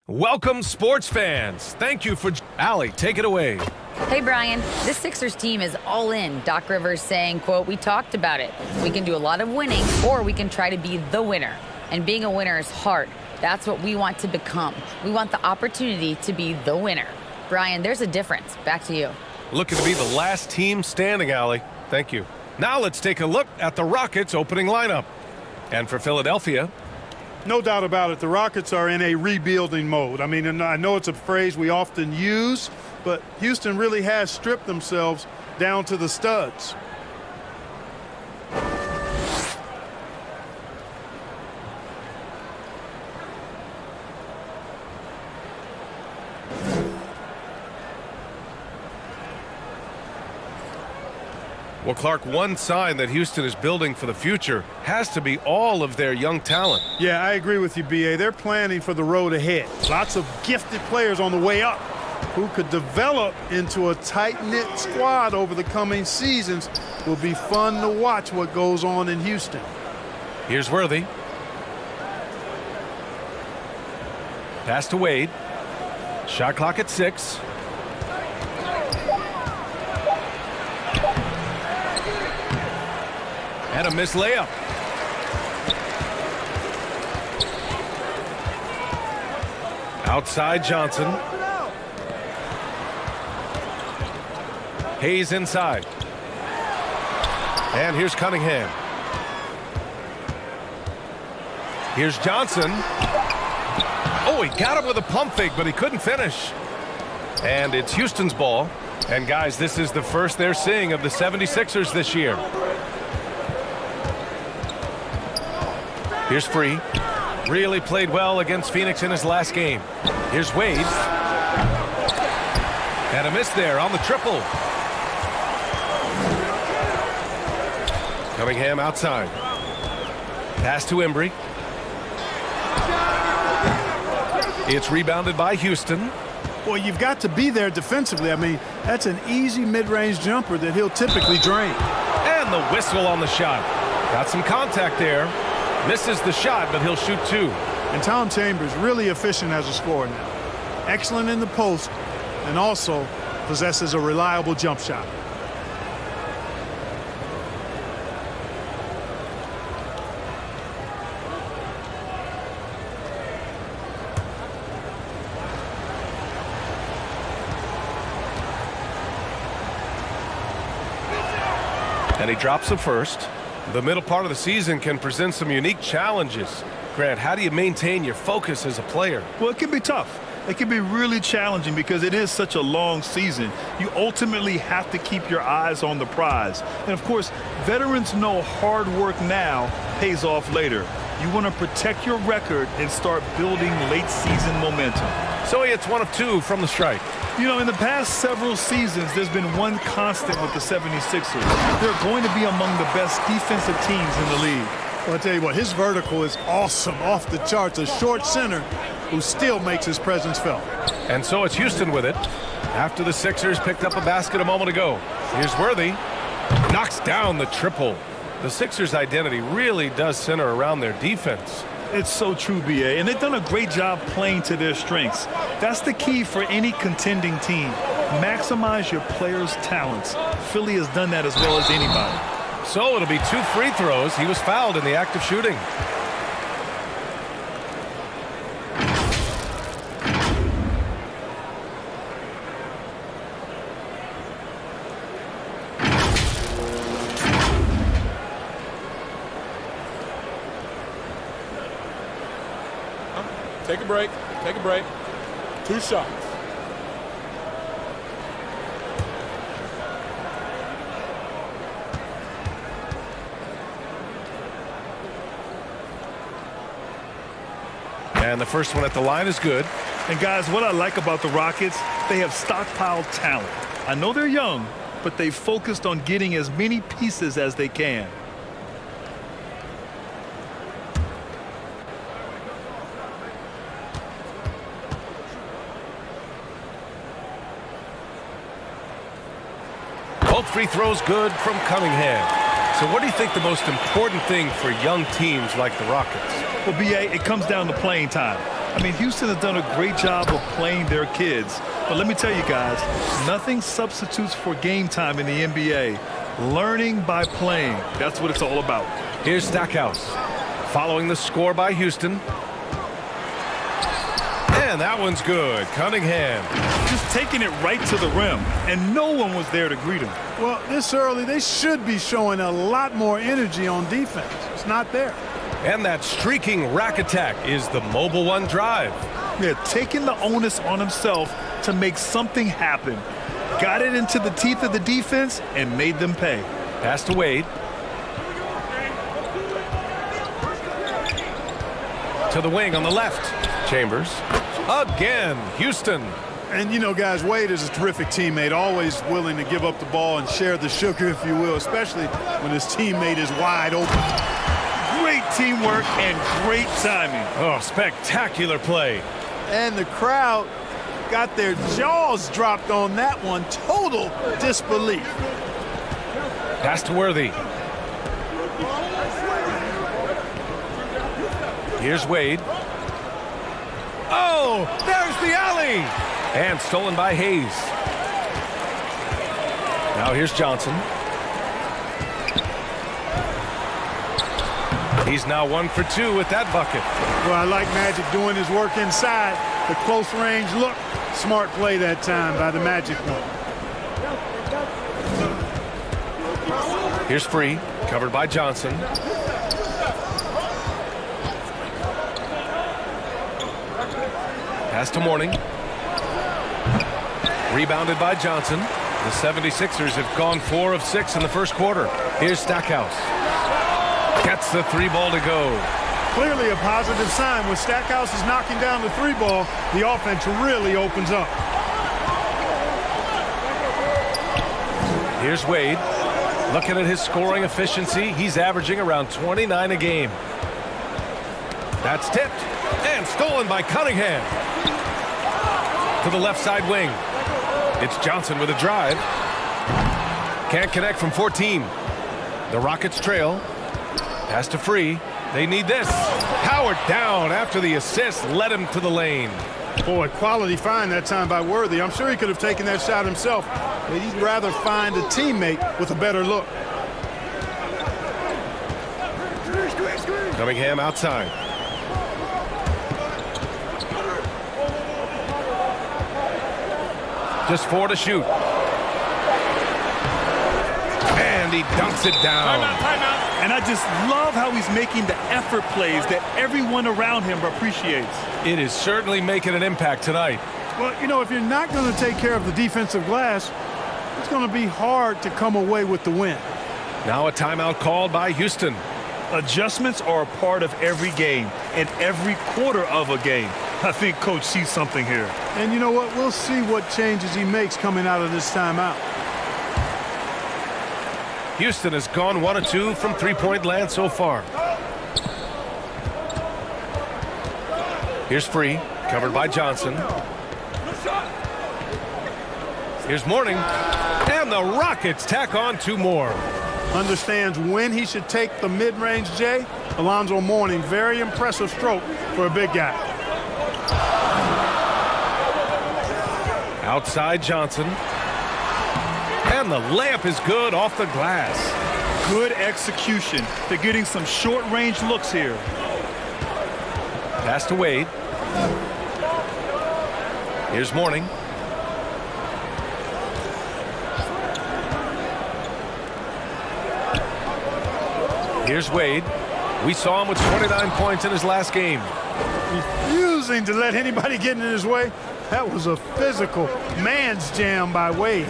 Welcome, sports fans. Thank you for... Allie, take it away. Hey, Brian. This Sixers team is all in. Doc Rivers saying, quote, "We talked about it. We can do a lot of winning, or we can try to be the winner. And being a winner is hard. That's what we want to become. We want the opportunity to be the winner." Brian, there's a difference. Back to you. Looking to be the last team standing, Allie. Thank you. Now let's take a look at the Rockets' opening lineup. And for Philadelphia... No doubt about it, the Rockets are in a rebuilding mode. I mean, and I know it's a phrase we often use, but Houston really has stripped themselves down to the studs. Well, Clark, one sign that Houston is building for the future has to be all of their young talent. Yeah, I agree with you, B.A. They're planning for the road ahead. Lots of gifted players on the way up who could develop into a tight-knit squad over the coming seasons. Will be fun to watch what goes on in Houston. Here's Worthy. Pass to Wade. Shot clock at 6. And a missed layup. Outside Johnson. Hayes inside. And here's Cunningham. Here's Johnson. Oh, he got him with a pump fake, but he couldn't finish. And it's Houston's ball. And guys, this is the first they're seeing of the 76ers this year. Here's Free. Really played well against Phoenix in his last game. Here's Wade. And a miss there on the triple. Cunningham outside. Pass to Embry. It's rebounded by Houston. Well, you've got to be there defensively. I mean, that's an easy mid-range jumper that he'll typically drain. And the whistle on the shot. Got some contact there. Misses the shot, but he'll shoot 2. And Tom Chambers really efficient as a scorer now. Excellent in the post and also possesses a reliable jump shot. And he drops the first. The middle part of the season can present some unique challenges. Grant, how do you maintain your focus as a player? Well, it can be tough. It can be really challenging because it is such a long season. You ultimately have to keep your eyes on the prize. And, of course, veterans know hard work now pays off later. You want to protect your record and start building late-season momentum. So he hits 1 of 2 from the strike. You know, in the past several seasons, there's been one constant with the 76ers. They're going to be among the best defensive teams in the league. Well, I tell you what, his vertical is awesome, off the charts. A short center who still makes his presence felt. And so it's Houston with it. After the Sixers picked up a basket a moment ago. Here's Worthy. Knocks down the triple. The Sixers' identity really does center around their defense. It's so true, B.A., and they've done a great job playing to their strengths. That's the key for any contending team. Maximize your players' talents. Philly has done that as well as anybody. So it'll be 2 free throws. He was fouled in the act of shooting. Take a break. Take a break. 2 shots. And the first one at the line is good. And, guys, what I like about the Rockets, they have stockpiled talent. I know they're young, but they focused on getting as many pieces as they can. Both free throws good from Cunningham. So what do you think the most important thing for young teams like the Rockets? Well, B.A., it comes down to playing time. I mean, Houston has done a great job of playing their kids. But let me tell you guys, nothing substitutes for game time in the NBA. Learning by playing. That's what it's all about. Here's Stackhouse following the score by Houston. And that one's good. Cunningham. Just taking it right to the rim, and no one was there to greet him. Well, this early, they should be showing a lot more energy on defense. It's not there. And that streaking rack attack is the Mobile One drive. Yeah, taking the onus on himself to make something happen. Got it into the teeth of the defense and made them pay. Pass to Wade. To the wing on the left. Chambers. Again, Houston. And, you know, guys, Wade is a terrific teammate, always willing to give up the ball and share the sugar, if you will, especially when his teammate is wide open. Great teamwork and great timing. Oh, spectacular play. And the crowd got their jaws dropped on that one. Total disbelief. Pass to Worthy. Here's Wade. Oh, there's the alley. And stolen by Hayes. Now here's Johnson. He's now 1 for 2 with that bucket. Well, I like Magic doing his work inside. The close range look. Smart play that time by the Magic one. Here's Free, covered by Johnson. Pass to Mourning. Rebounded by Johnson. The 76ers have gone 4 of 6 in the first quarter. Here's Stackhouse. Gets the 3 ball to go. Clearly a positive sign. When Stackhouse is knocking down the 3 ball, the offense really opens up. Here's Wade. Looking at his scoring efficiency, he's averaging around 29 a game. That's tipped and stolen by Cunningham. To the left side wing. It's Johnson with a drive. Can't connect from 14. The Rockets trail. Pass to Free. They need this. Howard down after the assist led him to the lane. Boy, quality find that time by Worthy. I'm sure he could have taken that shot himself, but he'd rather find a teammate with a better look. Cunningham outside. Just 4 to shoot. And he dunks it down. Timeout. And I just love how he's making the effort plays that everyone around him appreciates. It is certainly making an impact tonight. Well, you know, if you're not going to take care of the defensive glass, it's going to be hard to come away with the win. Now a timeout called by Houston. Adjustments are a part of every game and every quarter of a game. I think Coach sees something here. And you know what? We'll see what changes he makes coming out of this timeout. Houston has gone 1 of 2 from three-point land so far. Here's Free, covered by Johnson. Here's Mourning. And the Rockets tack on 2 more. Understands when he should take the mid-range, Jay. Alonzo Mourning, very impressive stroke for a big guy. Outside Johnson. And the layup is good off the glass. Good execution. They're getting some short-range looks here. Pass to Wade. Here's Mourning. Here's Wade. We saw him with 29 points in his last game. Refusing to let anybody get in his way. That was a physical man's jam by Wade.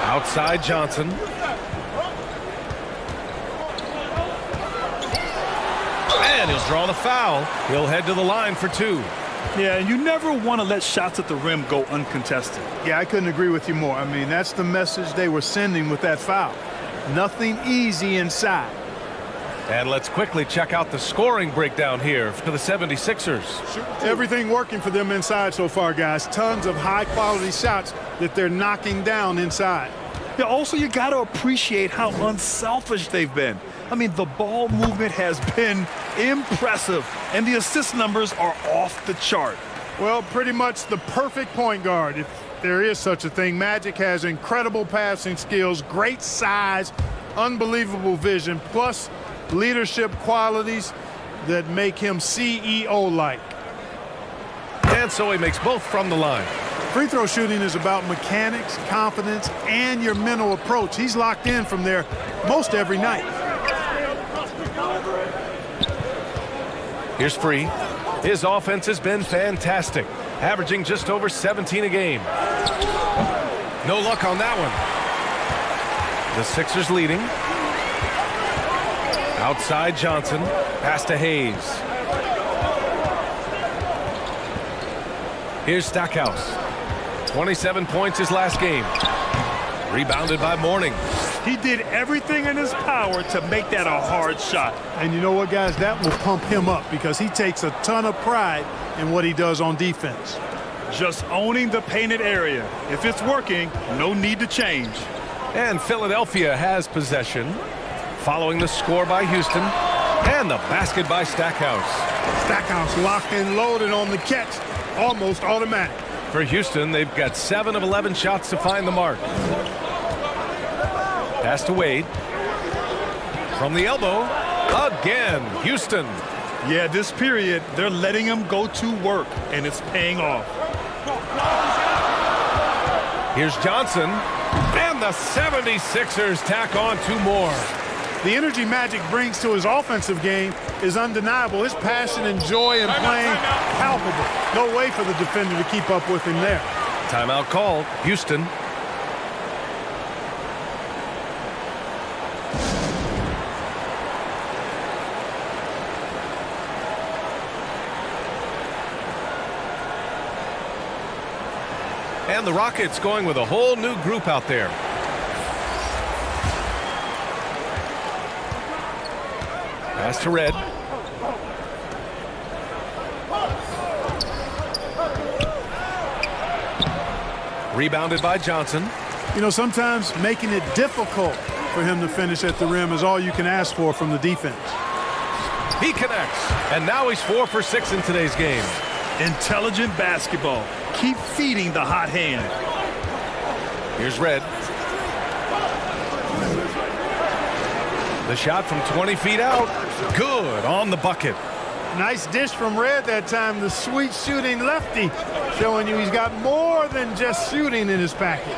Outside Johnson. And he'll draw the foul. He'll head to the line for 2. Yeah, and you never want to let shots at the rim go uncontested. Yeah, I couldn't agree with you more. I mean, that's the message they were sending with that foul. Nothing easy inside. And let's quickly check out the scoring breakdown here for the 76ers. Everything working for them inside so far, guys. Tons of high-quality shots that they're knocking down inside. Yeah, also, you got to appreciate how unselfish they've been. I mean, the ball movement has been impressive, and the assist numbers are off the chart. Well, pretty much the perfect point guard, if there is such a thing. Magic has incredible passing skills, great size, unbelievable vision, plus leadership qualities that make him CEO-like. And so he makes both from the line. Free throw shooting is about mechanics, confidence, and your mental approach. He's locked in from there most every night. Here's Free. His offense has been fantastic, averaging just over 17 a game. No luck on that one. The Sixers leading. Outside Johnson, pass to Hayes. Here's Stackhouse. 27 points his last game. Rebounded by Mourning. He did everything in his power to make that a hard shot. And you know what, guys? That will pump him up because he takes a ton of pride in what he does on defense. Just owning the painted area. If it's working, no need to change. And Philadelphia has possession. Following the score by Houston. And the basket by Stackhouse. Stackhouse locked and loaded on the catch. Almost automatic. For Houston, they've got 7 of 11 shots to find the mark. Pass to Wade. From the elbow. Again, Houston. Yeah, this period, they're letting him go to work, and it's paying off. Here's Johnson. And the 76ers tack on 2 more. The energy Magic brings to his offensive game is undeniable. His passion and joy in playing, palpable. No way for the defender to keep up with him there. Timeout called. Houston. And the Rockets going with a whole new group out there. Pass to Red. Rebounded by Johnson. You know, sometimes making it difficult for him to finish at the rim is all you can ask for from the defense. He connects. And now he's 4 for 6 in today's game. Intelligent basketball. Keep feeding the hot hand. Here's Red. The shot from 20 feet out. Good on the bucket. Nice dish from Red that time. The sweet shooting lefty showing you he's got more than just shooting in his package.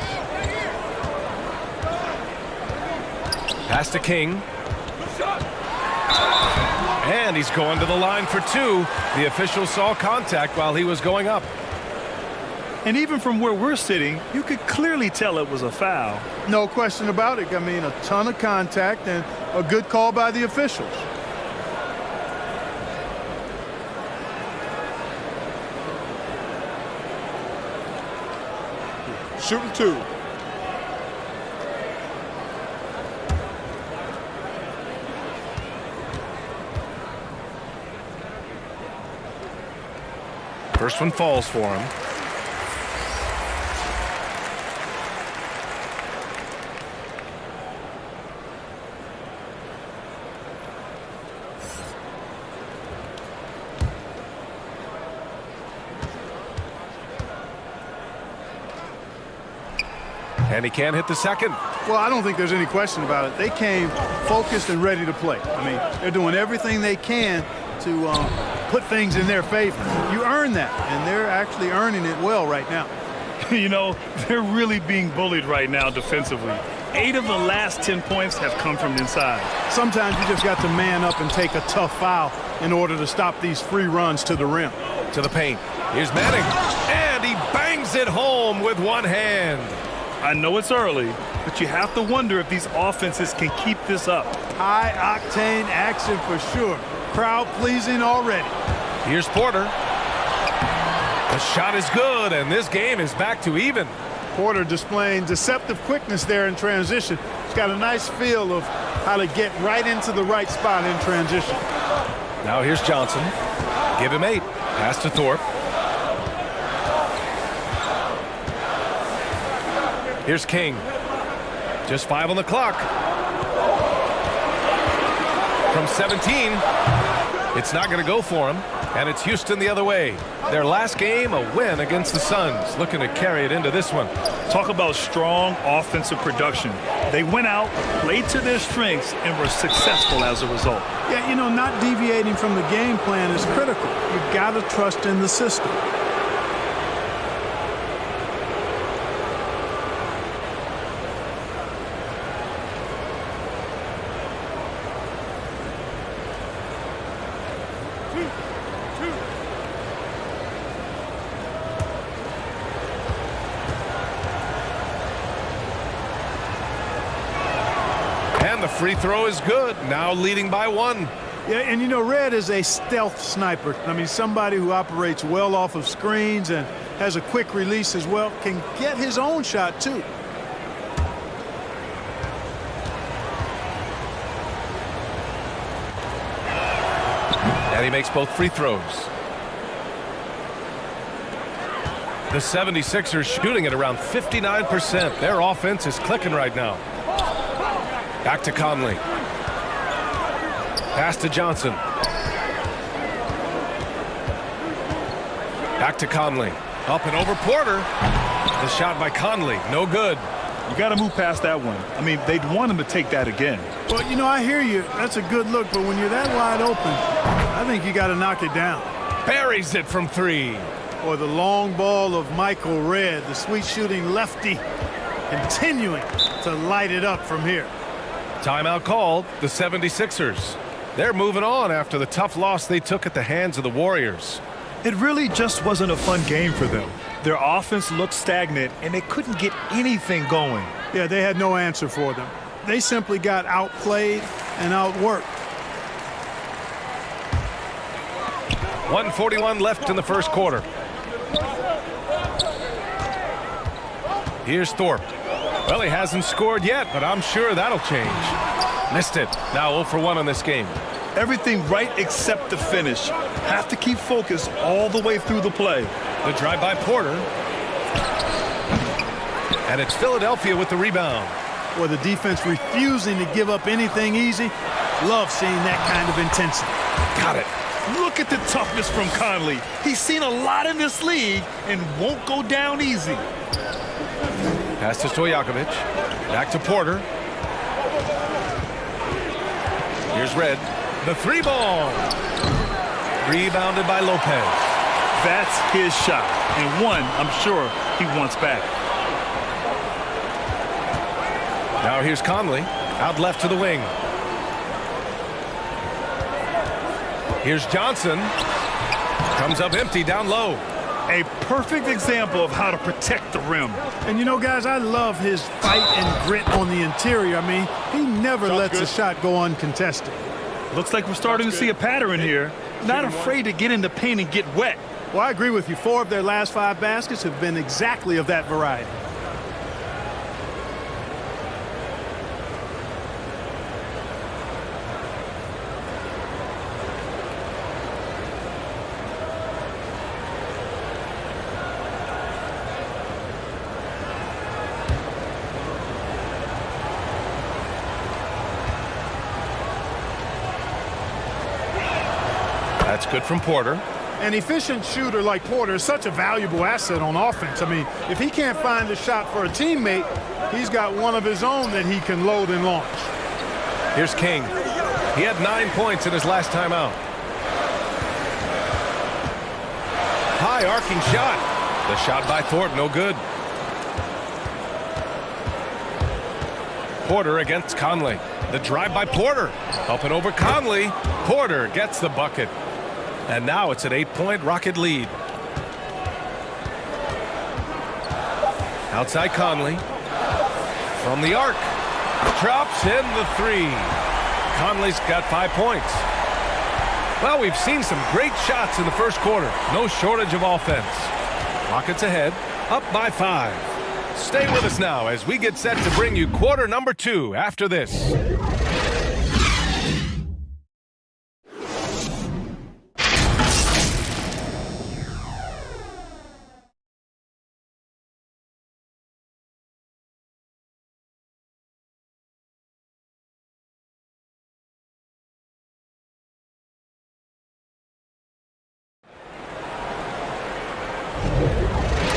Pass to King. And he's going to the line for 2. The official saw contact while he was going up. And even from where we're sitting, you could clearly tell it was a foul. No question about it. I mean, a ton of contact and a good call by the officials. Shooting 2. First one falls for him. And he can't hit the second. Well, I don't think there's any question about it. They came focused and ready to play. I mean, they're doing everything they can to put things in their favor. You earn that, and they're actually earning it well right now. You know, they're really being bullied right now defensively. 8 of the last 10 points have come from inside. Sometimes you just got to man up and take a tough foul in order to stop these free runs to the rim. To the paint. Here's Manning. And he bangs it home with one hand. I know it's early, but you have to wonder if these offenses can keep this up. High-octane action for sure. Crowd-pleasing already. Here's Porter. The shot is good, and this game is back to even. Porter displaying deceptive quickness there in transition. He's got a nice feel of how to get right into the right spot in transition. Now here's Johnson. Give him 8. Pass to Thorpe. Here's King. Just 5 on the clock. From 17, it's not going to go for him, and it's Houston the other way. Their last game, a win against the Suns, looking to carry it into this one. Talk about strong offensive production. They went out, played to their strengths, and were successful as a result. Yeah, you know, not deviating from the game plan is critical. You've got to trust in the system. And the free throw is good, now leading by 1. Yeah, and you know, Red is a stealth sniper. I mean, somebody who operates well off of screens and has a quick release as well, can get his own shot too. And he makes both free throws. The 76ers shooting at around 59%. Their offense is clicking right now. Back to Conley. Pass to Johnson. Back to Conley. Up and over Porter. The shot by Conley. No good. You got to move past that one. I mean, they'd want him to take that again. Well, you know, I hear you. That's a good look, but when you're that wide open, I think you got to knock it down. Buries it from 3. Or the long ball of Michael Redd, the sweet shooting lefty, continuing to light it up from here. Timeout called. The 76ers. They're moving on after the tough loss they took at the hands of the Warriors. It really just wasn't a fun game for them. Their offense looked stagnant, and they couldn't get anything going. Yeah, they had no answer for them. They simply got outplayed and outworked. 1:41 left in the first quarter. Here's Thorpe. Well, he hasn't scored yet, but I'm sure that'll change. Missed it. Now 0 for 1 on this game. Everything right except the finish. Have to keep focused all the way through the play. The drive by Porter. And it's Philadelphia with the rebound. Or the defense refusing to give up anything easy. Love seeing that kind of intensity. Got it. Look at the toughness from Conley. He's seen a lot in this league and won't go down easy. Pass to Stojakovic. Back to Porter. Here's Red. The 3-ball. Rebounded by Lopez. That's his shot, and one I'm sure he wants back. Now here's Conley. Out left to the wing. Here's Johnson. Comes up empty down low. A perfect example of how to protect the rim. And you know, guys, I love his fight and grit on the interior. I mean, he never lets a shot go uncontested. Looks like we're starting to see a pattern here. Not afraid to get in the paint and get wet. Well, I agree with you. 4 of their last 5 baskets have been exactly of that variety. That's good from Porter. An efficient shooter like Porter is such a valuable asset on offense. I mean, if he can't find a shot for a teammate, he's got one of his own that he can load and launch. Here's King. He had 9 points in his last time out. High arcing shot. The shot by Thorpe, no good. Porter against Conley. The drive by Porter. Up and over Conley. Porter gets the bucket. And now it's an 8-point Rocket lead. Outside Conley. From the arc. Drops in the 3. Conley's got 5 points. Well, we've seen some great shots in the first quarter. No shortage of offense. Rockets ahead. Up by 5. Stay with us now as we get set to bring you quarter number 2 after this.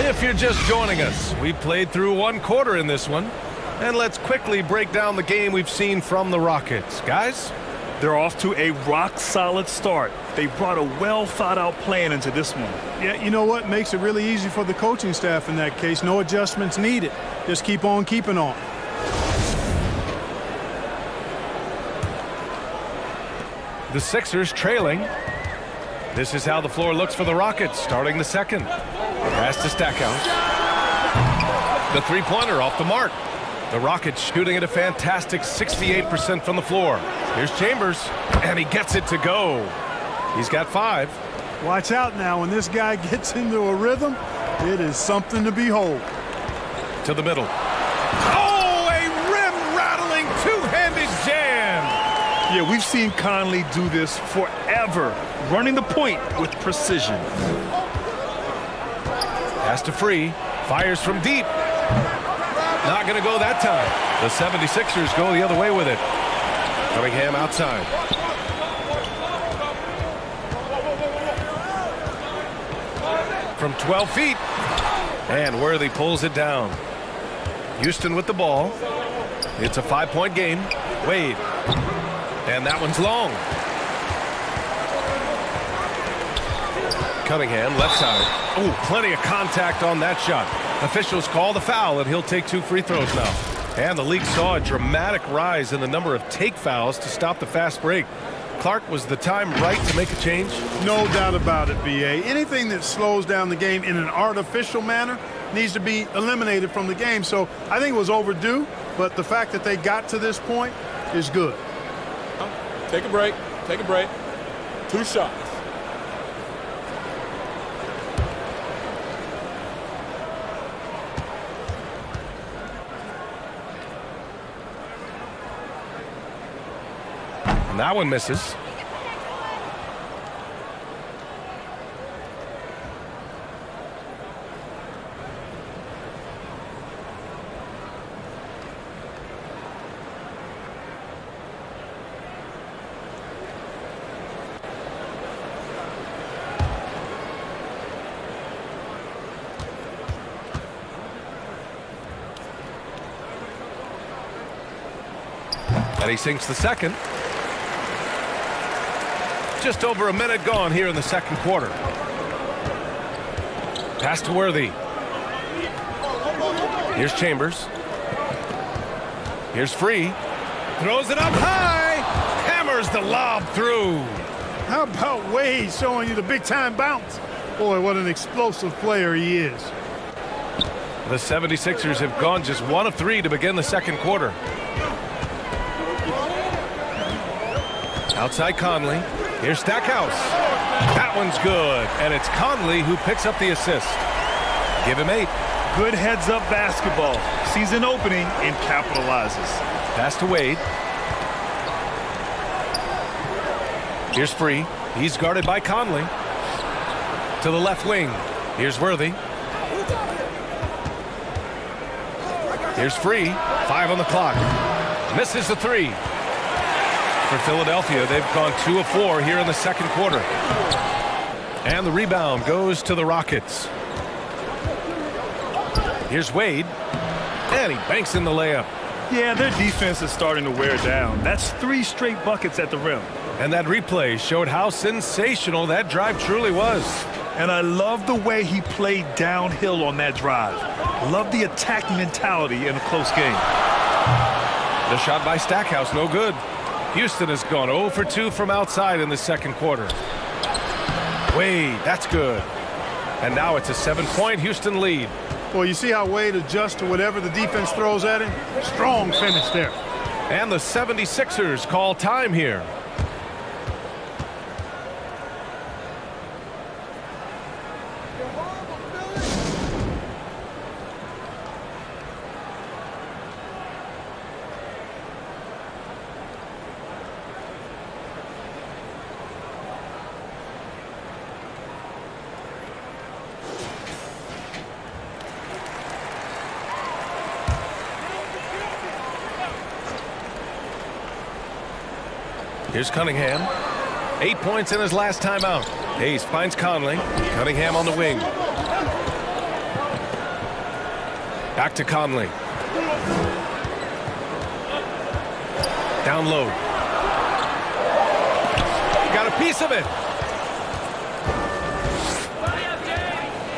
If you're just joining us, we played through one quarter in this one. And let's quickly break down the game we've seen from the Rockets. Guys? They're off to a rock-solid start. They brought a well-thought-out plan into this one. Yeah, you know what? Makes it really easy for the coaching staff in that case. No adjustments needed. Just keep on keeping on. The Sixers trailing. This is how the floor looks for the Rockets starting the second. Pass to Stackhouse. The three-pointer off the mark. The Rockets shooting at a fantastic 68% from the floor. Here's Chambers, and he gets it to go. He's got 5. Watch out now. When this guy gets into a rhythm, it is something to behold. To the middle. Oh, a rim-rattling two-handed jam. Yeah, we've seen Conley do this forever, running the point with precision. Pass to Free. Fires from deep. Not going to go that time. The 76ers go the other way with it. Cunningham outside. From 12 feet. And Worthy pulls it down. Houston with the ball. It's a 5-point game. Wade. And that one's long. Cunningham left side. Oh, plenty of contact on that shot. Officials call the foul, and he'll take 2 free throws now. And the league saw a dramatic rise in the number of take fouls to stop the fast break. Clark, was the time right to make a change? No doubt about it, B.A. Anything that slows down the game in an artificial manner needs to be eliminated from the game. So I think it was overdue, but the fact that they got to this point is good. Take a break. Take a break. 2 shots. And that one misses. And he sinks the second. Just over a minute gone here in the second quarter. Pass to Worthy. Here's Chambers. Here's Free. Throws it up high. Hammers the lob through. How about Wade showing you the big-time bounce? Boy, what an explosive player he is. The 76ers have gone just 1 of 3 to begin the second quarter. Outside Conley. Here's Stackhouse. That one's good. And it's Conley who picks up the assist. Give him 8. Good heads-up basketball. Sees an opening and capitalizes. Pass to Wade. Here's Free. He's guarded by Conley. To the left wing. Here's Worthy. Here's Free. 5 on the clock. Misses the 3. For Philadelphia, they've gone 2 of 4 here in the second quarter. And the rebound goes to the Rockets. Here's Wade. And he banks in the layup. Yeah, their defense is starting to wear down. That's 3 straight buckets at the rim. And that replay showed how sensational that drive truly was. And I love the way he played downhill on that drive. Love the attack mentality in a close game. The shot by Stackhouse, no good. Houston has gone 0 for 2 from outside in the second quarter. Wade, that's good. And now it's a 7-point Houston lead. Well, you see how Wade adjusts to whatever the defense throws at him? Strong finish there. And the 76ers call time here. Here's Cunningham. 8 points in his last time out. Hayes finds Conley. Cunningham on the wing. Back to Conley. Down low. Got a piece of it.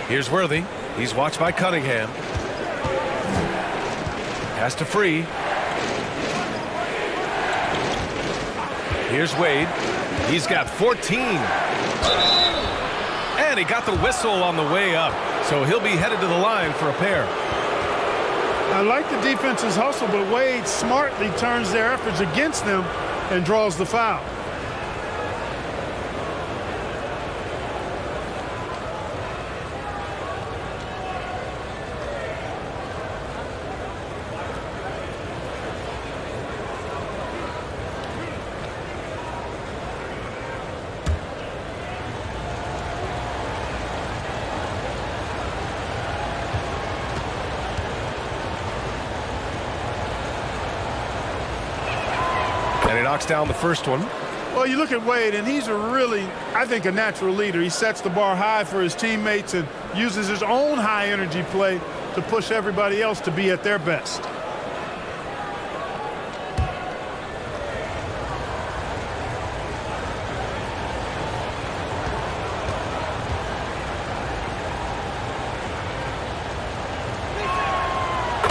Here's Worthy. He's watched by Cunningham. Pass to Free. Here's Wade. He's got 14. And he got the whistle on the way up. So he'll be headed to the line for a pair. I like the defense's hustle, but Wade smartly turns their efforts against them and draws the foul. And he knocks down the first one. Well, you look at Wade, and he's I think, a natural leader. He sets the bar high for his teammates and uses his own high-energy play to push everybody else to be at their best.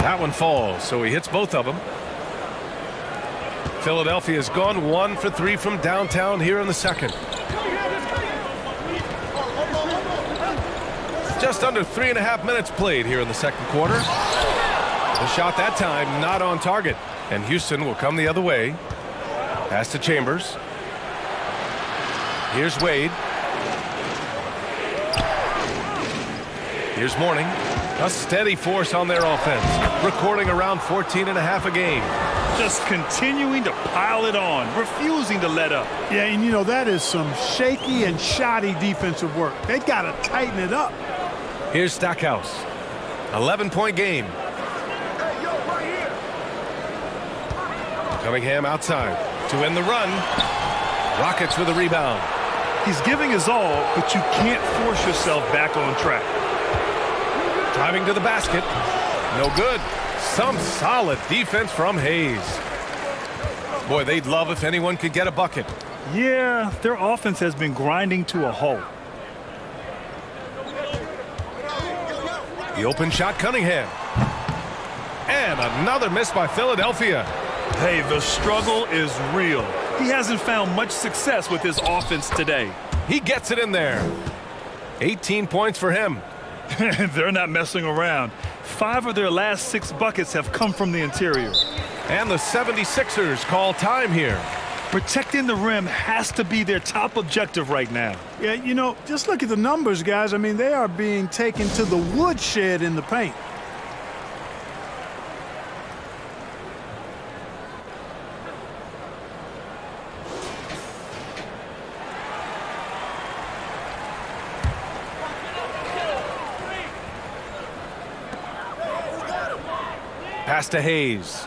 That one falls, so he hits both of them. Philadelphia's gone 1 for 3 from downtown here in the second. Just under 3.5 minutes played here in the second quarter. The shot that time not on target, and Houston will come the other way. Pass to Chambers. Here's Wade. Here's Mourning. A steady force on their offense, recording around 14.5 a game. Just continuing to pile it on, refusing to let up. Yeah, and you know, that is some shaky and shoddy defensive work. They got to tighten it up. Here's Stackhouse. 11-point game. Cunningham outside to end the run. Rockets with a rebound. He's giving his all, but you can't force yourself back on track. Driving to the basket. No good. Some solid defense from Hayes. Boy, they'd love if anyone could get a bucket. Yeah, their offense has been grinding to a halt. The open shot, Cunningham. And another miss by Philadelphia. Hey, the struggle is real. He hasn't found much success with his offense today. He gets it in there. 18 points for him. They're not messing around. 5 of their last 6 buckets have come from the interior. And the 76ers call time here. Protecting the rim has to be their top objective right now. Yeah, you know, just look at the numbers, guys. I mean, they are being taken to the woodshed in the paint. Pass to Hayes.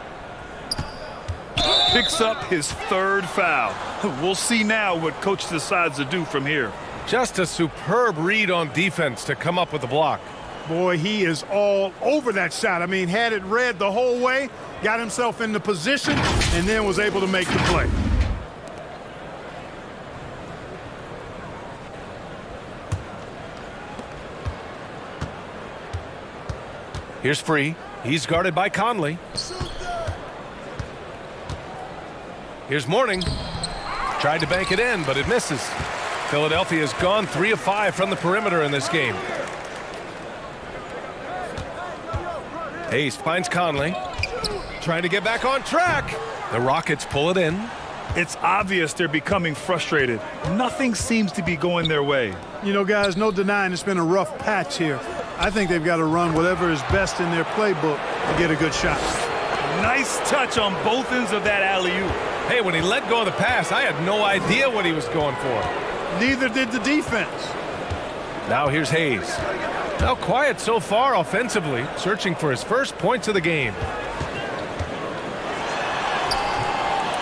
Picks up his 3rd foul. We'll see now what coach decides to do from here. Just a superb read on defense to come up with the block. Boy, he is all over that shot. I mean, had it read the whole way, got himself into position, and then was able to make the play. Here's Free. He's guarded by Conley. Here's Mourning. Tried to bank it in, but it misses. Philadelphia's gone 3 of 5 from the perimeter in this game. Hayes finds Conley. Trying to get back on track. The Rockets pull it in. It's obvious they're becoming frustrated. Nothing seems to be going their way. You know, guys, no denying it's been a rough patch here. I think they've got to run whatever is best in their playbook to get a good shot. Nice touch on both ends of that alley-oop. Hey, when he let go of the pass, I had no idea what he was going for. Neither did the defense. Now here's Hayes. Now quiet so far offensively, searching for his first points of the game.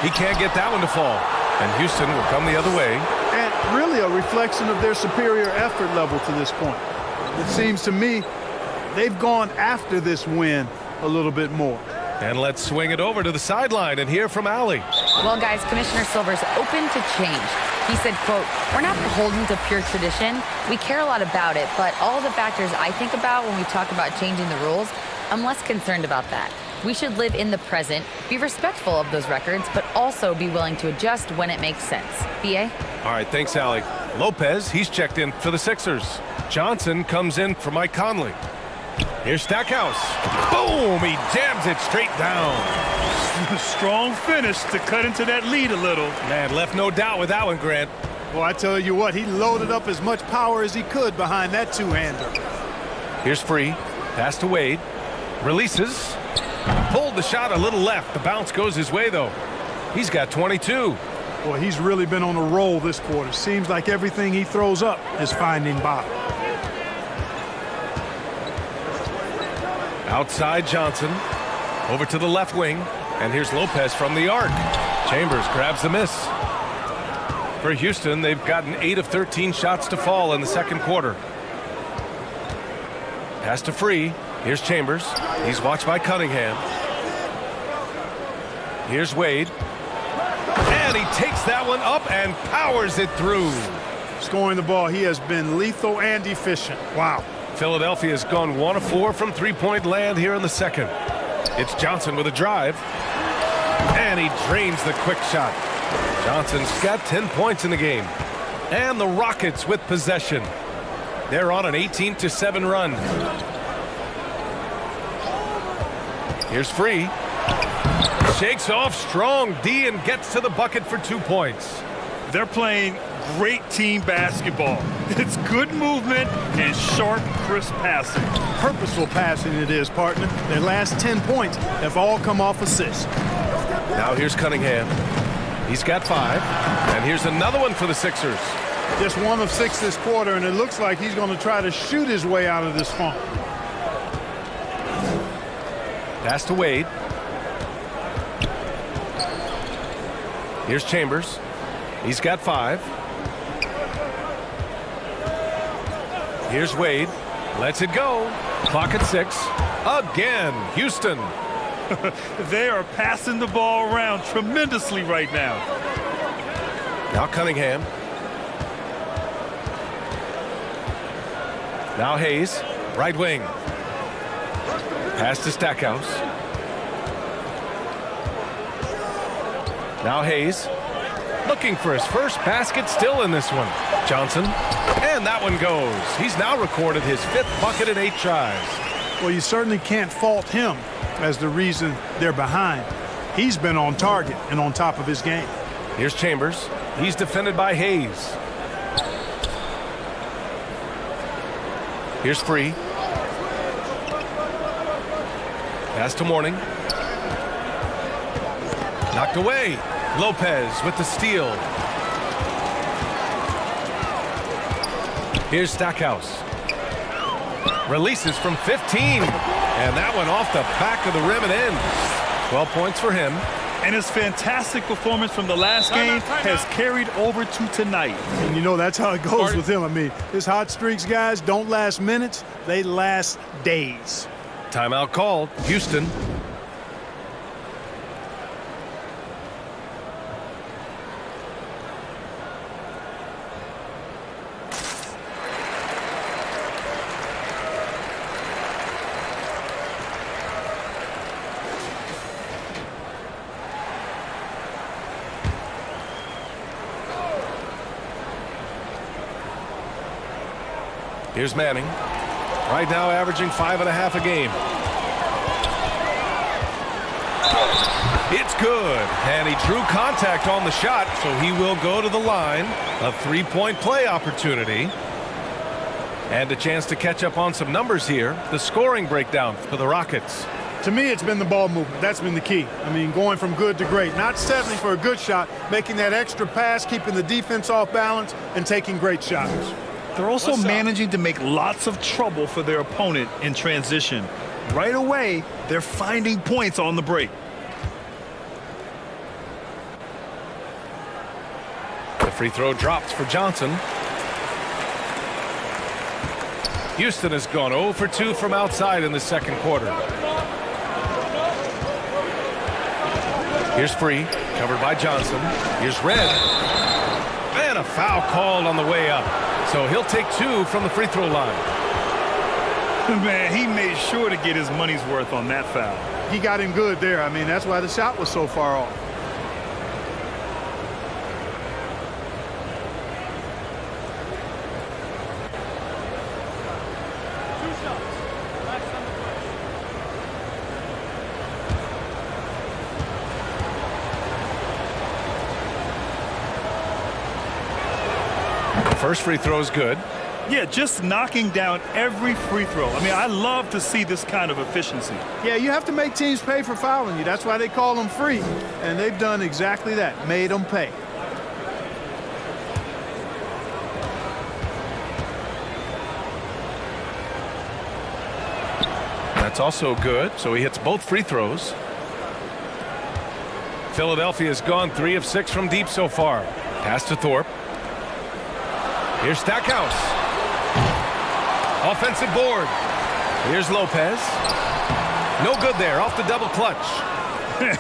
He can't get that one to fall, and Houston will come the other way. And really a reflection of their superior effort level to this point. It seems to me they've gone after this win a little bit more. And let's swing it over to the sideline and hear from Allie. Well, guys, Commissioner Silver's open to change. He said, quote, "We're not beholden to pure tradition. We care a lot about it, but all the factors I think about when we talk about changing the rules, I'm less concerned about that. We should live in the present, be respectful of those records, but also be willing to adjust when it makes sense." BA? All right, thanks, Allie. Lopez, he's checked in for the Sixers. Johnson comes in for Mike Conley. Here's Stackhouse. Boom! He jams it straight down. Strong finish to cut into that lead a little. Man, left no doubt with that one, Grant. Well, I tell you what, he loaded up as much power as he could behind that two-hander. Here's Free. Pass to Wade. Releases. Pulled the shot a little left. The bounce goes his way, though. He's got 22. Boy, he's really been on a roll this quarter. Seems like everything he throws up is finding bottom. Outside Johnson. Over to the left wing. And here's Lopez from the arc. Chambers grabs the miss. For Houston, they've gotten 8 of 13 shots to fall in the second quarter. Pass to Free. Here's Chambers. He's watched by Cunningham. Here's Wade. And he takes that one up and powers it through. Scoring the ball, he has been lethal and efficient. Wow. Philadelphia has gone 1 of 4 from three-point land here in the second. It's Johnson with a drive. And he drains the quick shot. Johnson's got 10 points in the game. And the Rockets with possession. They're on an 18-7 run. Here's Free. Shakes off strong D and gets to the bucket for 2 points. They're playing great team basketball. It's good movement and sharp, crisp passing. Purposeful passing it is, partner. Their last 10 points have all come off assists. Now here's Cunningham. He's got 5. And here's another one for the Sixers. Just 1 of 6 this quarter, and it looks like he's going to try to shoot his way out of this funk. Pass to Wade. Here's Chambers. He's got 5. Here's Wade. Lets it go. Clock at 6. Again, Houston. They are passing the ball around tremendously right now. Now Cunningham. Now Hayes. Right wing. Pass to Stackhouse. Now Hayes. Looking for his first basket, still in this one. Johnson. And that one goes. He's now recorded his 5th bucket in 8 tries. Well, you certainly can't fault him as the reason they're behind. He's been on target and on top of his game. Here's Chambers. He's defended by Hayes. Here's Free. Pass to Mourning. Knocked away. Lopez with the steal. Here's Stackhouse. Releases from 15. And that one off the back of the rim and in. 12 points for him. And his fantastic performance from the last game has carried over to tonight. And you know that's how it goes with him. I mean, his hot streaks, guys, don't last minutes. They last days. Timeout called. Houston. Here's Manning. Right now averaging 5.5 a game. It's good. And he drew contact on the shot, so he will go to the line. A 3-point play opportunity. And a chance to catch up on some numbers here. The scoring breakdown for the Rockets. To me, it's been the ball movement. That's been the key. I mean, going from good to great. Not settling for a good shot, making that extra pass, keeping the defense off balance, and taking great shots. They're also managing to make lots of trouble for their opponent in transition. Right away, they're finding points on the break. The free throw drops for Johnson. Houston has gone 0 for 2 from outside in the second quarter. Here's Free, covered by Johnson. Here's Red. And a foul called on the way up. So he'll take 2 from the free throw line. Man, he made sure to get his money's worth on that foul. He got him good there. I mean, that's why the shot was so far off. First free throw is good. Yeah, just knocking down every free throw. I mean, I love to see this kind of efficiency. Yeah, you have to make teams pay for fouling you. That's why they call them free. And they've done exactly that, made them pay. That's also good, so he hits both free throws. Philadelphia has gone 3 of 6 from deep so far. Pass to Thorpe. Here's Stackhouse. Offensive board. Here's Lopez. No good there, off the double clutch.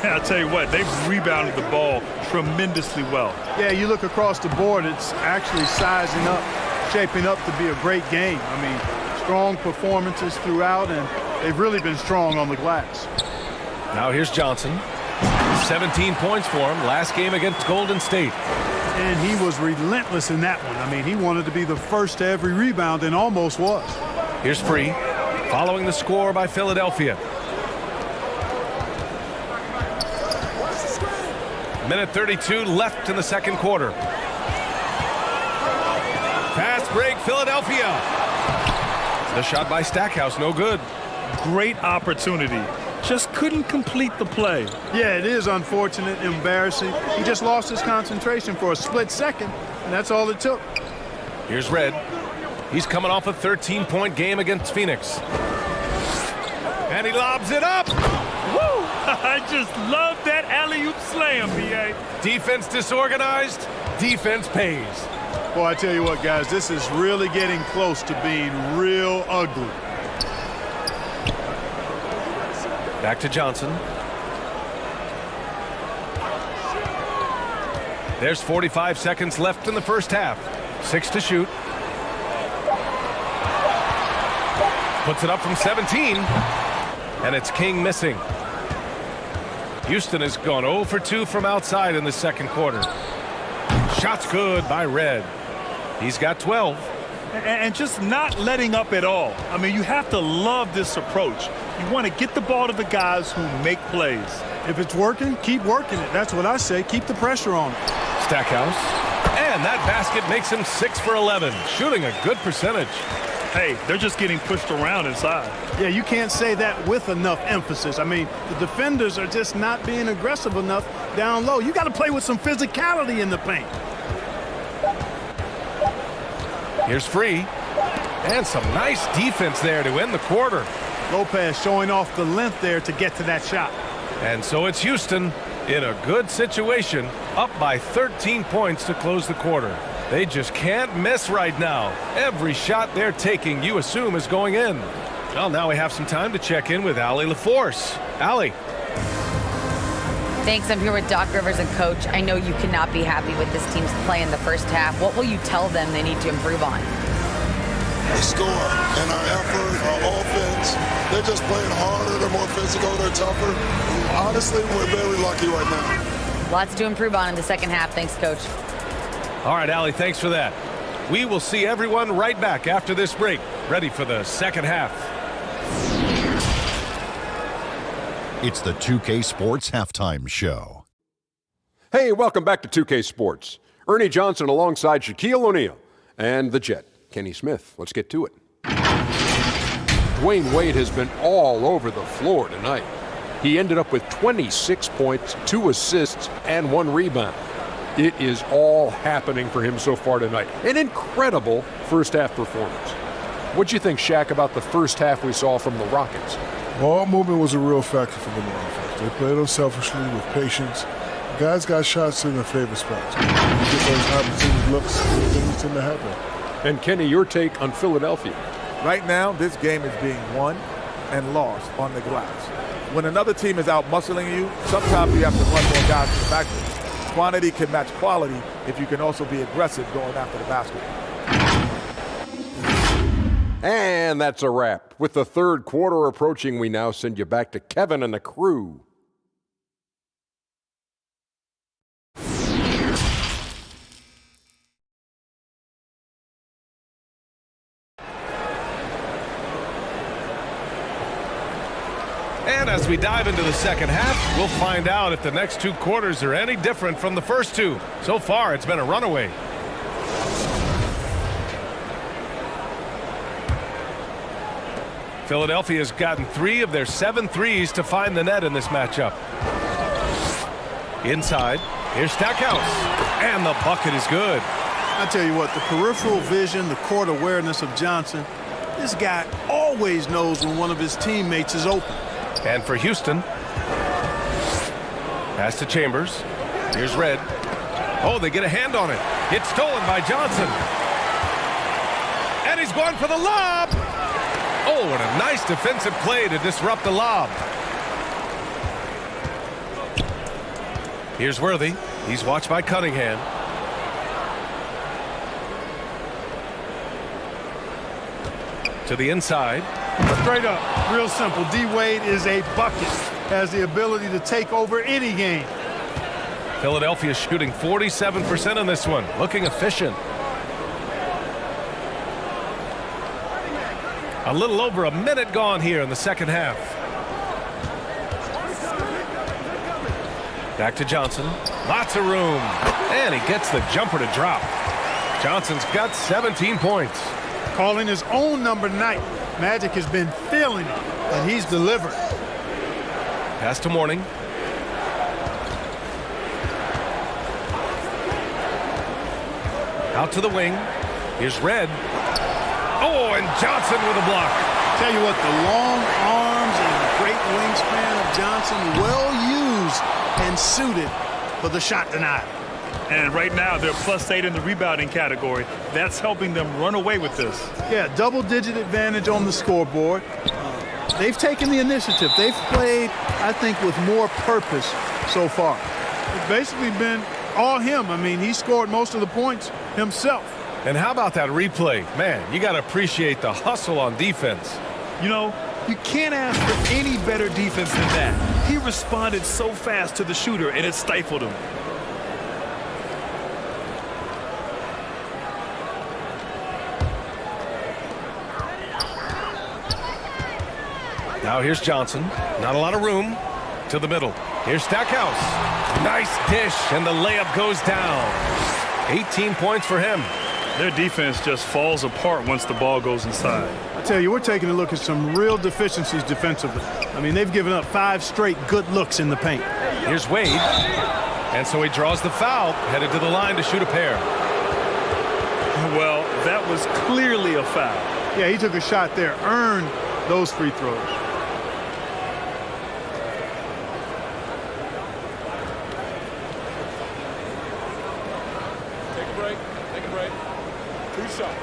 I'll tell you what, they've rebounded the ball tremendously well. Yeah, you look across the board, it's actually sizing up, shaping up to be a great game. I mean, strong performances throughout, and they've really been strong on the glass. Now here's Johnson. 17 points for him last game against Golden State. And he was relentless in that one. I mean, he wanted to be the first to every rebound and almost was. Here's Free, following the score by Philadelphia. Minute 32 left in the second quarter. Fast break, Philadelphia. The shot by Stackhouse, no good. Great opportunity. Just couldn't complete the play. Yeah, it is unfortunate, embarrassing. He just lost his concentration for a split second, and that's all it took. Here's Red. He's coming off a 13-point game against Phoenix. And he lobs it up. Woo! I just love that alley-oop slam, B.A. Defense disorganized, defense pays. Boy, I tell you what, guys, this is really getting close to being real ugly. Back to Johnson. There's 45 seconds left in the first half. 6 to shoot. Puts it up from 17. And it's King missing. Houston has gone 0 for 2 from outside in the second quarter. Shot's good by Red. He's got 12. And just not letting up at all. I mean, you have to love this approach. You want to get the ball to the guys who make plays. If it's working, keep working it. That's what I say. Keep the pressure on it. Stackhouse. And that basket makes him 6 for 11, shooting a good percentage. Hey, they're just getting pushed around inside. Yeah, you can't say that with enough emphasis. I mean, the defenders are just not being aggressive enough down low. You got to play with some physicality in the paint. Here's Free. And some nice defense there to end the quarter. Lopez showing off the length there to get to that shot. And so it's Houston in a good situation, up by 13 points to close the quarter. They just can't miss right now. Every shot they're taking, you assume, is going in. Well, now we have some time to check in with Allie LaForce. Allie. Thanks. I'm here with Doc Rivers and Coach. I know you cannot be happy with this team's play in the first half. What will you tell them they need to improve on? The score and our effort, our offense, they're just playing harder, they're more physical, they're tougher. Honestly, we're very lucky right now. Lots to improve on in the second half. Thanks, Coach. All right, Allie, thanks for that. We will see everyone right back after this break, ready for the second half. It's the 2K Sports Halftime Show. Hey, welcome back to 2K Sports. Ernie Johnson alongside Shaquille O'Neal and the Jet, Kenny Smith. Let's get to it. Dwayne Wade has been all over the floor tonight. He ended up with 26 points, 2 assists, and 1 rebound. It is all happening for him so far tonight. An incredible first-half performance. What'd you think, Shaq, about the first half we saw from the Rockets? Ball movement was a real factor for them on offense. They played unselfishly with patience. The guys got shots in their favorite spots. You get those opportunity looks, things tend to happen. And Kenny, your take on Philadelphia? Right now, this game is being won and lost on the glass. When another team is out muscling you, sometimes you have to run more guys to the basket. Quantity can match quality if you can also be aggressive going after the basket. And that's a wrap. With the third quarter approaching, we now send you back to Kevin and the crew. And as we dive into the second half, we'll find out if the next two quarters are any different from the first two. So far, it's been a runaway. Philadelphia's gotten 3 of their 7 threes to find the net in this matchup. Inside, here's Stackhouse, and the bucket is good. I tell you what, the peripheral vision, the court awareness of Johnson, this guy always knows when one of his teammates is open. And for Houston, pass to Chambers. Here's Red. Oh, they get a hand on it. It's stolen by Johnson. And he's going for the lob. Oh, and a nice defensive play to disrupt the lob. Here's Worthy. He's watched by Cunningham. To the inside. Straight up, real simple. D-Wade is a bucket. Has the ability to take over any game. Philadelphia shooting 47% in this one. Looking efficient. A little over a minute gone here in the second half. Back to Johnson. Lots of room. And he gets the jumper to drop. Johnson's got 17 points. Calling his own number 9. Magic has been feeling it, and he's delivered. Pass to Mourning. Out to the wing. Here's Red. Oh, and Johnson with a block. Tell you what, the long arms and great wingspan of Johnson, well used and suited for the shot denial. And right now, they're +8 in the rebounding category. That's helping them run away with this. Yeah, double-digit advantage on the scoreboard. They've taken the initiative. They've played, I think, with more purpose so far. It's basically been all him. I mean, he scored most of the points himself. And how about that replay? Man, you got to appreciate the hustle on defense. You know, you can't ask for any better defense than that. He responded so fast to the shooter, and it stifled him. Now here's Johnson. Not a lot of room. To the middle. Here's Stackhouse. Nice dish, and the layup goes down. 18 points for him. Their defense just falls apart once the ball goes inside. I tell you, we're taking a look at some real deficiencies defensively. I mean, they've given up 5 straight good looks in the paint. Here's Wade. And so he draws the foul, headed to the line to shoot a pair. Well, that was clearly a foul. Yeah, he took a shot there, earned those free throws. Take a break. Take a break. 2 shots.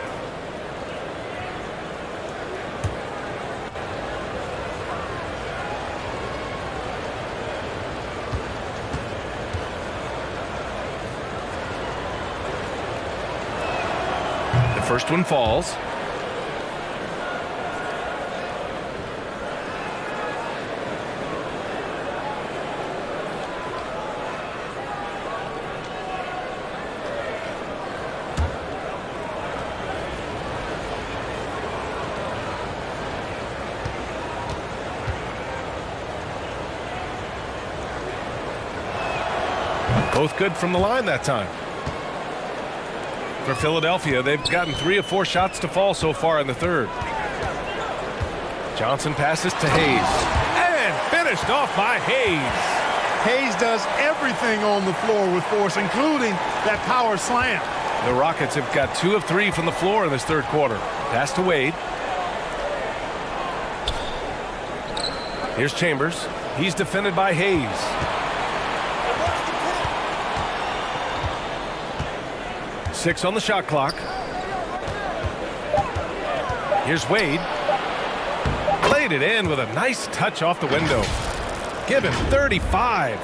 The first one falls. Both good from the line that time. For Philadelphia, they've gotten 3 of 4 shots to fall so far in the third. Johnson passes to Hayes. And finished off by Hayes. Hayes does everything on the floor with force, including that power slam. The Rockets have got 2 of 3 from the floor in this third quarter. Pass to Wade. Here's Chambers. He's defended by Hayes. Six on the shot clock. Here's Wade. Played it in with a nice touch off the window. Give him 35.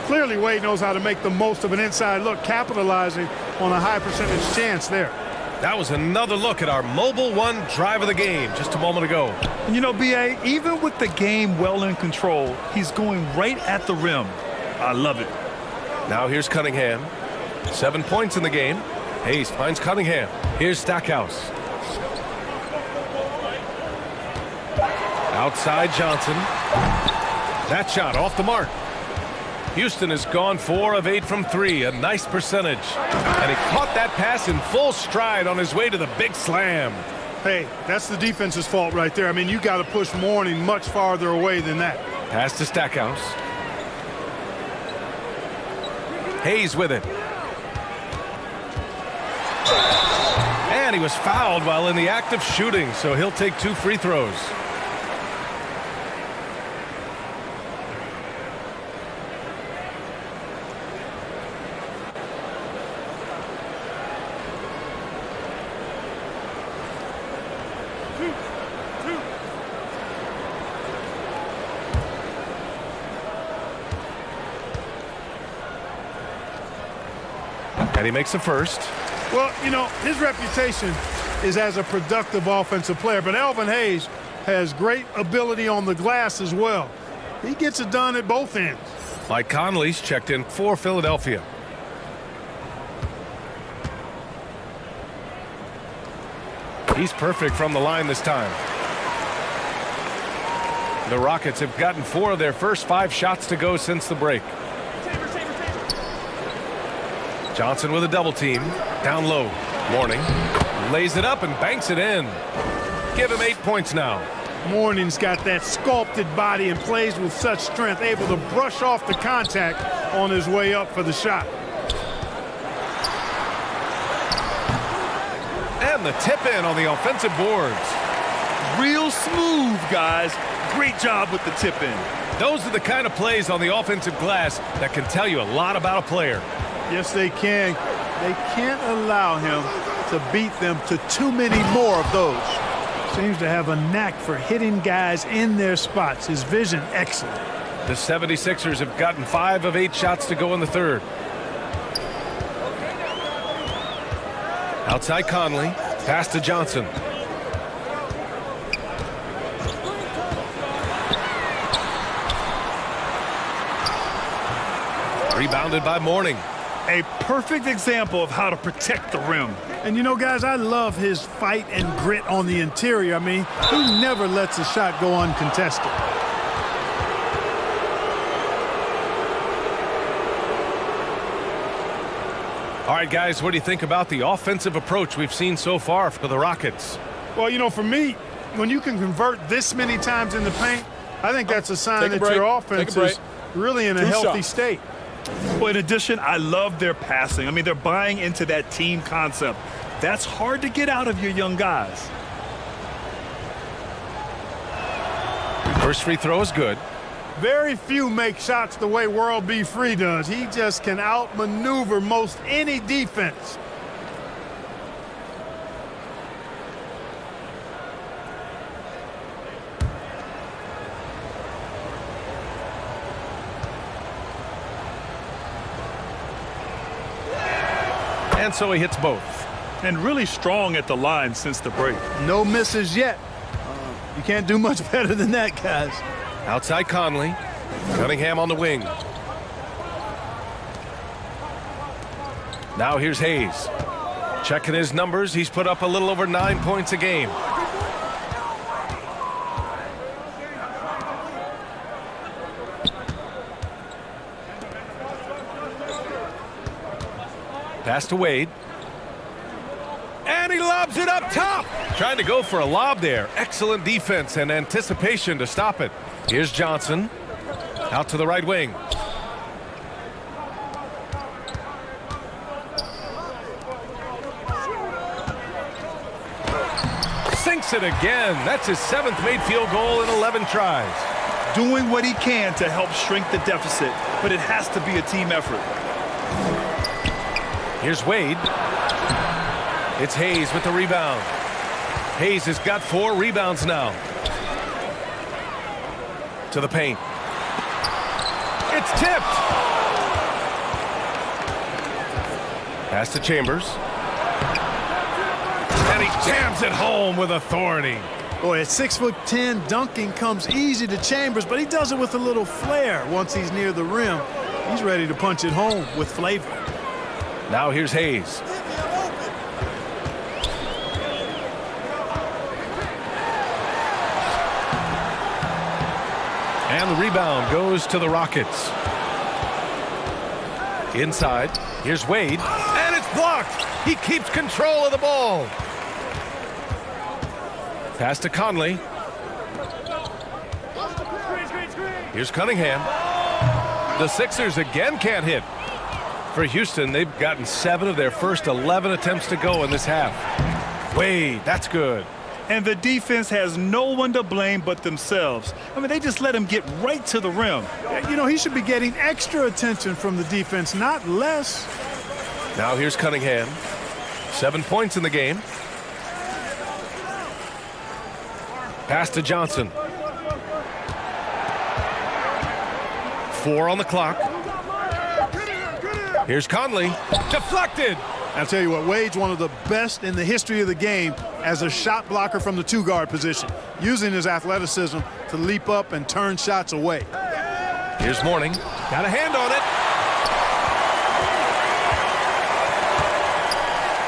Clearly, Wade knows how to make the most of an inside look, capitalizing on a high percentage chance there. That was another look at our Mobile One drive of the game just a moment ago. And you know, B.A., even with the game well in control, he's going right at the rim. I love it. Now here's Cunningham. 7 points in the game. Hayes finds Cunningham. Here's Stackhouse. Outside Johnson. That shot off the mark. Houston has gone 4 of 8 from 3, a nice percentage. And he caught that pass in full stride on his way to the big slam. Hey, that's the defense's fault right there. I mean, you got to push Mourning much farther away than that. Pass to Stackhouse. Hayes with it. And he was fouled while in the act of shooting, so he'll take 2 free throws. And he makes the first. Well, you know, his reputation is as a productive offensive player, but Elvin Hayes has great ability on the glass as well. He gets it done at both ends. Mike Conley's checked in for Philadelphia. He's perfect from the line this time. The Rockets have gotten 4 of their first 5 shots to go since the break. Johnson with a double team. Down low. Mourning lays it up and banks it in. Give him 8 points now. Mourning's got that sculpted body and plays with such strength, able to brush off the contact on his way up for the shot. And the tip in on the offensive boards. Real smooth, guys. Great job with the tip in. Those are the kind of plays on the offensive glass that can tell you a lot about a player. Yes, they can. They can't allow him to beat them to too many more of those. Seems to have a knack for hitting guys in their spots. His vision, excellent. The 76ers have gotten 5 of 8 shots to go in the third. Outside Conley. Pass to Johnson. Rebounded by Mourning. A perfect example of how to protect the rim. And you know, guys, I love his fight and grit on the interior. I mean, he never lets a shot go uncontested. All right, guys, what do you think about the offensive approach we've seen so far for the Rockets? Well, you know, for me, when you can convert this many times in the paint, I think that's a sign that your offense is really in a healthy state. Well, in addition, I love their passing. I mean, they're buying into that team concept. That's hard to get out of your young guys. First free throw is good. Very few make shots the way World B. Free does. He just can outmaneuver most any defense. And so he hits both. And really strong at the line since the break. No misses yet. You can't do much better than that, guys. Outside Conley. Cunningham on the wing. Now here's Hayes. Checking his numbers, he's put up a little over 9 points a game. Pass to Wade. And he lobs it up top. Trying to go for a lob there. Excellent defense and anticipation to stop it. Here's Johnson. Out to the right wing. Sinks it again. That's his 7th made field goal in 11 tries. Doing what he can to help shrink the deficit, but it has to be a team effort. Here's Wade. It's Hayes with the rebound. Hayes has got 4 rebounds now. To the paint. It's tipped. Pass to Chambers. And he jams it home with authority. Boy, at 6'10", dunking comes easy to Chambers, but he does it with a little flair once he's near the rim. He's ready to punch it home with flavor. Now here's Hayes. And the rebound goes to the Rockets. Inside, here's Wade, and it's blocked. He keeps control of the ball. Pass to Conley. Here's Cunningham. The Sixers again can't hit. For Houston, they've gotten 7 of their first 11 attempts to go in this half. Wade, that's good. And the defense has no one to blame but themselves. I mean, they just let him get right to the rim. You know, he should be getting extra attention from the defense, not less. Now here's Cunningham. 7 points in the game. Pass to Johnson. 4 on the clock. Here's Conley. Deflected. I'll tell you what, Wade's one of the best in the history of the game as a shot blocker from the 2-guard position, using his athleticism to leap up and turn shots away. Here's Mourning. Got a hand on it.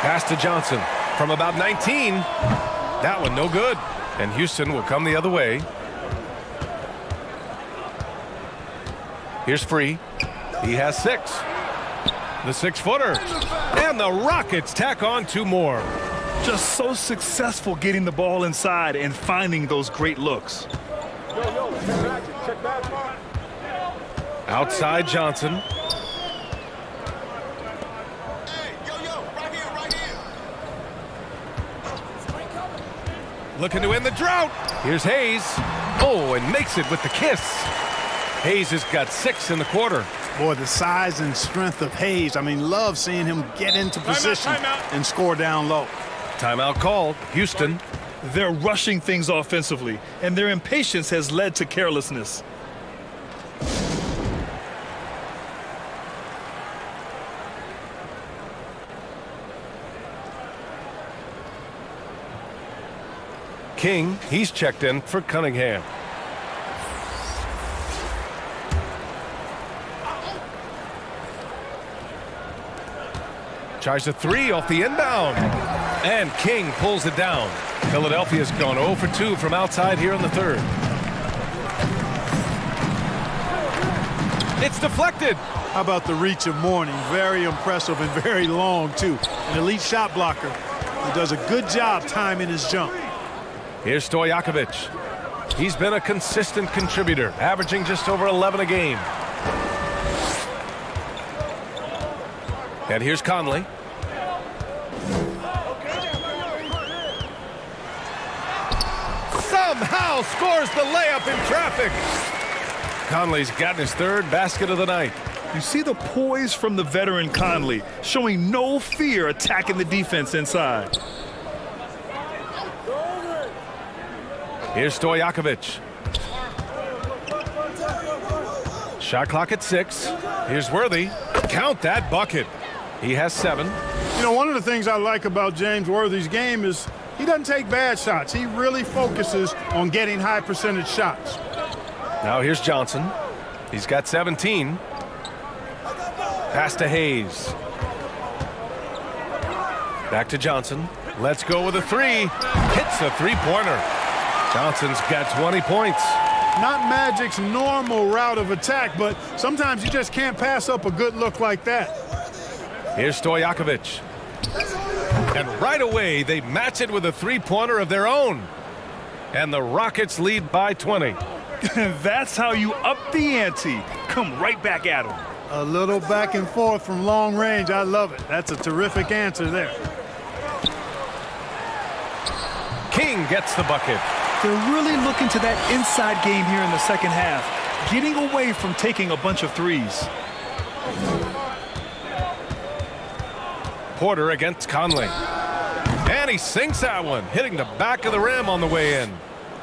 Pass to Johnson from about 19. That one no good. And Houston will come the other way. Here's Free. He has 6. The 6-footer. And the Rockets tack on 2 more. Just so successful getting the ball inside and finding those great looks. Outside Johnson. Looking to end the drought. Here's Hayes. Oh, and makes it with the kiss. Hayes has got 6 in the quarter. Boy, the size and strength of Hayes. I mean, love seeing him get into position and score down low. Timeout called. Houston. They're rushing things offensively, and their impatience has led to carelessness. King, he's checked in for Cunningham. Tries a 3 off the inbound. And King pulls it down. Philadelphia's gone 0 for 2 from outside here in the 3rd. It's deflected. How about the reach of Mourning? Very impressive and very long, too. An elite shot blocker who does a good job timing his jump. Here's Stojakovic. He's been a consistent contributor, averaging just over 11 a game. And here's Conley. Somehow scores the layup in traffic. Conley's gotten his 3rd basket of the night. You see the poise from the veteran Conley, showing no fear attacking the defense inside. Here's Stojakovic. Shot clock at 6. Here's Worthy. Count that bucket. He has 7. You know, one of the things I like about James Worthy's game is he doesn't take bad shots. He really focuses on getting high percentage shots. Now here's Johnson. He's got 17. Pass to Hayes. Back to Johnson. Let's go with a 3. Hits a 3-pointer. Johnson's got 20 points. Not Magic's normal route of attack, but sometimes you just can't pass up a good look like that. Here's Stojakovic. And right away, they match it with a 3-pointer of their own. And the Rockets lead by 20. That's how you up the ante. Come right back at them. A little back and forth from long range. I love it. That's a terrific answer there. King gets the bucket. They're really looking to that inside game here in the second half, getting away from taking a bunch of threes. Porter against Conley. And he sinks that one, hitting the back of the rim on the way in.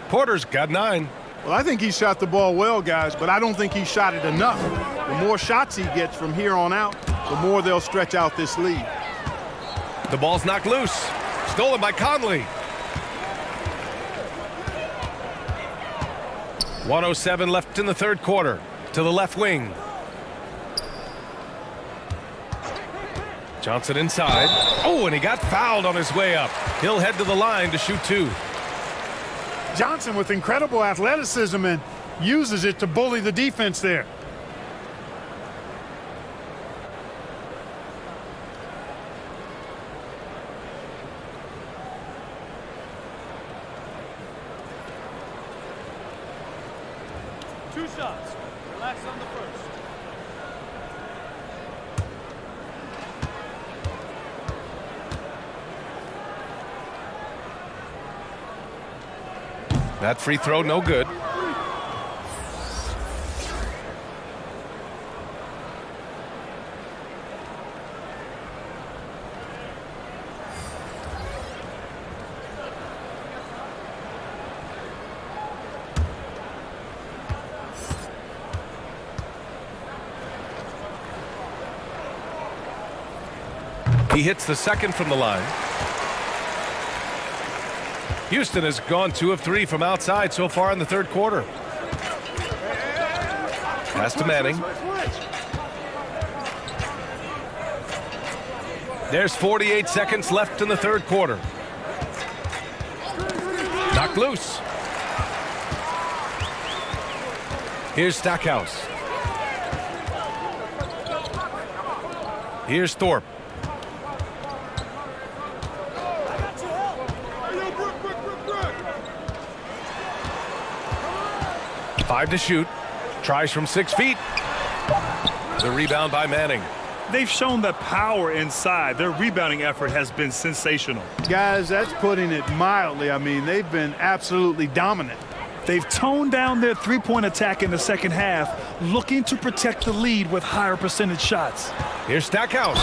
Porter's got 9. Well, I think he shot the ball well, guys, but I don't think he shot it enough. The more shots he gets from here on out, the more they'll stretch out this lead. The ball's knocked loose. Stolen by Conley. 1:07 left in the third quarter. To the left wing. Johnson inside. Oh, and he got fouled on his way up. He'll head to the line to shoot 2. Johnson with incredible athleticism and uses it to bully the defense there. Two shots. Relax on the first. That free throw no good. He hits the second from the line. Houston has gone 2 of 3 from outside so far in the third quarter. Pass to Manning. There's 48 seconds left in the third quarter. Knocked loose. Here's Stackhouse. Here's Thorpe. 5 to shoot. Tries from 6 feet. The rebound by Manning. They've shown that power inside. Their rebounding effort has been sensational. Guys, that's putting it mildly. I mean, they've been absolutely dominant. They've toned down their three-point attack in the second half, looking to protect the lead with higher percentage shots. Here's Stackhouse.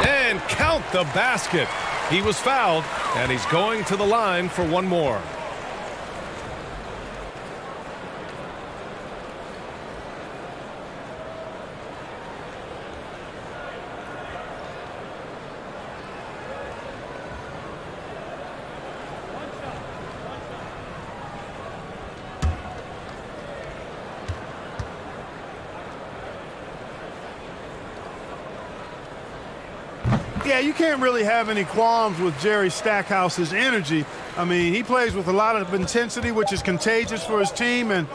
And count the basket. He was fouled, and he's going to the line for one more. Yeah, you can't really have any qualms with Jerry Stackhouse's energy. I mean, he plays with a lot of intensity, which is contagious for his team, and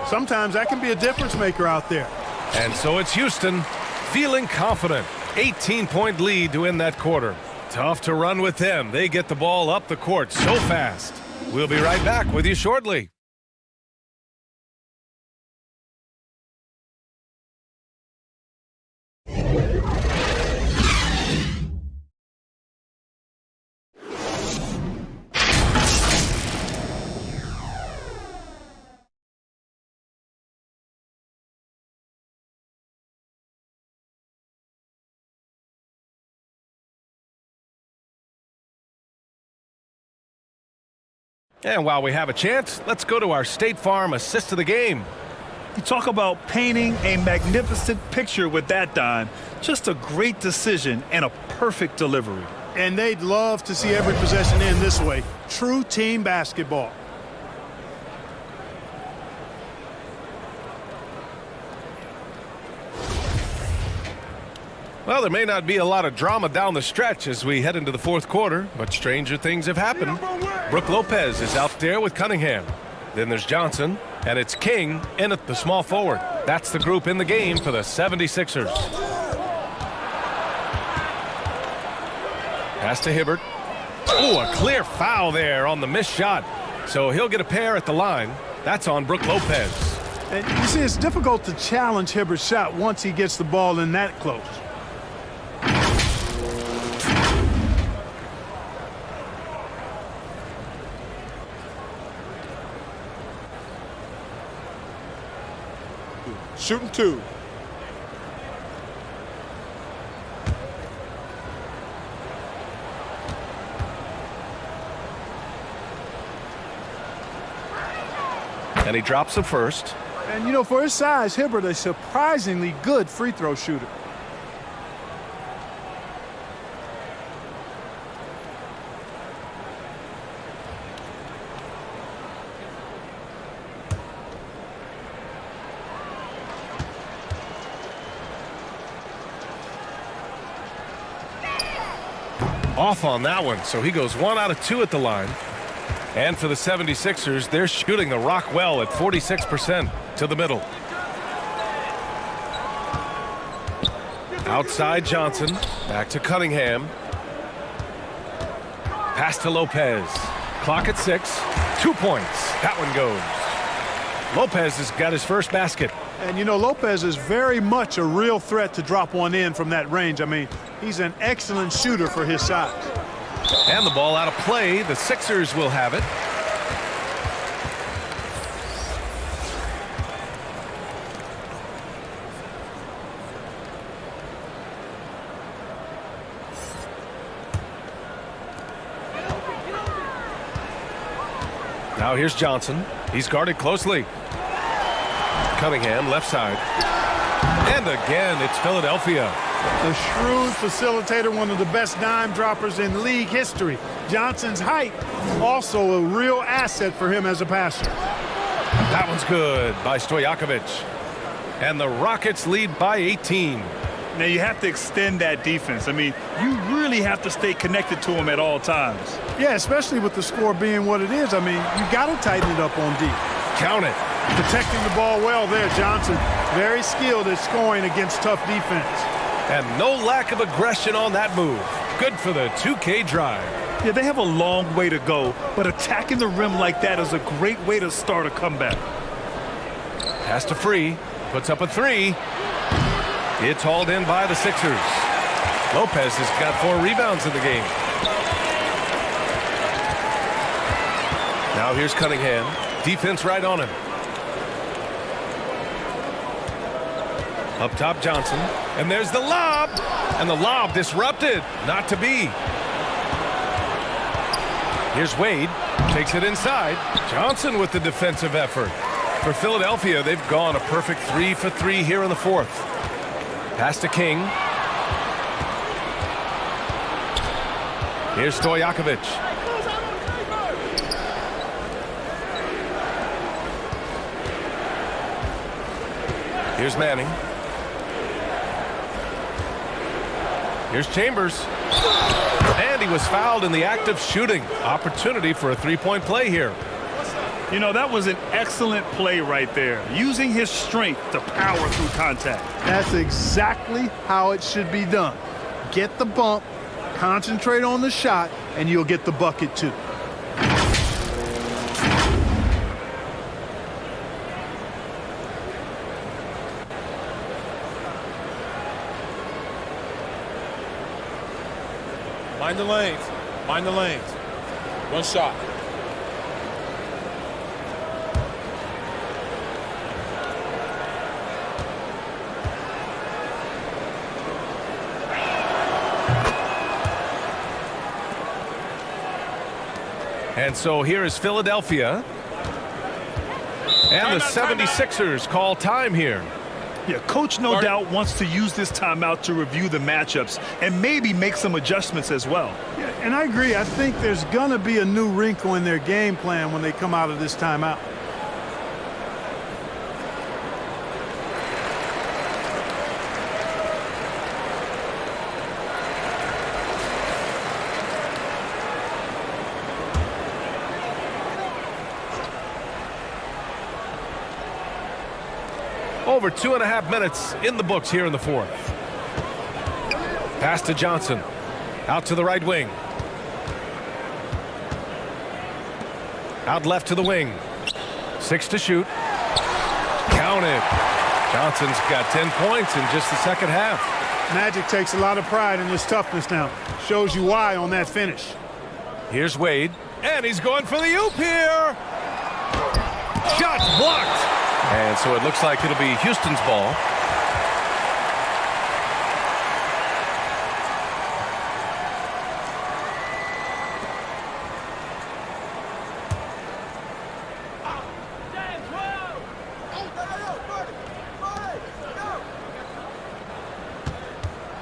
sometimes that can be a difference maker out there. And so it's Houston feeling confident. 18-point lead to end that quarter. Tough to run with them. They get the ball up the court so fast. We'll be right back with you shortly. And while we have a chance, let's go to our State Farm assist of the game. You talk about painting a magnificent picture with that, Don. Just a great decision and a perfect delivery. And they'd love to see every possession end this way. True team basketball. Well, there may not be a lot of drama down the stretch as we head into the fourth quarter, but stranger things have happened. Brook Lopez is out there with Cunningham. Then there's Johnson, and it's King in at the small forward. That's the group in the game for the 76ers. Pass to Hibbert. Oh, a clear foul there on the missed shot. So he'll get a pair at the line. That's on Brook Lopez. And you see, it's difficult to challenge Hibbert's shot once he gets the ball in that close. Shooting 2. And he drops the first. And, you know, for his size, Hibbert, a surprisingly good free throw shooter. Off on that one, so he goes 1 out of 2 at the line. And for the 76ers, they're shooting the rock well at 46% to the middle. Outside Johnson, back to Cunningham. Pass to Lopez. Clock at 6, 2 points. That one goes. Lopez has got his first basket. And, you know, Lopez is very much a real threat to drop one in from that range. I mean, he's an excellent shooter for his size. And the ball out of play. The Sixers will have it. Now here's Johnson. He's guarded closely. Cunningham, left side. And again, it's Philadelphia. A shrewd facilitator, one of the best dime droppers in league history. Johnson's height, also a real asset for him as a passer. That one's good by Stojakovic. And the Rockets lead by 18. Now you have to extend that defense. I mean, you really have to stay connected to him at all times. Yeah, especially with the score being what it is. I mean, you got to tighten it up on D. Count it. Protecting the ball well there, Johnson. Very skilled at scoring against tough defense. And no lack of aggression on that move. Good for the 2K drive. Yeah, they have a long way to go, but attacking the rim like that is a great way to start a comeback. Pass to Free. Puts up a 3. It's hauled in by the Sixers. Lopez has got 4 rebounds in the game. Now here's Cunningham. Defense right on him. Up top, Johnson. And there's the lob. And the lob disrupted. Not to be. Here's Wade. Takes it inside. Johnson with the defensive effort. For Philadelphia, they've gone a perfect 3 for 3 here in the fourth. Pass to King. Here's Stojakovic. Here's Manning. Here's Chambers. And he was fouled in the act of shooting. Opportunity for a three-point play here. You know, that was an excellent play right there. Using his strength to power through contact. That's exactly how it should be done. Get the bump, concentrate on the shot, and you'll get the bucket too. Mind the lanes. Mind the lanes. One shot. And so here is Philadelphia. And the 76ers call time here. Yeah, coach no doubt wants to use this timeout to review the matchups and maybe make some adjustments as well. Yeah, and I agree. I think there's going to be a new wrinkle in their game plan when they come out of this timeout. Over 2.5 minutes in the books here in the fourth. Pass to Johnson. Out to the right wing. Out left to the wing. 6 to shoot. Count it. Johnson's got 10 points in just the second half. Magic takes a lot of pride in his toughness now. Shows you why on that finish. Here's Wade. And he's going for the oop here. Shot blocked. And so it looks like it'll be Houston's ball.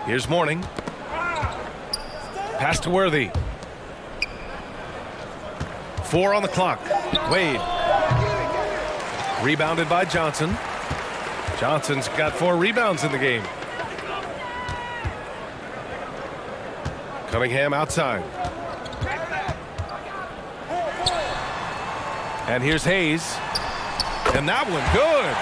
Here's Mourning. Pass to Worthy. 4 on the clock. Wade. Rebounded by Johnson. Johnson's got 4 rebounds in the game. Cunningham outside. And here's Hayes. And that one good.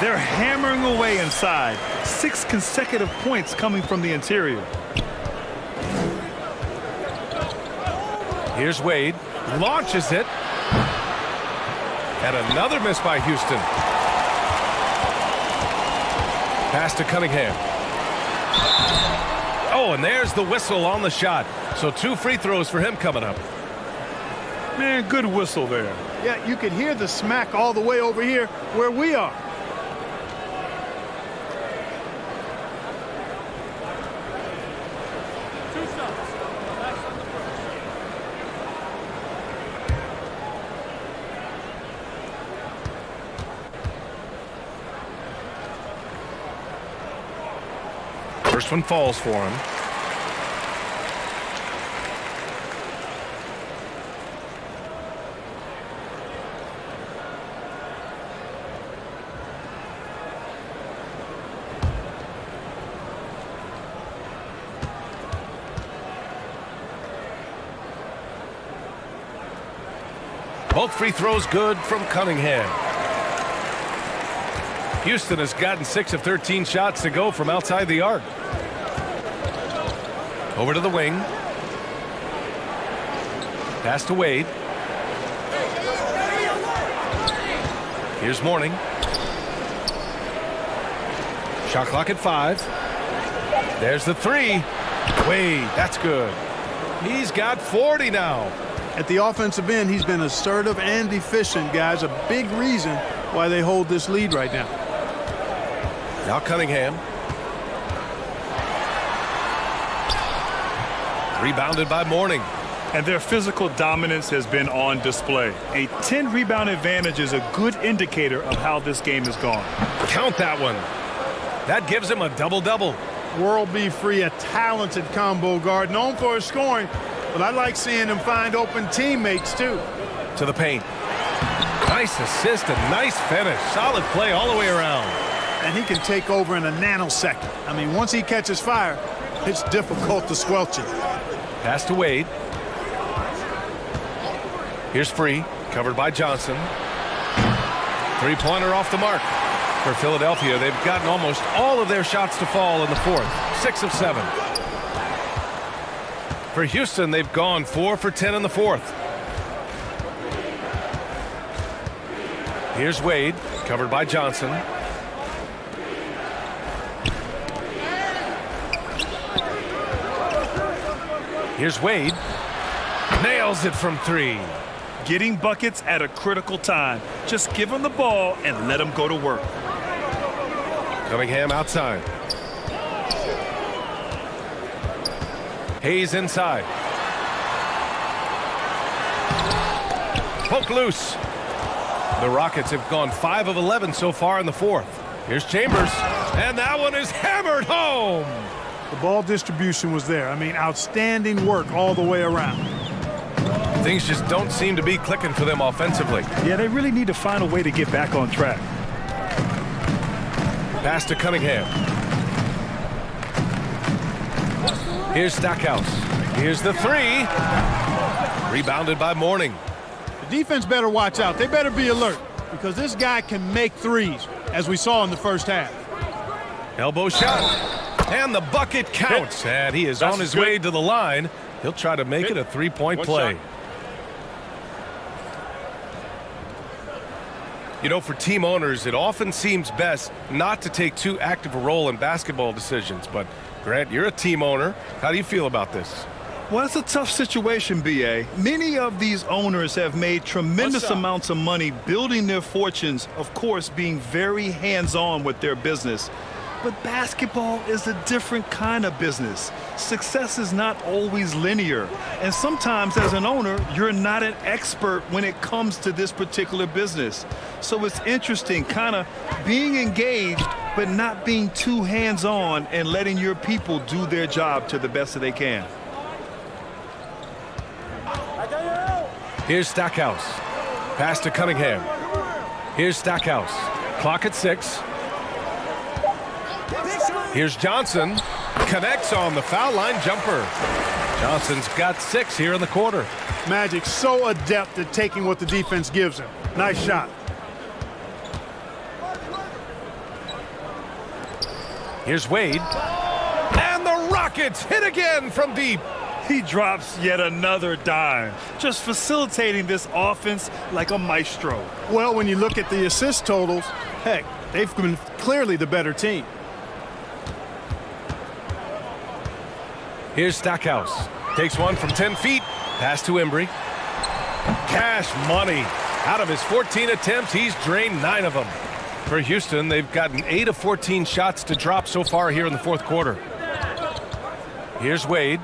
They're hammering away inside. 6 consecutive points coming from the interior. Here's Wade. Launches it. And another miss by Houston. Pass to Cunningham. Oh, and there's the whistle on the shot. So 2 free throws for him coming up. Man, good whistle there. Yeah, you could hear the smack all the way over here where we are. First one falls for him. Both free throws good from Cunningham. Houston has gotten 6 of 13 shots to go from outside the arc. Over to the wing. Pass to Wade. Here's Mourning. Shot clock at 5. There's the 3. Wade, that's good. He's got 40 now. At the offensive end, he's been assertive and efficient, guys. A big reason why they hold this lead right now. Now Cunningham. Rebounded by Mourning. And their physical dominance has been on display. A 10-rebound advantage is a good indicator of how this game has gone. Count that one. That gives him a double-double. World B. Free, a talented combo guard, known for his scoring, but I like seeing him find open teammates, too. To the paint. Nice assist and nice finish. Solid play all the way around. And he can take over in a nanosecond. I mean, once he catches fire, it's difficult to squelch it. Pass to Wade. Here's Free, covered by Johnson. 3-pointer off the mark. For Philadelphia, they've gotten almost all of their shots to fall in the 4th. 6 of 7. For Houston, they've gone 4 for 10 in the 4th. Here's Wade, covered by Johnson. Here's Wade. Nails it from 3. Getting buckets at a critical time. Just give him the ball and let him go to work. Cunningham outside. Hayes inside. Poke loose. The Rockets have gone 5 of 11 so far in the 4th. Here's Chambers. And that one is hammered home. The ball distribution was there. I mean, outstanding work all the way around. Things just don't seem to be clicking for them offensively. Yeah, they really need to find a way to get back on track. Pass to Cunningham. Here's Stackhouse. Here's the 3. Rebounded by Mourning. The defense better watch out. They better be alert because this guy can make threes, as we saw in the first half. Elbow shot. And the bucket counts. And he is on his way to the line. He'll try to make it a 3-point play. You know, for team owners, it often seems best not to take too active a role in basketball decisions. But, Grant, you're a team owner. How do you feel about this? Well, it's a tough situation, B.A. Many of these owners have made tremendous amounts of money building their fortunes, of course, being very hands-on with their business. But basketball is a different kind of business. Success is not always linear. And sometimes as an owner, you're not an expert when it comes to this particular business. So it's interesting kind of being engaged but not being too hands-on and letting your people do their job to the best that they can. Here's Stackhouse. Pass to Cunningham. Here's Stackhouse. Clock at 6. Here's Johnson. Connects on the foul line jumper. Johnson's got 6 here in the quarter. Magic so adept at taking what the defense gives him. Nice shot. Here's Wade. And the Rockets hit again from deep. He drops yet another dime, just facilitating this offense like a maestro. Well, when you look at the assist totals, heck, they've been clearly the better team. Here's Stackhouse. Takes one from 10 feet. Pass to Embry. Cash money. Out of his 14 attempts, he's drained 9 of them. For Houston, they've gotten 8 of 14 shots to drop so far here in the fourth quarter. Here's Wade.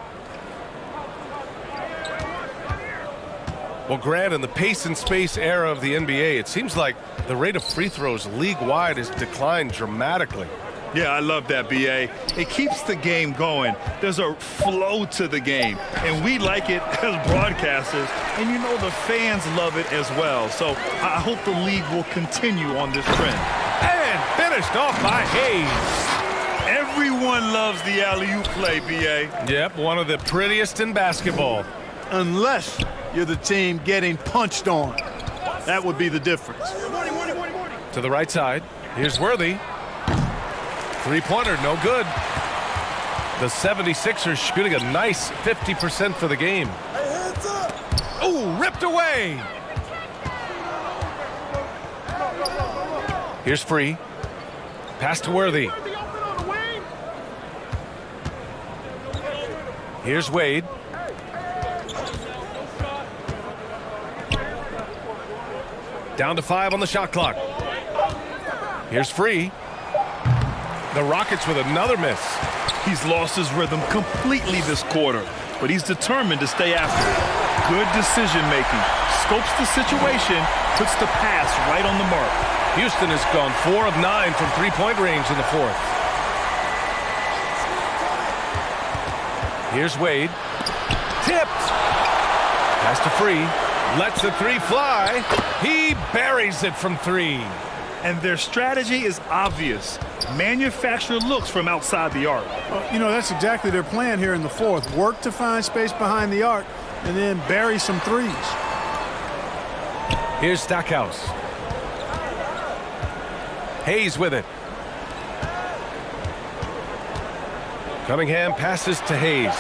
Well, Grant, in the pace and space era of the NBA, it seems like the rate of free throws league-wide has declined dramatically. Yeah, I love that, B.A. It keeps the game going. There's a flow to the game, and we like it as broadcasters, and you know the fans love it as well. So I hope the league will continue on this trend. And finished off by Hayes. Everyone loves the alley-oop play, B.A. Yep, one of the prettiest in basketball. Unless you're the team getting punched on. That would be the difference. To the right side. Here's Worthy. Three-pointer, no good. The 76ers shooting a nice 50% for the game. Ooh, ripped away. Here's Free. Pass to Worthy. Here's Wade. Down to 5 on the shot clock. Here's Free. The Rockets with another miss. He's lost his rhythm completely this quarter, but he's determined to stay after it. Good decision-making. Scopes the situation, puts the pass right on the mark. Houston has gone 4 of 9 from three-point range in the fourth. Here's Wade. Tipped. Pass to Free. Lets the 3 fly. He buries it from 3. And their strategy is obvious. Manufacture looks from outside the arc. Well, you know, that's exactly their plan here in the fourth. Work to find space behind the arc and then bury some threes. Here's Stackhouse. Hayes with it. Cunningham passes to Hayes.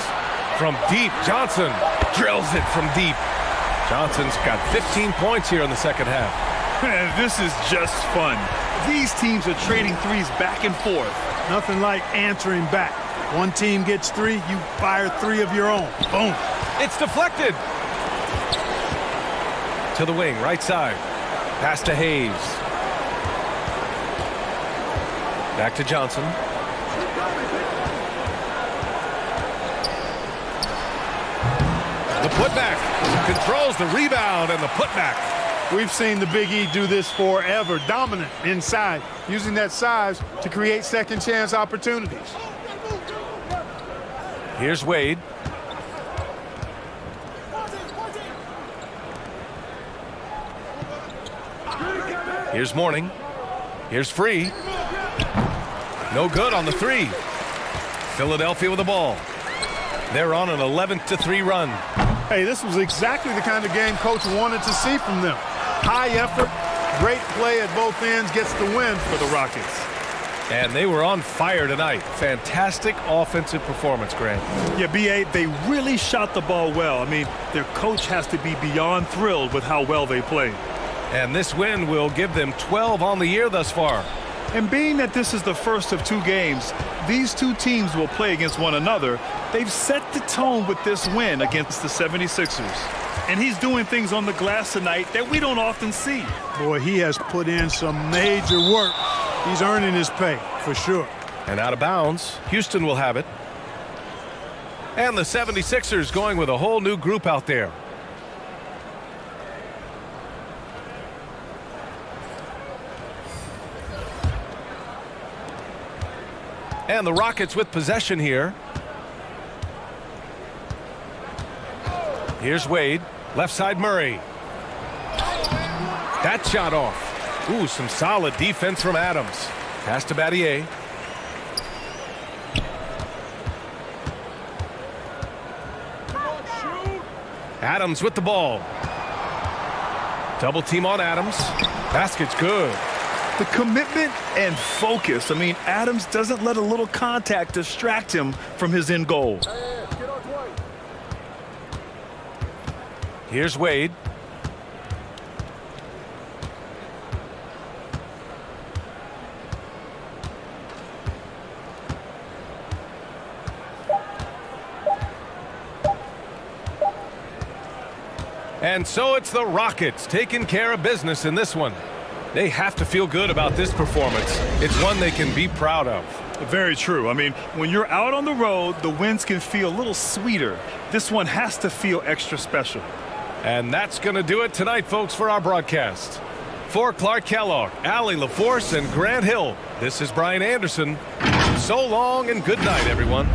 From deep, Johnson drills it from deep. Johnson's got 15 points here in the second half. Man, this is just fun. These teams are trading threes back and forth. Nothing like answering back. One team gets 3, you fire 3 of your own. Boom. It's deflected. To the wing, right side. Pass to Hayes. Back to Johnson. The putback. Controls the rebound and the putback. We've seen the Big E do this forever. Dominant inside, using that size to create second chance opportunities. Here's Wade. Here's Mourning. Here's Free. No good on the 3. Philadelphia with the ball. They're on an 11-3 run. Hey, this was exactly the kind of game coach wanted to see from them. High effort, great play at both ends, gets the win for the Rockets. And they were on fire tonight. Fantastic offensive performance, Grant. Yeah, B.A., they really shot the ball well. I mean, their coach has to be beyond thrilled with how well they played. And this win will give them 12 on the year thus far. And being that this is the first of 2 games, these 2 teams will play against one another. They've set the tone with this win against the 76ers. And he's doing things on the glass tonight that we don't often see. Boy, he has put in some major work. He's earning his pay, for sure. And out of bounds, Houston will have it. And the 76ers going with a whole new group out there. And the Rockets with possession here. Here's Wade. Left side Murray. That shot off. Ooh, some solid defense from Adams. Pass to Battier. Adams with the ball. Double team on Adams. Basket's good. The commitment and focus. I mean, Adams doesn't let a little contact distract him from his end goal. Here's Wade. And so it's the Rockets taking care of business in this one. They have to feel good about this performance. It's one they can be proud of. Very true. I mean, when you're out on the road, the wins can feel a little sweeter. This one has to feel extra special. And that's going to do it tonight, folks, for our broadcast. For Clark Kellogg, Allie LaForce, and Grant Hill, this is Brian Anderson. So long and good night, everyone.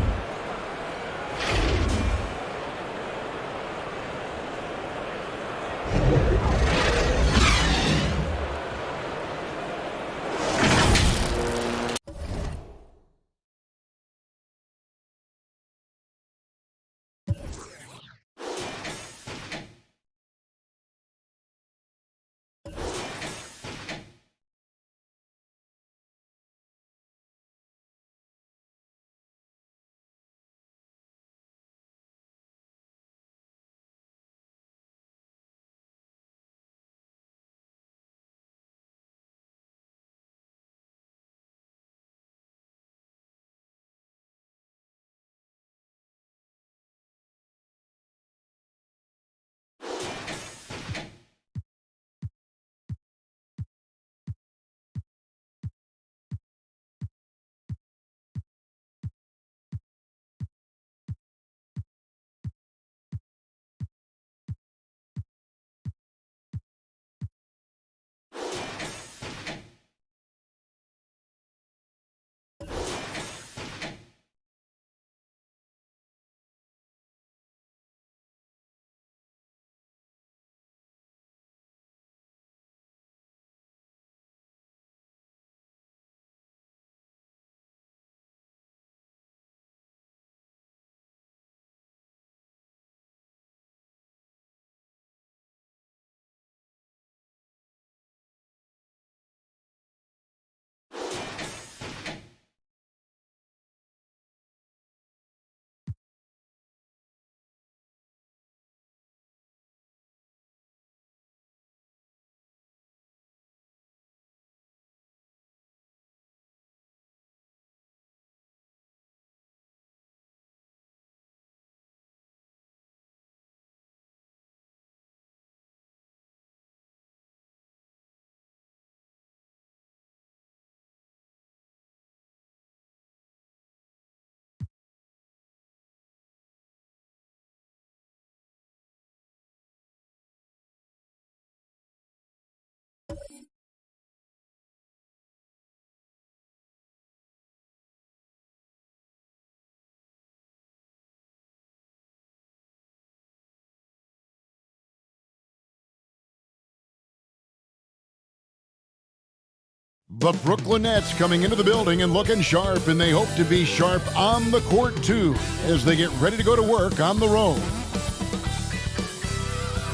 The Brooklyn Nets coming into the building and looking sharp, and they hope to be sharp on the court, too, as they get ready to go to work on the road.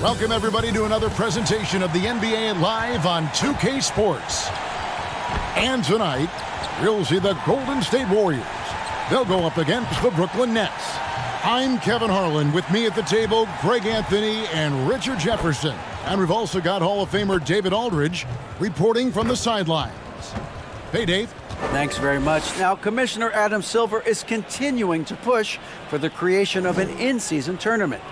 Welcome, everybody, to another presentation of the NBA Live on 2K Sports. And tonight, we'll see the Golden State Warriors. They'll go up against the Brooklyn Nets. I'm Kevin Harlan. With me at the table, Greg Anthony and Richard Jefferson. And we've also got Hall of Famer David Aldridge reporting from the sidelines. Hey, Dave. Thanks very much. Now, Commissioner Adam Silver is continuing to push for the creation of an in-season tournament.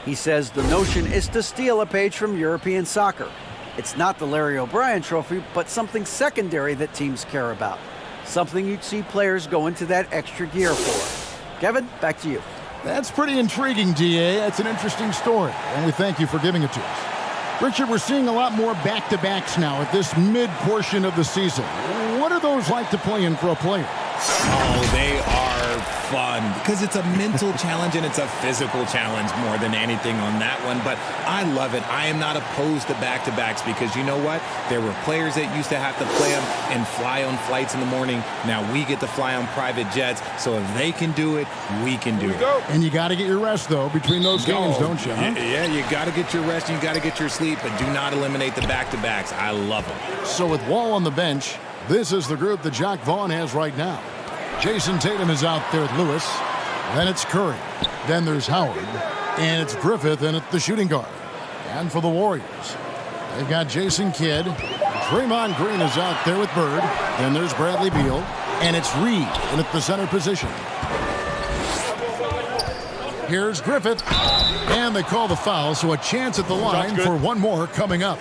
He says the notion is to steal a page from European soccer. It's not the Larry O'Brien Trophy, but something secondary that teams care about. Something you'd see players go into that extra gear for. Kevin, back to you. That's pretty intriguing, DA. It's an interesting story, and we thank you for giving it to us. Richard, we're seeing a lot more back-to-backs now at this mid-portion of the season. What are those like to play in for a player? Oh, they are fun because it's a mental challenge and it's a physical challenge more than anything on that one. But I love it. I am not opposed to back-to-backs because you know what? There were players that used to have to play them and fly on flights in the morning. Now we get to fly on private jets. So if they can do it, we can do it. And you got to get your rest, though, between those games, don't you? Huh? Yeah, you got to get your rest and you got to get your sleep, but do not eliminate the back-to-backs. I love them. So with Wall on the bench, this is the group that Jacque Vaughn has right now. Jason Tatum is out there with Lewis. Then it's Curry. Then there's Howard. And it's Griffith in at the shooting guard. And for the Warriors, they've got Jason Kidd. Draymond Green is out there with Bird. Then there's Bradley Beal. And it's Reed in at the center position. Here's Griffith. And they call the foul, so a chance at the line for one more coming up.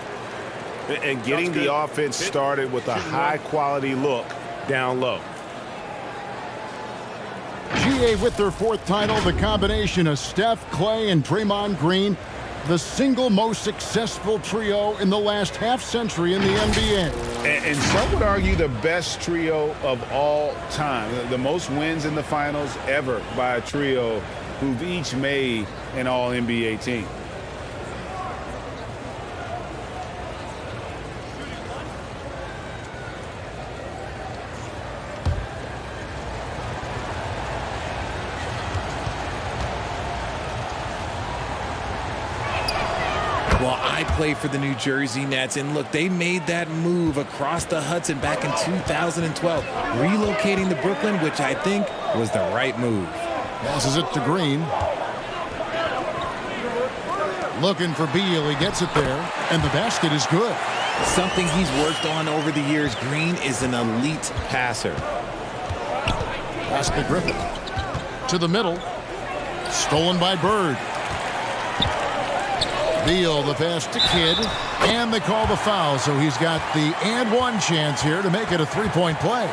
And getting the offense started with a high-quality look down low. GA with their fourth title, the combination of Steph, Clay, and Draymond Green, the single most successful trio in the last half-century in the NBA. And some would argue the best trio of all time. The most wins in the finals ever by a trio who've each made an All-NBA team. Well, I play for the New Jersey Nets, and look, they made that move across the Hudson back in 2012, relocating to Brooklyn, which I think was the right move. Passes it to Green. Looking for Beal, he gets it there, and the basket is good. Something he's worked on over the years. Green is an elite passer. Pass to Griffith. To the middle. Stolen by Bird. Beal, the pass to Kidd, and they call the foul, so he's got the and one chance here to make it a three-point play.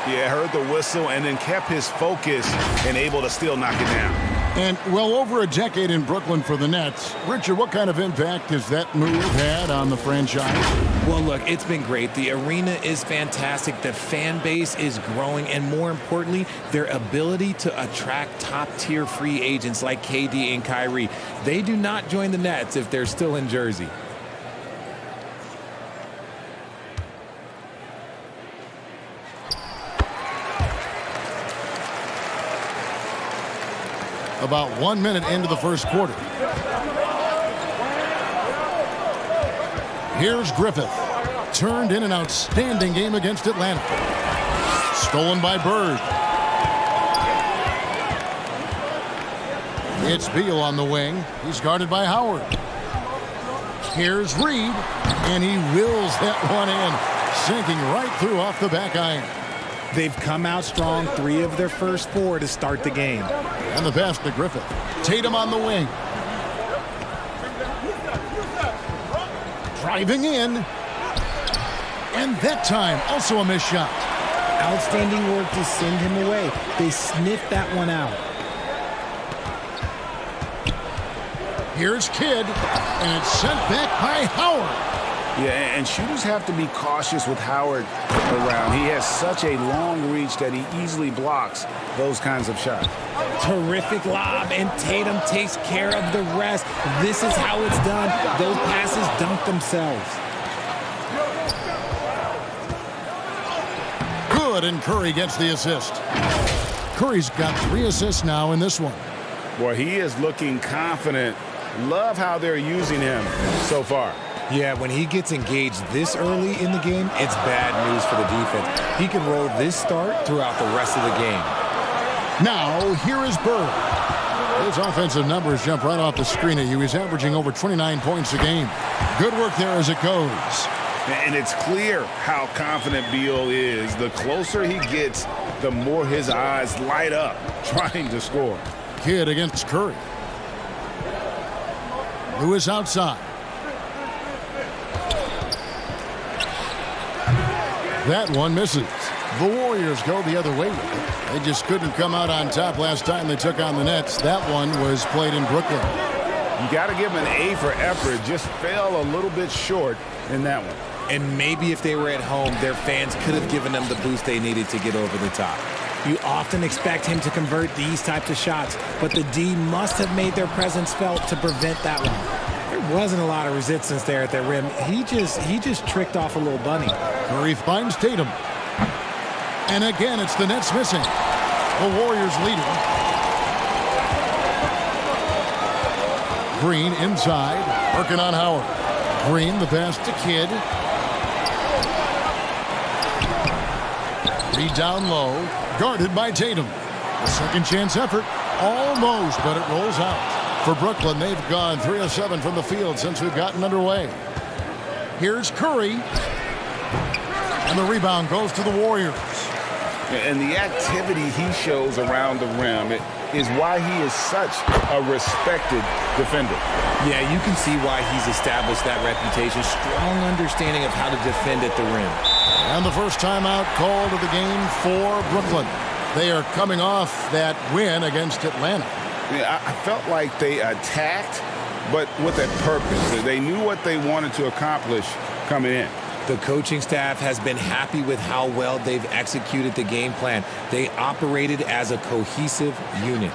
Yeah, heard the whistle and then kept his focus and able to still knock it down. And well over a decade in Brooklyn for the Nets. Richard, what kind of impact has that move had on the franchise? Well, look, it's been great. The arena is fantastic. The fan base is growing. And more importantly, their ability to attract top-tier free agents like KD and Kyrie. They do not join the Nets if they're still in Jersey. About 1 minute into the first quarter. Here's Griffith. Turned in an outstanding game against Atlanta. Stolen by Bird. It's Beal on the wing. He's guarded by Howard. Here's Reed. And he wills that one in. Sinking right through off the back iron. They've come out strong, 3 of their first 4 to start the game. And the pass to Griffith. Tatum on the wing. Driving in. And that time, also a missed shot. Outstanding work to send him away. They sniffed that one out. Here's Kidd. And it's sent back by Howard. Yeah, and shooters have to be cautious with Howard around. He has such a long reach that he easily blocks those kinds of shots. Terrific lob, and Tatum takes care of the rest. This is how it's done. Those passes dunk themselves. Good, and Curry gets the assist. Curry's got 3 assists now in this one. Boy, he is looking confident. Love how they're using him so far. Yeah, when he gets engaged this early in the game, it's bad news for the defense. He can roll this start throughout the rest of the game. Now, here is Bird. His offensive numbers jump right off the screen at you. He's averaging over 29 points a game. Good work there as it goes. And it's clear how confident Beal is. The closer he gets, the more his eyes light up trying to score. Kidd against Curry. Lewis outside. That one misses. The Warriors go the other way with it. They just couldn't come out on top last time they took on the Nets. That one was played in Brooklyn. You got to give him an A for effort. Just fell a little bit short in that one. And maybe if they were at home, their fans could have given them the boost they needed to get over the top. You often expect him to convert these types of shots, but the D must have made their presence felt to prevent that one. There wasn't a lot of resistance there at the rim. He just tricked off a little bunny. Curry finds Tatum. And again, it's the Nets missing. The Warriors leading. Green inside, working on Howard. Green, the pass to Kidd. Reed down low, guarded by Tatum. The second chance effort, almost, but it rolls out. For Brooklyn, they've gone 3 of 7 from the field since we've gotten underway. Here's Curry. And the rebound goes to the Warriors. And the activity he shows around the rim is why he is such a respected defender. Yeah, you can see why he's established that reputation. Strong understanding of how to defend at the rim. And the first timeout called of the game for Brooklyn. They are coming off that win against Atlanta. Yeah, I felt like they attacked, but with a purpose. They knew what they wanted to accomplish coming in. The coaching staff has been happy with how well they've executed the game plan. They operated as a cohesive unit.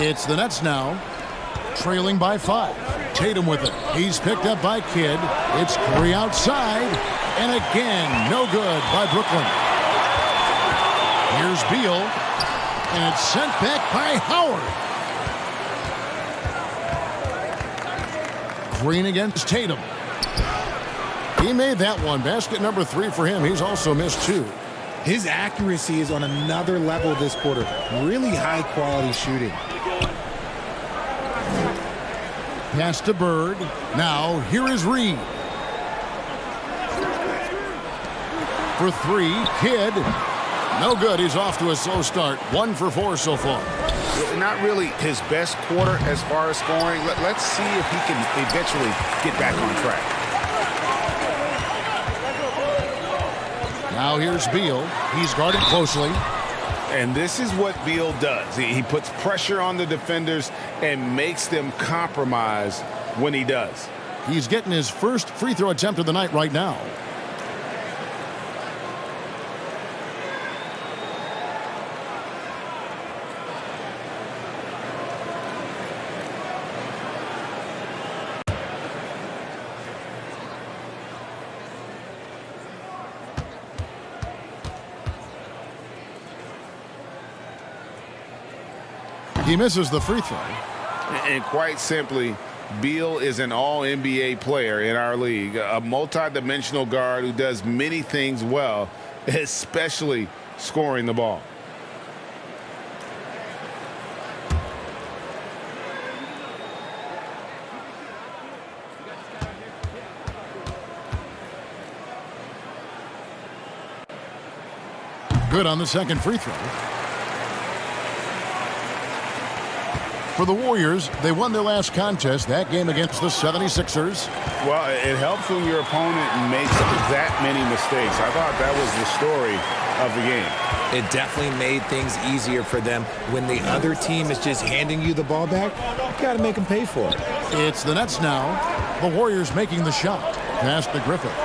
It's the Nets now, trailing by 5. Tatum with it. He's picked up by Kidd. It's Curry outside. And again, no good by Brooklyn. Here's Beal. And it's sent back by Howard. Green against Tatum. He made that one. Basket number 3 for him. He's also missed 2. His accuracy is on another level this quarter. Really high quality shooting. Pass to Bird. Now, here is Reed. For 3, Kidd. No good. He's off to a slow start. 1 for 4 so far. Not really his best quarter as far as scoring. Let's see if he can eventually get back on track. Now here's Beal. He's guarded closely. And this is what Beal does. He puts pressure on the defenders and makes them compromise when he does. He's getting his first free throw attempt of the night right now. He misses the free throw. And quite simply, Beal is an all-NBA player in our league, a multi-dimensional guard who does many things well, especially scoring the ball. Good on the second free throw. For the Warriors, they won their last contest, that game against the 76ers. Well, it helps when your opponent makes that many mistakes. I thought that was the story of the game. It definitely made things easier for them. When the other team is just handing you the ball back, you got to make them pay for it. It's the Nets now. The Warriors making the shot. Pass to Griffith.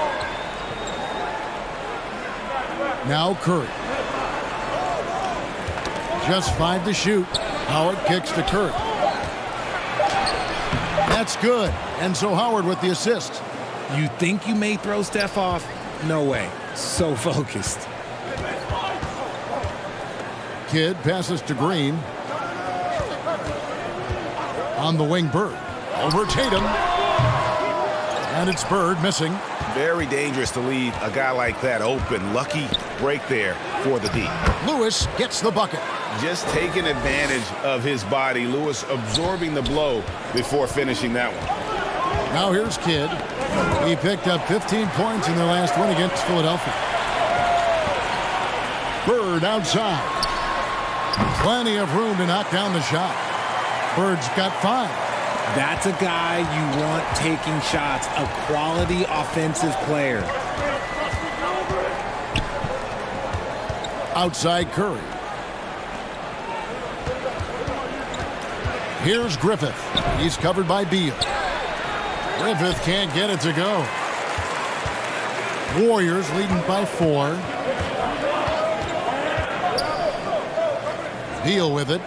Now Curry. Just 5 to shoot. Howard kicks to Curry. That's good. And so Howard with the assist. You think you may throw Steph off? No way. So focused. Kidd passes to Green. On the wing, Bird. Over Tatum. And it's Bird missing. Very dangerous to leave a guy like that open. Lucky break there for the D. Lewis gets the bucket. Just taking advantage of his body. Lewis absorbing the blow before finishing that one. Now here's Kidd. He picked up 15 points in their last win against Philadelphia. Bird outside. Plenty of room to knock down the shot. Bird's got 5. That's a guy you want taking shots, a quality offensive player. Outside Curry. Here's Griffith. He's covered by Beal. Griffith can't get it to go. Warriors leading by 4. Beal with it.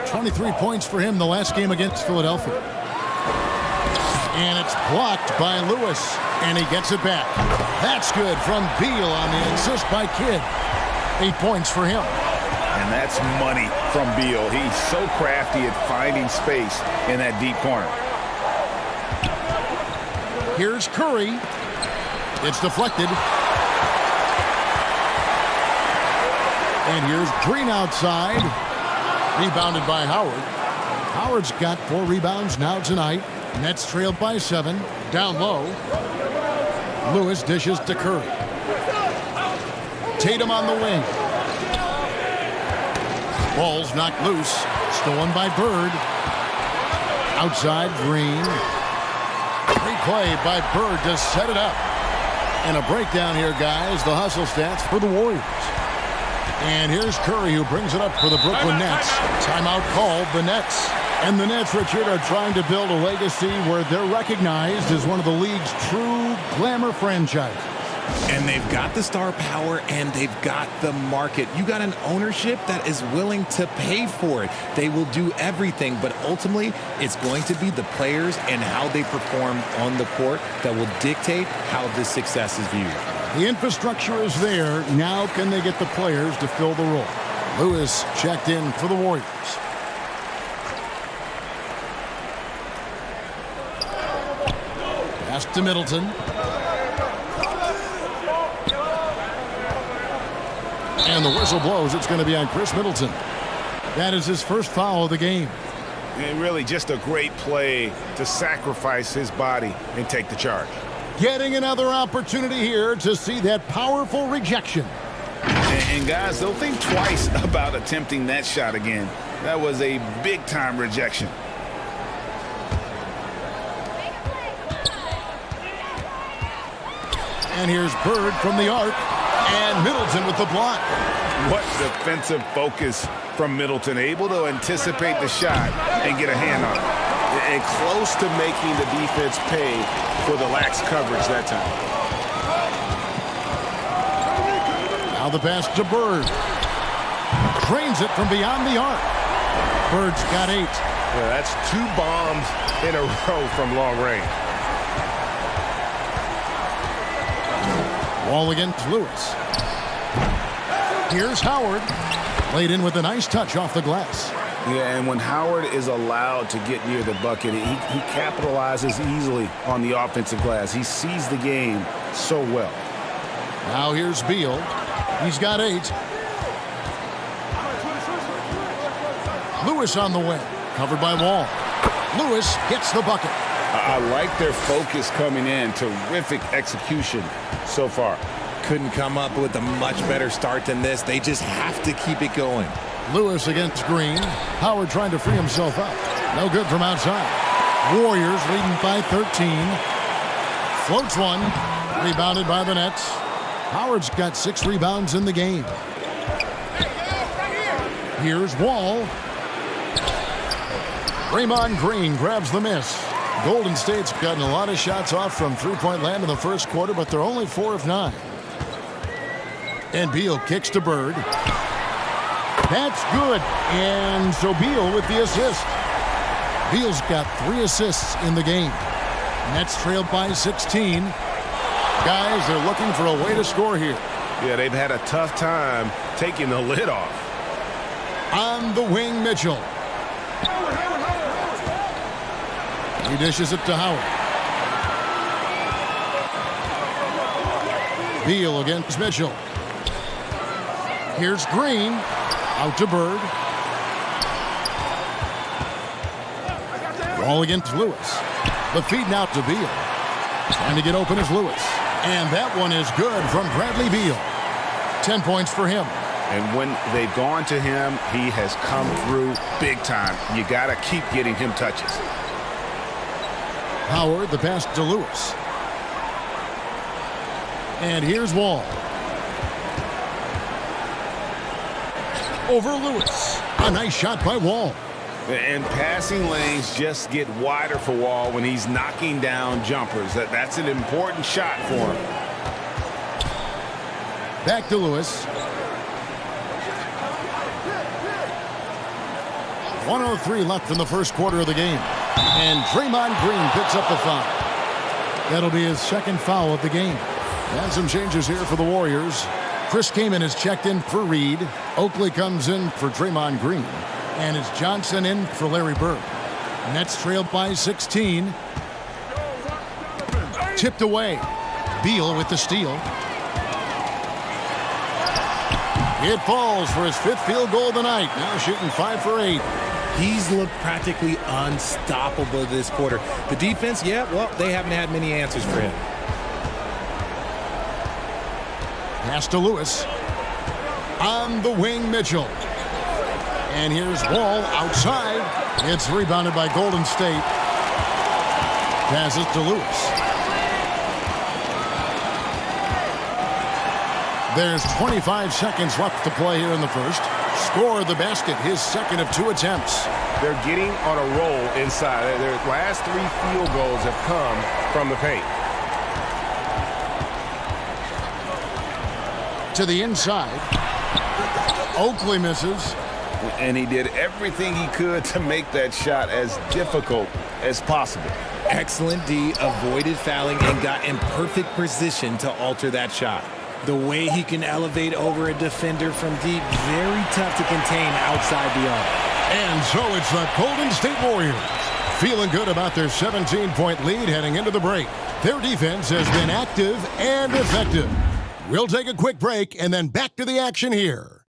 23 points for him the last game against Philadelphia. And it's blocked by Lewis. And he gets it back. That's good from Beal on the assist by Kidd. 8 points for him. And that's money from Beal. He's so crafty at finding space in that deep corner. Here's Curry. It's deflected. And here's Green outside. Rebounded by Howard. Howard's got 4 rebounds now tonight. Nets trailed by 7. Down low. Lewis dishes to Curry. Tatum on the wing. Ball's knocked loose. Stolen by Bird. Outside Green. Replay by Bird to set it up. And a breakdown here, guys. The hustle stats for the Warriors. And here's Curry, who brings it up for the Brooklyn Nets. Timeout called the Nets. And the Nets, Richard, are trying to build a legacy where they're recognized as one of the league's true glamour franchises. And they've got the star power and they've got the market. You got an ownership that is willing to pay for it. They will do everything, but ultimately it's going to be the players and how they perform on the court that will dictate how this success is viewed. The infrastructure is there. Now can they get the players to fill the role? Lewis checked in for the Warriors. Pass to Middleton. And the whistle blows. It's going to be on Chris Middleton. That is his first foul of the game. And really just a great play to sacrifice his body and take the charge. Getting another opportunity here to see that powerful rejection. And guys, they'll think twice about attempting that shot again. That was a big-time rejection. And here's Bird from the arc. And Middleton with the block. What defensive focus from Middleton. Able to anticipate the shot and get a hand on it. And close to making the defense pay for the lax coverage that time. Now the pass to Bird. Drains it from beyond the arc. Bird's got 8. Yeah, that's 2 bombs in a row from long range. Wall against Lewis. Here's Howard. Laid in with a nice touch off the glass. Yeah, and when Howard is allowed to get near the bucket, he capitalizes easily on the offensive glass. He sees the game so well. Now here's Beal. He's got 8. Lewis on the wing. Covered by Wall. Lewis gets the bucket. I like their focus coming in. Terrific execution so far. Couldn't come up with a much better start than this. They just have to keep it going. Lewis against Green. Howard trying to free himself up. No good from outside. Warriors leading by 13. Floats one. Rebounded by the Nets. Howard's got 6 rebounds in the game. Here's Wall. Draymond Green grabs the miss. Golden State's gotten a lot of shots off from three-point land in the first quarter, but they're only 4 of 9. And Beal kicks to Bird. That's good. And so Beal with the assist. Beal's got 3 assists in the game. Nets trailed by 16. Guys, they're looking for a way to score here. Yeah, they've had a tough time taking the lid off. On the wing, Mitchell. He dishes it to Howard. Beal against Mitchell. Here's Green. Out to Bird. Ball against Lewis. The feed now to Beal. Trying to get open is Lewis. And that one is good from Bradley Beal. 10 points for him. And when they've gone to him, he has come through big time. You got to keep getting him touches. Howard, the pass to Lewis. And here's Wall. over Lewis. A nice shot by Wall. And passing lanes just get wider for Wall when he's knocking down jumpers. That's an important shot for him. Back to Lewis. 1:03 left in the first quarter of the game. And Draymond Green picks up the foul. That'll be his second foul of the game. And some changes here for the Warriors. Chris Kaman is checked in for Reed. Oakley comes in for Draymond Green. And it's Johnson in for Larry Bird. Nets trailed by 16. Tipped away. Beal with the steal. It falls for his 5th field goal of the night. Now shooting 5 for 8. He's looked practically unstoppable this quarter. The defense, yeah, well, they haven't had many answers for him. Pass to Lewis. On the wing, Mitchell. And here's Wall outside. It's rebounded by Golden State. Passes to Lewis. There's 25 seconds left to play here in the first. Score the basket, his second of 2 attempts. They're getting on a roll inside. Their last 3 field goals have come from the paint. To the inside. Oakley misses. And he did everything he could to make that shot as difficult as possible. Excellent D, avoided fouling, and got in perfect position to alter that shot. The way he can elevate over a defender from deep, very tough to contain outside the arc. And so it's the Golden State Warriors feeling good about their 17-point lead heading into the break. Their defense has been active and effective. We'll take a quick break and then back to the action here.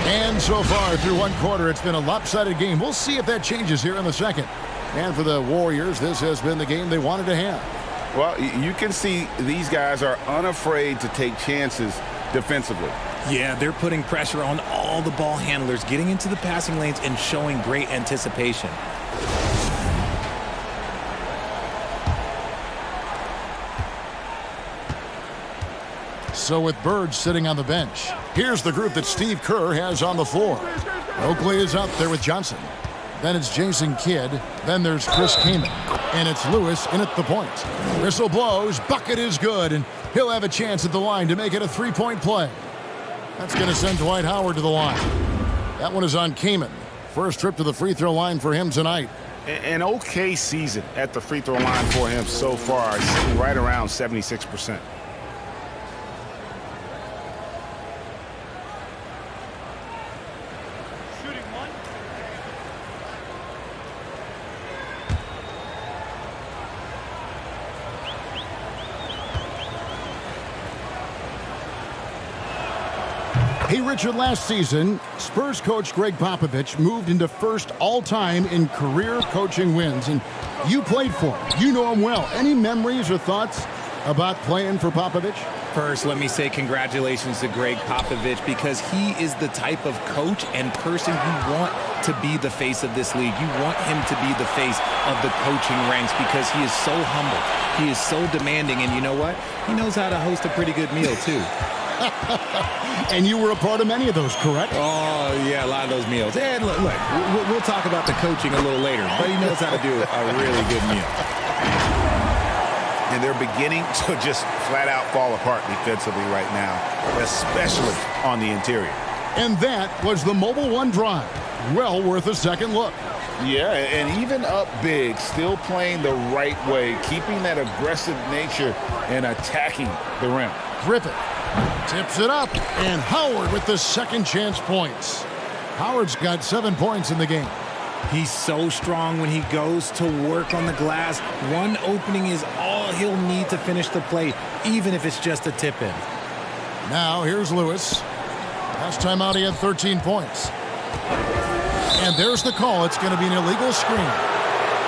And so far through one quarter, it's been a lopsided game. We'll see if that changes here in the second. And for the Warriors, this has been the game they wanted to have. Well, you can see these guys are unafraid to take chances defensively. Yeah, they're putting pressure on all the ball handlers, getting into the passing lanes and showing great anticipation. So with Bird sitting on the bench, here's the group that Steve Kerr has on the floor. Oakley is out there with Johnson. Then it's Jason Kidd. Then there's Chris Kaman. And it's Lewis in at the point. Whistle blows. Bucket is good. And he'll have a chance at the line to make it a 3-point play. That's going to send Dwight Howard to the line. That one is on Kaman. First trip to the free throw line for him tonight. An okay season at the free throw line for him so far. Sitting right around 76%. Hey, Richard, last season, Spurs coach Greg Popovich moved into first all-time in career coaching wins, and you played for him. You know him well. Any memories or thoughts about playing for Popovich? First, let me say congratulations to Greg Popovich, because he is the type of coach and person you want to be the face of this league. You want him to be the face of the coaching ranks, because he is so humble. He is so demanding, and you know what? He knows how to host a pretty good meal, too. And you were a part of many of those, correct? Oh, yeah, a lot of those meals. And look, we'll talk about the coaching a little later, but he knows how to do a really good meal. And they're beginning to just flat out fall apart defensively right now, especially on the interior. And that was the Mobile One drive. Well worth a second look. Yeah, and even up big, still playing the right way, keeping that aggressive nature and attacking the rim. Griffith tips it up, and Howard with the second chance points. Howard's got 7 points in the game. He's so strong when he goes to work on the glass. One opening is all he'll need to finish the play, even if it's just a tip-in. Now here's Lewis. Last time out he had 13 points. And there's the call. It's going to be an illegal screen.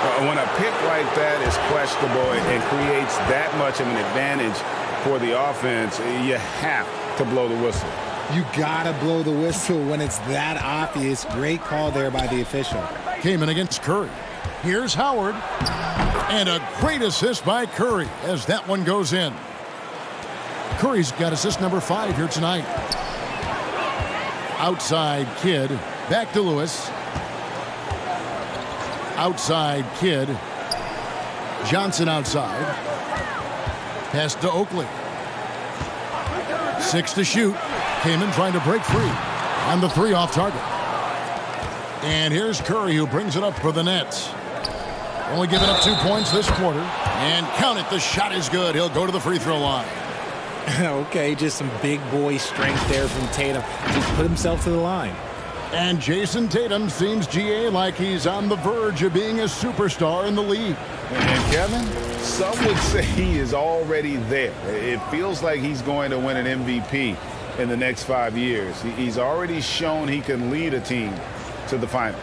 When a pick like that is questionable and creates that much of an advantage for the offense, you have to blow the whistle. You gotta blow the whistle when it's that obvious. Great call there by the official. Came in against Curry. Here's Howard. And a great assist by Curry as that one goes in. Curry's got assist number 5 here tonight. Outside Kidd. Back to Lewis. Outside Kidd. Johnson outside. Pass to Oakley. 6 to shoot. Kaman trying to break free. And the 3 off target. And here's Curry who brings it up for the Nets. Only giving up 2 points this quarter. And count it, the shot is good. He'll go to the free throw line. Okay, just some big boy strength there from Tatum. Just put himself to the line. And Jason Tatum seems, GA, like he's on the verge of being a superstar in the league. And Kevin, some would say he is already there. It feels like he's going to win an MVP in the next 5 years. He's already shown he can lead a team to the finals.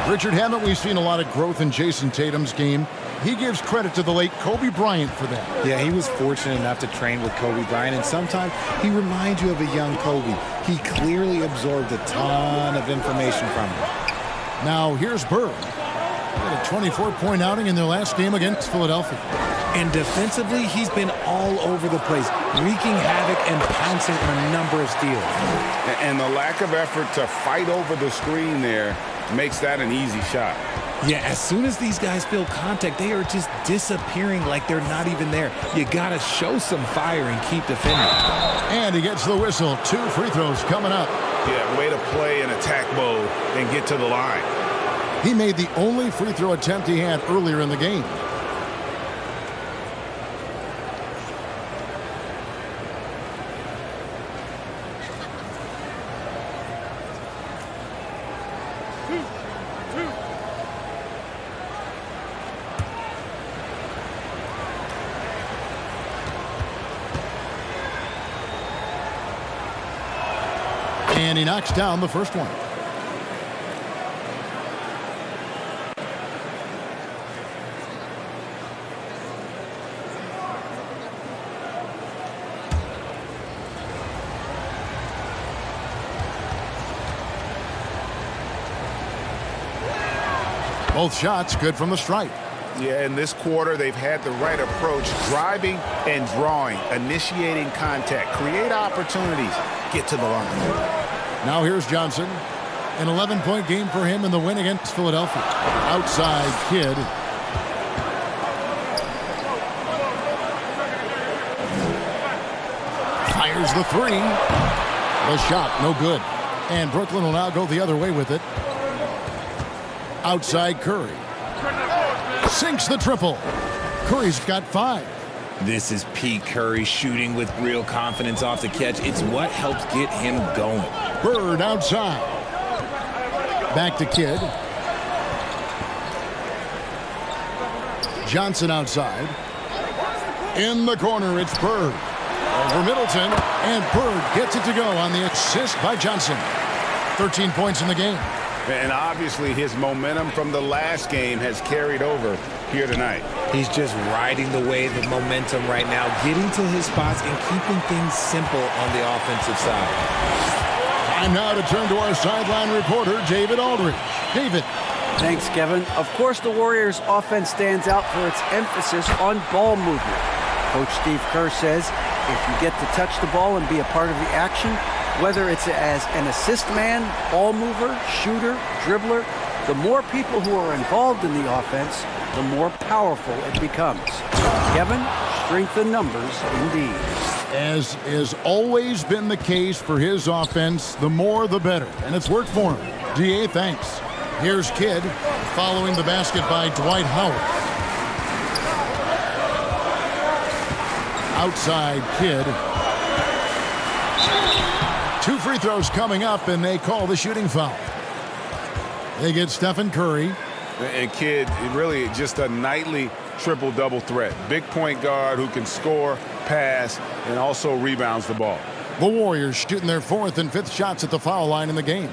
Richard, haven't we seen a lot of growth in Jason Tatum's game? He gives credit to the late Kobe Bryant for that. Yeah, he was fortunate enough to train with Kobe Bryant, and sometimes he reminds you of a young Kobe. He clearly absorbed a ton of information from him. Now here's Bird. He had a 24-point outing in their last game against Philadelphia. And defensively, he's been all over the place, wreaking havoc and pouncing on a number of steals. And the lack of effort to fight over the screen there makes that an easy shot. Yeah, as soon as these guys feel contact, they are just disappearing like they're not even there. You got to show some fire and keep defending. And he gets the whistle. 2 free throws coming up. Yeah, way to play in attack mode and get to the line. He made the only free throw attempt he had earlier in the game. And he knocks down the first one. Both shots good from the stripe. Yeah, in this quarter, they've had the right approach, driving and drawing, initiating contact, create opportunities, get to the line. Now here's Johnson. An 11-point game for him in the win against Philadelphia. Outside Kidd. Fires the 3. The shot, no good. And Brooklyn will now go the other way with it. Outside Curry. Sinks the triple. Curry's got 5. This is Pete Curry shooting with real confidence off the catch. It's what helps get him going. Bird outside. Back to Kidd. Johnson outside. In the corner, it's Bird. Over Middleton, and Bird gets it to go on the assist by Johnson. 13 points in the game. And obviously his momentum from the last game has carried over here tonight. He's just riding the wave of momentum right now, getting to his spots and keeping things simple on the offensive side. Time now to turn to our sideline reporter, David Aldridge. David. Thanks, Kevin. Of course, the Warriors' offense stands out for its emphasis on ball movement. Coach Steve Kerr says if you get to touch the ball and be a part of the action, whether it's as an assist man, ball mover, shooter, dribbler, the more people who are involved in the offense, the more powerful it becomes. Kevin, strength in numbers indeed. As has always been the case for his offense, the more the better. And it's worked for him. DA, thanks. Here's Kidd following the basket by Dwight Howard. Outside Kidd. 2 free throws coming up, and they call the shooting foul. They get Stephen Curry. And Kidd, really just a nightly triple-double threat. Big point guard who can score, pass, and also rebounds the ball. The Warriors shooting their 4th and 5th shots at the foul line in the game.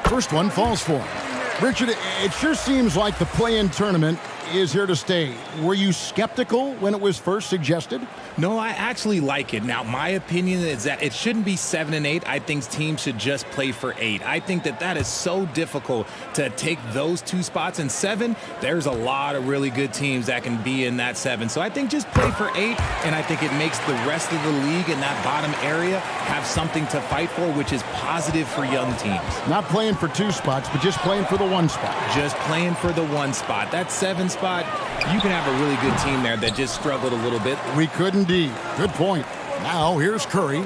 First one falls for him. Richard, it sure seems like the play-in tournament is here to stay. Were you skeptical when it was first suggested? No, I actually like it. Now, my opinion is that it shouldn't be 7 and 8. I think teams should just play for 8. I think that is so difficult to take those 2 spots. In 7, there's a lot of really good teams that can be in that 7. So I think just play for 8, and I think it makes the rest of the league in that bottom area have something to fight for, which is positive for young teams. Not playing for 2 spots, but just playing for the 1 spot. Just playing for the 1 spot. That 7 spot, you can have a really good team there that just struggled a little bit. We could indeed. Good point. Now here's Curry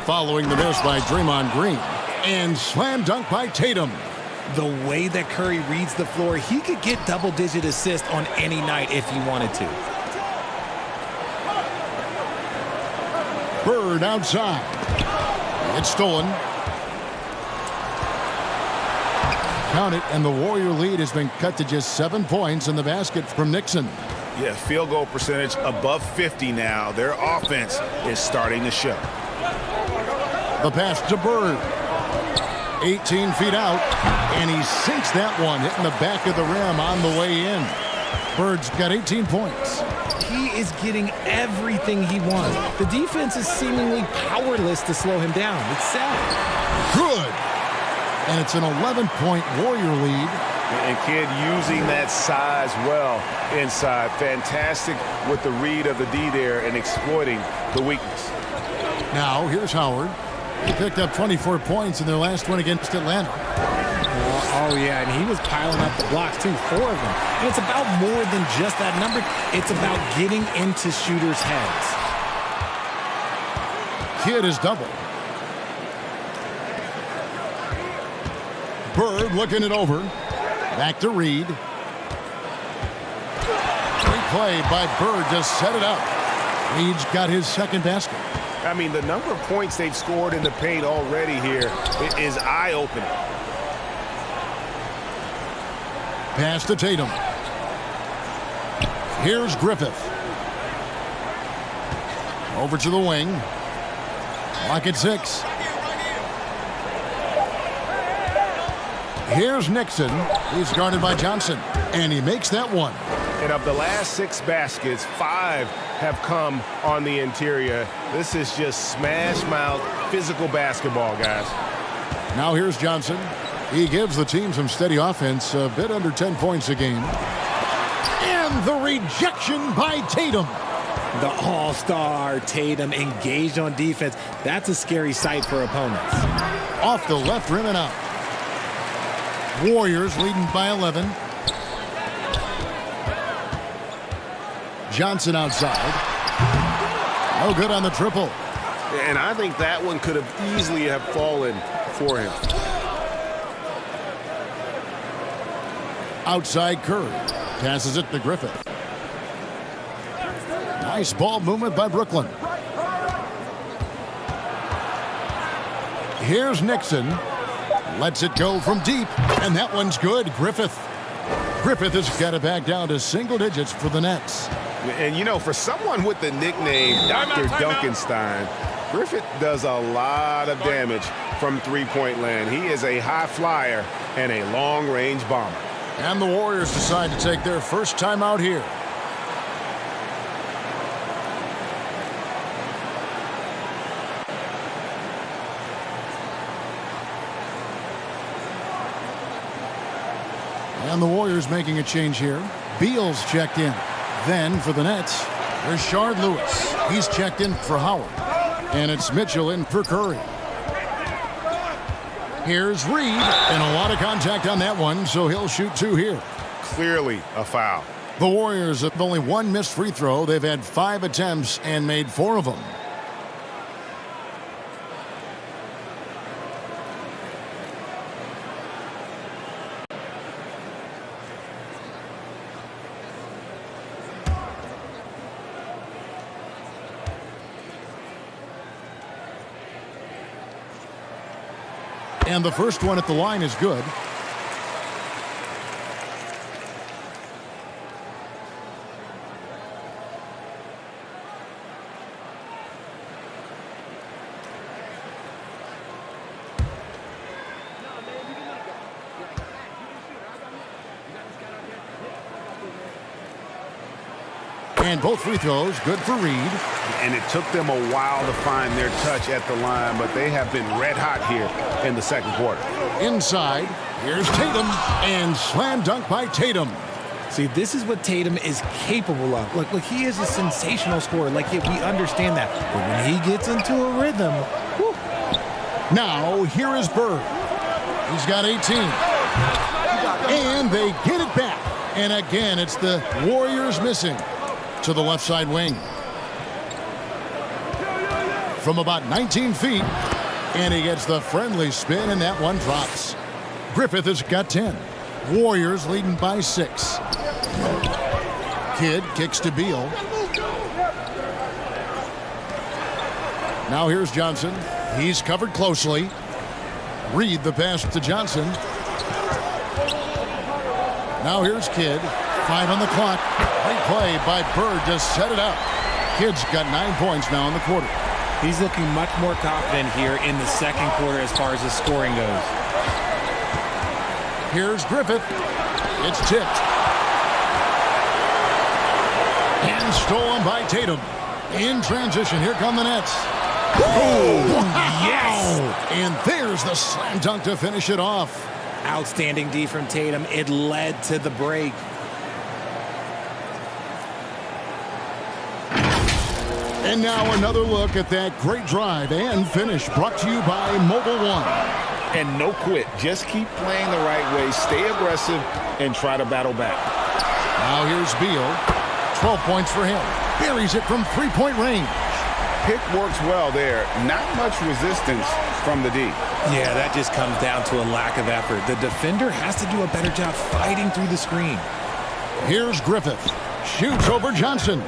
following the miss by Draymond Green. And slam dunk by Tatum. The way that Curry reads the floor, he could get double-digit assists on any night if he wanted to. Bird outside. It's stolen. Count it, and the Warrior lead has been cut to just 7 points in the basket from Nixon. Yeah, field goal percentage above 50 now. Their offense is starting to show. The pass to Bird. 18 feet out, and he sinks that one, hitting the back of the rim on the way in. Bird's got 18 points. He is getting everything he wants. The defense is seemingly powerless to slow him down. It's sad. Good. And it's an 11-point Warrior lead. And Kidd using that size well inside. Fantastic with the read of the D there and exploiting the weakness. Now, here's Howard. He picked up 24 points in their last one against Atlanta. Oh, yeah, and he was piling up the blocks, too, 4 of them. And it's about more than just that number. It's about getting into shooters' heads. Kidd is double. Bird looking it over. Back to Reed. Great play by Bird to set it up. Reed's got his second basket. I mean, the number of points they've scored in the paint already here is eye-opening. Pass to Tatum. Here's Griffith. Over to the wing. Lock at 6. Here's Nixon. He's guarded by Johnson. And he makes that one. And of the last 6 baskets, 5 have come on the interior. This is just smash-mouth physical basketball, guys. Now here's Johnson. He gives the team some steady offense, a bit under 10 points a game. And the rejection by Tatum. The all-star Tatum engaged on defense. That's a scary sight for opponents. Off the left rim and out. Warriors leading by 11. Johnson outside. No good on the triple. And I think that one could have easily have fallen for him. Outside Curry. Passes it to Griffith. Nice ball movement by Brooklyn. Here's Nixon. Lets it go from deep. And that one's good. Griffith has got it back down to single digits for the Nets. And, you know, for someone with the nickname Dr. Duncanstein, Griffith does a lot of damage from three-point land. He is a high flyer and a long-range bomber. And the Warriors decide to take their first time out here. And the Warriors making a change here. Beal's checked in. Then for the Nets, Rashard Lewis. He's checked in for Howard. And it's Mitchell in for Curry. Here's Reed, and a lot of contact on that one, so he'll shoot 2 here. Clearly a foul. The Warriors have only 1 missed free throw. They've had 5 attempts and made 4 of them. And the first one at the line is good. And both free throws good for Reed. And it took them a while to find their touch at the line, but they have been red hot here in the second quarter. Inside, here's Tatum, and slam dunk by Tatum. See, this is what Tatum is capable of. Look, he is a sensational scorer. Like, we understand that. But when he gets into a rhythm, whew. Now, here is Bird. He's got 18. And they get it back. And again, it's the Warriors missing to the left side wing. From about 19 feet. And he gets the friendly spin, and that one drops. Griffith has got 10. Warriors leading by 6. Kidd kicks to Beal. Now here's Johnson. He's covered closely. Reed the pass to Johnson. Now here's Kidd. 5 on the clock. Great play by Bird to set it up. Kidd's got 9 points now in the quarter. He's looking much more confident here in the second quarter as far as his scoring goes. Here's Griffith. It's tipped. And stolen by Tatum. In transition, here come the Nets. Oh, wow. Yes! And there's the slam dunk to finish it off. Outstanding D from Tatum. It led to the break. And now another look at that great drive and finish brought to you by Mobile One. And no quit. Just keep playing the right way. Stay aggressive and try to battle back. Now here's Beal. 12 points for him. Buries it from three-point range. Pick works well there. Not much resistance from the D. Yeah, that just comes down to a lack of effort. The defender has to do a better job fighting through the screen. Here's Griffith. Shoots over Johnson.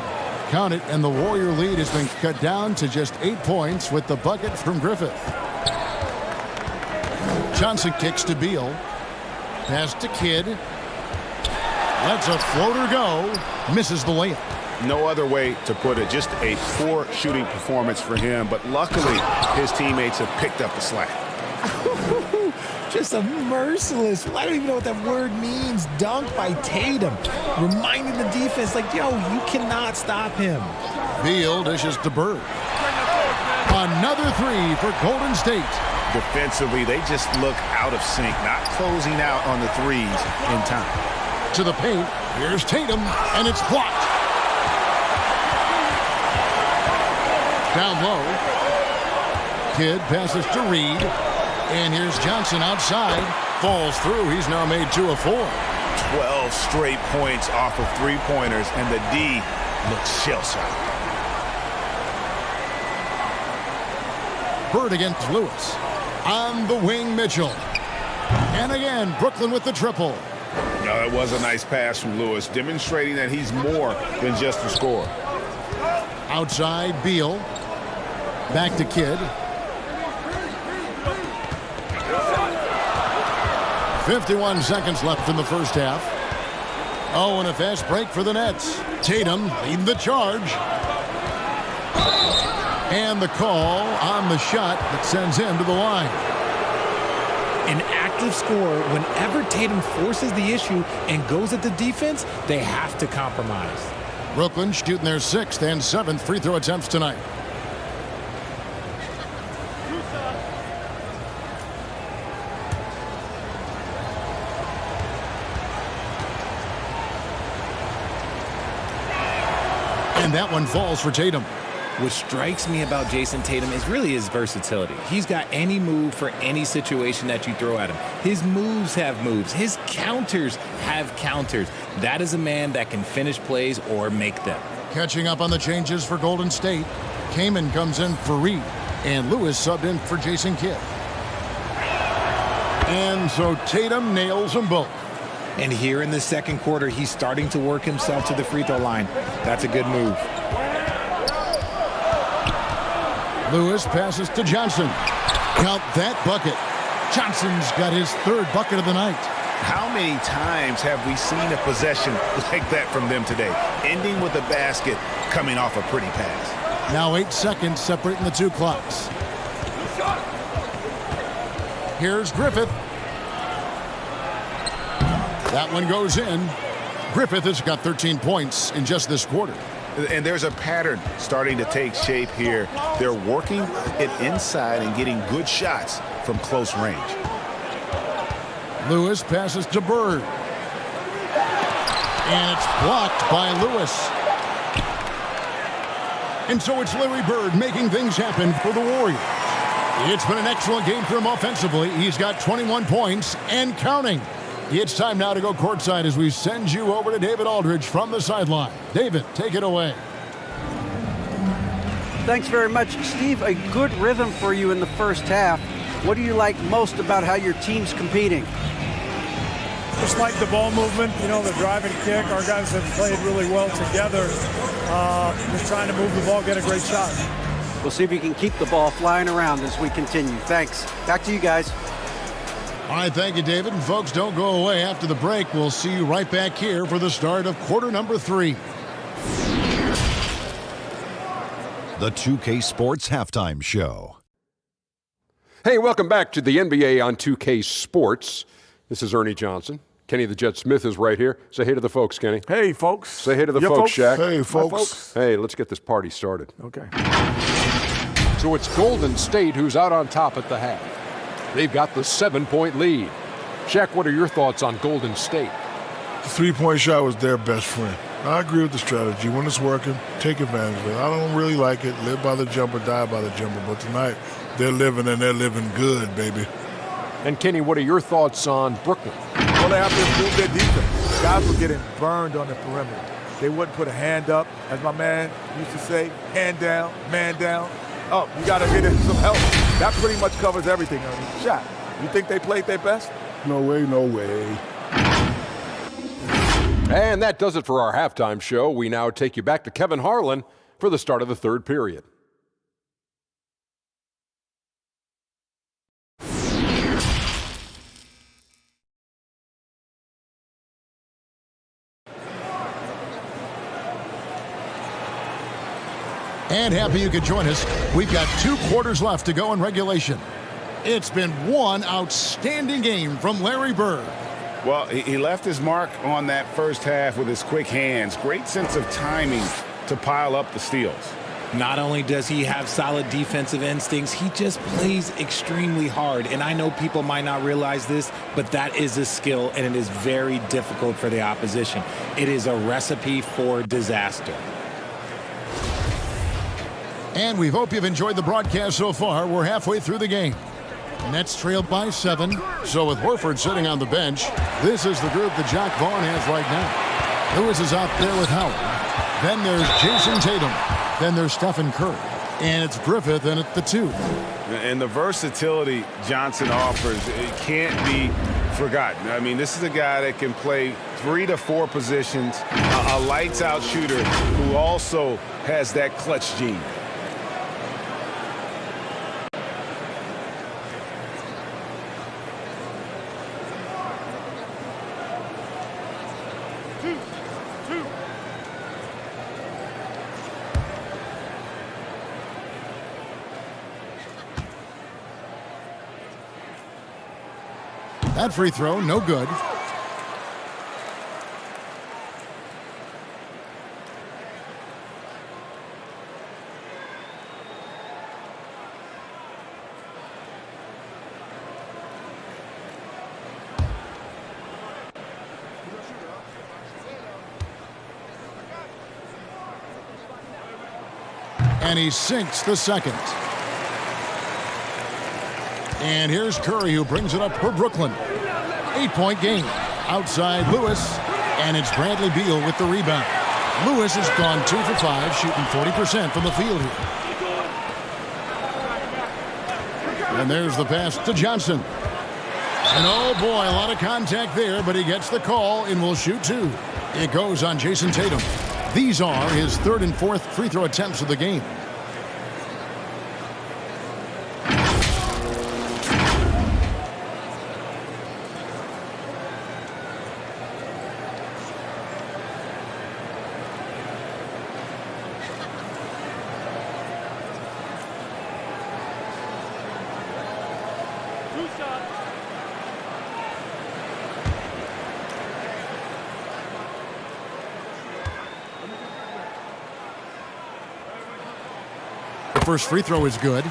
Count it, and the Warrior lead has been cut down to just 8 points with the bucket from Griffith. Johnson kicks to Beal. Pass to Kidd. Lets a floater go. Misses the layup. No other way to put it. Just a poor shooting performance for him, but luckily his teammates have picked up the slack. Just a merciless, I don't even know what that word means, dunk by Tatum. Reminding the defense, like, yo, you cannot stop him. Beal dishes to Bird. Another three for Golden State. Defensively, they just look out of sync, not closing out on the threes in time. To the paint, here's Tatum, and it's blocked. Down low. Kidd passes to Reed. And here's Johnson outside. Falls through. He's now made 2 of 4. 12 straight points off of three-pointers, and the D looks shell-shocked. Bird against Lewis. On the wing, Mitchell. And again, Brooklyn with the triple. No, it was a nice pass from Lewis, demonstrating that he's more than just a scorer. Outside, Beal. Back to Kidd. 51 seconds left in the first half. Oh, and a fast break for the Nets. Tatum leading the charge. And the call on the shot that sends him to the line. An active scorer, whenever Tatum forces the issue and goes at the defense, they have to compromise. Brooklyn shooting their 6th and 7th free throw attempts tonight. And that one falls for Tatum. What strikes me about Jason Tatum is really his versatility. He's got any move for any situation that you throw at him. His moves have moves. His counters have counters. That is a man that can finish plays or make them. Catching up on the changes for Golden State. Kaman comes in for Reed. And Lewis subbed in for Jason Kidd. And so Tatum nails them both. And here in the second quarter, he's starting to work himself to the free throw line. That's a good move. Lewis passes to Johnson. Count that bucket. Johnson's got his third bucket of the night. How many times have we seen a possession like that from them today? Ending with a basket, coming off a pretty pass. Now 8 seconds separating the two clocks. Here's Griffith. That one goes in. Griffith has got 13 points in just this quarter. And there's a pattern starting to take shape here. They're working it inside and getting good shots from close range. Lewis passes to Bird. And it's blocked by Lewis. And so it's Larry Bird making things happen for the Warriors. It's been an excellent game for him offensively. He's got 21 points and counting. It's time now to go courtside as we send you over to David Aldridge from the sideline. David, take it away. Thanks very much, Steve. A good rhythm for you in the first half. What do you like most about how your team's competing? Just like the ball movement, you know, the drive and kick. Our guys have played really well together. Just trying to move the ball, get a great shot. We'll see if you can keep the ball flying around as we continue. Thanks. Back to you guys. All right, thank you, David. And folks, don't go away after the break. We'll see you right back here for the start of quarter number 3. The 2K Sports Halftime Show. Hey, welcome back to the NBA on 2K Sports. This is Ernie Johnson. Kenny the Jet Smith is right here. Say hey to the folks, Kenny. Hey, folks. Say hey to the folks, Shaq. Hey, folks. Hi, folks. Hey, let's get this party started. Okay. So it's Golden State who's out on top at the half. They've got the 7-point lead. Shaq, what are your thoughts on Golden State? The three-point shot was their best friend. I agree with the strategy. When it's working, take advantage of it. I don't really like it. Live by the jumper, die by the jumper. But tonight, they're living and they're living good, baby. And Kenny, what are your thoughts on Brooklyn? Well, they have to improve their defense. Guys were getting burned on the perimeter. They wouldn't put a hand up, as my man used to say, hand down, man down. Oh, you got to get in some help. That pretty much covers everything, Ernie. Shaq, you think they played their best? No way, no way. And that does it for our halftime show. We now take you back to Kevin Harlan for the start of the third period. And happy you could join us. We've got 2 quarters left to go in regulation. It's been one outstanding game from Larry Bird. Well, he left his mark on that first half with his quick hands. Great sense of timing to pile up the steals. Not only does he have solid defensive instincts, he just plays extremely hard. And I know people might not realize this, but that is a skill, and it is very difficult for the opposition. It is a recipe for disaster. And we hope you've enjoyed the broadcast so far. We're halfway through the game. Nets trailed by 7. So with Horford sitting on the bench, this is the group that Jacque Vaughn has right now. Lewis is out there with Howard. Then there's Jason Tatum. Then there's Stephen Curry. And it's Griffith in at the 2. And the versatility Johnson offers, it can't be forgotten. I mean, this is a guy that can play 3 to 4 positions, a lights-out shooter who also has that clutch gene. That free throw, no good. And he sinks the second. And here's Curry, who brings it up for Brooklyn. 8-point game. Outside Lewis, and it's Bradley Beal with the rebound. Lewis has gone 2 for 5, shooting 40% from the field here. And there's the pass to Johnson. And oh boy, a lot of contact there, but he gets the call and will shoot 2. It goes on Jason Tatum. These are his 3rd and 4th free throw attempts of the game. The first free throw is good.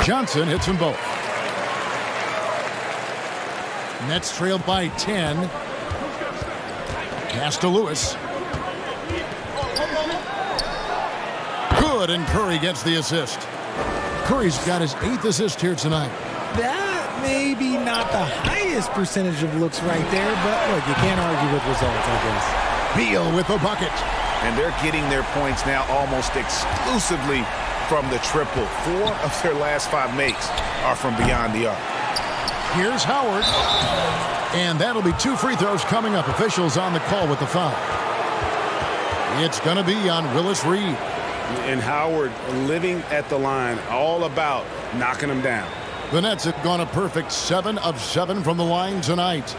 Johnson hits them both. Nets trailed by 10. Pass to Lewis. Good, and Curry gets the assist. Curry's got his 8th assist here tonight. That may be not the highest percentage of looks right there, but look, you can't argue with results, I guess. Beal with the bucket. And they're getting their points now almost exclusively from the triple. 4 of their last 5 makes are from beyond the arc. Here's Howard. And that'll be 2 free throws coming up. Officials on the call with the foul. It's going to be on Willis Reed. And Howard living at the line, all about knocking them down. The Nets have gone a perfect 7 of 7 from the line tonight.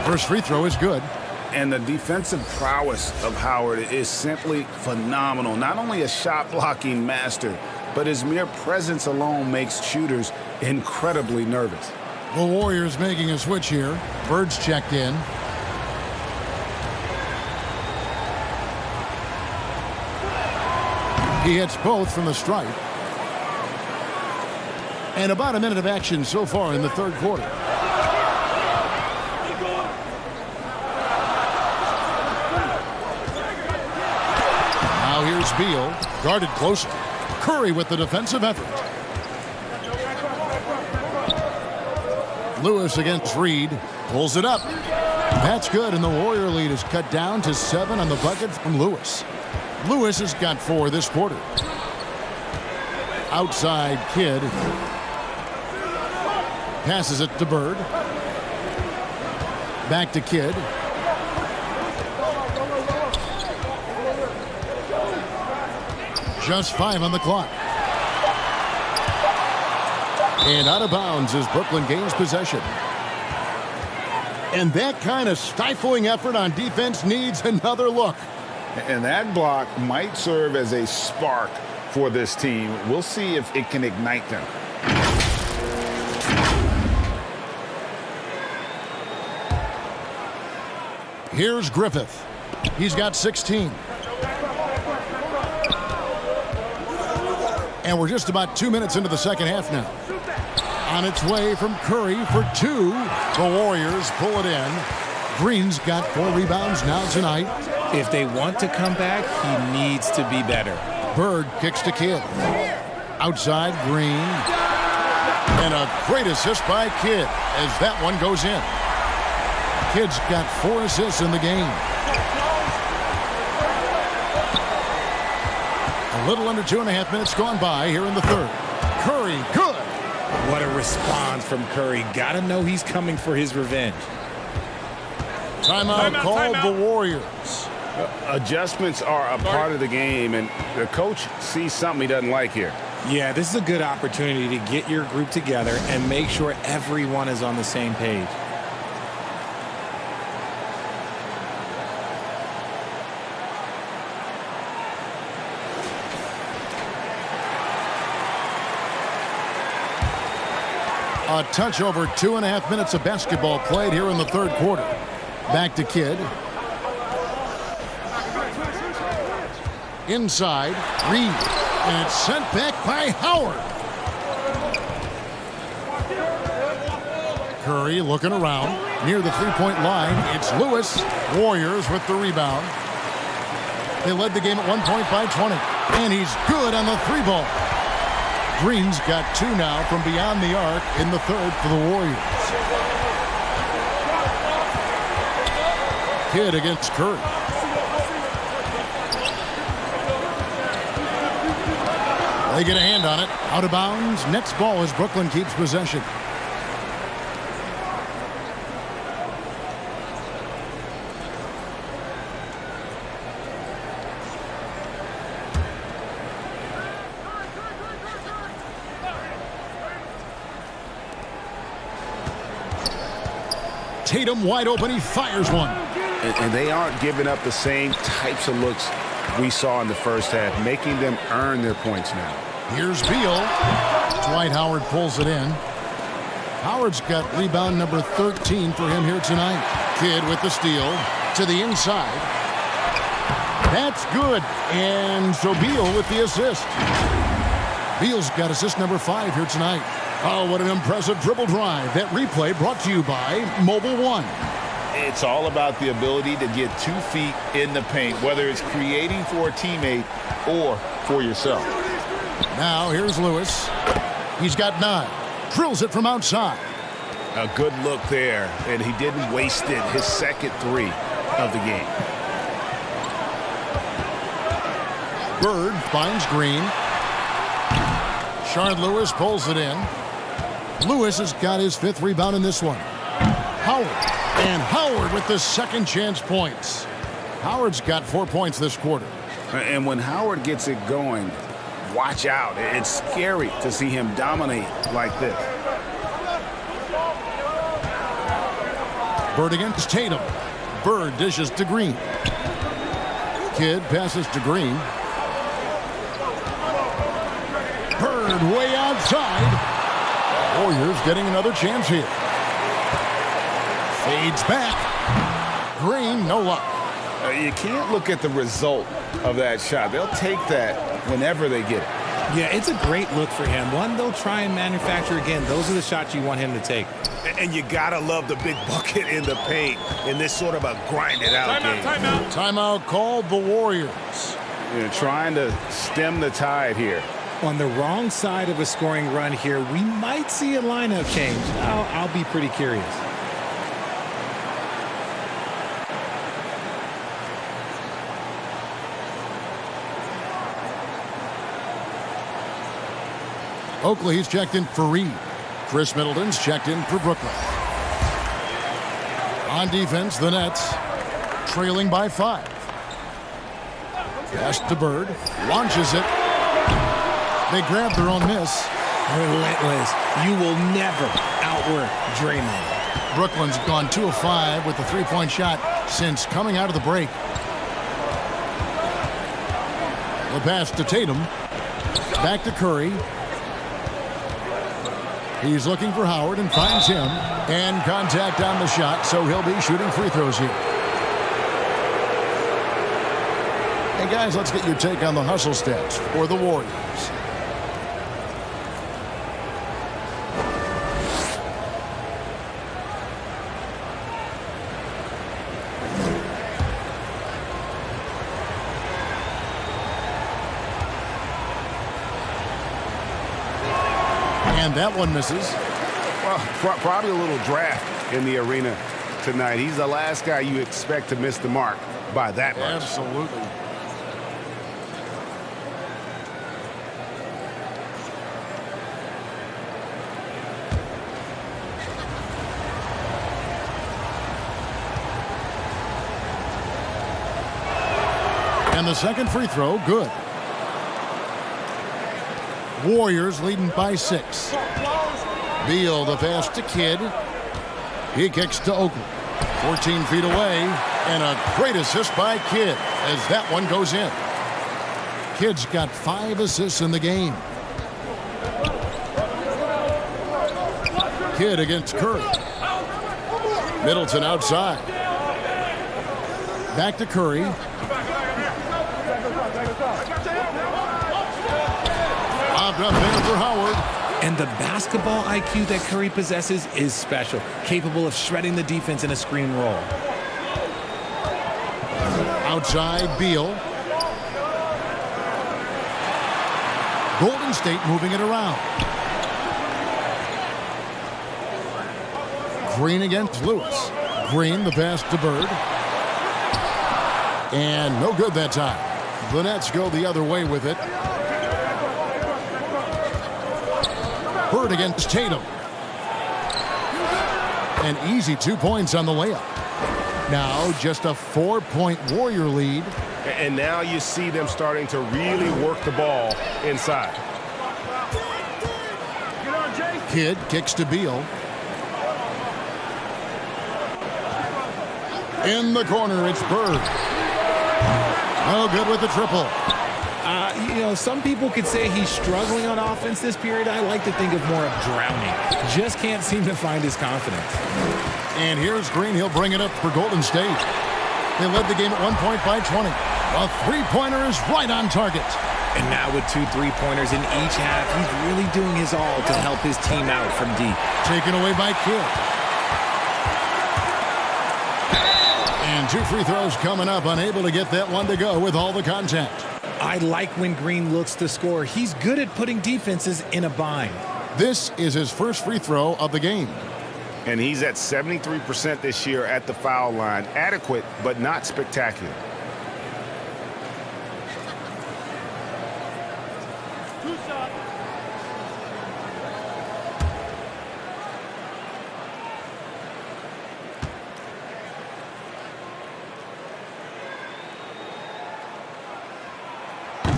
First free throw is good. And the defensive prowess of Howard is simply phenomenal. Not only a shot blocking master, but his mere presence alone makes shooters incredibly nervous. The Warriors making a switch here. Bird's checked in. He hits both from the stripe. And about a minute of action so far in the third quarter. Now here's Beal, guarded closely. Curry with the defensive effort. Lewis against Reed, pulls it up. That's good, and the Warrior lead is cut down to 7 on the bucket from Lewis. Lewis has got 4 this quarter. Outside Kidd. Passes it to Bird. Back to Kidd. Just 5 on the clock. And out of bounds as Brooklyn gains possession. And that kind of stifling effort on defense needs another look. And that block might serve as a spark for this team. We'll see if it can ignite them. Here's Griffith. He's got 16. And we're just about 2 minutes into the second half now. On its way from Curry for 2. The Warriors pull it in. Green's got 4 rebounds now tonight. If they want to come back, he needs to be better. Bird kicks to Kidd. Outside Green. And a great assist by Kidd as that one goes in. Kidd's got 4 assists in the game. A little under 2.5 minutes gone by here in the third. Curry, good. What a response from Curry. Gotta know he's coming for his revenge. Timeout called the Warriors. Adjustments are a part of the game, and the coach sees something he doesn't like here. Yeah, this is a good opportunity to get your group together and make sure everyone is on the same page. A touch over 2.5 minutes of basketball played here in the third quarter. Back to Kidd. Inside, Reed. And it's sent back by Howard. Curry looking around. Near the three-point line, it's Lewis. Warriors with the rebound. They led the game at 1 point by 20. And he's good on the 3-ball. Green's got 2 now from beyond the arc in the third for the Warriors. Kidd against Curry. They get a hand on it. Out of bounds. Next ball as Brooklyn keeps possession. Tatum wide open. He fires one. And they aren't giving up the same types of looks we saw in the first half, making them earn their points now. Here's Beal. Dwight Howard pulls it in. Howard's got rebound number 13 for him here tonight. Kidd with the steal to the inside. That's good. And so Beal with the assist. Beal's got assist number 5 here tonight. Oh, what an impressive dribble drive. That replay brought to you by Mobile One. It's all about the ability to get 2 feet in the paint, whether it's creating for a teammate or for yourself. Now here's Lewis. He's got 9. Drills it from outside. A good look there, and he didn't waste it. His second 3 of the game. Bird finds Green. Shard Lewis pulls it in. Lewis has got his 5th rebound in this one. Howard. And Howard with the second chance points. Howard's got 4 points this quarter. And when Howard gets it going, watch out. It's scary to see him dominate like this. Bird against Tatum. Bird dishes to Green. Kidd passes to Green. Bird way outside. Warriors getting another chance here. Fades back. Green, no luck. You can't look at the result of that shot. They'll take that whenever they get it. Yeah, it's a great look for him. One they'll try and manufacture again. Those are the shots you want him to take. And you gotta love the big bucket in the paint in this sort of a grind-it-out game. Timeout called the Warriors. You're trying to stem the tide here. On the wrong side of a scoring run here, we might see a lineup change. I'll be pretty curious. Oakley's checked in for Reed. Chris Middleton's checked in for Brooklyn. On defense, the Nets trailing by 5. Pass to Bird. Launches it. They grab their own miss. Relentless. You will never outwork Draymond. Brooklyn's gone 2 of 5 with the 3-point shot since coming out of the break. The pass to Tatum. Back to Curry. He's looking for Howard and finds him. And contact on the shot, so he'll be shooting free throws here. Hey, guys, let's get your take on the hustle stats for the Warriors. And that one misses. Well, probably a little draft in the arena tonight. He's the last guy you expect to miss the mark by that much. Absolutely. And the second free throw, good. Warriors leading by 6. Beal the pass to Kidd. He kicks to Oakley. 14 feet away, and a great assist by Kidd as that one goes in. Kidd's got 5 assists in the game. Kidd against Curry. Middleton outside. Back to Curry. Up there for Howard. And the basketball IQ that Curry possesses is special, capable of shredding the defense in a screen roll. Outside, Beal. Golden State moving it around. Green against Lewis. Green, the pass to Bird. And no good that time. The Nets go the other way with it. Bird against Tatum. An easy 2 points on the layup. Now just a 4-point Warrior lead. And now you see them starting to really work the ball inside. Kidd kicks to Beal. In the corner, it's Bird. No good with the triple. Some people could say he's struggling on offense this period. I like to think of more of drowning. Just can't seem to find his confidence. And here's Green. He'll bring it up for Golden State. They led the game at 1 point by 20. A three-pointer is right on target. And now with 2 3-pointers in each half, he's really doing his all to help his team out from deep. Taken away by Kidd. And 2 free throws coming up. Unable to get that one to go with all the contact. I like when Green looks to score. He's good at putting defenses in a bind. This is his first free throw of the game. And he's at 73% this year at the foul line. Adequate, but not spectacular.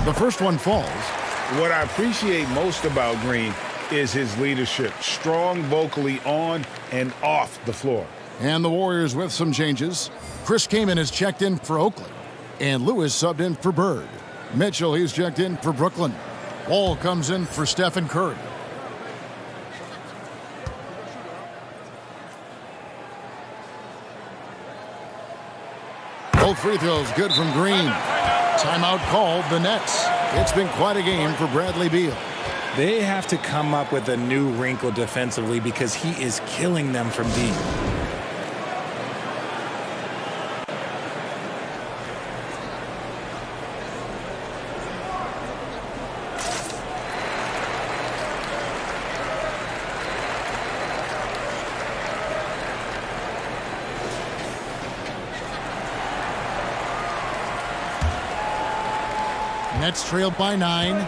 The first one falls. What I appreciate most about Green is his leadership. Strong vocally on and off the floor. And the Warriors with some changes. Chris Kaman is checked in for Oakland. And Lewis subbed in for Bird. Mitchell, he's checked in for Brooklyn. Wall comes in for Stephen Curry. Both free throws good from Green. Timeout called the Nets. It's been quite a game for Bradley Beal. They have to come up with a new wrinkle defensively because he is killing them from deep. Nets trail by 9.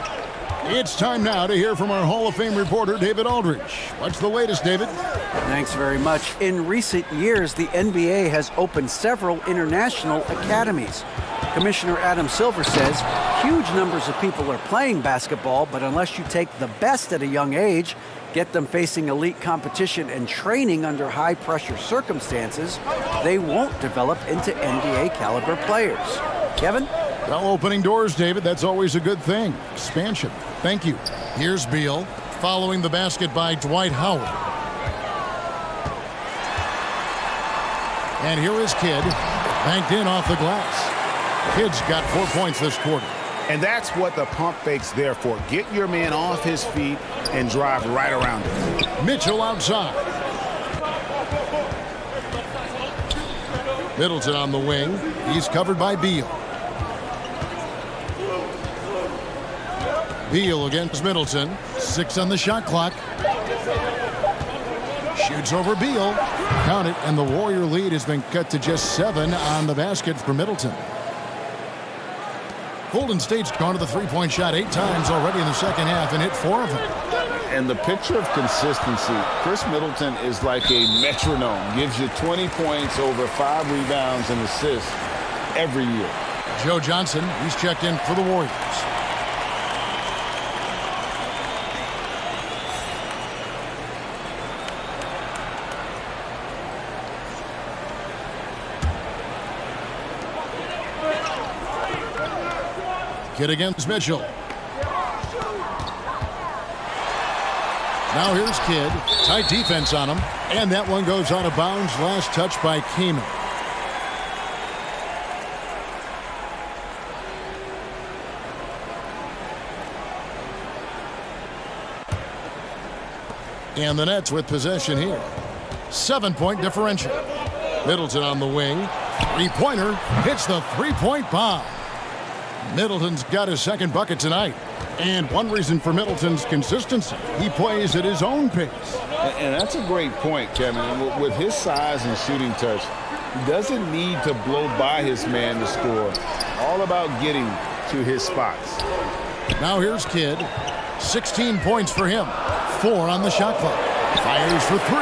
It's time now to hear from our Hall of Fame reporter, David Aldridge. What's the latest, David? Thanks very much. In recent years, the NBA has opened several international academies. Commissioner Adam Silver says huge numbers of people are playing basketball, but unless you take the best at a young age, get them facing elite competition and training under high-pressure circumstances, they won't develop into NBA-caliber players. Kevin? Well, opening doors, David, that's always a good thing. Expansion. Thank you. Here's Beal, following the basket by Dwight Howard. And here is Kidd, banked in off the glass. Kidd's got 4 points this quarter. And that's what the pump fake's there for. Get your man off his feet and drive right around him. Mitchell outside. Middleton on the wing. He's covered by Beal. Beal against Middleton. 6 on the shot clock. Shoots over Beal. Count it, and the Warrior lead has been cut to just 7 on the basket for Middleton. Golden State's gone to the three-point shot 8 times already in the second half and hit 4 of them. And the picture of consistency, Chris Middleton is like a metronome. Gives you 20 points, over 5 rebounds and assists every year. Joe Johnson, he's checked in for the Warriors. Kidd against Mitchell. Now here's Kidd. Tight defense on him. And that one goes out of bounds. Last touch by Kaman. And the Nets with possession here. 7-point differential. Middleton on the wing. Three-pointer. Hits the three-point bomb. Middleton's got his second bucket tonight. And one reason for Middleton's consistency, he plays at his own pace. And that's a great point, Kevin. With his size and shooting touch, he doesn't need to blow by his man to score. All about getting to his spots. Now here's Kidd. 16 points for him. 4 on the shot clock. Fires for 3.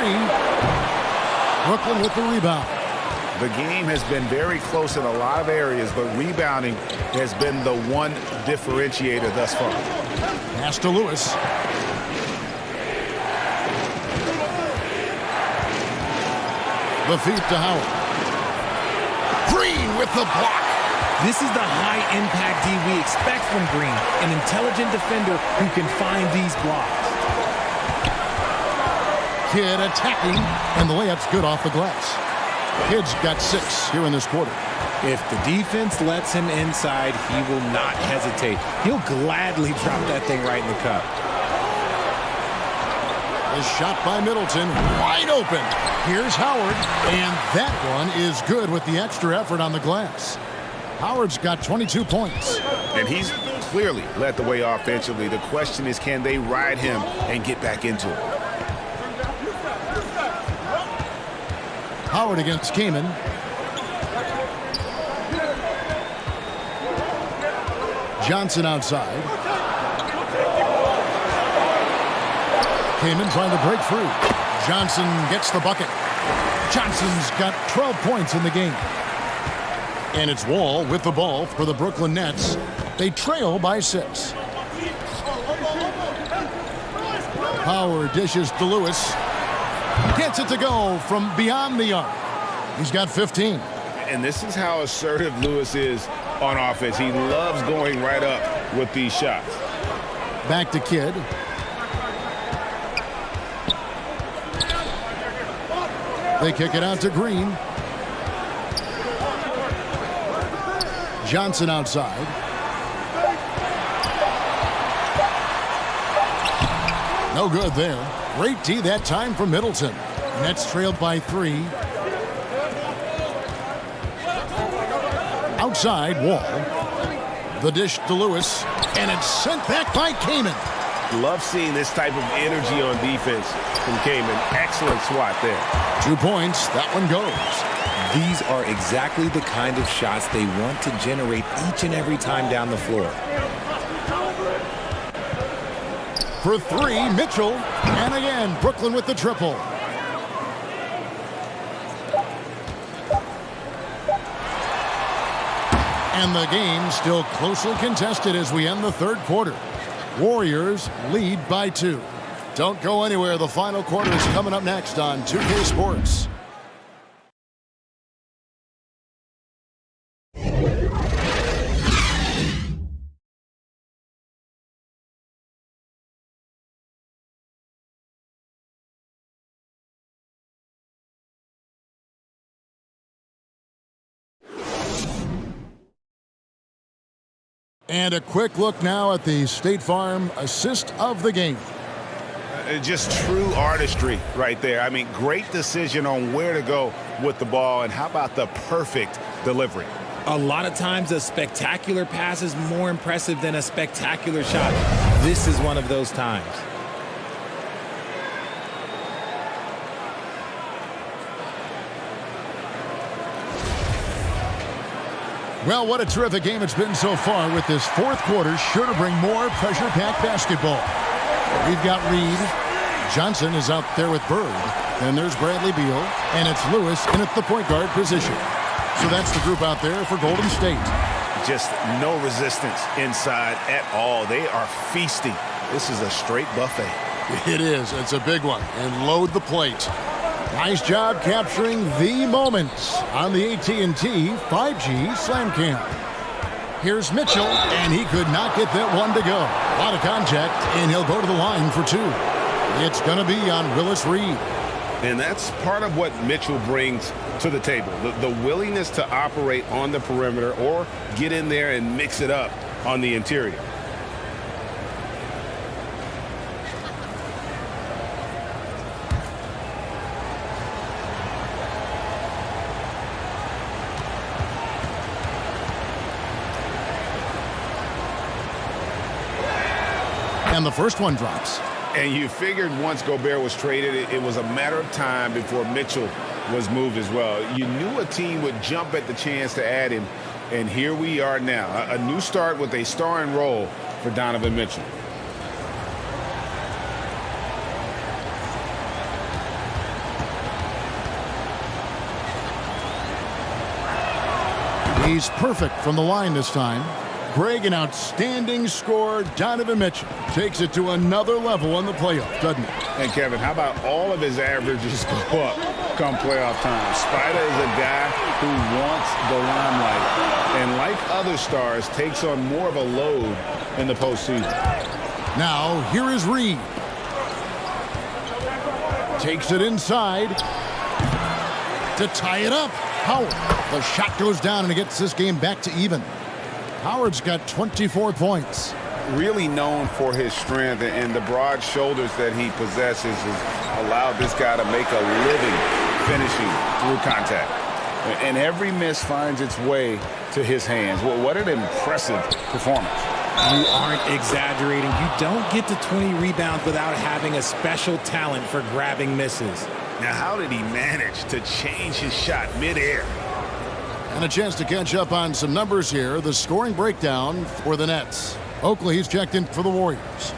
Brooklyn with the rebound. The game has been very close in a lot of areas, but rebounding has been the one differentiator thus far. Pass to Lewis. The feed to Howard. Green with the block. This is the high-impact D we expect from Green, an intelligent defender who can find these blocks. Kidd attacking, and the layup's good off the glass. Kidd's got 6 here in this quarter. If the defense lets him inside, he will not hesitate. He'll gladly drop that thing right in the cup. The shot by Middleton, wide open. Here's Howard, and that one is good with the extra effort on the glass. Howard's got 22 points. And he's clearly led the way offensively. The question is, can they ride him and get back into it? Howard against Kaman. Johnson outside. Kaman trying to break free. Johnson gets the bucket. Johnson's got 12 points in the game. And it's Wall with the ball for the Brooklyn Nets. They trail by 6. Howard dishes to Lewis. Gets it to go from beyond the arc. He's got 15. And this is how assertive Lewis is on offense. He loves going right up with these shots. Back to Kidd. They kick it out to Green. Johnson outside. No good there. Great D that time from Middleton. Nets trailed by 3. Outside, Wall. The dish to Lewis, and it's sent back by Kaman. Love seeing this type of energy on defense from Kaman. Excellent swat there. 2 points. That one goes. These are exactly the kind of shots they want to generate each and every time down the floor. For 3, Mitchell. And again, Brooklyn with the triple. And the game still closely contested as we end the third quarter. Warriors lead by 2. Don't go anywhere. The final quarter is coming up next on 2K Sports. And a quick look now at the State Farm assist of the game. Just true artistry right there. I mean, great decision on where to go with the ball, and how about the perfect delivery? A lot of times a spectacular pass is more impressive than a spectacular shot. This is one of those times. Well, what a terrific game it's been so far, with this fourth quarter sure to bring more pressure-packed basketball. We've got Reed. Johnson is out there with Bird. Then there's Bradley Beal, and it's Lewis in at the point guard position. So that's the group out there for Golden State. Just no resistance inside at all. They are feasting. This is a straight buffet. It is. It's a big one. And load the plate. Nice job capturing the moments on the AT&T 5G Slam Cam. Here's Mitchell, and he could not get that one to go. A lot of contact, and he'll go to the line for 2. It's going to be on Willis Reed. And that's part of what Mitchell brings to the table, the willingness to operate on the perimeter or get in there and mix it up on the interior. And the first one drops. And you figured once Gobert was traded, it was a matter of time before Mitchell was moved as well. You knew a team would jump at the chance to add him, and here we are now. A new start with a starring role for Donovan Mitchell. He's perfect from the line this time. Greg, an outstanding scorer. Donovan Mitchell takes it to another level on the playoffs, doesn't he? And Kevin, how about all of his averages go up come playoff time? Spider is a guy who wants the limelight, and like other stars, takes on more of a load in the postseason. Now, here is Reed. Takes it inside to tie it up. Howard. The shot goes down, and it gets this game back to even. Howard's got 24 points. Really known for his strength and the broad shoulders that he possesses has allowed this guy to make a living finishing through contact. And every miss finds its way to his hands. Well, what an impressive performance. You aren't exaggerating. You don't get to 20 rebounds without having a special talent for grabbing misses. Now, how did he manage to change his shot midair? And a chance to catch up on some numbers here. The scoring breakdown for the Nets. Oakley, he's checked in for the Warriors.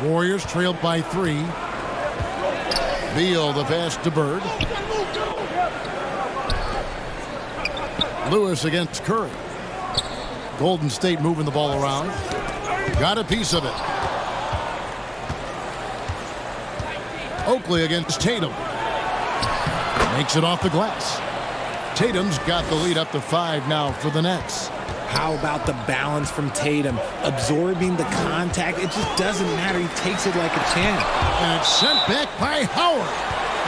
Warriors trailed by 3. Beal the pass to Bird. Lewis against Curry. Golden State moving the ball around. Got a piece of it. Oakley against Tatum. Makes it off the glass. Tatum's got the lead up to 5 now for the Nets. How about the balance from Tatum? Absorbing the contact. It just doesn't matter. He takes it like a champ. And it's sent back by Howard.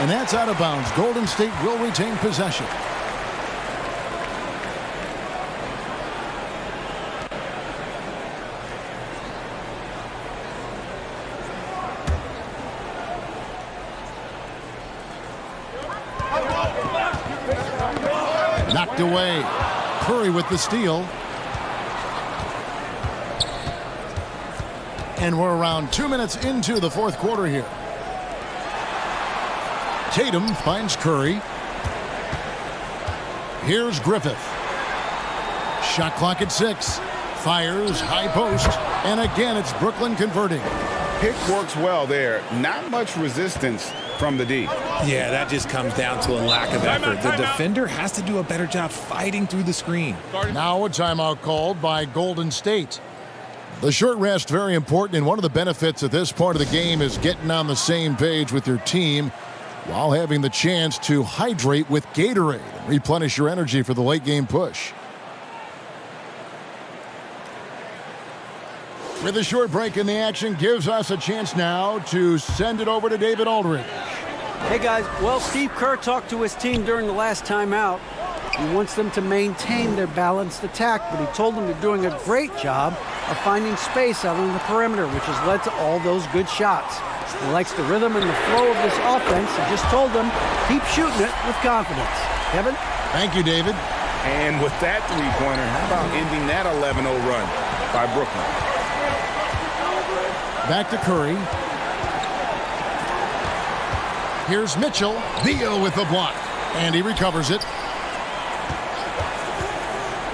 And that's out of bounds. Golden State will retain possession. Knocked away. Curry with the steal. And we're around 2 minutes into the fourth quarter here. Tatum finds Curry. Here's Griffith. Shot clock at 6. Fires, high post. And again, it's Brooklyn converting. Pick works well there. Not much resistance from the D. Yeah, that just comes down to a lack of effort. The defender has to do a better job fighting through the screen. Now a timeout called by Golden State. The short rest, very important, and one of the benefits at this part of the game is getting on the same page with your team while having the chance to hydrate with Gatorade and replenish your energy for the late game push. With a short break in the action, gives us a chance now to send it over to David Aldridge. Hey guys, well, Steve Kerr talked to his team during the last timeout. He wants them to maintain their balanced attack, but he told them they're doing a great job of finding space out on the perimeter, which has led to all those good shots. He likes the rhythm and the flow of this offense. He just told them, keep shooting it with confidence. Kevin? Thank you, David. And with that three-pointer, how about ending that 11-0 run by Brooklyn? Back to Curry. Here's Mitchell. Beal with the block. And he recovers it.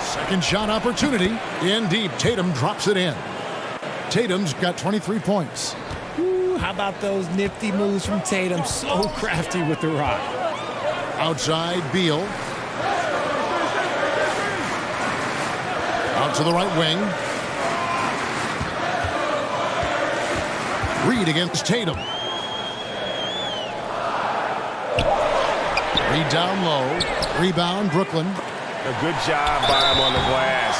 Second shot opportunity. In deep. Tatum drops it in. Tatum's got 23 points. Ooh, how about those nifty moves from Tatum? So crafty with the rock. Outside, Beal. Out to the right wing. Reed against Tatum. Reed down low. Rebound, Brooklyn. A good job by him on the glass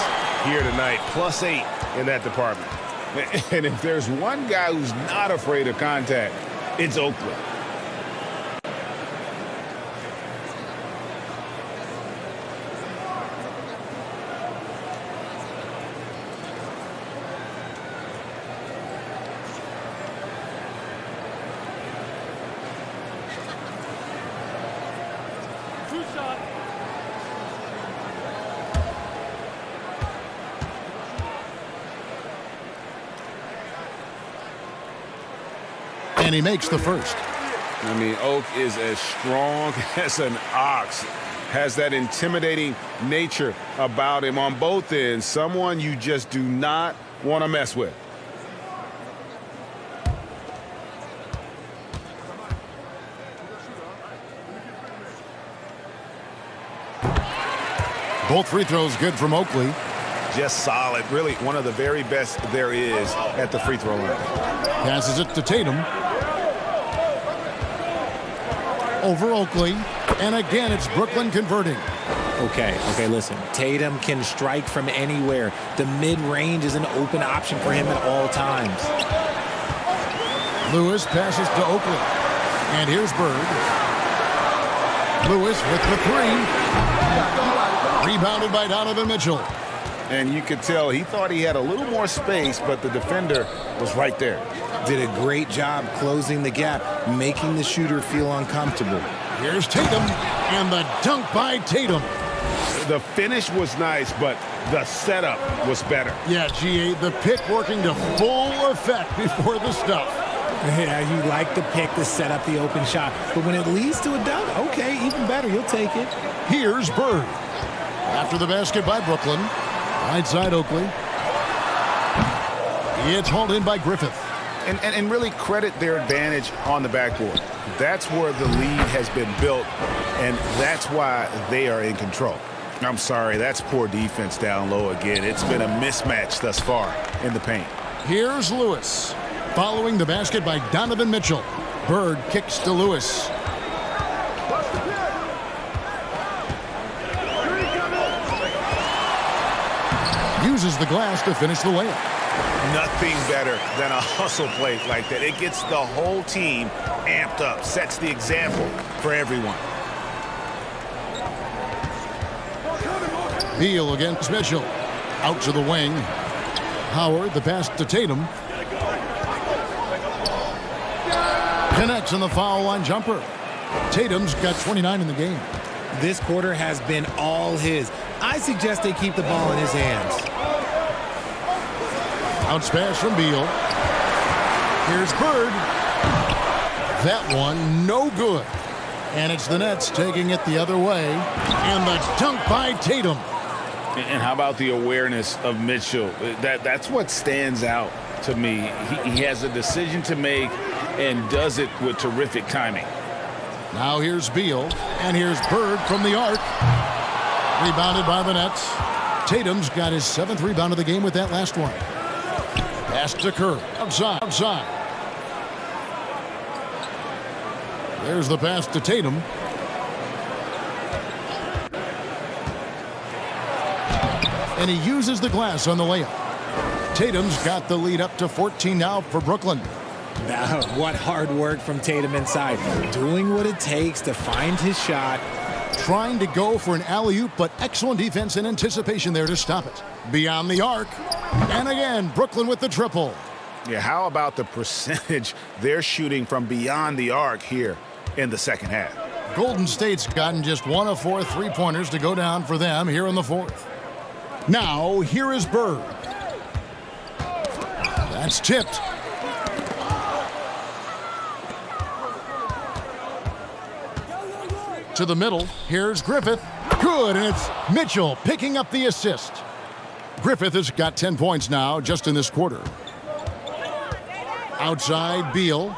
here tonight. +8 in that department. And if there's one guy who's not afraid of contact, it's Oakley. And he makes the first. I mean, Oak is as strong as an ox, has that intimidating nature about him on both ends, someone you just do not want to mess with. Both free throws good from Oakley. Just solid. Really one of the very best there is at the free throw line. Passes it to Tatum. Over Oakley. And again, it's Brooklyn converting. Okay, listen. Tatum can strike from anywhere. The mid-range is an open option for him at all times. Lewis passes to Oakley. And here's Bird. Lewis with the three. Rebounded by Donovan Mitchell. And you could tell he thought he had a little more space, but the defender was right there. Did a great job closing the gap, making the shooter feel uncomfortable. Here's Tatum, and the dunk by Tatum. The finish was nice, but the setup was better. Yeah, GA, the pick working to full effect before the stuff. Yeah, you like the pick to set up the open shot. But when it leads to a dunk, okay, even better. You'll take it. Here's Bird. After the basket by Brooklyn. Right side Oakley. It's hauled in by Griffith. And really credit their advantage on the backboard. That's where the lead has been built, and that's why they are in control. I'm sorry, that's poor defense down low again. It's been a mismatch thus far in the paint. Here's Lewis. Following the basket by Donovan Mitchell. Bird kicks to Lewis. Uses the glass to finish the layup. Nothing better than a hustle play like that. It gets the whole team amped up, sets the example for everyone. Beal against Mitchell. Out to the wing. Howard, the pass to Tatum. Connects on the foul line jumper. Tatum's got 29 in the game. This quarter has been all his. I suggest they keep the ball in his hands. Bounce pass from Beal. Here's Bird. That one no good. And it's the Nets taking it the other way. And the dunk by Tatum. And how about the awareness of Mitchell? That's what stands out to me. He has a decision to make and does it with terrific timing. Now here's Beal. And here's Bird from the arc. Rebounded by the Nets. Tatum's got his 7th rebound of the game with that last one. Pass to Kerr. Outside. There's the pass to Tatum. And he uses the glass on the layup. Tatum's got the lead up to 14 now for Brooklyn. What hard work from Tatum inside. Doing what it takes to find his shot. Trying to go for an alley-oop, but excellent defense and anticipation there to stop it. Beyond the arc. And again, Brooklyn with the triple. Yeah, how about the percentage they're shooting from beyond the arc here in the second half? Golden State's gotten just 1 of 4 three-pointers to go down for them here in the 4th. Now, here is Bird. That's tipped. To the middle, here's Griffith. Good, and it's Mitchell picking up the assist. Griffith has got 10 points now just in this quarter. Outside, Beal.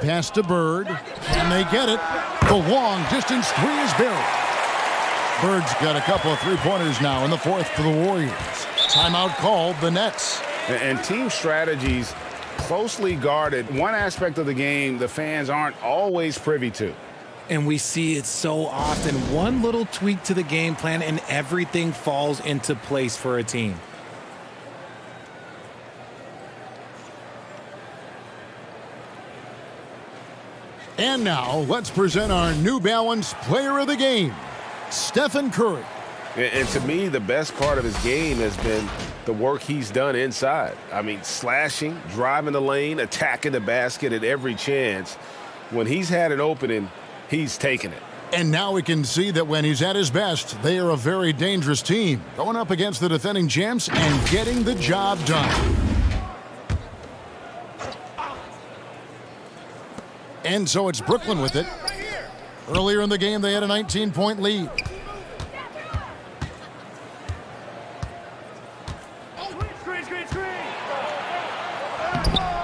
Pass to Bird, and they get it. The long distance three is buried. Bird's got a couple of three-pointers now in the 4th for the Warriors. Timeout called, the Nets. And team strategies closely guarded. One aspect of the game the fans aren't always privy to. And we see it so often. One little tweak to the game plan and everything falls into place for a team. And now, let's present our New Balance Player of the Game, Stephen Curry. And to me, the best part of his game has been the work he's done inside. I mean, slashing, driving the lane, attacking the basket at every chance. When he's had an opening, he's taken it. And now we can see that when he's at his best, they are a very dangerous team, going up against the defending champs and getting the job done. And so it's Brooklyn with it. Earlier in the game, they had a 19-point lead.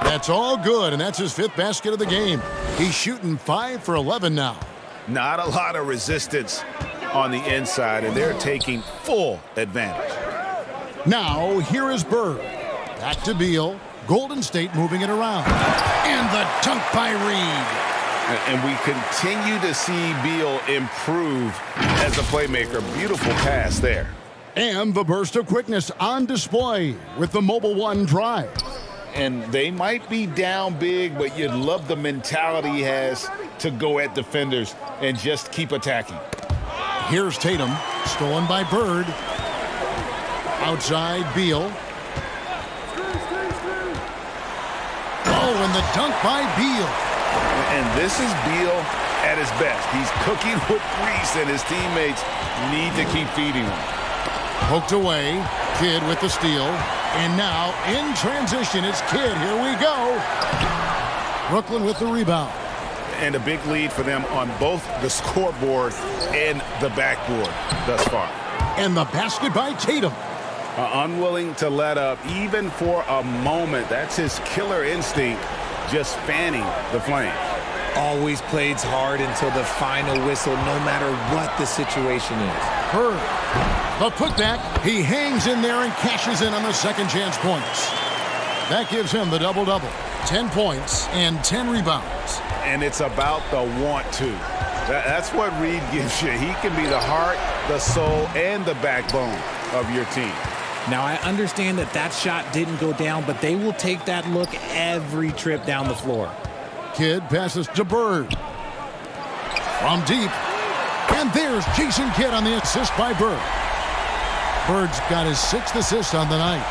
That's all good, and that's his 5th basket of the game. He's shooting 5 for 11 now. Not a lot of resistance on the inside, and they're taking full advantage. Now, here is Bird. Back to Beal. Golden State moving it around. And the dunk by Reed. And we continue to see Beal improve as a playmaker. Beautiful pass there. And the burst of quickness on display with the Mobile One drive. And they might be down big, but you'd love the mentality he has to go at defenders and just keep attacking. Here's Tatum, stolen by Bird. Outside, Beal. Oh, and the dunk by Beal. And this is Beal at his best. He's cooking with grease, and his teammates need to keep feeding him. Poked away. Kidd with the steal. And now, in transition, it's Kidd. Here we go. Brooklyn with the rebound. And a big lead for them on both the scoreboard and the backboard thus far. And the basket by Tatum. Unwilling to let up even for a moment. That's his killer instinct, just fanning the flame. Always plays hard until the final whistle, no matter what the situation is. Bird. The putback. He hangs in there and cashes in on the second chance points. That gives him the double-double. 10 points and 10 rebounds. And it's about the want to. That's what Reed gives you. He can be the heart, the soul, and the backbone of your team. Now, I understand that that shot didn't go down, but they will take that look every trip down the floor. Kidd passes to Bird. From deep. And there's Jason Kidd on the assist by Bird. Bird's got his 6th assist on the night.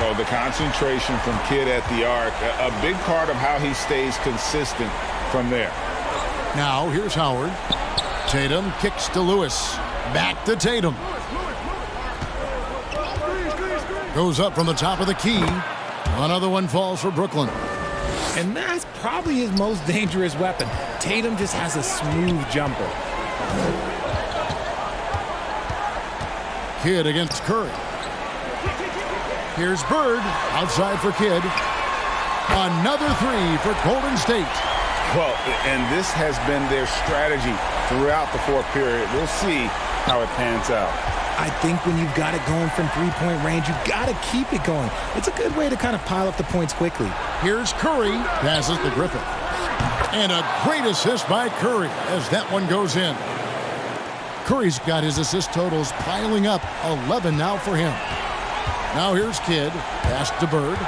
Oh, the concentration from Kidd at the arc, a big part of how he stays consistent from there. Now, here's Howard. Tatum kicks to Lewis. Back to Tatum. Goes up from the top of the key. Another one falls for Brooklyn. And that's probably his most dangerous weapon. Tatum just has a smooth jumper. Kidd against Curry. Here's Bird. Outside for Kidd. Another 3 for Golden State. Well, and this has been their strategy throughout the fourth period. We'll see how it pans out. I think when you've got it going from three-point range, you've got to keep it going. It's a good way to kind of pile up the points quickly. Here's Curry. Passes to Griffin. And a great assist by Curry as that one goes in. Curry's got his assist totals piling up. 11 now for him. Now here's Kidd. Pass to Bird.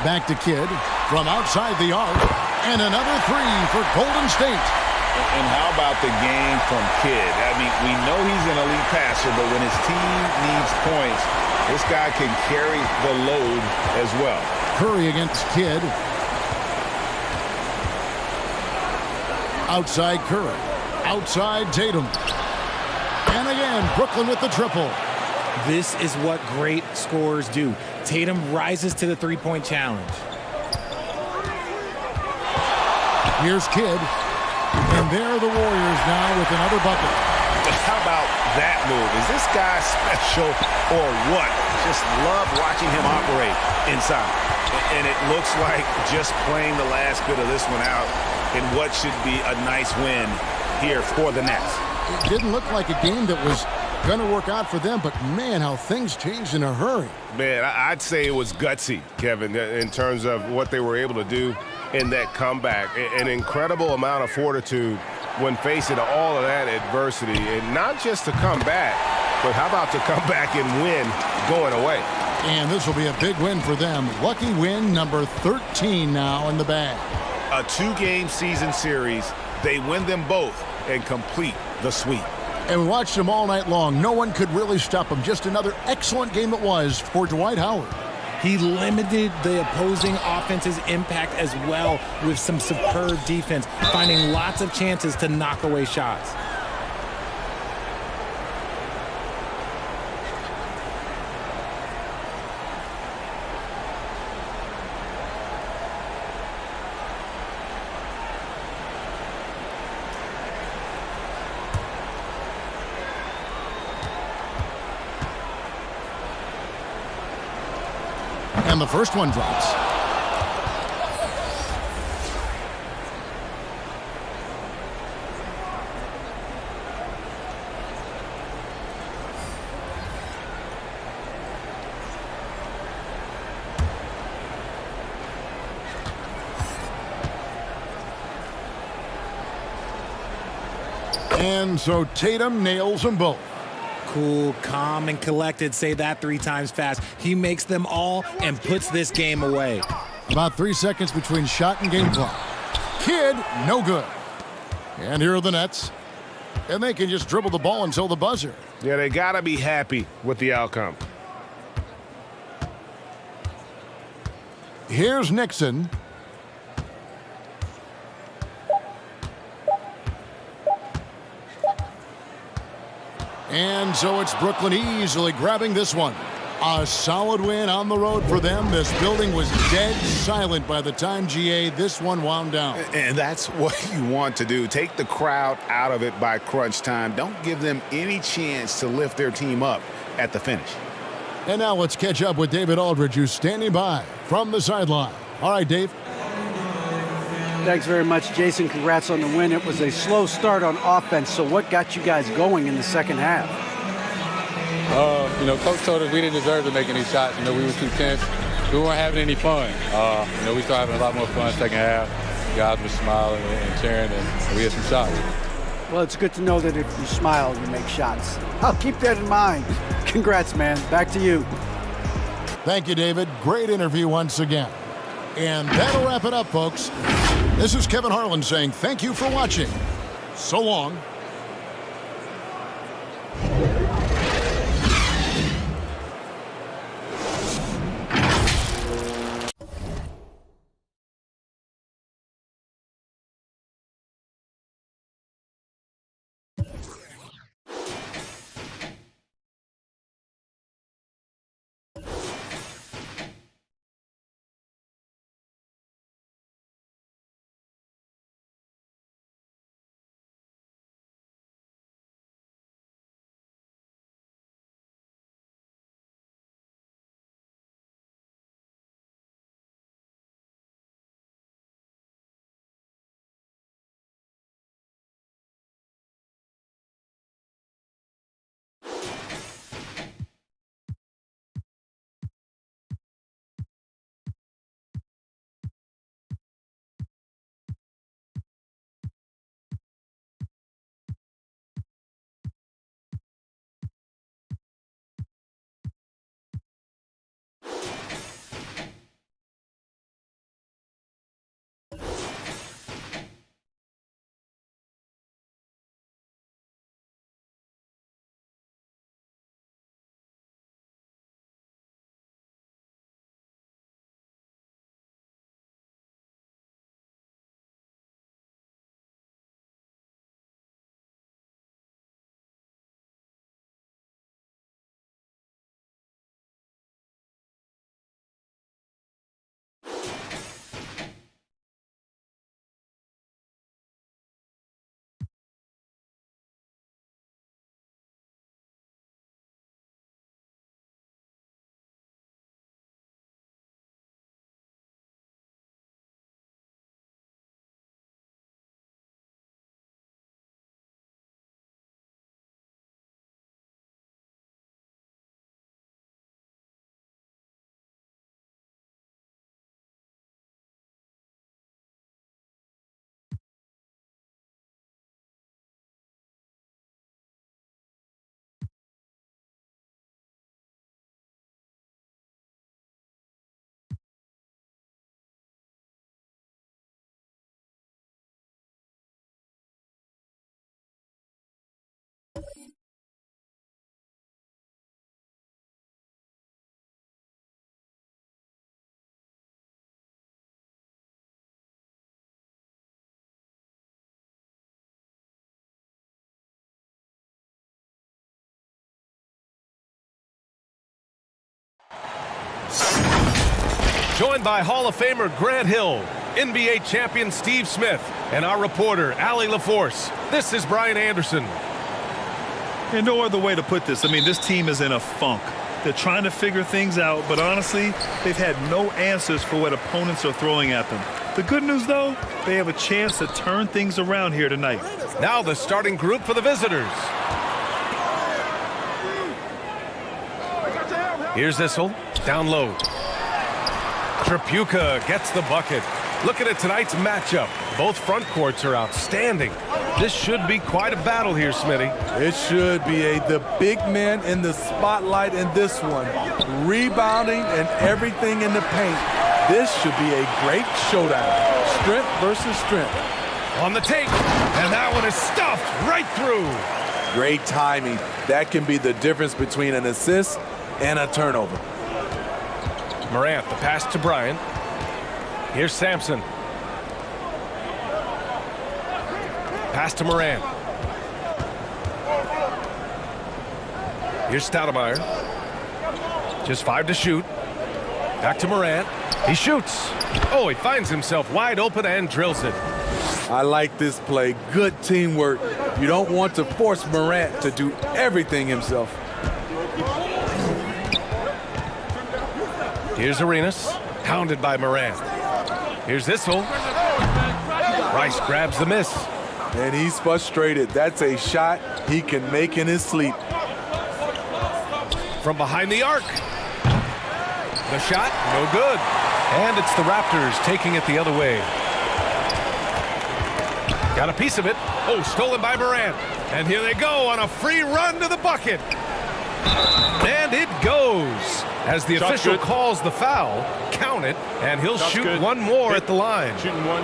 Back to Kidd. From outside the arc. And another 3 for Golden State. And how about the game from Kidd? I mean, we know he's an elite passer, but when his team needs points, this guy can carry the load as well. Curry against Kidd. Outside Curry. Outside Tatum. And again, Brooklyn with the triple. This is what great scorers do. Tatum rises to the three-point challenge. Here's Kidd. And there are the Warriors now with another bucket. How about that move? Is this guy special or what? Just love watching him operate inside. And it looks like just playing the last bit of this one out in what should be a nice win here for the Nets. It didn't look like a game that was going to work out for them, but man, how things changed in a hurry. Man, I'd say it was gutsy, Kevin, in terms of what they were able to do in that comeback. An incredible amount of fortitude when facing all of that adversity, and not just to come back, but how about to come back and win going away? And this will be a big win for them. Lucky win number 13 now in the bag. A 2-game season series. They win them both and complete the sweep. And we watched them all night long. No one could really stop them. Just another excellent game it was for Dwight Howard. He limited the opposing offense's impact as well with some superb defense, finding lots of chances to knock away shots. And the first one drops. And so Tatum nails them both. Cool, calm, and collected. Say that 3 times fast. He makes them all and puts this game away. About 3 seconds between shot and game clock. Kidd, no good. And here are the Nets. And they can just dribble the ball until the buzzer. Yeah, they got to be happy with the outcome. Here's Nixon. And so it's Brooklyn easily grabbing this one. A solid win on the road for them. This building was dead silent by the time, GA, this one wound down. And that's what you want to do. Take the crowd out of it by crunch time. Don't give them any chance to lift their team up at the finish. And now let's catch up with David Aldridge, who's standing by from the sideline. All right, Dave. Thanks very much, Jason. Congrats on the win. It was a slow start on offense, so what got you guys going in the second half? Coach told us we didn't deserve to make any shots. We were too tense. We weren't having any fun. We started having a lot more fun second half. Guys were smiling and cheering, and we had some shots. Well, it's good to know that if you smile, you make shots. I'll keep that in mind. Congrats, man. Back to you. Thank you, David. Great interview once again. And that'll wrap it up, folks. This is Kevin Harlan saying thank you for watching. So long. Joined by Hall of Famer Grant Hill, NBA champion Steve Smith, and our reporter, Allie LaForce. This is Brian Anderson. And no other way to put this. I mean, this team is in a funk. They're trying to figure things out, but honestly, they've had no answers for what opponents are throwing at them. The good news, though, they have a chance to turn things around here tonight. Now the starting group for the visitors. Here's Issel, down low. Tripucka gets the bucket. Looking at tonight's matchup, both front courts are outstanding. This should be quite a battle here, Smitty. It should be the big man in the spotlight in this one. Rebounding and everything in the paint. This should be a great showdown. Strength versus strength. On the take, and that one is stuffed right through. Great timing. That can be the difference between an assist and a turnover. Morant, the pass to Bryant. Here's Sampson. Pass to Morant. Here's Stoudemire. Just 5 to shoot. Back to Morant. He shoots. Oh, he finds himself wide open and drills it. I like this play. Good teamwork. You don't want to force Morant to do everything himself. Here's Arenas, pounded by Morant. Here's Issel. Rice grabs the miss. And he's frustrated. That's a shot he can make in his sleep. From behind the arc. The shot, no good. And it's the Raptors taking it the other way. Got a piece of it. Oh, stolen by Morant. And here they go on a free run to the bucket. And it goes. As the official calls the foul, count it, and he'll shoot one more at the line. Shooting one.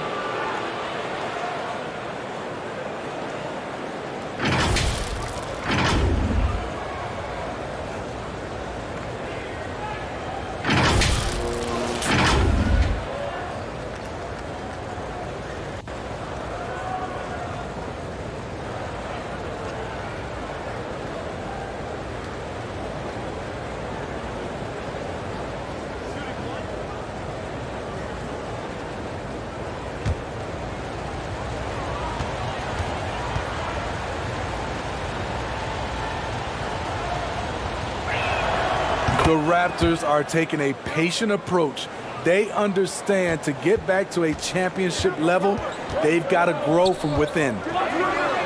The Raptors are taking a patient approach. They understand to get back to a championship level, they've got to grow from within.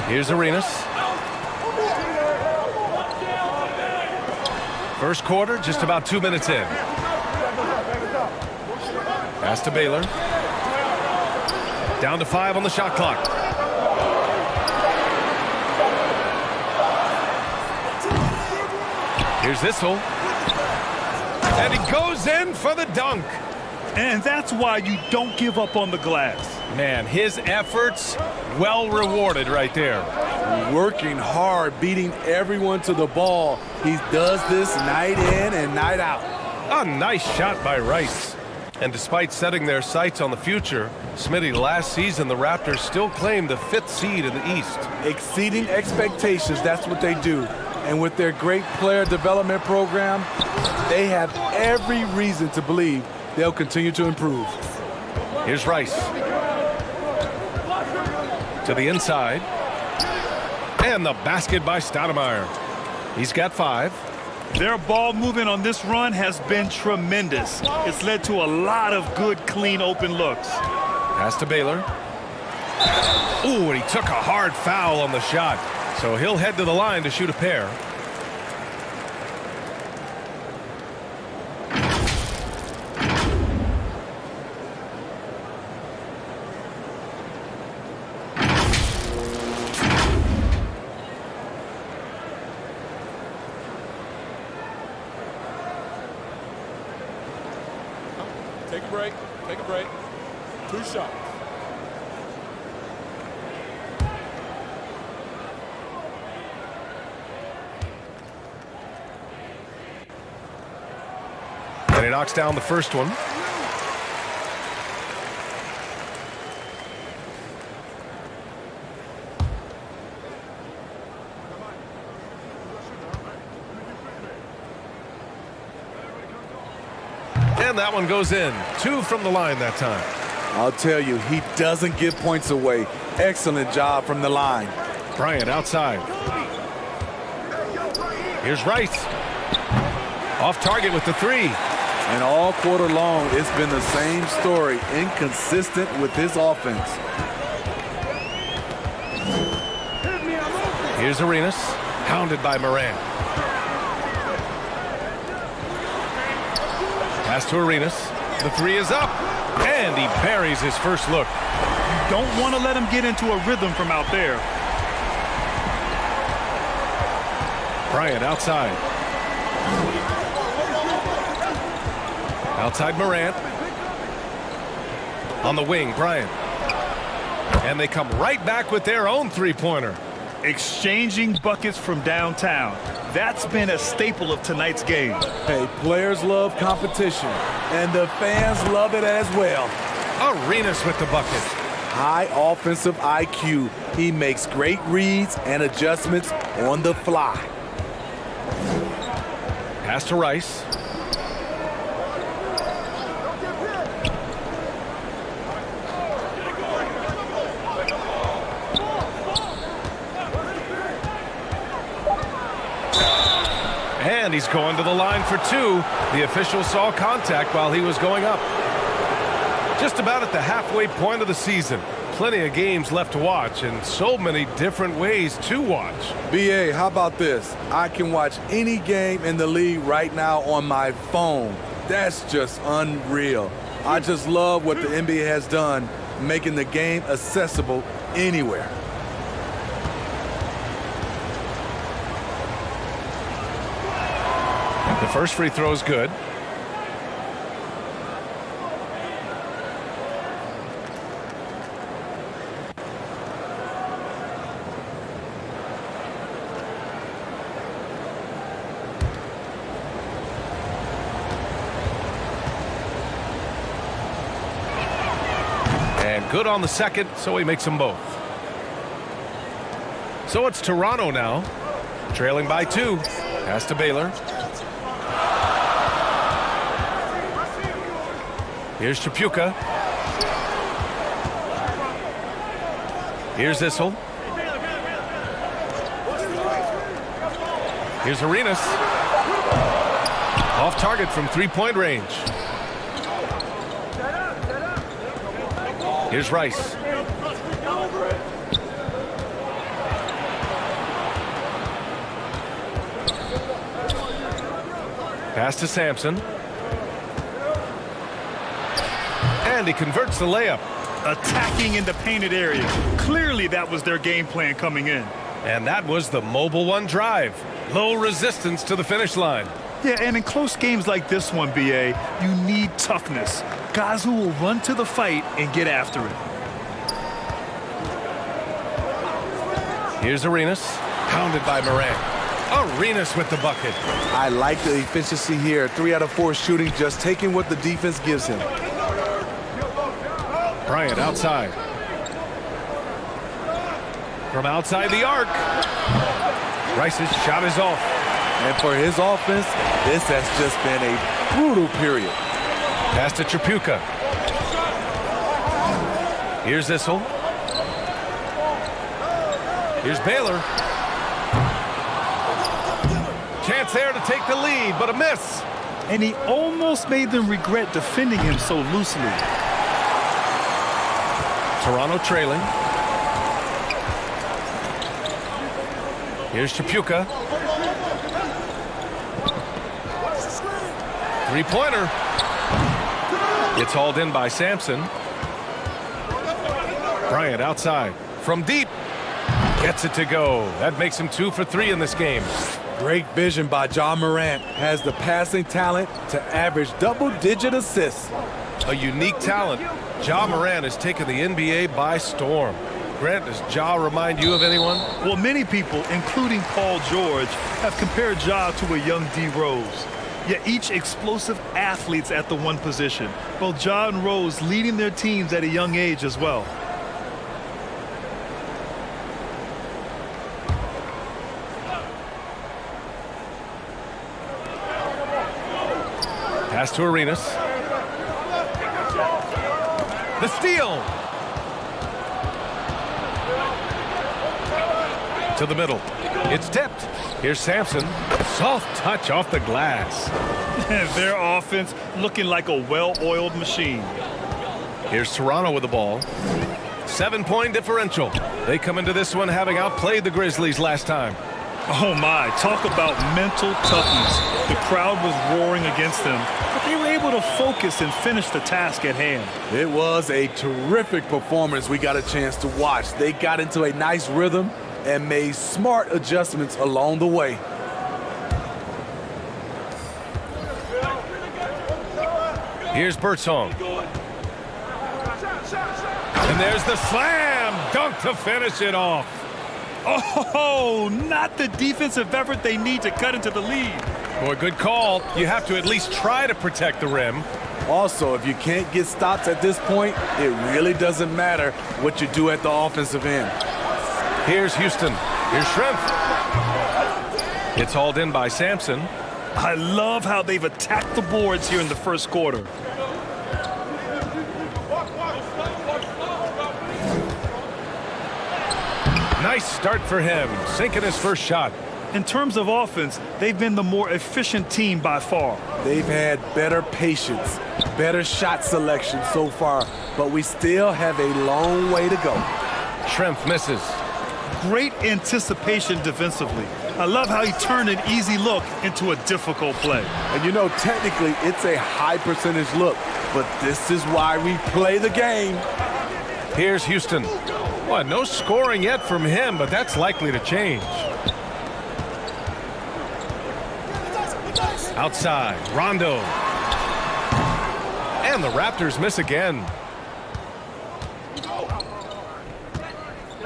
Here's Arenas. First quarter, just about 2 minutes in. Pass to Baylor. Down to 5 on the shot clock. Here's Issel. And he goes in for the dunk. And that's why you don't give up on the glass. Man, his efforts well rewarded right there. Working hard, beating everyone to the ball. He does this night in and night out. A nice shot by Rice. And despite setting their sights on the future, Smitty, last season the Raptors still claimed the 5th seed in the East. Exceeding expectations, that's what they do. And with their great player development program, they have every reason to believe they'll continue to improve. Here's Rice. To the inside. And the basket by Stoudemire. He's got 5. Their ball movement on this run has been tremendous. It's led to a lot of good, clean, open looks. Pass to Baylor. Ooh, and he took a hard foul on the shot. So he'll head to the line to shoot a pair. Take a break. Take a break. 2 shots. And he knocks down the first one. And that one goes in. 2 from the line that time. I'll tell you, he doesn't give points away. Excellent job from the line. Bryant outside. Here's Rice. Off target with the three. And all quarter long, it's been the same story, inconsistent with his offense. Here's Arenas, hounded by Morant. Pass to Arenas. The three is up, and he buries his first look. You don't want to let him get into a rhythm from out there. Bryant outside. Outside Morant. On the wing, Bryant. And they come right back with their own three-pointer. Exchanging buckets from downtown. That's been a staple of tonight's game. Hey, players love competition, and the fans love it as well. Arenas with the bucket. High offensive IQ. He makes great reads and adjustments on the fly. Pass to Rice. And he's going to the line for two. The official saw contact while he was going up. Just about at the halfway point of the season. Plenty of games left to watch and so many different ways to watch. BA, how about this? I can watch any game in the league right now on my phone. That's just unreal. I just love what the NBA has done, making the game accessible anywhere. The first free throw is good. And good on the second, so he makes them both. So it's Toronto now, trailing by 2. Pass to Baylor. Here's Chapuka. Here's Issel. Here's Arenas. Off target from three-point range. Here's Rice. Pass to Sampson. And he converts the layup. Attacking in the painted area. Clearly that was their game plan coming in. And that was the Mobile One drive. Low resistance to the finish line. Yeah, and in close games like this one, BA, you need toughness. Guys who will run to the fight and get after it. Here's Arenas, hounded by Morant. Arenas with the bucket. I like the efficiency here. 3 out of 4 shooting, just taking what the defense gives him. Bryant outside. From outside the arc. Rice's shot is off. And for his offense, this has just been a brutal period. Pass to Chapuka. Here's Issel. Here's Baylor. Chance there to take the lead, but a miss. And he almost made them regret defending him so loosely. Toronto trailing. Here's Chapuka. Three-pointer. It's hauled in by Sampson. Bryant outside. From deep. Gets it to go. That makes him 2 for 3 in this game. Great vision by Ja Morant. Has the passing talent to average double-digit assists. A unique talent. Ja Morant has taken the NBA by storm. Grant, does Ja remind you of anyone? Well, many people, including Paul George, have compared Ja to a young D. Rose. Yet each explosive athletes at the one position. Both Ja and Rose leading their teams at a young age as well. Pass to Arenas. The steal. To the middle. It's tipped. Here's Sampson. Soft touch off the glass. Their offense looking like a well-oiled machine. Here's Toronto with the ball. 7-point differential. They come into this one having outplayed the Grizzlies last time. Oh my, talk about mental toughness. The crowd was roaring against them, but they were able to focus and finish the task at hand. It was a terrific performance we got a chance to watch. They got into a nice rhythm and made smart adjustments along the way. Here's Birdsong. And there's the slam dunk to finish it off. Oh, not the defensive effort they need to cut into the lead. Boy, good call. You have to at least try to protect the rim. Also, if you can't get stops at this point, it really doesn't matter what you do at the offensive end. Here's Houston. Here's Schrempf. It's hauled in by Sampson. I love how they've attacked the boards here in the first quarter. Nice start for him, sinking his first shot. In terms of offense, they've been the more efficient team by far. They've had better patience, better shot selection so far, but we still have a long way to go. Schrempf misses. Great anticipation defensively. I love how he turned an easy look into a difficult play. And you know, technically, it's a high percentage look, but this is why we play the game. Here's Houston. Well, no scoring yet from him, but that's likely to change. Outside, Rondo. And the Raptors miss again.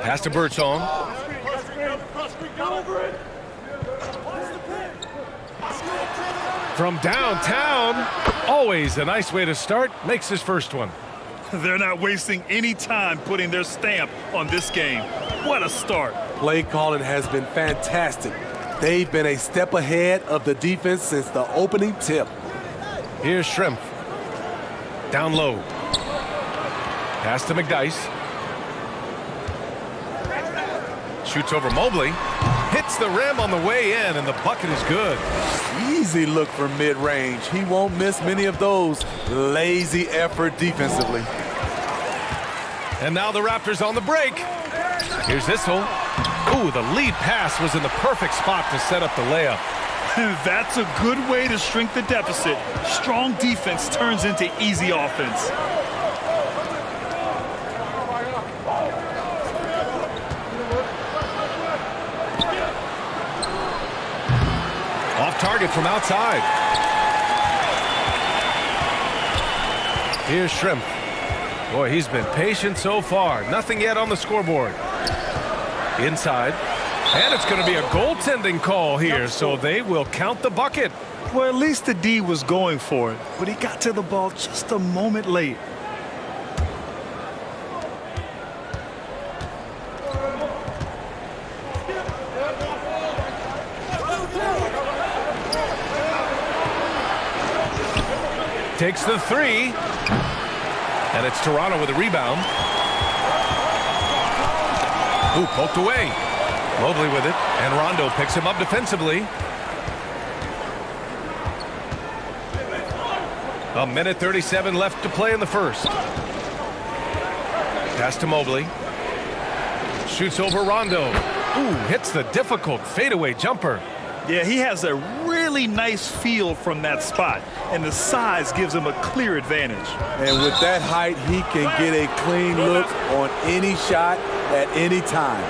Pass to Birdsong. From downtown, always a nice way to start, makes his first one. They're not wasting any time putting their stamp on this game. What a start. Play calling has been fantastic. They've been a step ahead of the defense since the opening tip. Here's Schrempf. Down low. Pass to McDyess. Shoots over Mobley. Hits the rim on the way in, and the bucket is good. Easy look from mid-range. He won't miss many of those. Lazy effort defensively. And now the Raptors on the break. Here's Issel. Ooh, the lead pass was in the perfect spot to set up the layup. That's a good way to shrink the deficit. Strong defense turns into easy offense. Off target from outside. Here's Schrempf. Boy, he's been patient so far. Nothing yet on the scoreboard. Inside. And it's going to be a goaltending call here, so they will count the bucket. Well, at least the D was going for it, but he got to the ball just a moment late. Takes the three. And it's Toronto with a rebound. Ooh, poked away. Mobley with it. And Rondo picks him up defensively. A minute 37 left to play in the first. Pass to Mobley. Shoots over Rondo. Ooh, hits the difficult fadeaway jumper. Yeah, he has a really nice feel from that spot, and the size gives him a clear advantage. And with that height, he can get a clean look on any shot at any time.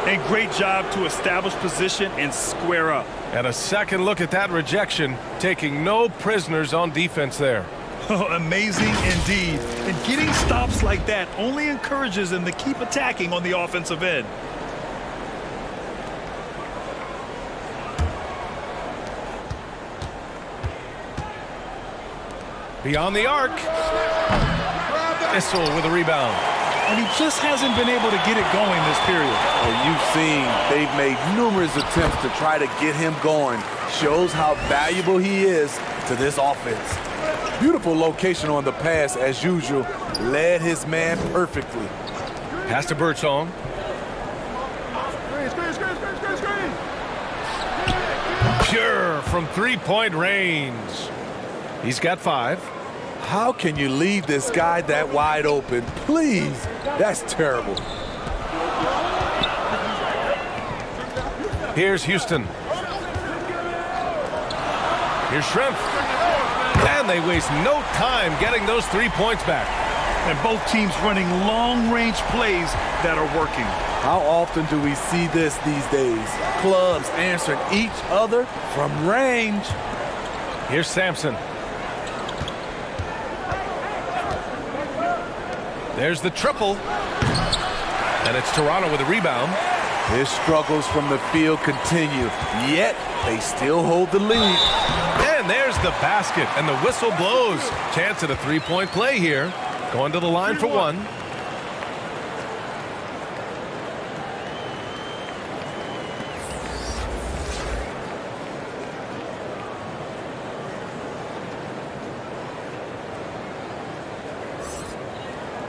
And great job to establish position and square up. And a second look at that rejection, taking no prisoners on defense there. Amazing indeed. And getting stops like that only encourages them to keep attacking on the offensive end. Beyond the arc. Issel with a rebound. And he just hasn't been able to get it going this period. And you've seen they've made numerous attempts to try to get him going. Shows how valuable he is to this offense. Beautiful location on the pass as usual. Led his man perfectly. Pass to Birdsong. Pure from three-point range. He's got 5. How can you leave this guy that wide open? Please. That's terrible. Here's Houston. Here's Shrimp. And they waste no time getting those 3 points back. And both teams running long-range plays that are working. How often do we see this these days? Clubs answering each other from range. Here's Sampson. There's the triple. And it's Toronto with a rebound. His struggles from the field continue, yet they still hold the lead. And there's the basket, and the whistle blows. Chance at a 3-point play here. Going to the line for 1.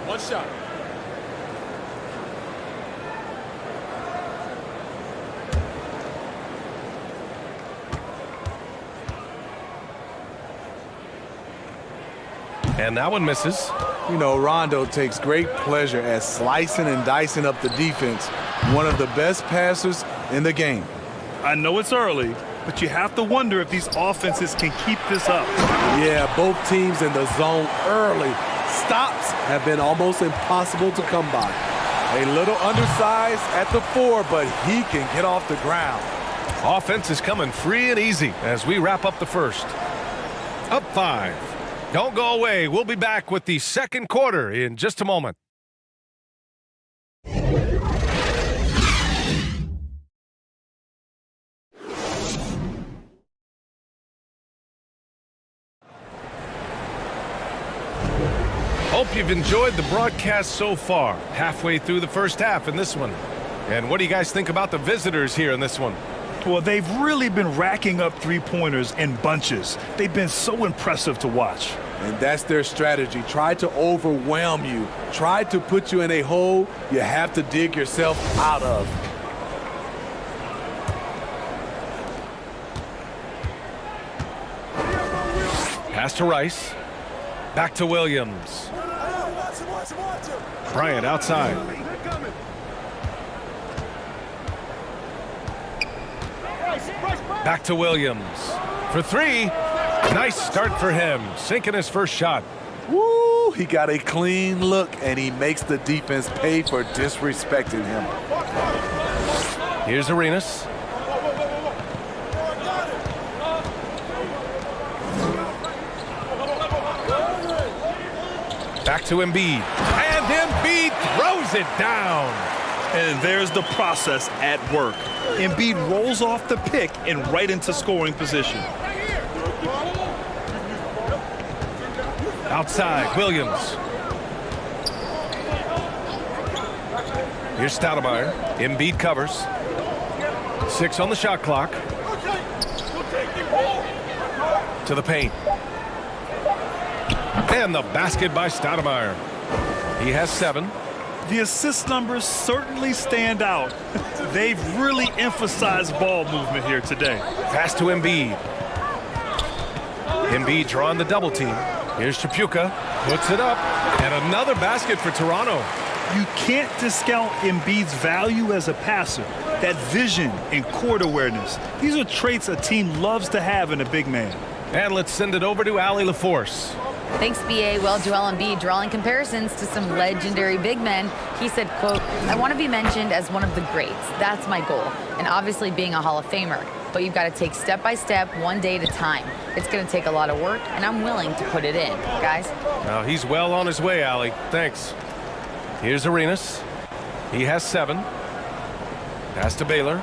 One shot. And that one misses. You know, Rondo takes great pleasure at slicing and dicing up the defense. One of the best passers in the game. I know it's early, but you have to wonder if these offenses can keep this up. Yeah, both teams in the zone early. Stops have been almost impossible to come by. A little undersized at the 4, but he can get off the ground. Offense is coming free and easy as we wrap up the first. Up 5. Don't go away. We'll be back with the second quarter in just a moment. Hope you've enjoyed the broadcast so far. Halfway through the first half in this one. And what do you guys think about the visitors here in this one? Well, they've really been racking up three-pointers in bunches. They've been so impressive to watch. And that's their strategy. Try to overwhelm you. Try to put you in a hole you have to dig yourself out of. Pass to Rice. Back to Williams. Bryant outside. Back to Williams. For 3. Nice start for him. Sinking his first shot. Woo! He got a clean look, and he makes the defense pay for disrespecting him. Here's Arenas. Back to Embiid. And Embiid throws it down. And there's the process at work. Embiid rolls off the pick and right into scoring position. Outside, Williams. Here's Stoudemire. Embiid covers. 6 on the shot clock. To the paint. And the basket by Stoudemire. He has 7. The assist numbers certainly stand out. They've really emphasized ball movement here today. Pass to Embiid. Embiid drawing the double team. Here's Tripucka. Puts it up. And another basket for Toronto. You can't discount Embiid's value as a passer. That vision and court awareness. These are traits a team loves to have in a big man. And let's send it over to Allie LaForce. Thanks, B.A. Well, Joel Embiid drawing comparisons to some legendary big men. He said, quote, "I want to be mentioned as one of the greats. That's my goal. And obviously being a Hall of Famer. But you've got to take step by step, one day at a time. It's going to take a lot of work, and I'm willing to put it in." Guys? Now he's well on his way, Allie. Thanks. Here's Arenas. He has 7. Pass to Baylor.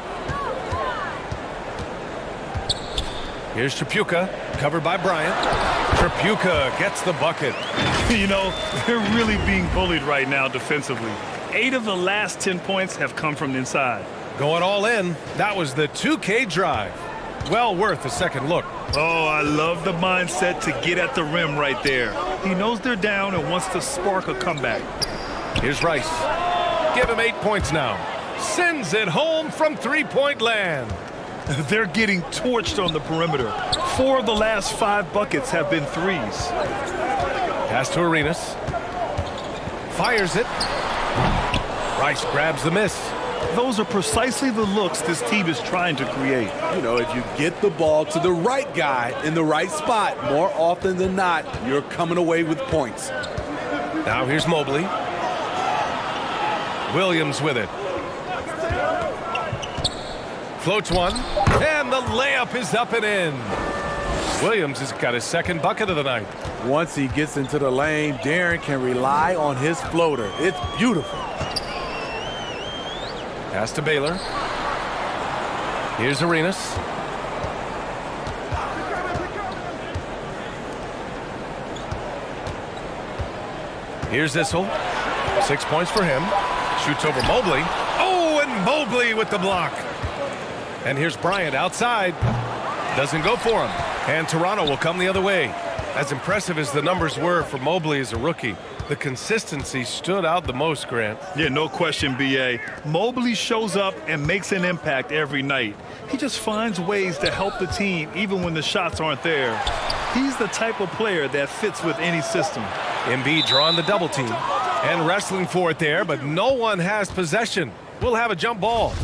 Here's Tripucka, covered by Bryant. Tripucka gets the bucket. You know, they're really being bullied right now defensively. 8 of the last 10 points have come from inside. Going all in. That was the 2K drive. Well worth a second look. Oh, I love the mindset to get at the rim right there. He knows they're down and wants to spark a comeback. Here's Rice. Give him 8 points now. Sends it home from 3-point land. They're getting torched on the perimeter. 4 of the last 5 buckets have been threes. Pass to Arenas. Fires it. Rice grabs the miss. Those are precisely the looks this team is trying to create. You know, if you get the ball to the right guy in the right spot, more often than not, you're coming away with points. Now here's Mobley. Williams with it. Floats one, and the layup is up and in. Williams has got his second bucket of the night. Once he gets into the lane, Darren can rely on his floater. It's beautiful. Pass to Baylor. Here's Arenas. Here's Issel. 6 points for him. Shoots over Mobley. Oh, and Mobley with the block. And here's Bryant outside. Doesn't go for him. And Toronto will come the other way. As impressive as the numbers were for Mobley as a rookie, the consistency stood out the most, Grant. Yeah, no question, B.A. Mobley shows up and makes an impact every night. He just finds ways to help the team even when the shots aren't there. He's the type of player that fits with any system. Embiid drawing the double team and wrestling for it there, but no one has possession. We'll have a jump ball.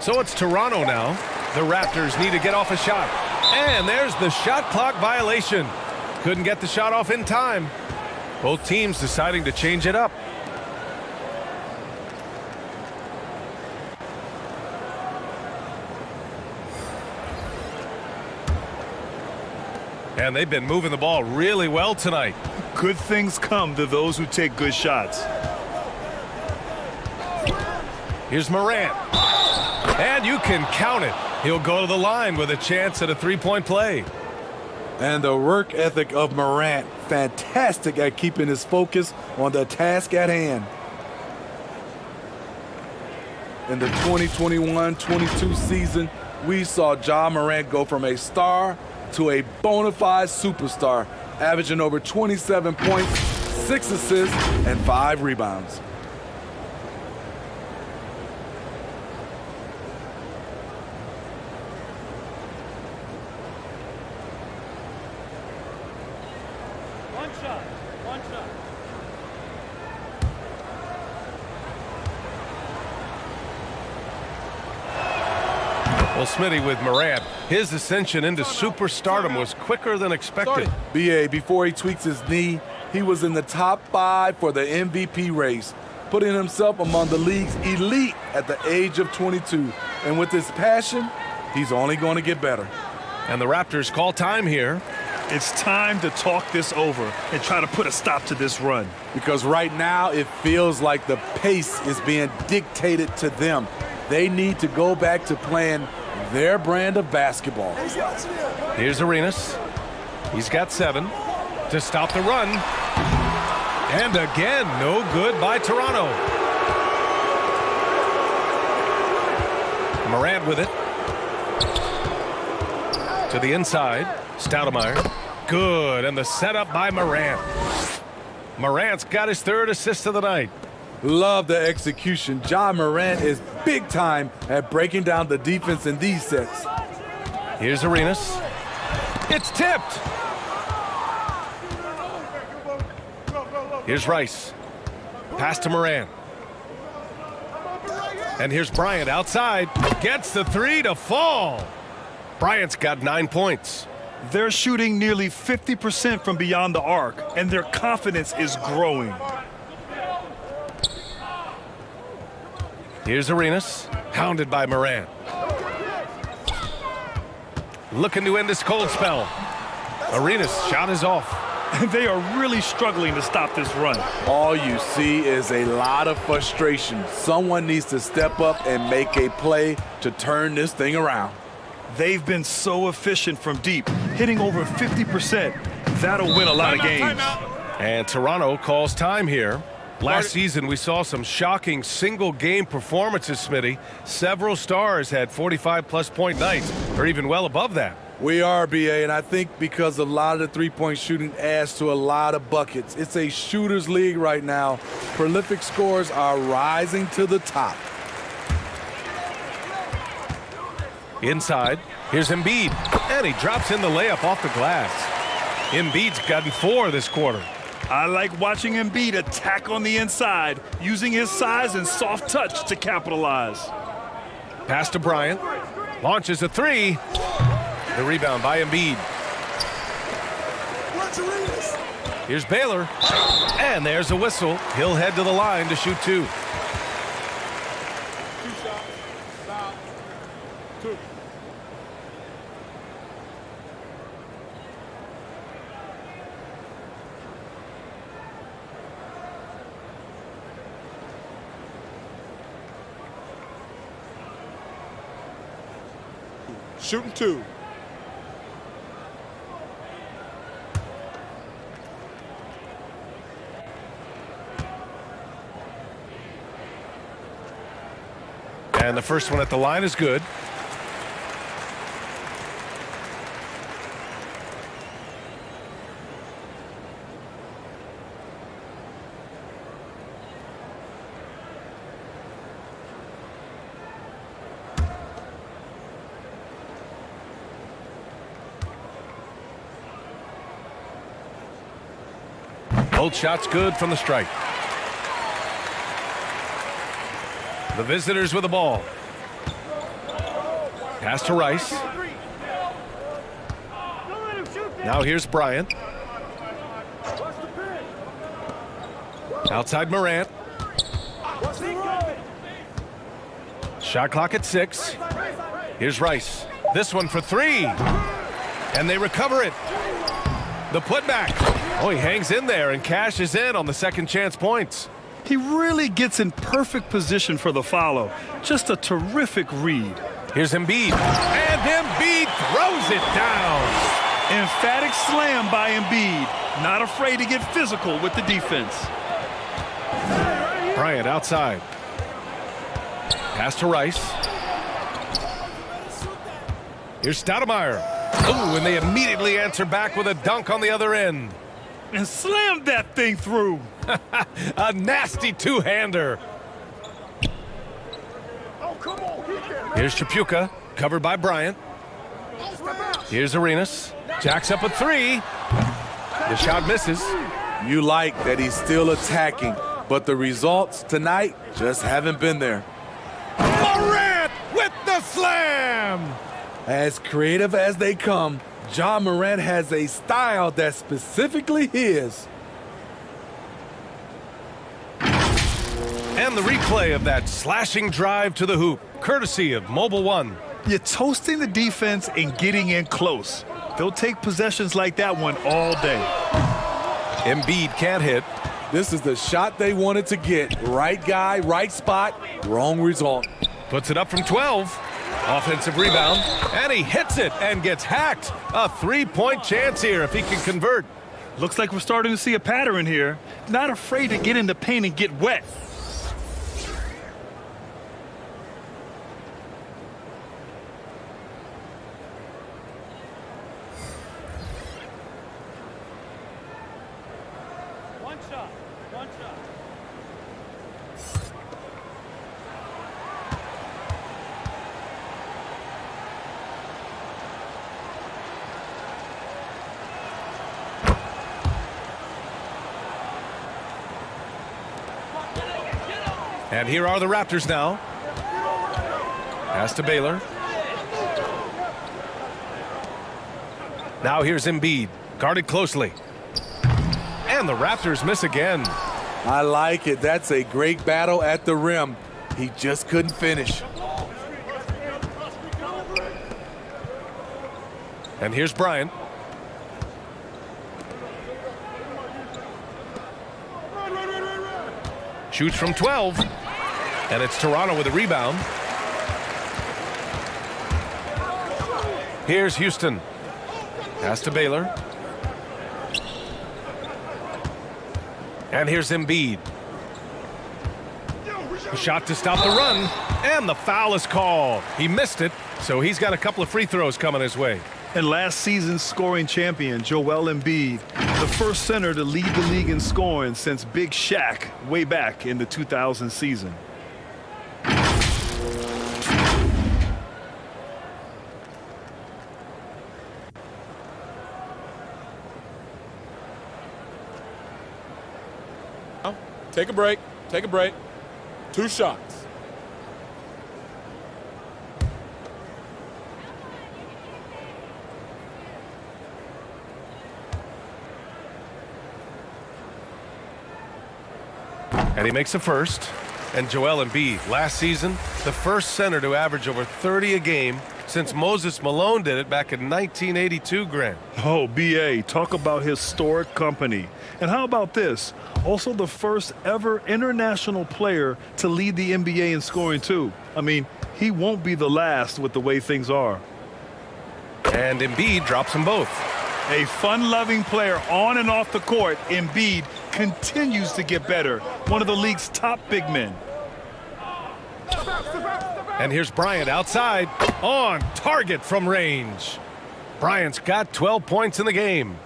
So it's Toronto now. The Raptors need to get off a shot. And there's the shot clock violation. Couldn't get the shot off in time. Both teams deciding to change it up. And they've been moving the ball really well tonight. Good things come to those who take good shots. Here's Morant. And you can count it. He'll go to the line with a chance at a three-point play. And the work ethic of Morant, fantastic at keeping his focus on the task at hand. In the 2021-22 season, we saw Ja Morant go from a star to a bona fide superstar, averaging over 27 points, 6 assists, and 5 rebounds. Well, Smitty, with Morant, his ascension into superstardom was quicker than expected. B.A., before he tweaks his knee, he was in the top 5 for the MVP race, putting himself among the league's elite at the age of 22. And with his passion, he's only going to get better. And the Raptors call time here. It's time to talk this over and try to put a stop to this run. Because right now it feels like the pace is being dictated to them. They need to go back to playing their brand of basketball. Here's Arenas. He's got 7 to stop the run. And again, no good by Toronto. Morant with it. To the inside. Stoudemire. Good. And the setup by Morant. Morant's got his 3rd assist of the night. Love the execution. Ja Morant is big time at breaking down the defense in these sets. Here's Arenas. It's tipped. Here's Rice. Pass to Morant. And here's Bryant outside. Gets the 3 to fall. Bryant's got 9 points. They're shooting nearly 50% from beyond the arc, and their confidence is growing. Here's Arenas, hounded by Morant. Looking to end this cold spell. Arenas' shot is off. They are really struggling to stop this run. All you see is a lot of frustration. Someone needs to step up and make a play to turn this thing around. They've been so efficient from deep, hitting over 50%. That'll win a lot of games. And Toronto calls time here. Last season, we saw some shocking single-game performances, Smitty. Several stars had 45-plus point nights, or even well above that. We are, BA, and I think because a lot of the three-point shooting adds to a lot of buckets. It's a shooter's league right now. Prolific scores are rising to the top. Inside, here's Embiid, and he drops in the layup off the glass. Embiid's gotten 4 this quarter. I like watching Embiid attack on the inside, using his size and soft touch to capitalize. Pass to Bryant, launches a 3. The rebound by Embiid. Here's Baylor, and there's a whistle. He'll head to the line to shoot 2. Shooting 2. And the first one at the line is good. Both shots good from the strike. The visitors with the ball. Pass to Rice. Now here's Bryant. Outside Morant. Shot clock at 6. Here's Rice. This one for 3. And they recover it. The putback. Oh, he hangs in there and cashes in on the second chance points. He really gets in perfect position for the follow. Just a terrific read. Here's Embiid. And Embiid throws it down. Emphatic slam by Embiid. Not afraid to get physical with the defense. Bryant outside. Pass to Rice. Here's Stoudemire. Ooh, and they immediately answer back with a dunk on the other end. And slammed that thing through. A nasty two-hander. Here's Chapuka, covered by Bryant. Here's Arenas. Jacks up a 3. The shot misses. You like that he's still attacking, but the results tonight just haven't been there. Morant with the slam! As creative as they come, Ja Morant has a style that's specifically his. And the replay of that slashing drive to the hoop, courtesy of Mobile One. You're toasting the defense and getting in close. They'll take possessions like that one all day. Embiid can't hit. This is the shot they wanted to get. Right guy, right spot, wrong result. Puts it up from 12. Offensive rebound, and he hits it and gets hacked. A 3-point chance here if he can convert. Looks like we're starting to see a pattern here. Not afraid to get in the paint and get wet. One shot. And here are the Raptors now. Pass to Baylor. Now here's Embiid, guarded closely. And the Raptors miss again. I like it. That's a great battle at the rim. He just couldn't finish. And here's Bryant. Shoots from 12. And it's Toronto with a rebound. Here's Houston. Pass to Baylor. And here's Embiid. A shot to stop the run. And the foul is called. He missed it, so he's got a couple of free throws coming his way. And last season's scoring champion, Joel Embiid, the first center to lead the league in scoring since Big Shaq way back in the 2000 season. Take a break. Take a break. 2 shots. And he makes a first. And Joel Embiid, last season, the first center to average over 30 a game since Moses Malone did it back in 1982, Grant. Oh, B.A., talk about historic company. And how about this? Also the first ever international player to lead the NBA in scoring, too. I mean, he won't be the last with the way things are. And Embiid drops them both. A fun-loving player on and off the court, Embiid continues to get better. One of the league's top big men. And here's Bryant outside, on target from range. Bryant's got 12 points in the game.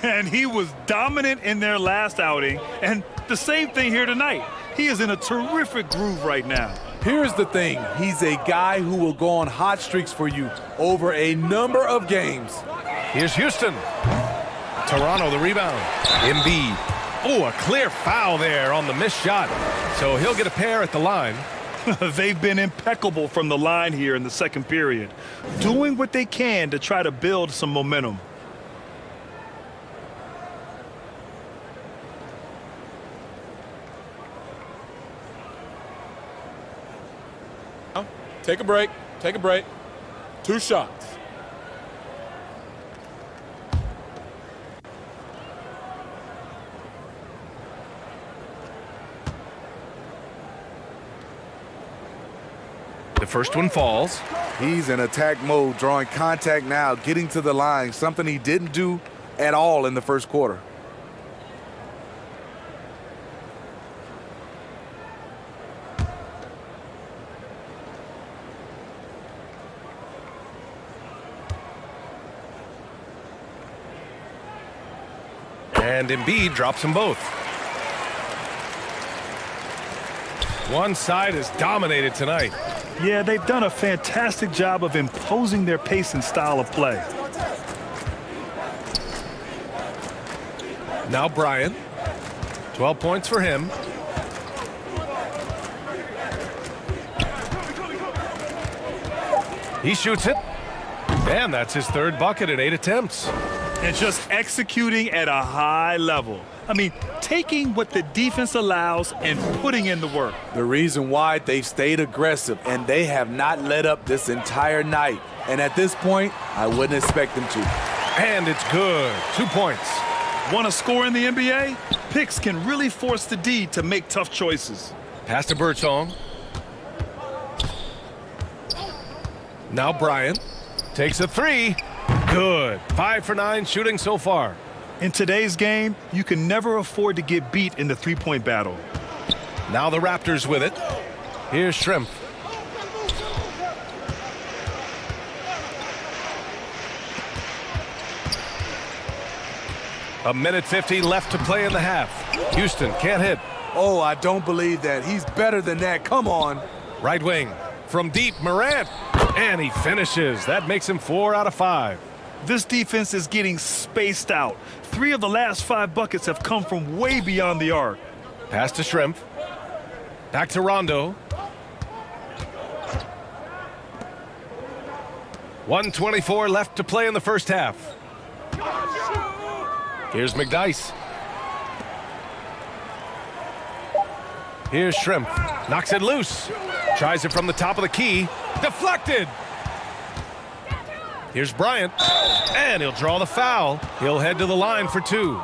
And he was dominant in their last outing, and the same thing here tonight. He is in a terrific groove right now. Here's the thing. He's a guy who will go on hot streaks for you over a number of games. Here's Houston. Toronto the rebound. Embiid. Oh, a clear foul there on the missed shot. So he'll get a pair at the line. They've been impeccable from the line here in the second period, doing what they can to try to build some momentum. Take a break. Take a break. 2 shots. The first one falls. He's in attack mode, drawing contact now, getting to the line, something he didn't do at all in the first quarter. And Embiid drops them both. One side is dominated tonight. Yeah, they've done a fantastic job of imposing their pace and style of play. Now Bryant. 12 points for him. He shoots it. And that's his third bucket in 8 attempts. And just executing at a high level. I mean, taking what the defense allows and putting in the work. The reason why they've stayed aggressive, and they have not let up this entire night. And at this point, I wouldn't expect them to. And it's good. 2 points. Want to score in the NBA? Picks can really force the D to make tough choices. Pass to Birdsong. Now Bryant takes a 3. Good. 5 for 9 shooting so far. In today's game, you can never afford to get beat in the three-point battle. Now the Raptors with it. Here's Shrimp. A minute 50 left to play in the half. Houston can't hit. Oh, I don't believe that. He's better than that. Come on. Right wing. From deep, Morant. And he finishes. That makes him 4 out of 5. This defense is getting spaced out. 3 of the last 5 buckets have come from way beyond the arc. Pass to Shrimp. Back to Rondo. 1:24 left to play in the first half. Here's McDyess. Here's Shrimp. Knocks it loose. Tries it from the top of the key. Deflected. Here's Bryant. And he'll draw the foul. He'll head to the line for 2.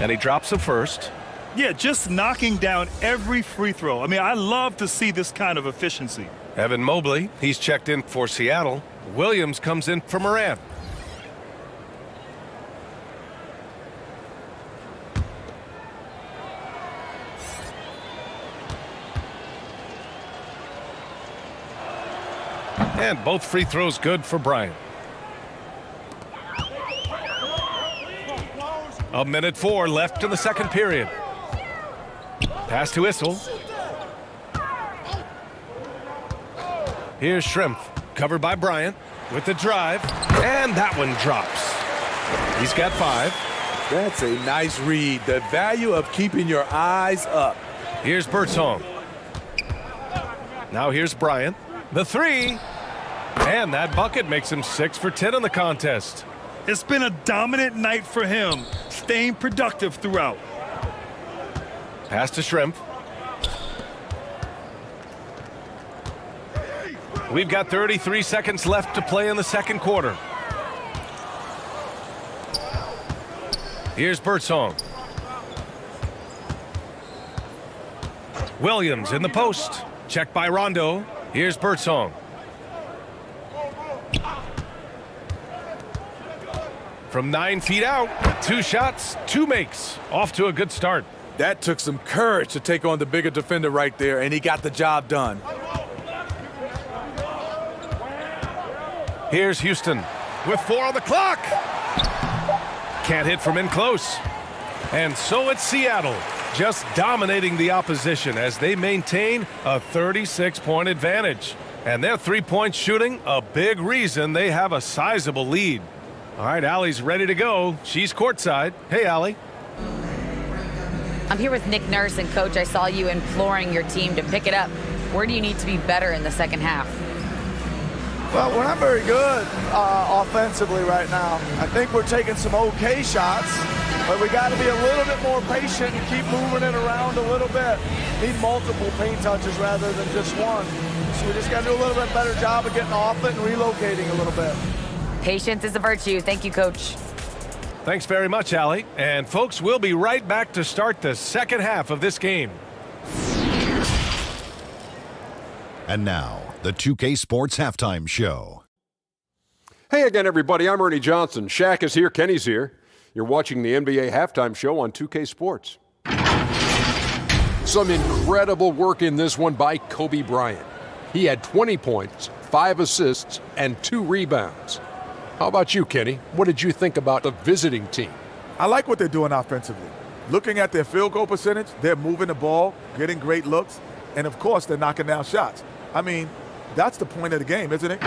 And he drops a first. Yeah, just knocking down every free throw. I mean, I love to see this kind of efficiency. Evan Mobley, he's checked in for Seattle. Williams comes in for Morant. And both free throws good for Bryant. 1:04 left in the second period. Pass to Issel. Here's Schrimpf, covered by Bryant with the drive, and that one drops. He's got 5. That's a nice read. The value of keeping your eyes up. Here's Birdsong. Now here's Bryant. The 3. And that bucket makes him 6 for 10 in the contest. It's been a dominant night for him, staying productive throughout. Pass to Schrimpf. We've got 33 seconds left to play in the second quarter. Here's Birdsong. Williams in the post. Checked by Rondo. Here's Birdsong. From 9 feet out, 2 shots, 2 makes. Off to a good start. That took some courage to take on the bigger defender right there, and he got the job done. Here's Houston with 4 on the clock. Can't hit from in close. And so it's Seattle, just dominating the opposition as they maintain a 36-point advantage. And their three-point shooting, a big reason they have a sizable lead. All right, Allie's ready to go. She's courtside. Hey, Allie. I'm here with Nick Nurse, and Coach, I saw you imploring your team to pick it up. Where do you need to be better in the second half? Well, we're not very good offensively right now. I think we're taking some okay shots, but we got to be a little bit more patient and keep moving it around a little bit. Need multiple paint touches rather than just one. So we just got to do a little bit better job of getting off it and relocating a little bit. Patience is a virtue. Thank you, Coach. Thanks very much, Allie. And folks, we'll be right back to start the second half of this game. And now, the 2K Sports Halftime Show. Hey again, everybody. I'm Ernie Johnson. Shaq is here. Kenny's here. You're watching the NBA Halftime Show on 2K Sports. Some incredible work in this one by Kobe Bryant. He had 20 points, 5 assists, and 2 rebounds. How about you, Kenny? What did you think about the visiting team? I like what they're doing offensively. Looking at their field goal percentage, they're moving the ball, getting great looks, and of course, they're knocking down shots. I mean, that's the point of the game, isn't it?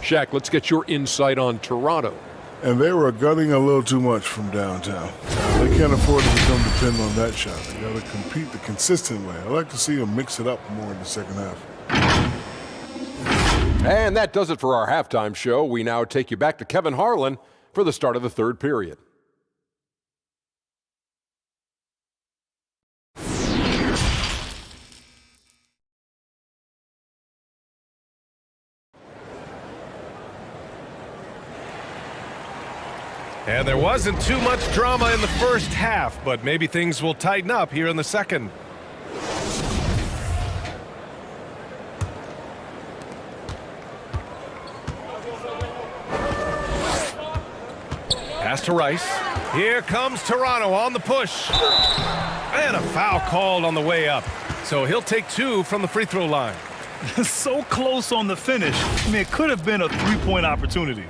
Shaq, let's get your insight on Toronto. And they were gutting a little too much from downtown. They can't afford to become dependent on that shot. They got to compete the consistent way. I like to see them mix it up more in the second half. And that does it for our halftime show. We now take you back to Kevin Harlan for the start of the third period. And there wasn't too much drama in the first half, but maybe things will tighten up here in the second. Pass to Rice. Here comes Toronto on the push. And a foul called on the way up. So he'll take 2 from the free throw line. So close on the finish. I mean, it could have been a three-point opportunity.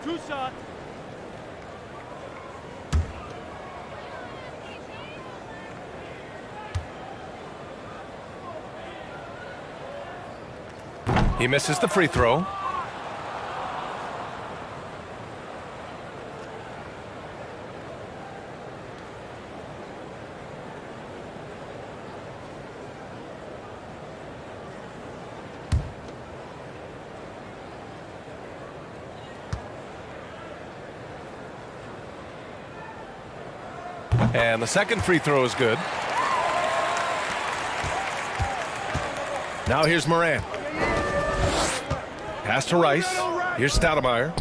Two shots. He misses the free throw. And the second free throw is good. Now here's Morant. Pass to Rice. Here's Stoudemire.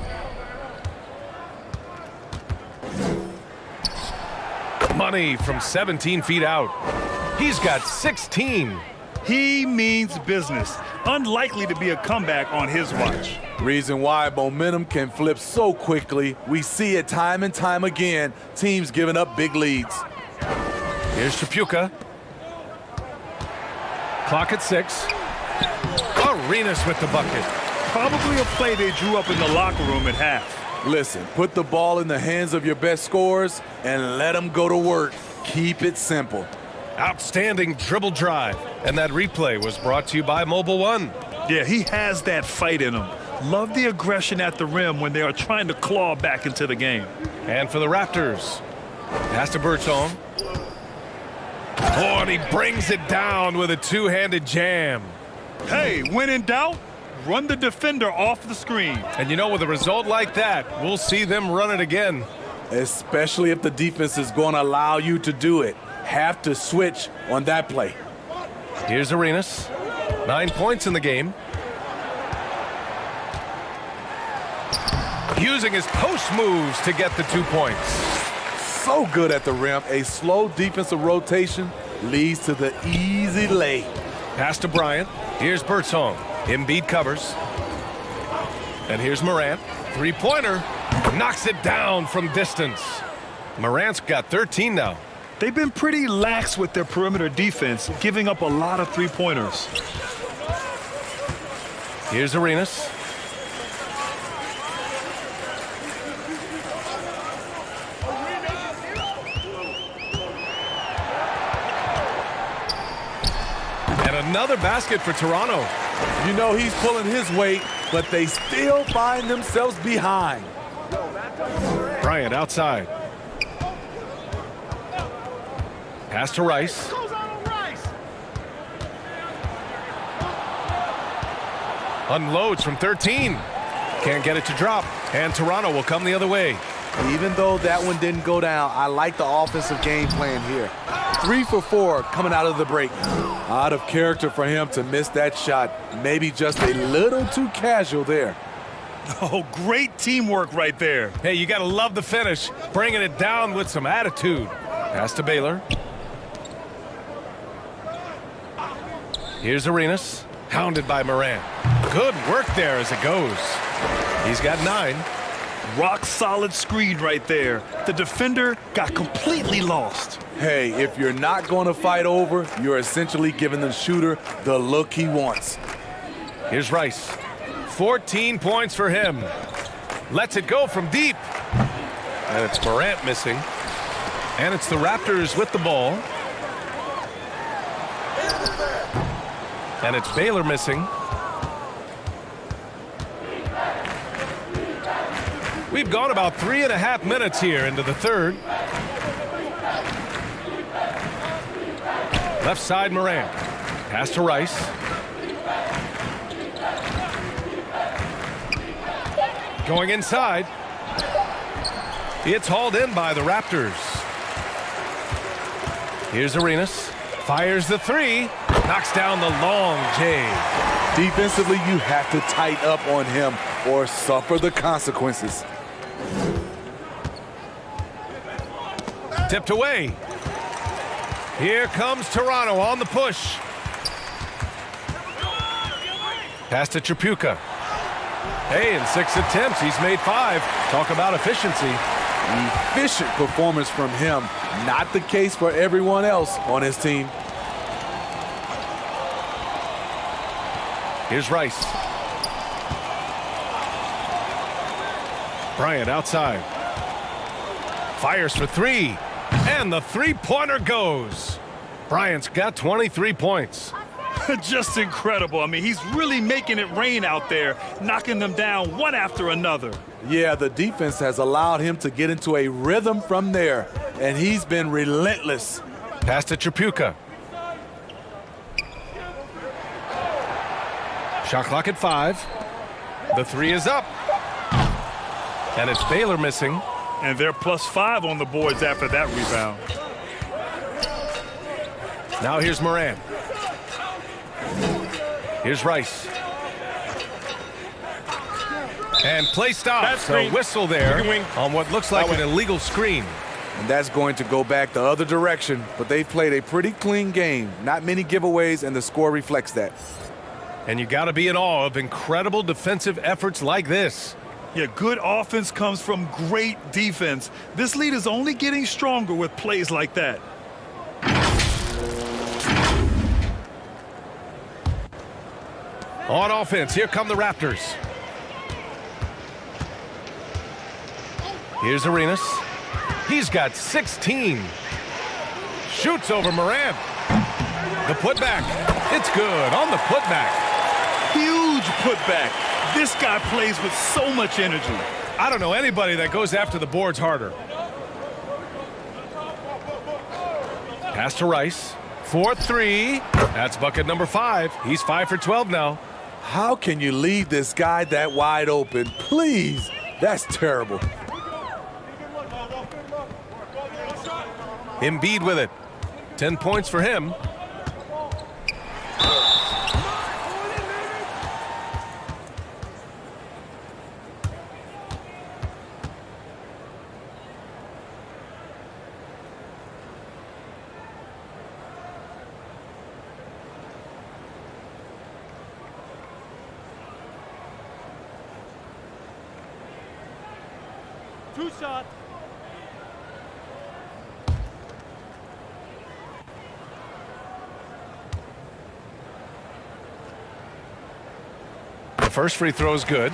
Money from 17 feet out. He's got 16. He means business. Unlikely to be a comeback on his watch. Reason why momentum can flip so quickly. We see it time and time again. Teams giving up big leads. Here's Tripucka. Clock at 6. Arenas with the bucket. Probably a play they drew up in the locker room at half. Listen, put the ball in the hands of your best scorers and let them go to work. Keep it simple. Outstanding dribble drive. And that replay was brought to you by Mobile One. Yeah, he has that fight in him. Love the aggression at the rim when they are trying to claw back into the game. And for the Raptors, pass to Birdsong. Oh, and he brings it down with a two-handed jam. Hey, when in doubt, run the defender off the screen. And you know, with a result like that, we'll see them run it again. Especially if the defense is going to allow you to do it. Have to switch on that play. Here's Arenas. 9 points in the game. Using his post moves to get the 2 points. So good at the rim. A slow defensive rotation leads to the easy lay. Pass to Bryant. Here's Birdsong. Embiid covers. And here's Morant. Three-pointer. Knocks it down from distance. Morant's got 13 now. They've been pretty lax with their perimeter defense, giving up a lot of three-pointers. Here's Arenas. And another basket for Toronto. You know he's pulling his weight, but they still find themselves behind. Bryant outside. Pass to Rice. Unloads from 13. Can't get it to drop. And Toronto will come the other way. Even though that one didn't go down, I like the offensive game plan here. 3 for 4 coming out of the break. Out of character for him to miss that shot. Maybe just a little too casual there. Oh, great teamwork right there. Hey, you got to love the finish. Bringing it down with some attitude. Pass to Baylor. Here's Arenas. Hounded by Morant. Good work there as it goes. He's got 9. Rock solid screen right there. The defender got completely lost. Hey, if you're not going to fight over, you're essentially giving the shooter the look he wants. Here's Rice. 14 points for him. Lets it go from deep. And it's Morant missing. And it's the Raptors with the ball. And it's Baylor missing. We've gone about 3.5 minutes here into the third. Left side Morant. Pass to Rice. Going inside. It's hauled in by the Raptors. Here's Arenas. Fires the 3. Knocks down the long J. Defensively, you have to tighten up on him or suffer the consequences. Tipped away. Here comes Toronto on the push. Pass to Tripucka. Hey, in 6 attempts, he's made 5. Talk about efficiency. Efficient performance from him. Not the case for everyone else on his team. Here's Rice. Bryant outside. Fires for 3. And the three-pointer goes. Bryant's got 23 points. Just incredible. I mean, he's really making it rain out there, knocking them down one after another. Yeah, the defense has allowed him to get into a rhythm from there, and he's been relentless. Pass to Tripucka. Shot clock at 5. The 3 is up. And it's Baylor missing. And they're +5 on the boards after that rebound. Now here's Moran. Here's Rice. And play stops. A whistle there on what looks like an illegal screen. And that's going to go back the other direction, but they've played a pretty clean game. Not many giveaways, and the score reflects that. And you got to be in awe of incredible defensive efforts like this. Yeah, good offense comes from great defense. This lead is only getting stronger with plays like that. On offense, here come the Raptors. Here's Arenas. He's got 16. Shoots over Morant. The putback. It's good on the putback. Huge putback. This guy plays with so much energy. I don't know anybody that goes after the boards harder. Pass to Rice. 4-3. That's bucket number 5. He's 5 for 12 now. How can you leave this guy that wide open? Please. That's terrible. Embiid with it. 10 points for him. Two shots. The first free throw is good.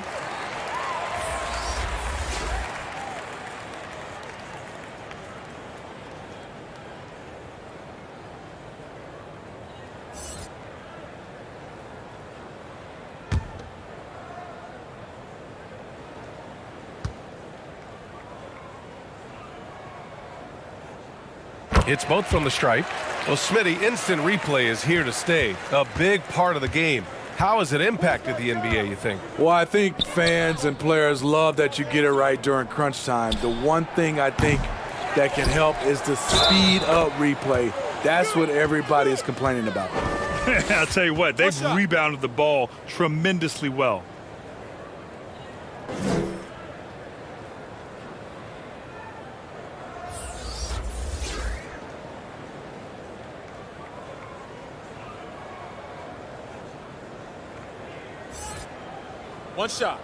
It's both from the stripe. Well, Smitty, instant replay is here to stay. A big part of the game. How has it impacted the NBA, you think? Well, I think fans and players love that you get it right during crunch time. The one thing I think that can help is the speed up replay. That's what everybody is complaining about. I'll tell you what, they've rebounded the ball tremendously well. One shot.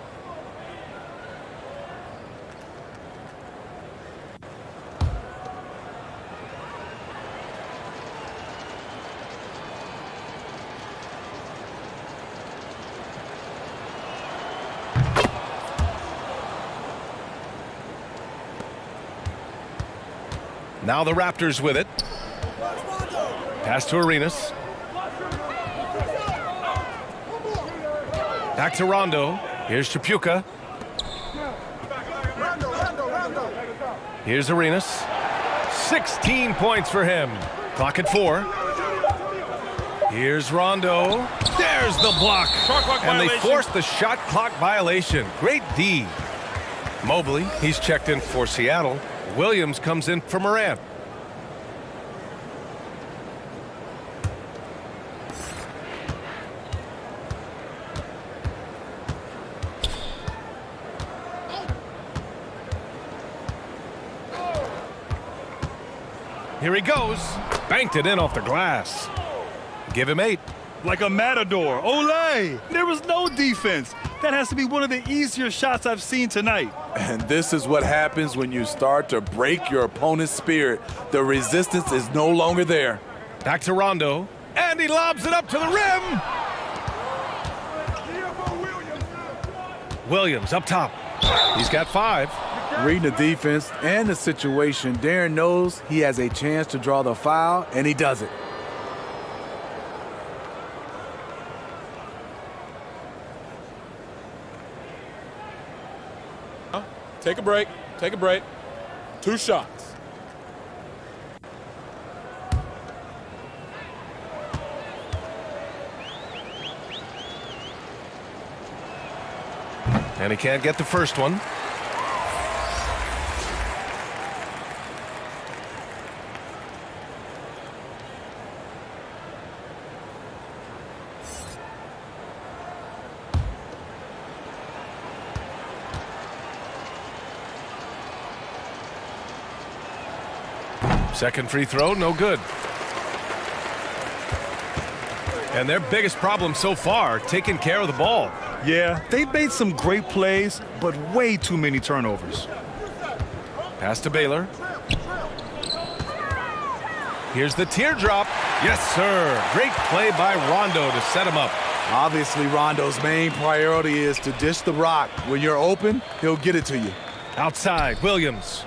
Now the Raptors with it. Pass to Arenas. Back to Rondo. Here's Chapuka. Here's Arenas. 16 points for him. Clock at 4. Here's Rondo. There's the block. And they forced the shot clock violation. Great D. Mobley, he's checked in for Seattle. Williams comes in for Morant. Here he goes. Banked it in off the glass. Give him 8. Like a matador. Olay! There was no defense. That has to be one of the easier shots I've seen tonight. And this is what happens when you start to break your opponent's spirit. The resistance is no longer there. Back to Rondo. And he lobs it up to the rim. Williams up top. He's got 5. Reading the defense and the situation, Darren knows he has a chance to draw the foul, and he does it. Take a break. Take a break. 2 shots. And he can't get the first one. Second free throw, no good. And their biggest problem so far, taking care of the ball. Yeah, they've made some great plays, but way too many turnovers. Pass to Baylor. Here's the teardrop. Yes, sir. Great play by Rondo to set him up. Obviously, Rondo's main priority is to dish the rock. When you're open, he'll get it to you. Outside, Williams.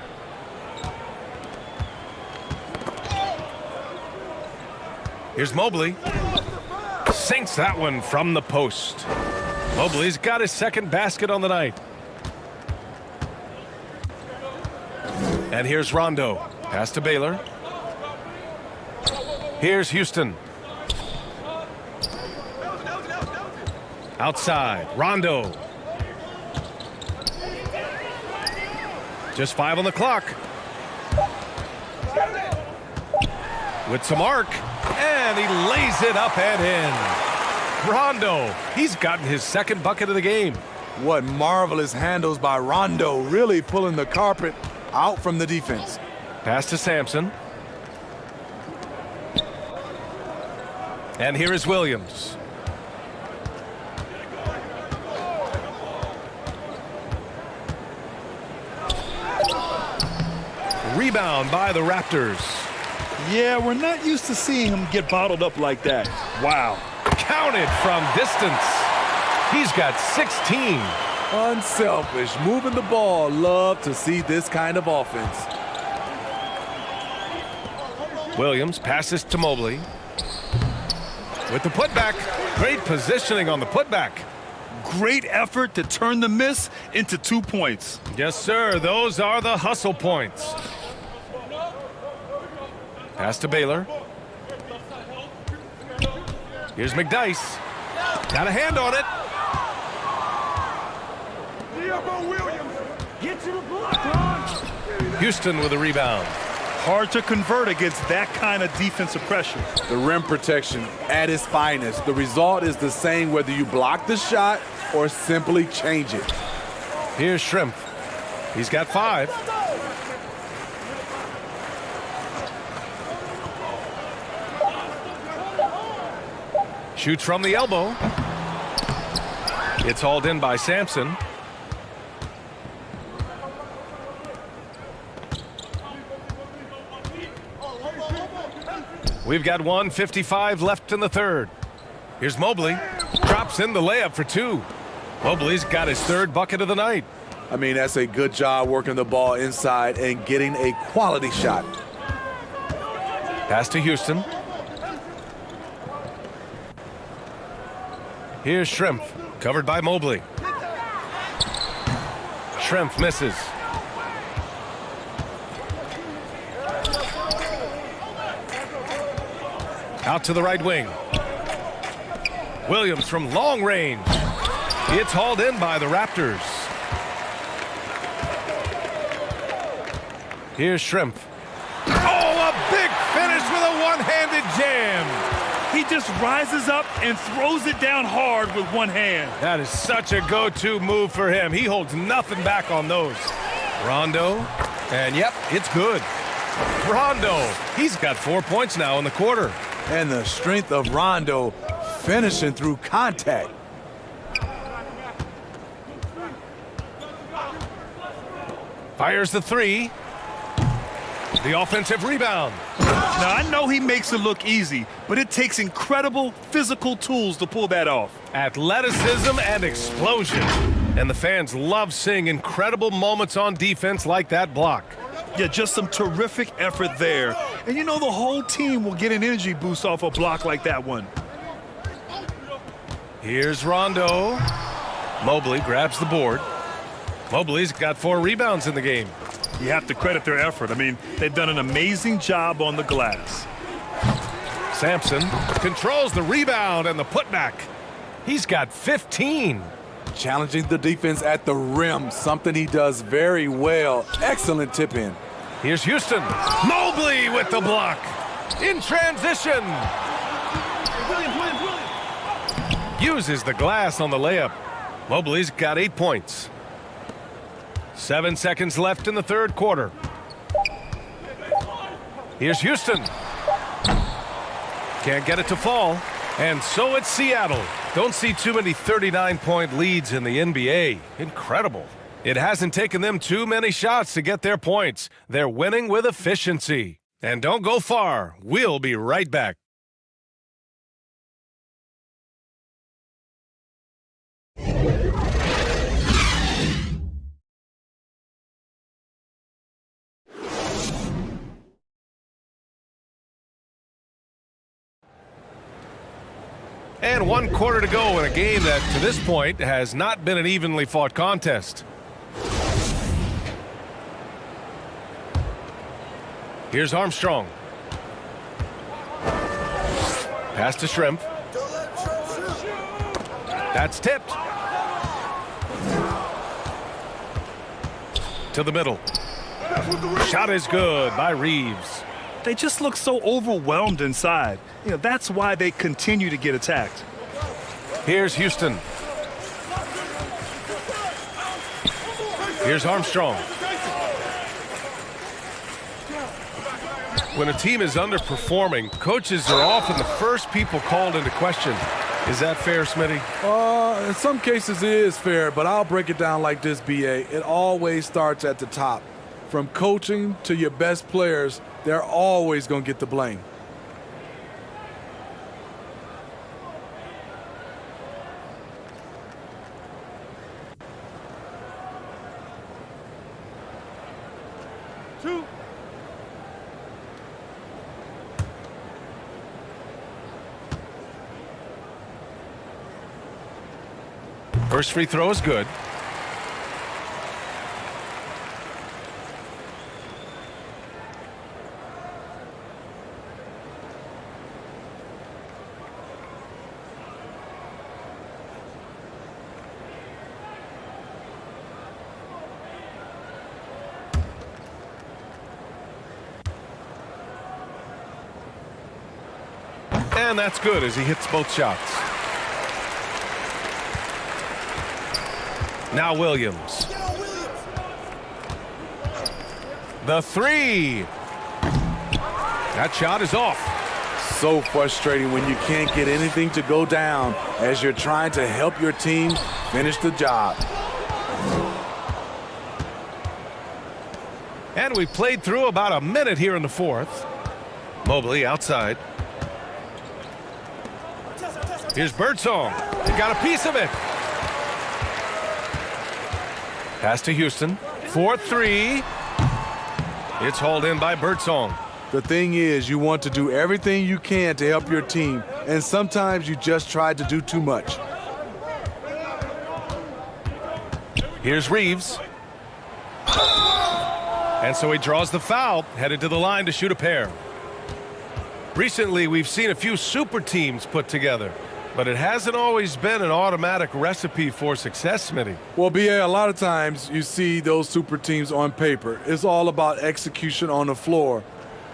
Here's Mobley. Sinks that one from the post. Mobley's got his second basket on the night. And here's Rondo. Pass to Baylor. Here's Houston. Outside, Rondo. Just 5 on the clock. With some arc. And he lays it up and in. Rondo, he's gotten his second bucket of the game. What marvelous handles by Rondo, really pulling the carpet out from the defense. Pass to Sampson. And here is Williams. Rebound by the Raptors. Yeah, we're not used to seeing him get bottled up like that. Wow. Counted from distance. He's got 16. Unselfish, moving the ball. Love to see this kind of offense. Williams passes to Mobley. With the putback. Great positioning on the putback. Great effort to turn the miss into 2 points. Yes, sir. Those are the hustle points. Pass to Baylor. Here's McDyess. Got a hand on it. Houston with a rebound. Hard to convert against that kind of defensive pressure. The rim protection at its finest. The result is the same whether you block the shot or simply change it. Here's Shrimp. He's got 5. Shoots from the elbow. It's hauled in by Sampson. We've got 1:55 left in the third. Here's Mobley. Drops in the layup for 2. Mobley's got his 3rd bucket of the night. I mean, that's a good job working the ball inside and getting a quality shot. Pass to Houston. Here's Shrimp, covered by Mobley. Shrimp misses. Out to the right wing. Williams from long range. It's hauled in by the Raptors. Here's Shrimp. Oh, a big finish with a one-handed jam. He just rises up and throws it down hard with one hand. That is such a go-to move for him. He holds nothing back on those. Rondo, and yep, it's good. Rondo, he's got 4 points now in the quarter. And the strength of Rondo finishing through contact. Fires the 3. The offensive rebound. Now, I know he makes it look easy, but it takes incredible physical tools to pull that off. Athleticism and explosion. And the fans love seeing incredible moments on defense like that block. Yeah, just some terrific effort there. And you know the whole team will get an energy boost off a block like that one. Here's Rondo. Mobley grabs the board. Mobley's got 4 rebounds in the game. You have to credit their effort. I mean, they've done an amazing job on the glass. Sampson controls the rebound and the putback. He's got 15. Challenging the defense at the rim, something he does very well. Excellent tip in. Here's Houston. Mobley with the block. In transition. Uses the glass on the layup. Mobley's got 8 points. 7 seconds left in the third quarter. Here's Houston. Can't get it to fall. And so it's Seattle. Don't see too many 39-point leads in the NBA. Incredible. It hasn't taken them too many shots to get their points. They're winning with efficiency. And don't go far. We'll be right back. And 1 quarter to go in a game that, to this point, has not been an evenly fought contest. Here's Armstrong. Pass to Shrimp. That's tipped. To the middle. Shot is good by Reeves. They just look so overwhelmed inside. You know, that's why they continue to get attacked. Here's Houston. Here's Armstrong. When a team is underperforming, coaches are often the first people called into question. Is that fair, Smitty? In some cases it is fair, but I'll break it down like this, B.A. It always starts at the top. From coaching to your best players, they're always going to get the blame. First free throw is good. And that's good as he hits both shots. Now Williams. The three. That shot is off. So frustrating when you can't get anything to go down as you're trying to help your team finish the job. And we played through about a minute here in the fourth. Mobley outside. Here's Birdsong. He got a piece of it. Pass to Houston. 4-3. It's hauled in by Birdsong. The thing is, you want to do everything you can to help your team, and sometimes you just try to do too much. Here's Reeves. And so he draws the foul, headed to the line to shoot a pair. Recently, we've seen a few super teams put together, but it hasn't always been an automatic recipe for success, Smitty. Well, B.A., a lot of times you see those super teams on paper. It's all about execution on the floor.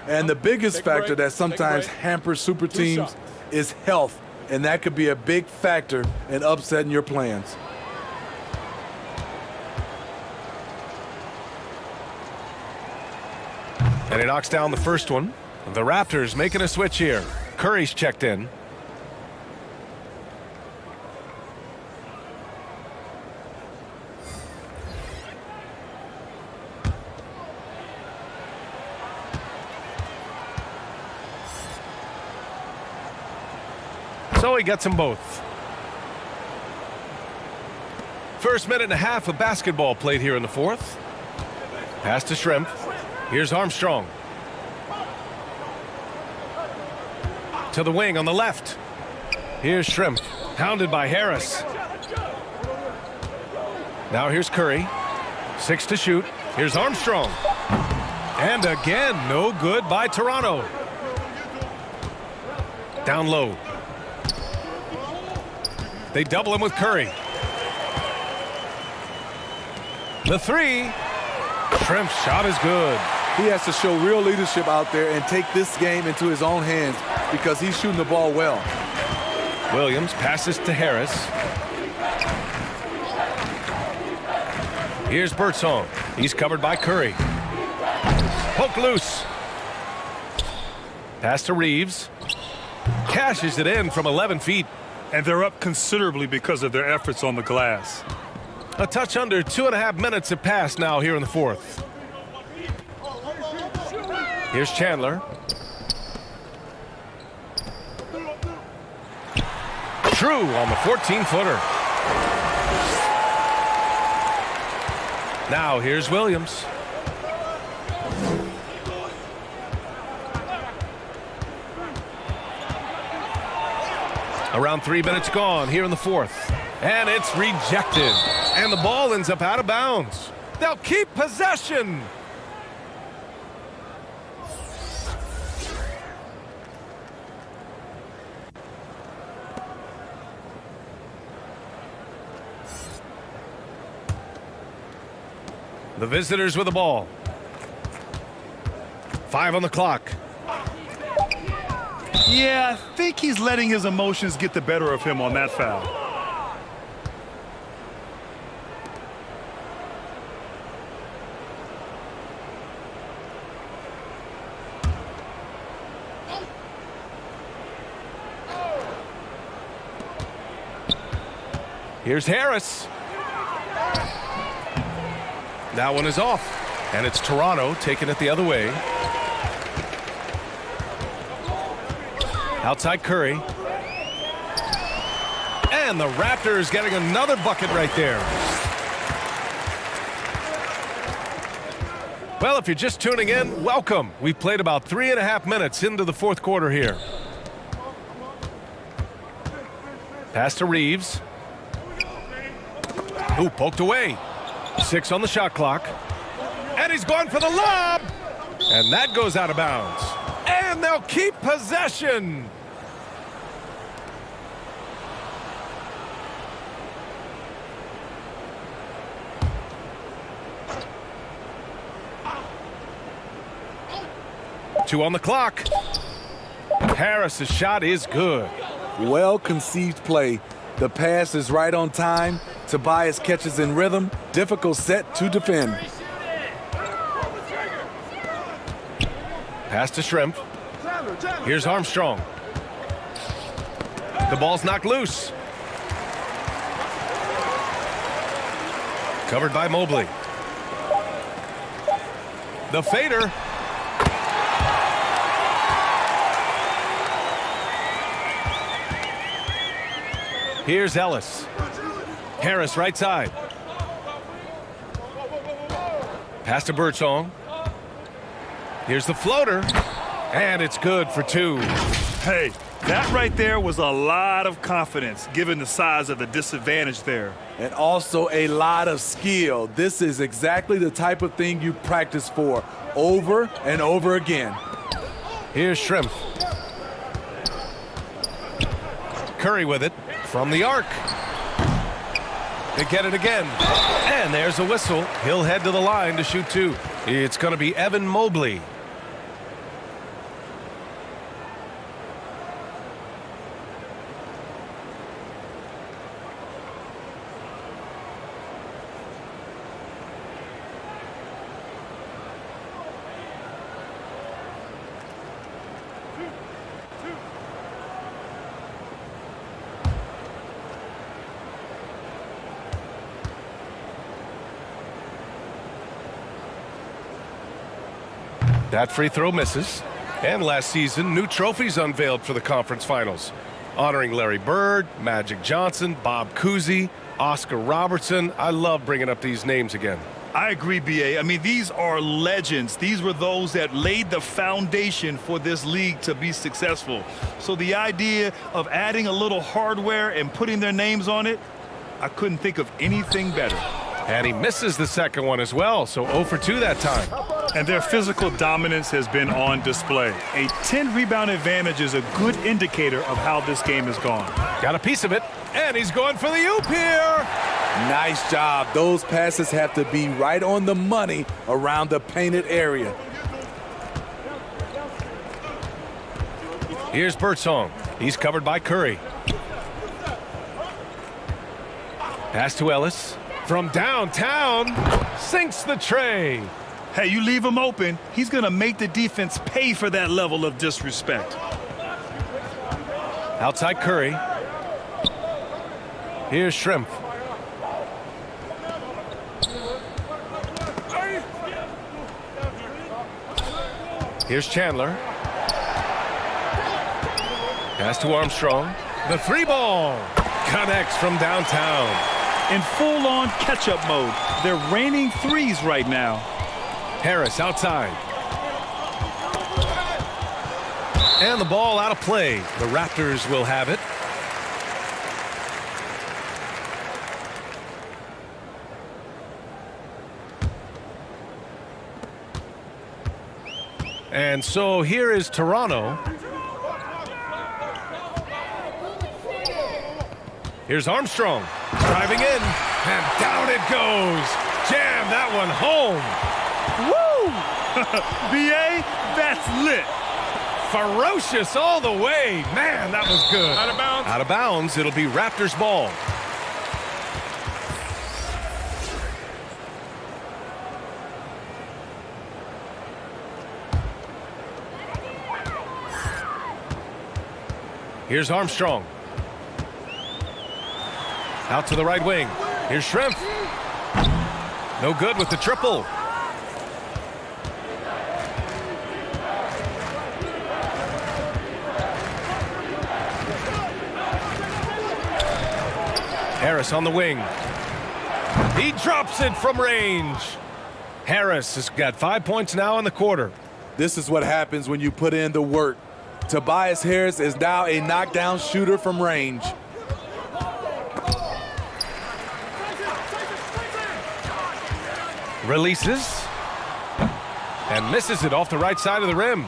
And the biggest factor that sometimes hampers super teams is health, and that could be a big factor in upsetting your plans. And he knocks down the first one. The Raptors making a switch here. Curry's checked in. So he gets them both. First minute and a half of basketball played here in the fourth. Pass to Shrimp. Here's Armstrong. To the wing on the left. Here's Shrimp. Hounded by Harris. Now here's Curry. 6 to shoot. Here's Armstrong. And again, no good by Toronto. Down low. They double him with Curry. The three. Shrimp's shot is good. He has to show real leadership out there and take this game into his own hands because he's shooting the ball well. Williams passes to Harris. Here's Birdsong. He's covered by Curry. Poke loose. Pass to Reeves. Cashes it in from 11 feet. And they're up considerably because of their efforts on the glass. A touch under 2.5 minutes have passed now here in the fourth. Here's Chandler. True on the 14-footer. Now here's Williams. Around 3 minutes gone here in the fourth. And it's rejected. And the ball ends up out of bounds. They'll keep possession. The visitors with the ball. 5 on the clock. Yeah, I think he's letting his emotions get the better of him on that foul. Here's Harris. That one is off. And it's Toronto taking it the other way. Outside Curry. And the Raptors getting another bucket right there. Well, if you're just tuning in, welcome. We've played about 3.5 minutes into the fourth quarter here. Pass to Reeves. Ooh, poked away. 6 on the shot clock. And he's going for the lob. And that goes out of bounds. And they'll keep possession. Two on the clock. Harris's shot is good. Well-conceived play. The pass is right on time. Tobias catches in rhythm. Difficult set to defend. Pass to Shrimp. Here's Armstrong. The ball's knocked loose. Covered by Mobley. The fader. Here's Ellis. Harris right side. Pass to Birdsong. Here's the floater. And it's good for 2. Hey, that right there was a lot of confidence given the size of the disadvantage there. And also a lot of skill. This is exactly the type of thing you practice for over and over again. Here's Shrimp. Curry with it from the arc. They get it again. And there's a whistle. He'll head to the line to shoot 2. It's going to be Evan Mobley. That free throw misses. And last season, new trophies unveiled for the conference finals, honoring Larry Bird, Magic Johnson, Bob Cousy, Oscar Robertson. I love bringing up these names again. I agree, B.A. I mean, these are legends. These were those that laid the foundation for this league to be successful. So the idea of adding a little hardware and putting their names on it, I couldn't think of anything better. And he misses the second one as well, so 0 for 2 that time. And their physical dominance has been on display. A 10-rebound advantage is a good indicator of how this game has gone. Got a piece of it, and he's going for the oop here. Nice job. Those passes have to be right on the money around the painted area. Here's Birdsong. He's covered by Curry. Pass to Ellis. From downtown, sinks the tray. Hey, you leave him open, he's going to make the defense pay for that level of disrespect. Outside Curry. Here's Shrimp. Here's Chandler. Pass to Armstrong. The three ball connects from downtown. In full-on catch-up mode. They're raining threes right now. Harris outside. And the ball out of play. The Raptors will have it. And so here is Toronto. Here's Armstrong driving in, and down it goes. Jam that one home. Woo! B.A., that's lit. Ferocious all the way. Man, that was good. Out of bounds. Out of bounds. It'll be Raptors ball. Here's Armstrong. Out to the right wing. Here's Shrimp. No good with the triple. Harris on the wing. He drops it from range. Harris has got 5 points now in the quarter. This is what happens when you put in the work. Tobias Harris is now a knockdown shooter from range. Releases. And misses it off the right side of the rim.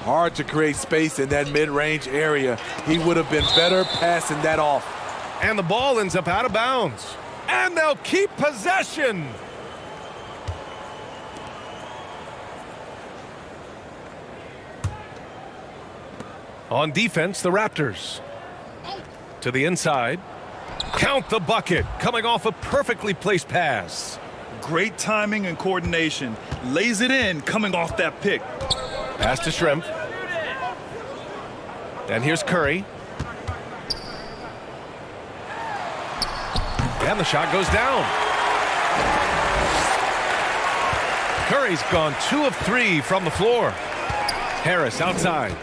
Hard to create space in that mid-range area. He would have been better passing that off. And the ball ends up out of bounds. And they'll keep possession. On defense, the Raptors. To the inside. Count the bucket. Coming off a perfectly placed pass. Great timing and coordination. Lays it in coming off that pick. Pass to Shrimp. And here's Curry. And the shot goes down. Curry's gone 2 of 3 from the floor. Harris outside.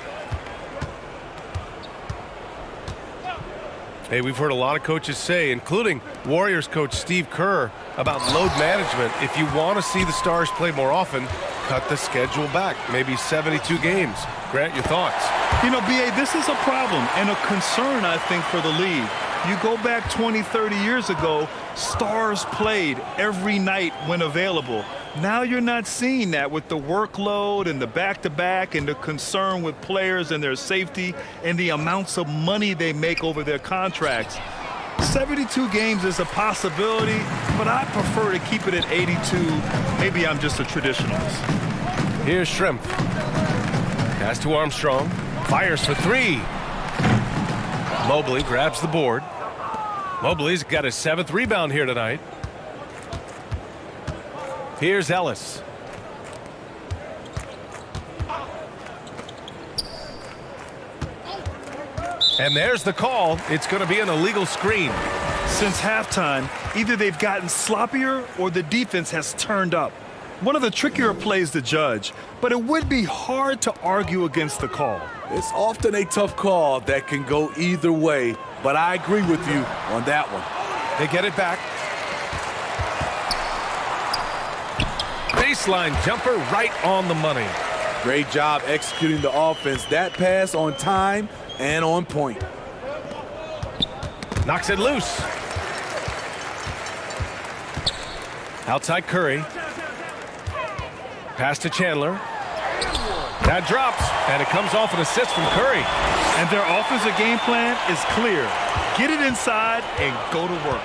Hey, we've heard a lot of coaches say, including Warriors coach Steve Kerr, about load management. If you want to see the Stars play more often, cut the schedule back, maybe 72 games. Grant, your thoughts? You know, B.A., this is a problem and a concern, I think, for the league. You go back 20, 30 years ago, Stars played every night when available. Now you're not seeing that with the workload and the back-to-back and the concern with players and their safety and the amounts of money they make over their contracts. 72 games is a possibility, but I prefer to keep it at 82. Maybe I'm just a traditionalist. Here's Shrimp. Pass to Armstrong. Fires for 3. Mobley grabs the board. Mobley's got his 7th rebound here tonight. Here's Ellis. And there's the call. It's going to be an illegal screen. Since halftime, either they've gotten sloppier or the defense has turned up. One of the trickier plays to judge, but it would be hard to argue against the call. It's often a tough call that can go either way, but I agree with you on that one. They get it back. Baseline jumper right on the money. Great job executing the offense. That pass on time and on point. Knocks it loose. Outside Curry. Pass to Chandler. That drops, and it comes off an assist from Curry. And their offensive game plan is clear. Get it inside and go to work.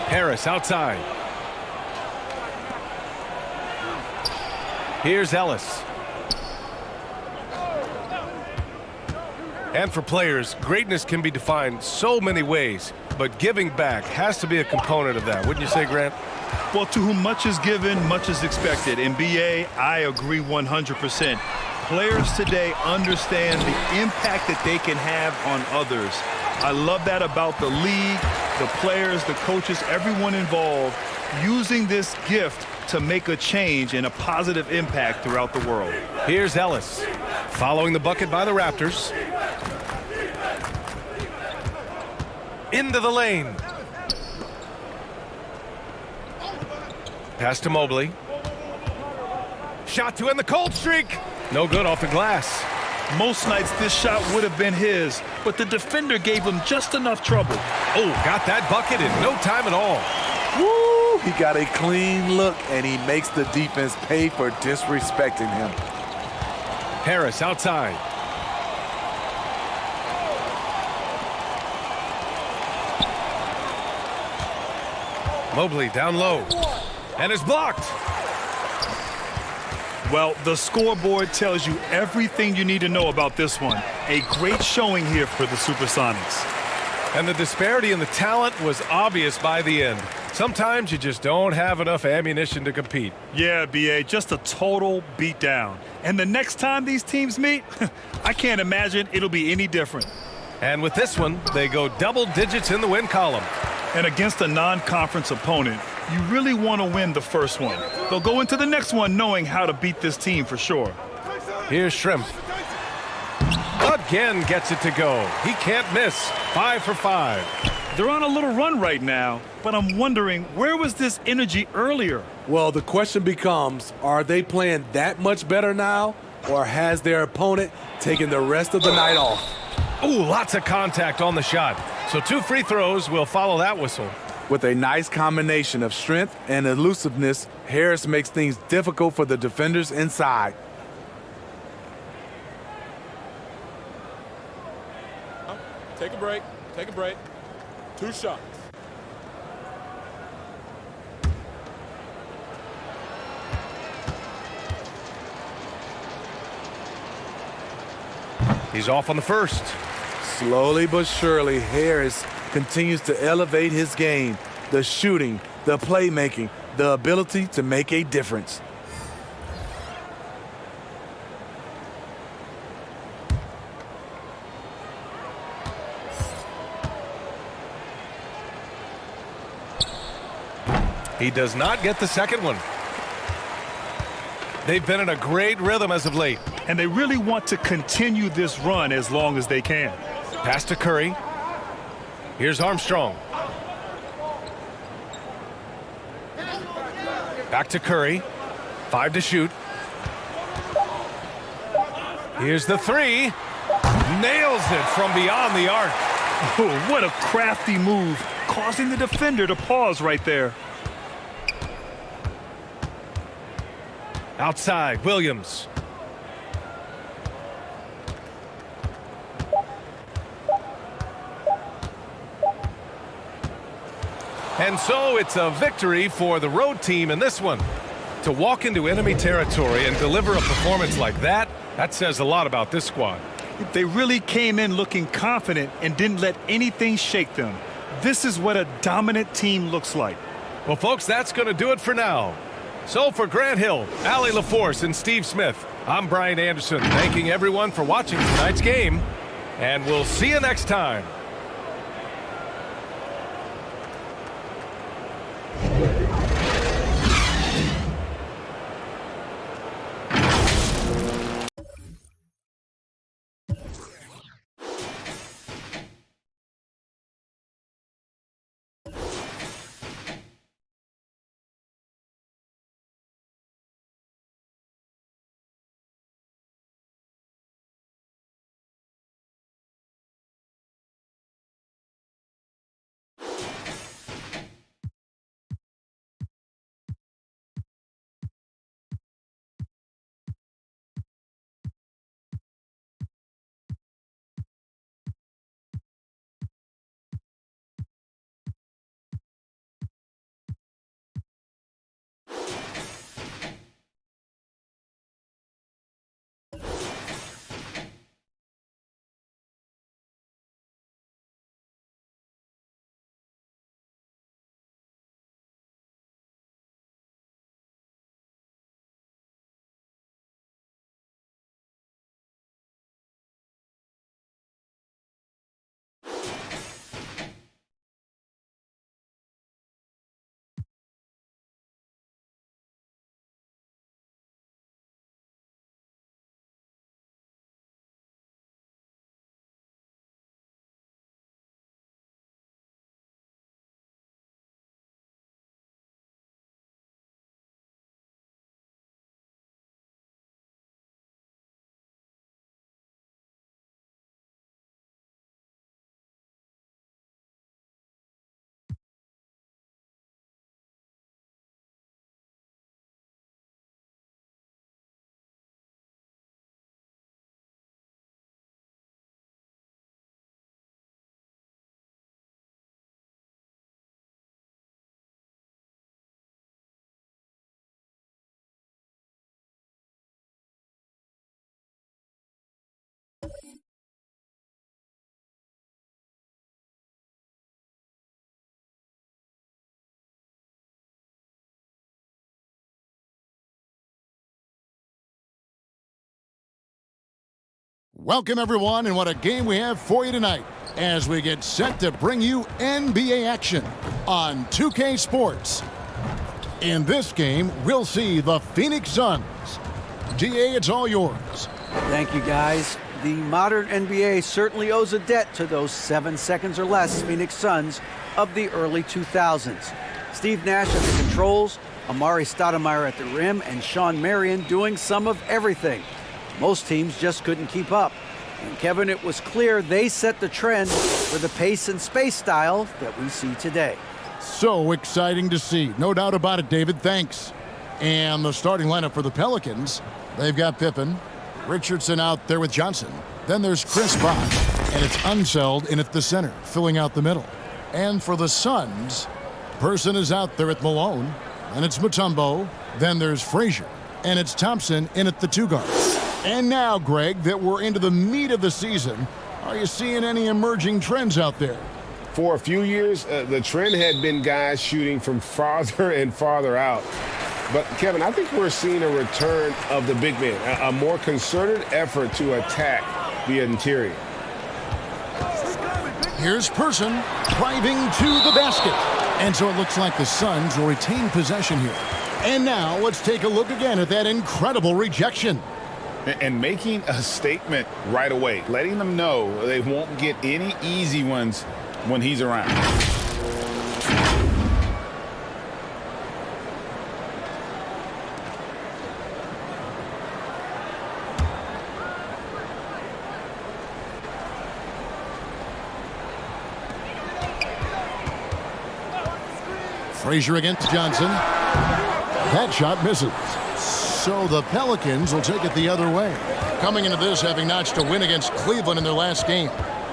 Harris outside. Here's Ellis. And for players, greatness can be defined so many ways, but giving back has to be a component of that. Wouldn't you say, Grant? Well, to whom much is given, much is expected. In BA, I agree 100%. Players today understand the impact that they can have on others. I love that about the league, the players, the coaches, everyone involved, using this gift to make a change and a positive impact throughout the world. Here's Ellis, following the bucket by the Raptors. Into the lane. Pass to Mobley. Shot to end the cold streak. No good off the glass. Most nights this shot would have been his, but the defender gave him just enough trouble. Oh, got that bucket in no time at all. Woo! He got a clean look, and he makes the defense pay for disrespecting him. Harris outside. Mobley down low. And is blocked. Well, the scoreboard tells you everything you need to know about this one. A great showing here for the Supersonics. And the disparity in the talent was obvious by the end. Sometimes you just don't have enough ammunition to compete. Yeah, BA, just a total beatdown. And the next time these teams meet, I can't imagine it'll be any different. And with this one, they go double digits in the win column. And against a non-conference opponent, you really want to win the first one. They'll go into the next one knowing how to beat this team for sure. Here's Shrimp. Again gets it to go. He can't miss. 5 for 5. They're on a little run right now, but I'm wondering, where was this energy earlier? Well, the question becomes, are they playing that much better now, or has their opponent taken the rest of the night off? Ooh, lots of contact on the shot. So 2 free throws will follow that whistle. With a nice combination of strength and elusiveness, Harris makes things difficult for the defenders inside. Take a break. Take a break. 2 shots. He's off on the first. Slowly but surely, Harris continues to elevate his game. The shooting, the playmaking, the ability to make a difference. He does not get the second one. They've been in a great rhythm as of late. And they really want to continue this run as long as they can. Pass to Curry. Here's Armstrong. Back to Curry. 5 to shoot. Here's the 3. Nails it from beyond the arc. Oh, what a crafty move, causing the defender to pause right there. Outside, Williams. And so it's a victory for the road team in this one. To walk into enemy territory and deliver a performance like that, that says a lot about this squad. They really came in looking confident and didn't let anything shake them. This is what a dominant team looks like. Well, folks, that's going to do it for now. So for Grant Hill, Allie LaForce, and Steve Smith, I'm Brian Anderson, thanking everyone for watching tonight's game, and we'll see you next time. Welcome, everyone, and what a game we have for you tonight as we get set to bring you NBA action on 2K Sports. In this game, we'll see the Phoenix Suns. GA, it's all yours. Thank you, guys. The modern NBA certainly owes a debt to those 7 seconds or less Phoenix Suns of the early 2000s. Steve Nash at the controls, Amari Stoudemire at the rim, and Sean Marion doing some of everything. Most teams just couldn't keep up. And Kevin, it was clear they set the trend for the pace and space style that we see today. So exciting to see. No doubt about it, David. Thanks. And the starting lineup for the Pelicans, they've got Pippen, Richardson out there with Johnson. Then there's Chris Bosh, and it's Unseld in at the center, filling out the middle. And for the Suns, Person is out there at Malone, and it's Mutombo. Then there's Frazier, and it's Thompson in at the 2 guards. And now, Greg, that we're into the meat of the season, are you seeing any emerging trends out there? For a few years, the trend had been guys shooting from farther and farther out. But, Kevin, I think we're seeing a return of the big man, a more concerted effort to attack the interior. Here's Person driving to the basket. And so it looks like the Suns will retain possession here. And now let's take a look again at that incredible rejection. And making a statement right away, letting them know they won't get any easy ones when he's around. Frazier against Johnson. That shot misses. So the Pelicans will take it the other way. Coming into this, having notched a win against Cleveland in their last game.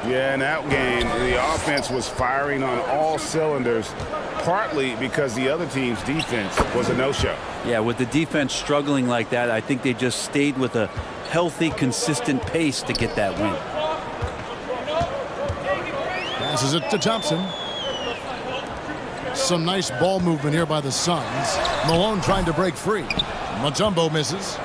Yeah, in that game, the offense was firing on all cylinders, partly because the other team's defense was a no-show. Yeah, with the defense struggling like that, I think they just stayed with a healthy, consistent pace to get that win. Passes it to Thompson. Some nice ball movement here by the Suns. Malone trying to break free. Mutombo misses.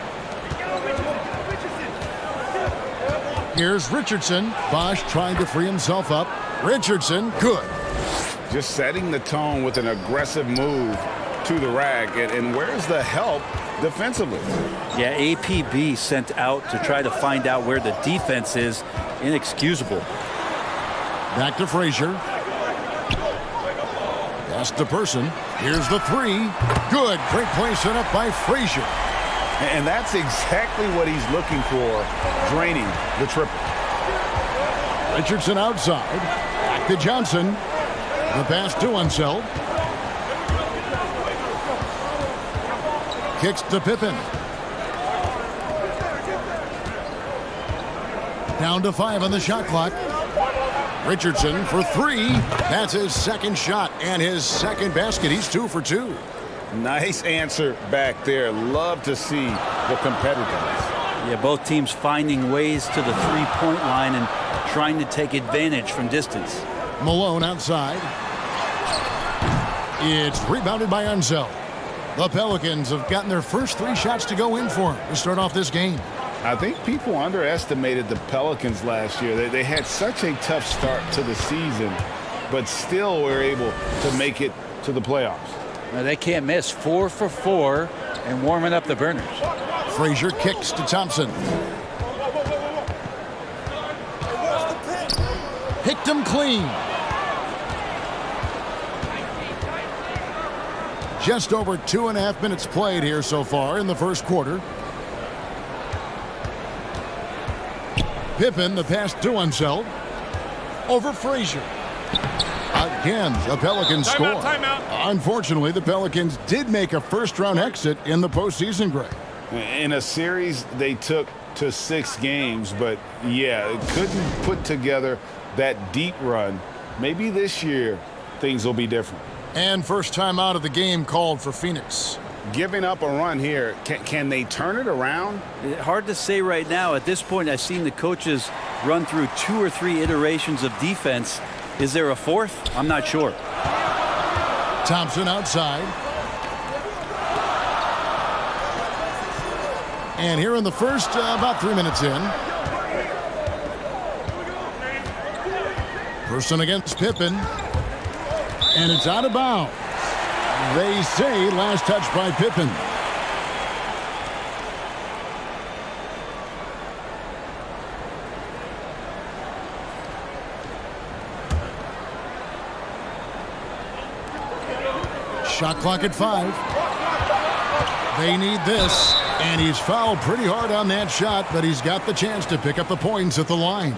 Here's Richardson. Bosh trying to free himself up. Richardson, good. Just setting the tone with an aggressive move to the rack. And where's the help defensively? Yeah, APB sent out to try to find out where the defense is. Inexcusable. Back to Frazier. Pass to Person. Here's the 3. Good. Great play set up by Frazier. And that's exactly what he's looking for, draining the triple. Richardson outside. Back to Johnson. The pass to Unseld. Kicks to Pippen. Down to 5 on the shot clock. Richardson for 3. That's his second shot and his second basket. He's 2 for 2. Nice answer back there. Love to see the competitiveness. Yeah, both teams finding ways to the three-point line and trying to take advantage from distance. Malone outside. It's rebounded by Unseld. The Pelicans have gotten their first 3 shots to go in for him to start off this game. I think people underestimated the Pelicans last year. They had such a tough start to the season, but still were able to make it to the playoffs. Now they can't miss. 4 for 4 and warming up the burners. Frazier kicks to Thompson. Picked him clean. Just over 2.5 minutes played here so far in the first quarter. Pippen, the pass to Unseld. Over Frazier. Again, the Pelicans score. Timeout. Unfortunately, the Pelicans did make a first-round exit in the postseason, Greg. In a series they took to 6 games, but yeah, couldn't put together that deep run. Maybe this year things will be different. And first time out of the game called for Phoenix. Giving up a run here, can they turn it around? Hard to say right now. At this point, I've seen the coaches run through 2 or 3 iterations of defense. Is there a 4th? I'm not sure. Thompson outside. And here in the first, about 3 minutes in. Person against Pippen. And it's out of bounds. They say last touch by Pippen. Shot clock at 5. They need this. And he's fouled pretty hard on that shot, but he's got the chance to pick up the points at the line.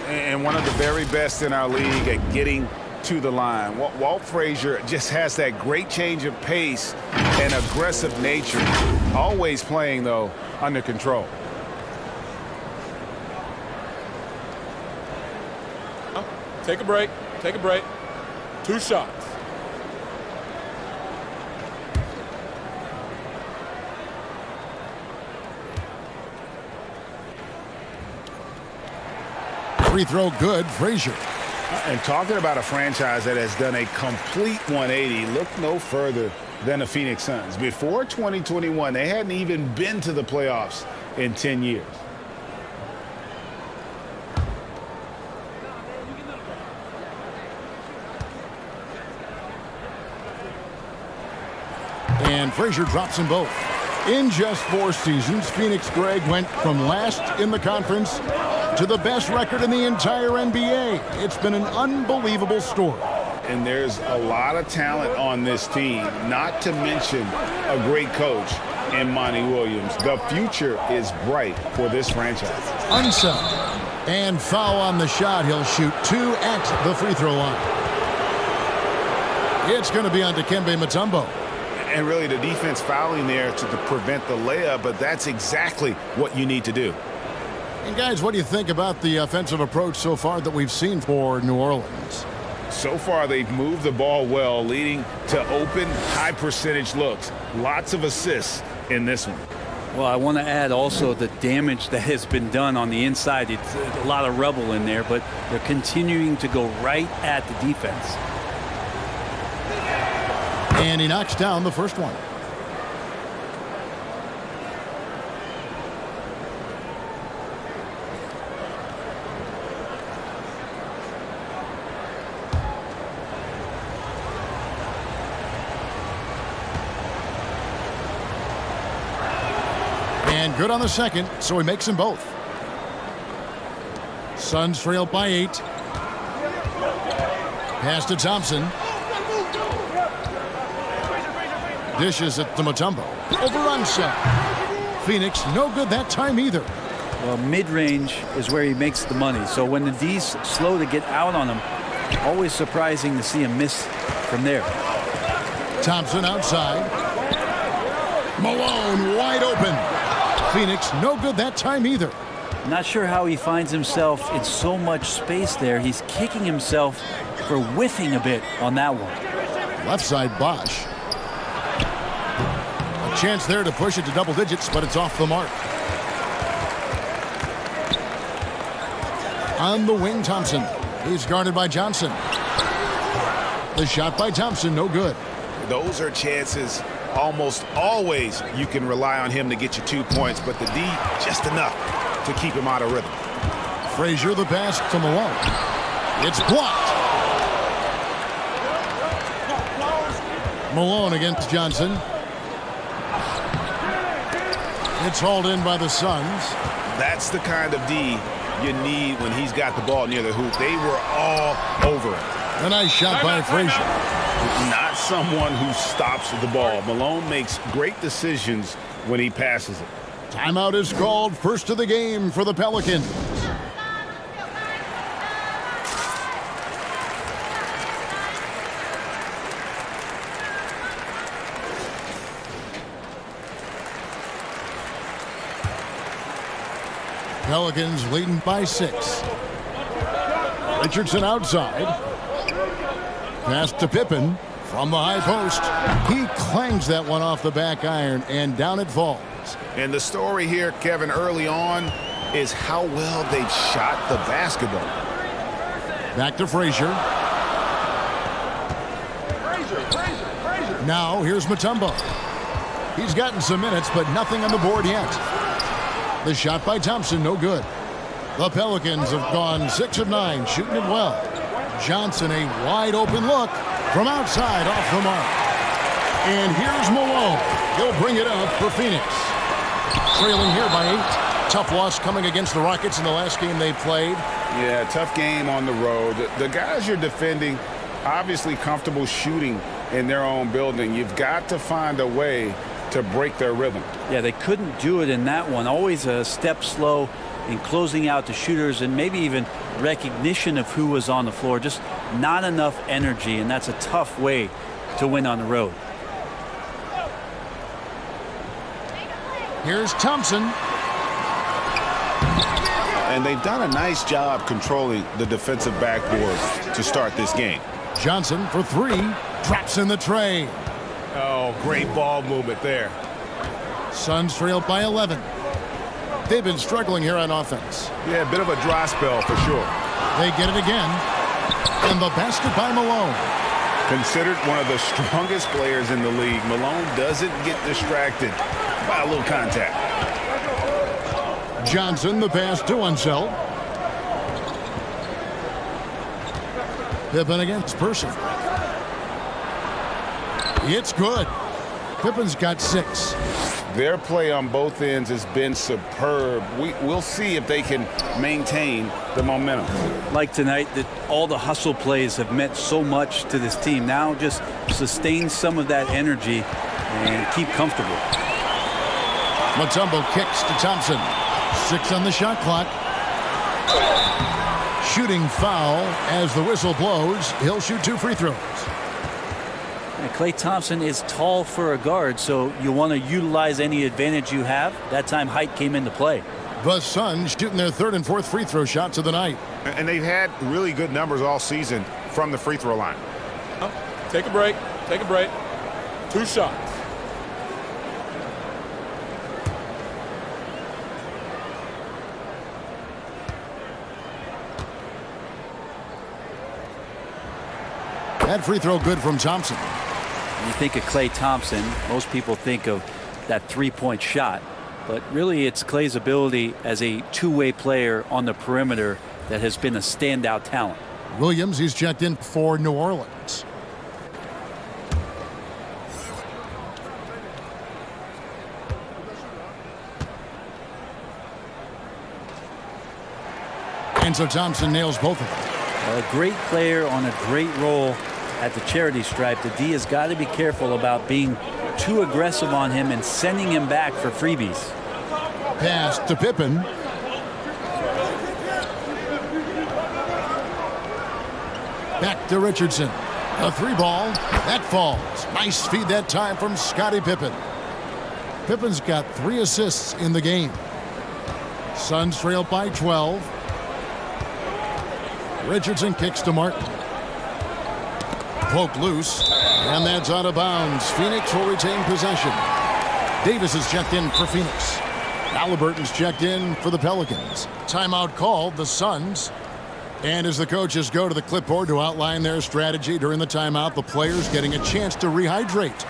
And one of the very best in our league at getting to the line. Walt Frazier just has that great change of pace and aggressive nature. Always playing, though, under control. Take a break. Take a break. 2 shots. Free throw good, Frazier. And talking about a franchise that has done a complete 180, look no further than the Phoenix Suns. Before 2021, they hadn't even been to the playoffs in 10 years. And Frazier drops them both. In just 4 seasons, Phoenix, Greg, went from last in the conference to the best record in the entire NBA. It's been an unbelievable story. And there's a lot of talent on this team, not to mention a great coach in Monty Williams. The future is bright for this franchise. Unsubbed. And foul on the shot. He'll shoot 2 at the free throw line. It's going to be on Dikembe Mutombo. And really the defense fouling there to prevent the layup, but that's exactly what you need to do. And guys, what do you think about the offensive approach so far that we've seen for New Orleans? So far, they've moved the ball well, leading to open, high-percentage looks. Lots of assists in this one. Well, I want to add also the damage that has been done on the inside. It's a lot of rubble in there, but they're continuing to go right at the defense. And he knocks down the first one. And good on the second, so he makes them both. Suns trail by 8. Pass to Thompson. Dishes it to Mutombo. Overrun shot. Phoenix no good that time either. Well, mid-range is where he makes the money. So when the D's slow to get out on him, always surprising to see him miss from there. Thompson outside. Malone wide open. Phoenix no good that time either. Not sure how he finds himself in so much space there. He's kicking himself for whiffing a bit on that one. Left side Bosch. A chance there to push it to double digits, but it's off the mark. On the wing, Thompson. He's guarded by Johnson. The shot by Thompson, no good. Those are chances almost always you can rely on him to get you 2 points, but the D just enough to keep him out of rhythm. Frazier the pass to Malone. It's blocked. Malone against Johnson. It's hauled in by the Suns. That's the kind of D you need when he's got the ball near the hoop. They were all over it. A nice shot by Frazier. Not someone who stops the ball. Malone makes great decisions when he passes it. Timeout is called. First of the game for the Pelicans. Pelicans leading by 6. Richardson outside. Pass to Pippen from the high post. He clangs that one off the back iron, and down it falls. And the story here, Kevin, early on is how well they've shot the basketball. Back to Frazier. Now here's Mutombo. He's gotten some minutes, but nothing on the board yet. The shot by Thompson, no good. The Pelicans have gone 6 of 9, shooting it well. Johnson, a wide open look from outside off the mark. And here's Malone. He'll bring it up for Phoenix. Trailing here by 8. Tough loss coming against the Rockets in the last game they played. Yeah, tough game on the road. The guys you're defending, obviously comfortable shooting in their own building. You've got to find a way to break their rhythm. Yeah, they couldn't do it in that one. Always a step slow in closing out the shooters and maybe even recognition of who was on the floor. Just not enough energy, and that's a tough way to win on the road. Here's Thompson. And they've done a nice job controlling the defensive backboard to start this game. Johnson for 3. Drops in the tray. Oh, great ball movement there. Suns trailed by 11. They've been struggling here on offense. Yeah, a bit of a dry spell for sure. They get it again. And the basket by Malone. Considered one of the strongest players in the league, Malone doesn't get distracted by a little contact. Johnson, the pass to Unseld. Pippen against Person. It's good. Pippen's got 6. Their play on both ends has been superb. We'll see if they can maintain the momentum. Like tonight, that all the hustle plays have meant so much to this team. Now just sustain some of that energy and keep comfortable. Mutombo kicks to Thompson. 6 on the shot clock. Shooting foul as the whistle blows. He'll shoot 2 free throws. Klay Thompson is tall for a guard, so you want to utilize any advantage you have. That time height came into play. The Suns shooting their 3rd and 4th free throw shots of the night. And they've had really good numbers all season from the free throw line. Take a break. Take a break. 2 shots. That free throw good from Thompson. When you think of Klay Thompson, most people think of that three-point shot. But really, it's Klay's ability as a two-way player on the perimeter that has been a standout talent. Williams, he's checked in for New Orleans. And so Thompson nails both of them. A great player on a great role at the charity stripe. The D has got to be careful about being too aggressive on him and sending him back for freebies. Pass to Pippen. Back to Richardson. A 3-ball. That falls. Nice feed that time from Scottie Pippen. Pippen's got 3 assists in the game. Suns trail by 12. Richardson kicks to Martin. Poke loose, and that's out of bounds. Phoenix will retain possession. Davis is checked in for Phoenix. Halliburton's checked in for the Pelicans. Timeout called, the Suns. And as the coaches go to the clipboard to outline their strategy during the timeout, the players getting a chance to rehydrate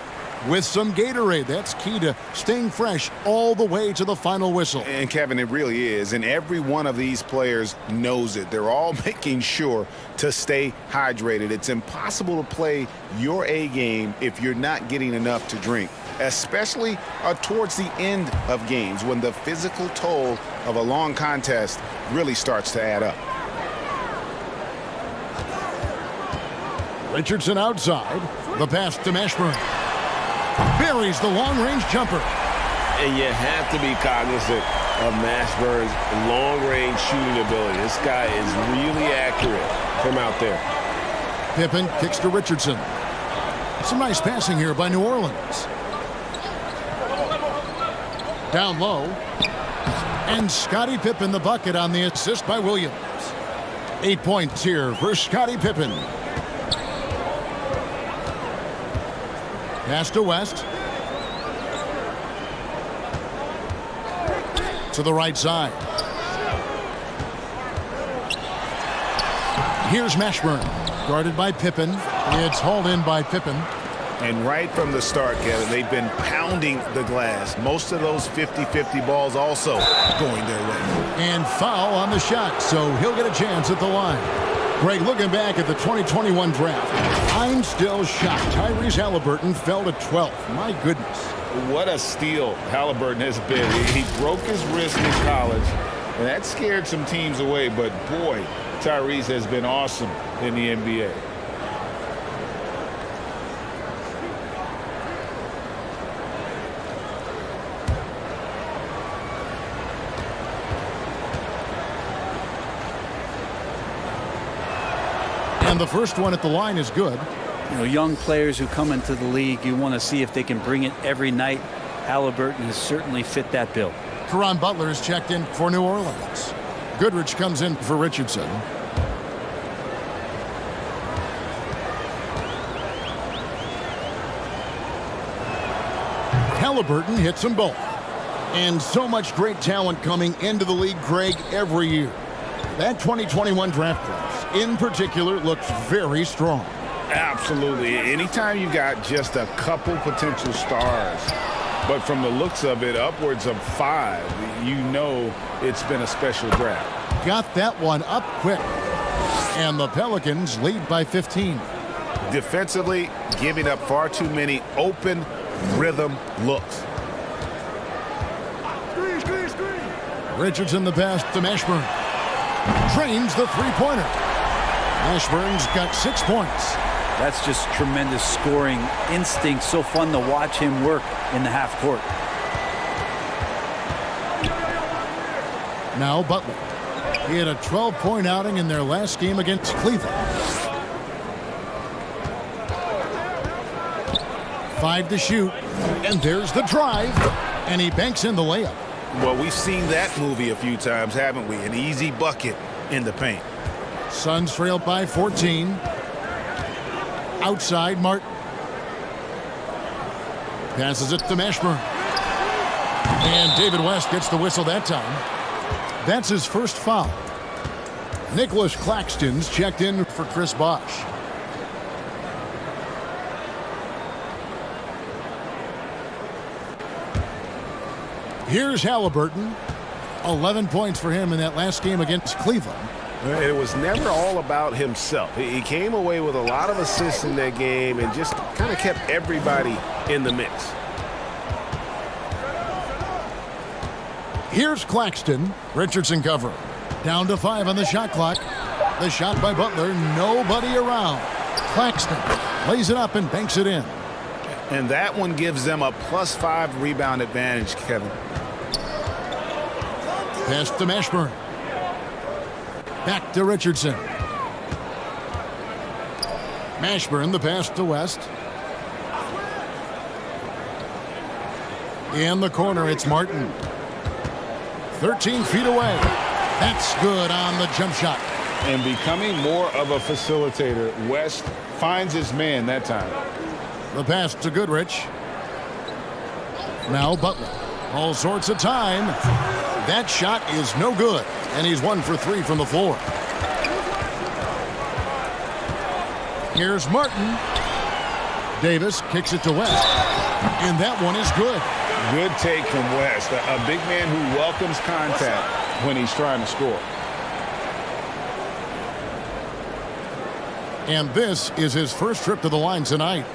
with some Gatorade. That's key to staying fresh all the way to the final whistle. And Kevin, it really is. And every one of these players knows it. They're all making sure to stay hydrated. It's impossible to play your A game if you're not getting enough to drink, especially towards the end of games when the physical toll of a long contest really starts to add up. Richardson outside. The pass to Mashburn. Buries the long-range jumper. And you have to be cognizant of Mashburn's long-range shooting ability. This guy is really accurate from out there. Pippen kicks to Richardson. Some nice passing here by New Orleans. Down low. And Scottie Pippen the bucket on the assist by Williams. 8 points here for Scottie Pippen. Pass to West. To the right side. Here's Mashburn. Guarded by Pippen. It's hauled in by Pippen. And right from the start, Kevin, they've been pounding the glass. Most of those 50-50 balls also going their way. And foul on the shot, so he'll get a chance at the line. Greg, looking back at the 2021 draft, I'm still shocked. Tyrese Halliburton fell to 12th. My goodness. What a steal Halliburton has been. He broke his wrist in college, and that scared some teams away. But, boy, Tyrese has been awesome in the NBA. And the first one at the line is good. You know, young players who come into the league, you want to see if they can bring it every night. Halliburton has certainly fit that bill. Caron Butler is checked in for New Orleans. Goodrich comes in for Richardson. Halliburton hits them both. And so much great talent coming into the league, Greg, every year. That 2021 draft class, in particular, looks very strong. Absolutely. Anytime you got just a couple potential stars, but from the looks of it, upwards of 5, you know it's been a special draft. Got that one up quick. And the Pelicans lead by 15. Defensively, giving up far too many open rhythm looks. Richardson the pass to Mashburn. Drains the three-pointer. Mashburn's got 6 points. That's just tremendous scoring instinct. So fun to watch him work in the half court. Now Butler. He had a 12-point outing in their last game against Cleveland. 5 to shoot. And there's the drive. And he banks in the layup. Well, we've seen that movie a few times, haven't we? An easy bucket in the paint. Suns trailed by 14. Outside, Martin. Passes it to Mashburn. And David West gets the whistle that time. That's his first foul. Nicholas Claxton's checked in for Chris Bosh. Here's Halliburton. 11 points for him in that last game against Cleveland. It was never all about himself. He came away with a lot of assists in that game and just kind of kept everybody in the mix. Here's Claxton. Richardson covering. Down to 5 on the shot clock. The shot by Butler. Nobody around. Claxton lays it up and banks it in. And that one gives them a +5 rebound advantage, Kevin. Pass to Mashburn. Back to Richardson. Mashburn, the pass to West. In the corner, it's Martin. 13 feet away. That's good on the jump shot. And becoming more of a facilitator, West finds his man that time. The pass to Goodrich. Now Butler. All sorts of time. That shot is no good. And he's 1 for 3 from the floor. Here's Martin. Davis kicks it to West. And that one is good. Good take from West. A big man who welcomes contact when he's trying to score. And this is his first trip to the line tonight.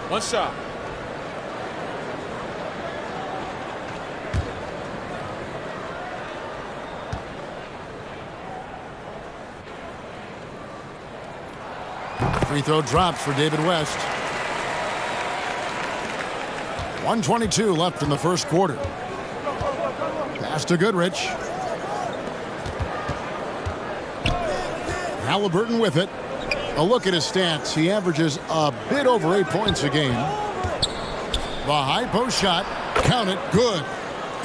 One shot. Free throw dropped for David West. 1:22 left in the first quarter. Pass to Goodrich. Halliburton with it. A look at his stats. He averages a bit over 8 points a game. The high post shot. Count it. Good.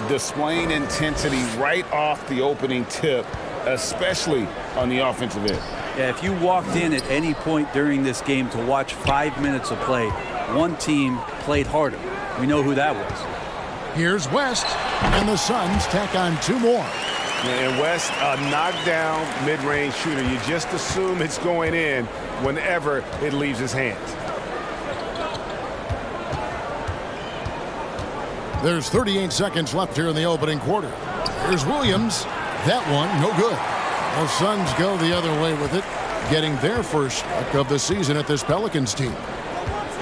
Displaying intensity right off the opening tip, especially on the offensive end. Yeah, if you walked in at any point during this game to watch 5 minutes of play, one team played harder. We know who that was. Here's West, and the Suns tack on 2 more. And West, a knockdown mid-range shooter. You just assume it's going in whenever it leaves his hands. There's 38 seconds left here in the opening quarter. Here's Williams. That one, no good. The Suns go the other way with it, getting their first strike of the season at this Pelicans team.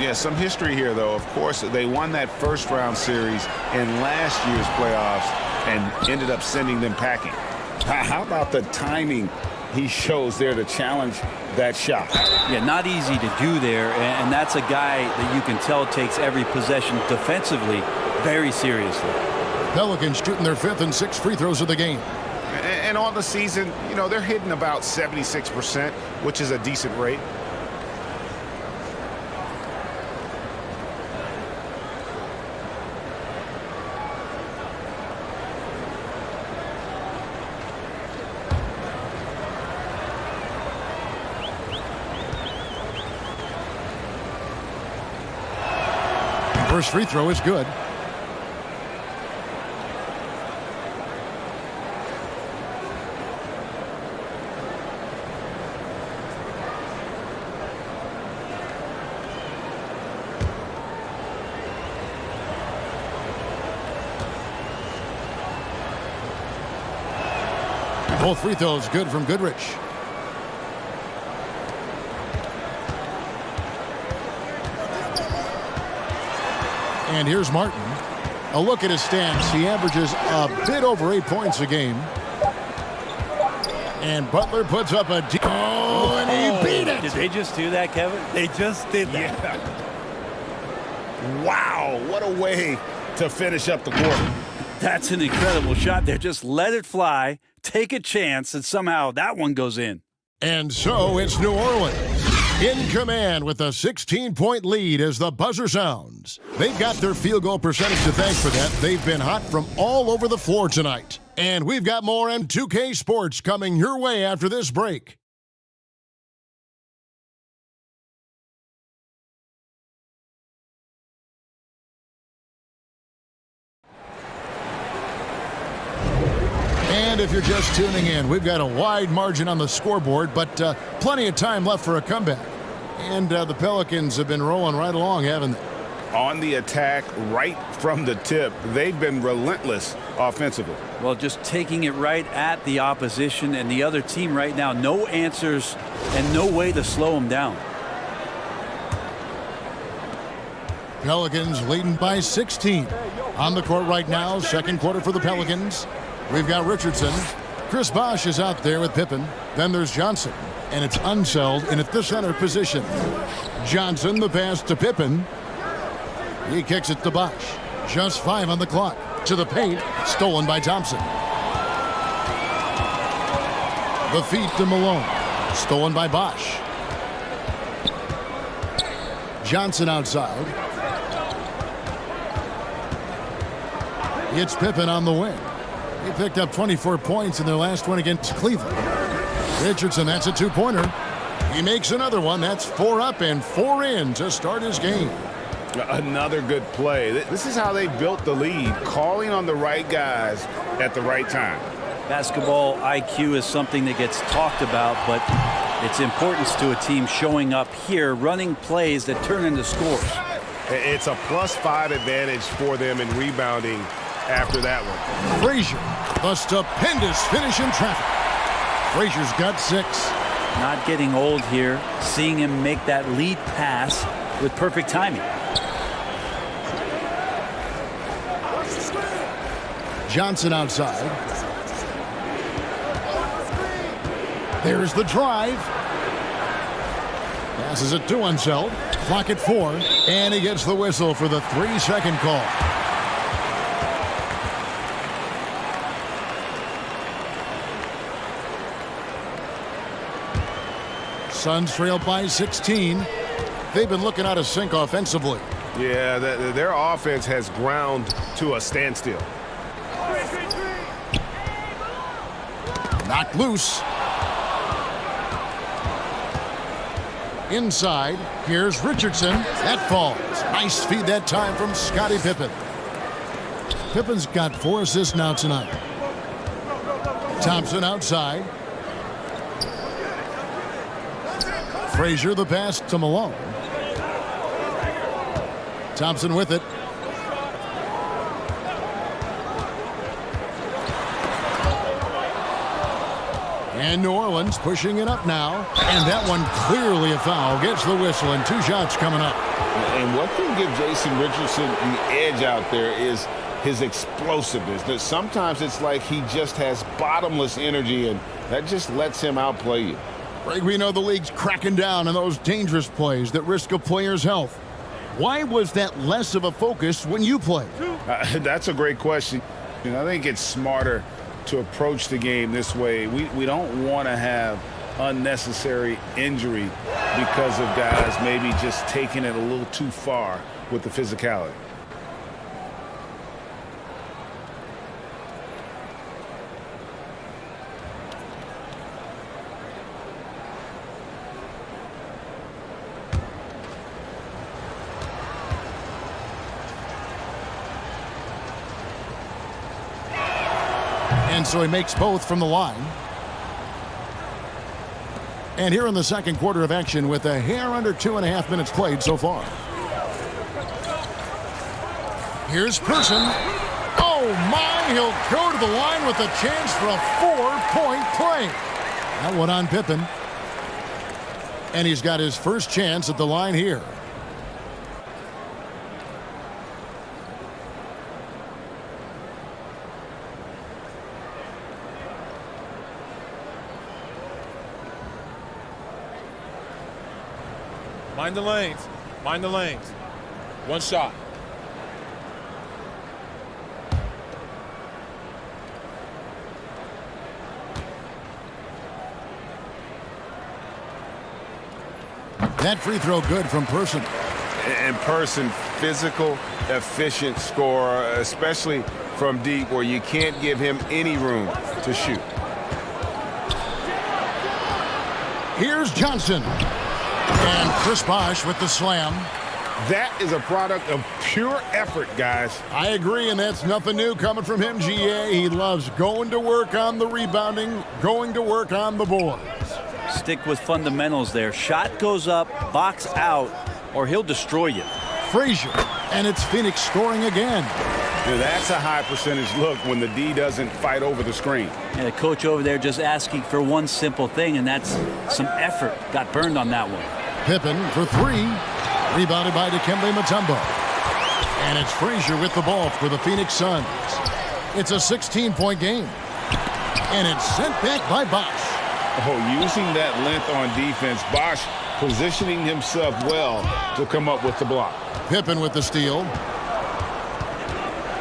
Yeah, some history here, though. Of course, they won that first-round series in last year's playoffs and ended up sending them packing. How about the timing he shows there to challenge that shot? Yeah, not easy to do there, and that's a guy that you can tell takes every possession defensively very seriously. Pelicans shooting their 5th and 6th free throws of the game. And on the season, you know, they're hitting about 76%, which is a decent rate. First free throw is good. Both free throws good from Goodrich. And here's Martin. A look at his stats. He averages a bit over 8 points a game. And Butler puts up a and he beat it. Did they just do that, Kevin? They just did that. Yeah. Wow, what a way to finish up the quarter. That's an incredible shot there. Just let it fly, take a chance, and somehow that one goes in. And so it's New Orleans in command with a 16-point lead as the buzzer sounds. They've got their field goal percentage to thank for that. They've been hot from all over the floor tonight. And we've got more M2K Sports coming your way after this break. And if you're just tuning in, we've got a wide margin on the scoreboard, but plenty of time left for a comeback. And the Pelicans have been rolling right along, haven't they? On the attack, right from the tip, they've been relentless offensively. Well, just taking it right at the opposition and the other team right now. No answers and no way to slow them down. Pelicans leading by 16. On the court right now, second quarter for the Pelicans. We've got Richardson. Chris Bosh is out there with Pippen. Then there's Johnson. And it's Unseld in at the center position. Johnson, the pass to Pippen. He kicks it to Bosh. Just 5 on the clock. To the paint. Stolen by Thompson. The feed to Malone. Stolen by Bosh. Johnson outside. It's Pippen on the wing. He picked up 24 points in their last one against Cleveland. Richardson, that's a two-pointer. He makes another one. That's 4 up and 4 in to start his game. Another good play. This is how they built the lead, calling on the right guys at the right time. Basketball IQ is something that gets talked about, but its importance to a team showing up here, running plays that turn into scores. It's a +5 advantage for them in rebounding after that one. Frazier, a stupendous finish in traffic. Frazier's got 6. Not getting old here, seeing him make that lead pass with perfect timing. Johnson outside. There's the drive. Passes it to Unseld. Clock at 4. And he gets the whistle for the 3-second call. Suns trail by 16. They've been looking out of sync offensively. Yeah, their offense has ground to a standstill. Knocked loose. Inside, here's Richardson. That falls. Nice feed that time from Scottie Pippen. Pippen's got 4 assists now tonight. Thompson outside. Frazier the pass to Malone. Thompson with it. And New Orleans pushing it up now. And that one clearly a foul. Gets the whistle, and 2 shots coming up. And what can give Jason Richardson the edge out there is his explosiveness. That sometimes it's like he just has bottomless energy, and that just lets him outplay you. Greg, we know the league's cracking down on those dangerous plays that risk a player's health. Why was that less of a focus when you played? That's a great question. I think it's smarter to approach the game this way. We don't want to have unnecessary injury because of guys maybe just taking it a little too far with the physicality. And so he makes both from the line. And here in the second quarter of action with a hair under 2.5 minutes played so far. Here's Person. Oh my, he'll go to the line with a chance for a 4-point play. That one on Pippen. And he's got his first chance at the line here. Mind the lanes. Mind the lanes. One shot. That free throw good from Person. And Person, physical, efficient scorer, especially from deep where you can't give him any room to shoot. Here's Johnson. And Chris Bosh with the slam. That is a product of pure effort, guys. I agree, and that's nothing new coming from him, GA. He loves going to work on the rebounding, going to work on the boards. Stick with fundamentals there. Shot goes up, box out, or he'll destroy you. Frazier, and it's Phoenix scoring again. That's a high percentage look when the D doesn't fight over the screen. Yeah, the coach over there just asking for one simple thing, and that's some effort. Got burned on that one. Pippen for 3. Rebounded by Dikembe Mutombo. And it's Frazier with the ball for the Phoenix Suns. It's a 16-point game. And it's sent back by Bosh. Oh, using that length on defense, Bosh positioning himself well to come up with the block. Pippen with the steal.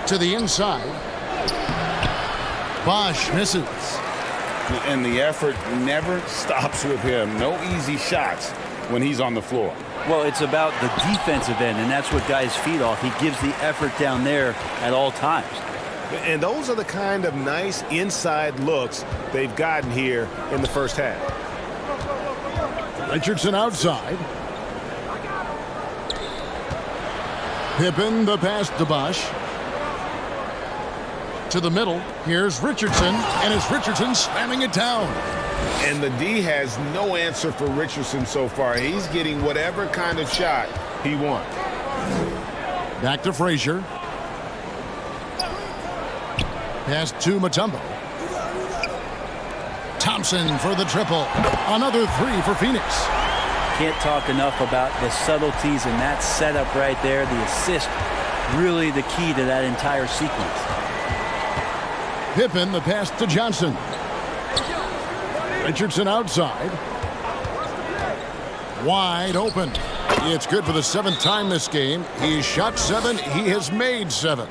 To the inside. Bosh misses. And the effort never stops with him. No easy shots when he's on the floor. Well, it's about the defensive end, and that's what guys feed off. He gives the effort down there at all times. And those are the kind of nice inside looks they've gotten here in the first half. Richardson outside. Pippen, the pass to Bosh. To the middle. Here's Richardson, and it's Richardson slamming it down. And the D has no answer for Richardson so far. He's getting whatever kind of shot he wants. Back to Frazier. Pass to Mutombo. Thompson for the triple. Another 3 for Phoenix. Can't talk enough about the subtleties in that setup right there. The assist, really the key to that entire sequence. Pippen, the pass to Johnson. Richardson outside. Wide open. It's good for the 7th time this game. He's shot 7. He has made 7.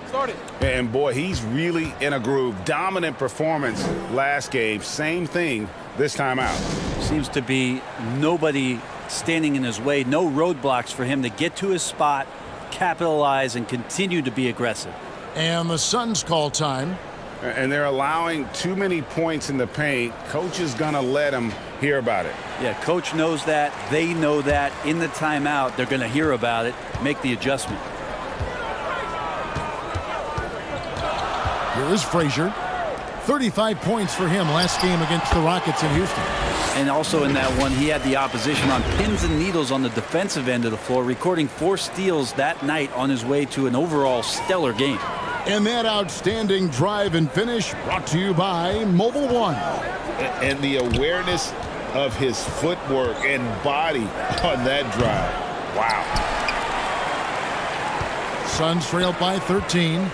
And boy, he's really in a groove. Dominant performance last game. Same thing this time out. Seems to be nobody standing in his way. No roadblocks for him to get to his spot, capitalize, and continue to be aggressive. And the Suns call time. And they're allowing too many points in the paint. Coach is going to let them hear about it. Yeah, coach knows that. They know that. In the timeout, they're going to hear about it, make the adjustment. Here is Frazier. 35 points for him last game against the Rockets in Houston. And also in that one, he had the opposition on pins and needles on the defensive end of the floor, recording 4 steals that night on his way to an overall stellar game. And that outstanding drive and finish brought to you by Mobile One. And the awareness of his footwork and body on that drive. Wow. Suns trail by 13.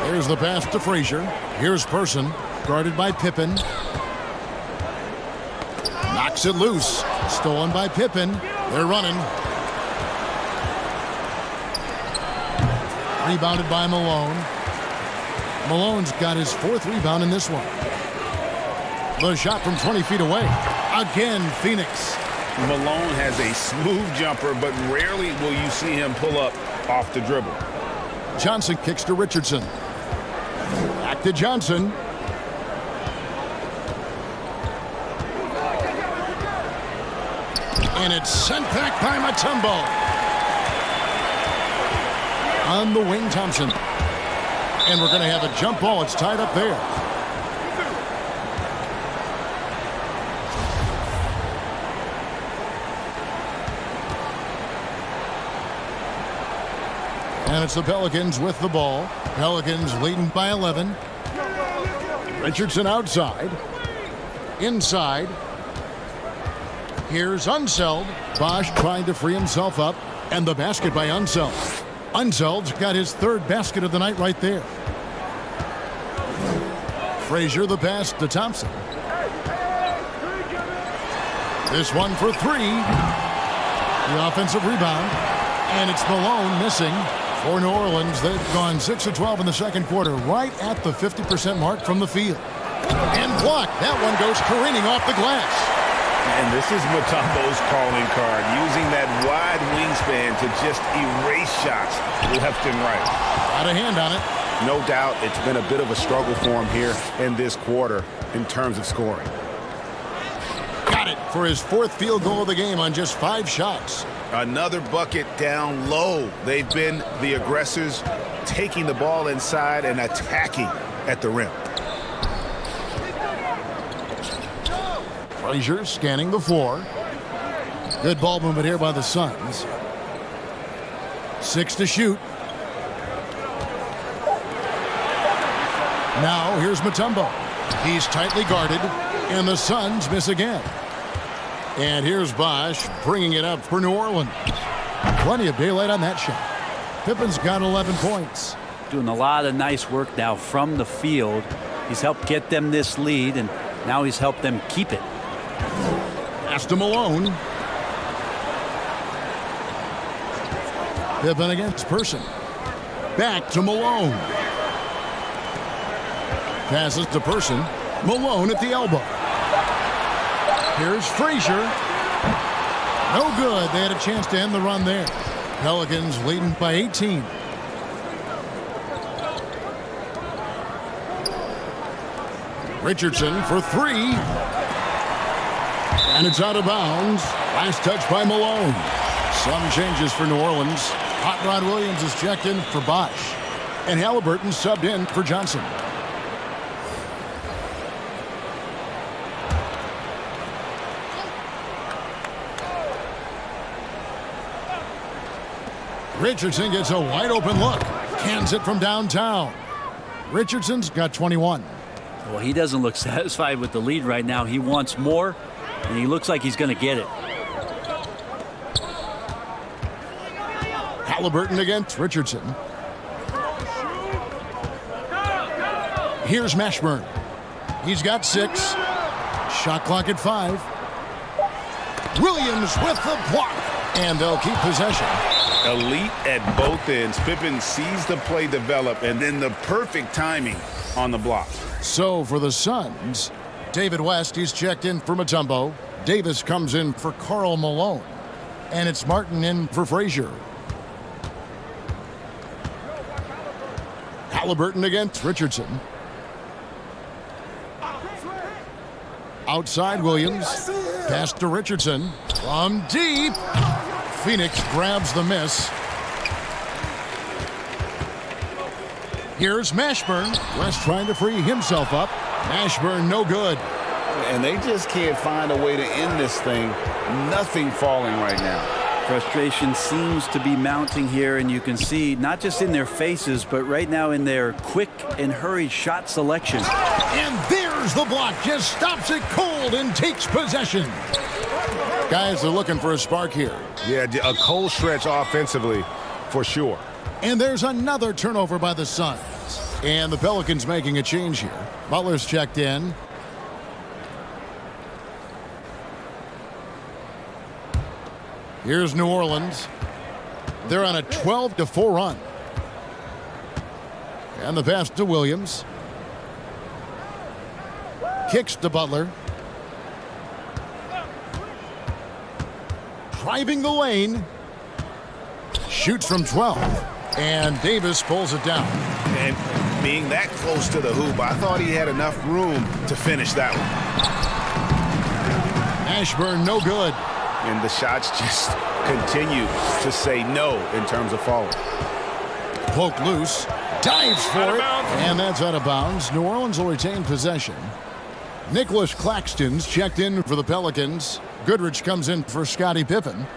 There's the pass to Frazier. Here's Person, guarded by Pippen. Knocks it loose. Stolen by Pippen. They're running. Rebounded by Malone. Malone's got his 4th rebound in this one. The shot from 20 feet away. Again, Phoenix. Malone has a smooth jumper, but rarely will you see him pull up off the dribble. Johnson kicks to Richardson. Back to Johnson. And it's sent back by Mutombo. On the wing, Thompson. And we're going to have a jump ball. It's tied up there. And it's the Pelicans with the ball. Pelicans leading by 11. Richardson outside. Inside. Here's Unseld. Bosch trying to free himself up. And the basket by Unseld. Unseld's got his 3rd basket of the night right there. Frazier the pass to Thompson. This one for 3. The offensive rebound. And it's Malone missing. For New Orleans, they've gone 6 of 12 in the second quarter, right at the 50% mark from the field. And blocked. That one goes careening off the glass. And this is Mutombo's calling card, using that wide wingspan to just erase shots left and right. Got a hand on it. No doubt it's been a bit of a struggle for him here in this quarter in terms of scoring. Got it for his 4th field goal of the game on just 5 shots. Another bucket down low. They've been the aggressors, taking the ball inside and attacking at the rim. Frazier scanning the floor. Good ball movement here by the Suns. 6 to shoot. Now here's Mutombo. He's tightly guarded, and the Suns miss again. And here's Bosch bringing it up for New Orleans. Plenty of daylight on that shot. Pippen's got 11 points. Doing a lot of nice work now from the field. He's helped get them this lead, and now he's helped them keep it. Pass to Malone. Pippen against Person. Back to Malone. Passes to Person. Malone at the elbow. Here's Frazier. No good. They had a chance to end the run there. Pelicans leading by 18. Richardson for 3. And it's out of bounds. Last touch by Malone. Some changes for New Orleans. Hot Rod Williams is checked in for Bosch. And Halliburton subbed in for Johnson. Richardson gets a wide open look. Cans it from downtown. Richardson's got 21. Well, he doesn't look satisfied with the lead right now. He wants more, and he looks like he's going to get it. Halliburton against Richardson. Here's Mashburn. He's got 6. Shot clock at 5. Williams with the block. And they'll keep possession. Elite at both ends. Pippen sees the play develop, and then the perfect timing on the block. So for the Suns, David West, he's checked in for Mutombo. Davis comes in for Karl Malone. And it's Martin in for Frazier. Halliburton against Richardson. Outside Williams. Pass to Richardson. From deep. Phoenix grabs the miss. Here's Mashburn. West trying to free himself up. Mashburn no good. And they just can't find a way to end this thing. Nothing falling right now. Frustration seems to be mounting here, and you can see not just in their faces, but right now in their quick and hurried shot selection. And there's the block. Just stops it cold and takes possession. Guys are looking for a spark here. Yeah, a cold stretch offensively for sure. And there's another turnover by the Suns. And the Pelicans making a change here. Butler's checked in. Here's New Orleans. They're on a 12-4 run. And the pass to Williams. Kicks to Butler. Driving the lane. Shoots from 12. And Davis pulls it down. And being that close to the hoop, I thought he had enough room to finish that one. Ashburn, no good. And the shots just continue to say no in terms of falling. Poke loose. Dives for it. And that's out of bounds. New Orleans will retain possession. Nicholas Claxton's checked in for the Pelicans. Goodrich comes in for Scottie Pippen.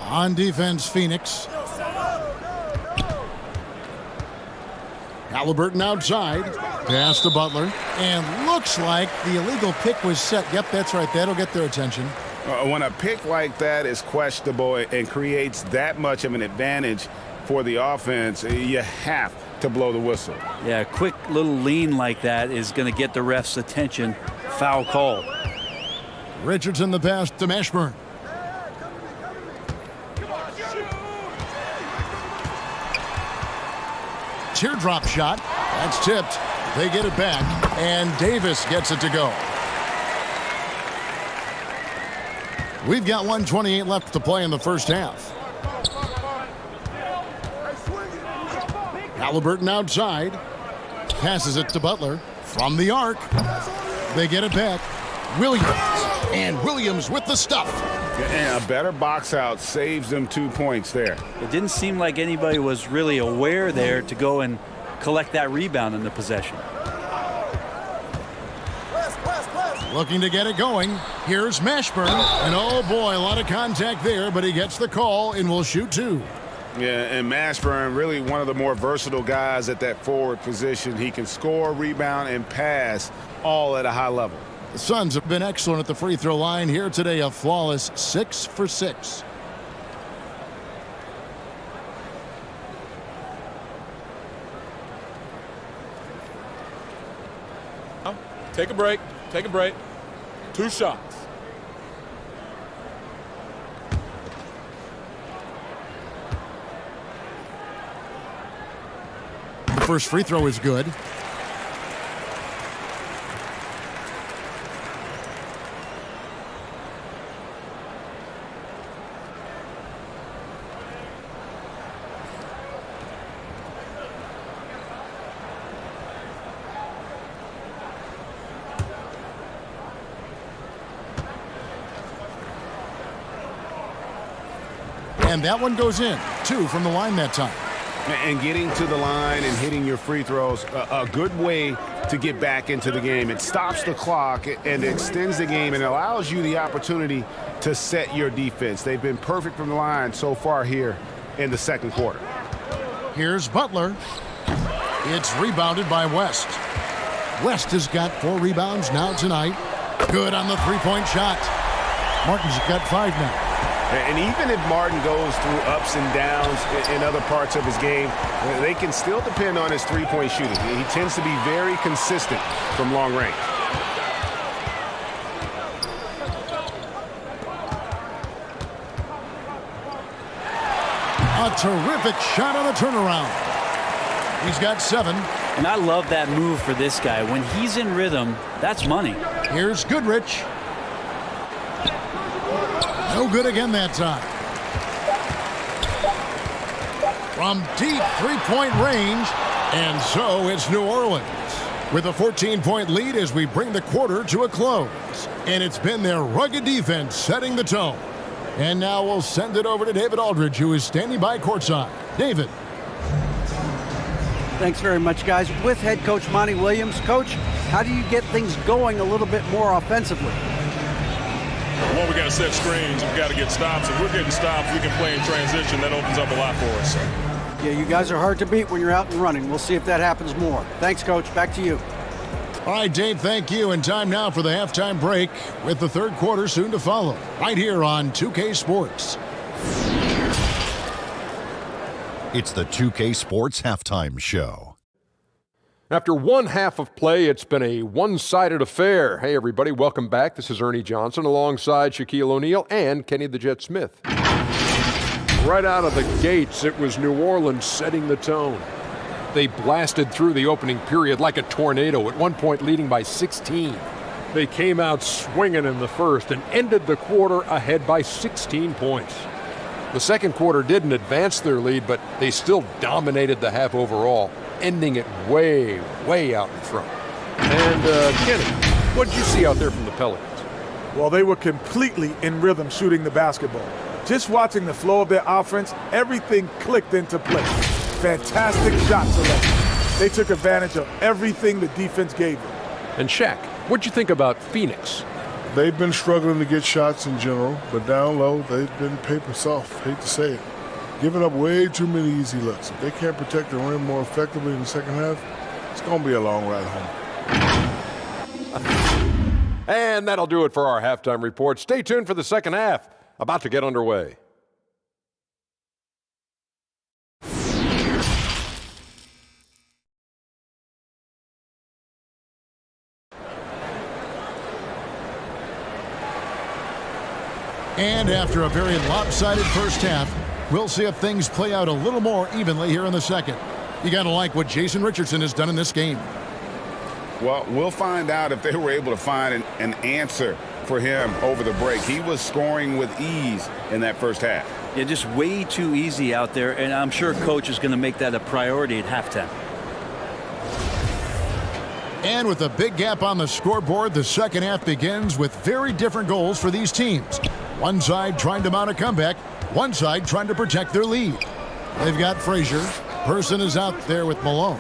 On defense, Phoenix. Halliburton outside. Pass to Butler. And looks like the illegal pick was set. Yep, that's right. That'll get their attention. When a pick like that is questionable and creates that much of an advantage for the offense, you have to blow the whistle. Yeah, a quick little lean like that is going to get the ref's attention. Foul call. Richardson the pass to Mashburn. Teardrop shot. That's tipped. They get it back, and Davis gets it to go. We've got 1:28 left to play in the first half. Halliburton outside. Passes it to Butler. From the arc. They get it back. Williams. And Williams with the stuff. And a better box out saves them 2 points there. It didn't seem like anybody was really aware there to go and collect that rebound in the possession. Looking to get it going. Here's Mashburn. And oh boy, a lot of contact there, but he gets the call and will shoot two. Yeah, and Mashburn, really one of the more versatile guys at that forward position. He can score, rebound, and pass all at a high level. The Suns have been excellent at the free throw line here today, a flawless 6 for 6. Take a break. Take a break. 2 shots. The first free throw is good. And that one goes in. 2 from the line that time. And getting to the line and hitting your free throws, a good way to get back into the game. It stops the clock and extends the game and allows you the opportunity to set your defense. They've been perfect from the line so far here in the second quarter. Here's Butler. It's rebounded by West. West has got 4 rebounds now tonight. Good on the three-point shot. Martin's got 5 now. And even if Martin goes through ups and downs in other parts of his game, they can still depend on his three-point shooting. He tends to be very consistent from long range. A terrific shot on the turnaround. He's got 7. And I love that move for this guy. When he's in rhythm, that's money. Here's Goodrich. No good again that time. From deep three-point range, and so it's New Orleans with a 14-point lead as we bring the quarter to a close. And it's been their rugged defense setting the tone. And now we'll send it over to David Aldridge, who is standing by courtside. David. Thanks very much, guys. With head coach Monty Williams. Coach, how do you get things going a little bit more offensively? One, we got to set screens. We got to get stops. If we're getting stops, we can play in transition. That opens up a lot for us. Yeah, you guys are hard to beat when you're out and running. We'll see if that happens more. Thanks, Coach. Back to you. All right, Dave, thank you. And time now for the halftime break with the third quarter soon to follow. Right here on 2K Sports. It's the 2K Sports Halftime Show. After one half of play, it's been a one-sided affair. Hey, everybody, welcome back. This is Ernie Johnson alongside Shaquille O'Neal and Kenny the Jet Smith. Right out of the gates, it was New Orleans setting the tone. They blasted through the opening period like a tornado, at one point leading by 16. They came out swinging in the first and ended the quarter ahead by 16 points. The second quarter didn't advance their lead, but they still dominated the half overall, ending it way, way out in front. And, Kenny, what did you see out there from the Pelicans? Well, they were completely in rhythm shooting the basketball. Just watching the flow of their offense, everything clicked into place. Fantastic shot selection. They took advantage of everything the defense gave them. And Shaq, what'd you think about Phoenix? They've been struggling to get shots in general, but down low, they've been paper soft. Hate to say it. Giving up way too many easy looks. If they can't protect the rim more effectively in the second half, it's going to be a long ride home. And that'll do it for our halftime report. Stay tuned for the second half, about to get underway. And after a very lopsided first half, we'll see if things play out a little more evenly here in the second. You got to like what Jason Richardson has done in this game. Well, we'll find out if they were able to find an answer for him over the break. He was scoring with ease in that first half. Yeah, just way too easy out there, and I'm sure Coach is going to make that a priority at halftime. And with a big gap on the scoreboard, the second half begins with very different goals for these teams. One side trying to mount a comeback, one side trying to protect their lead. They've got Frazier. Person is out there with Malone.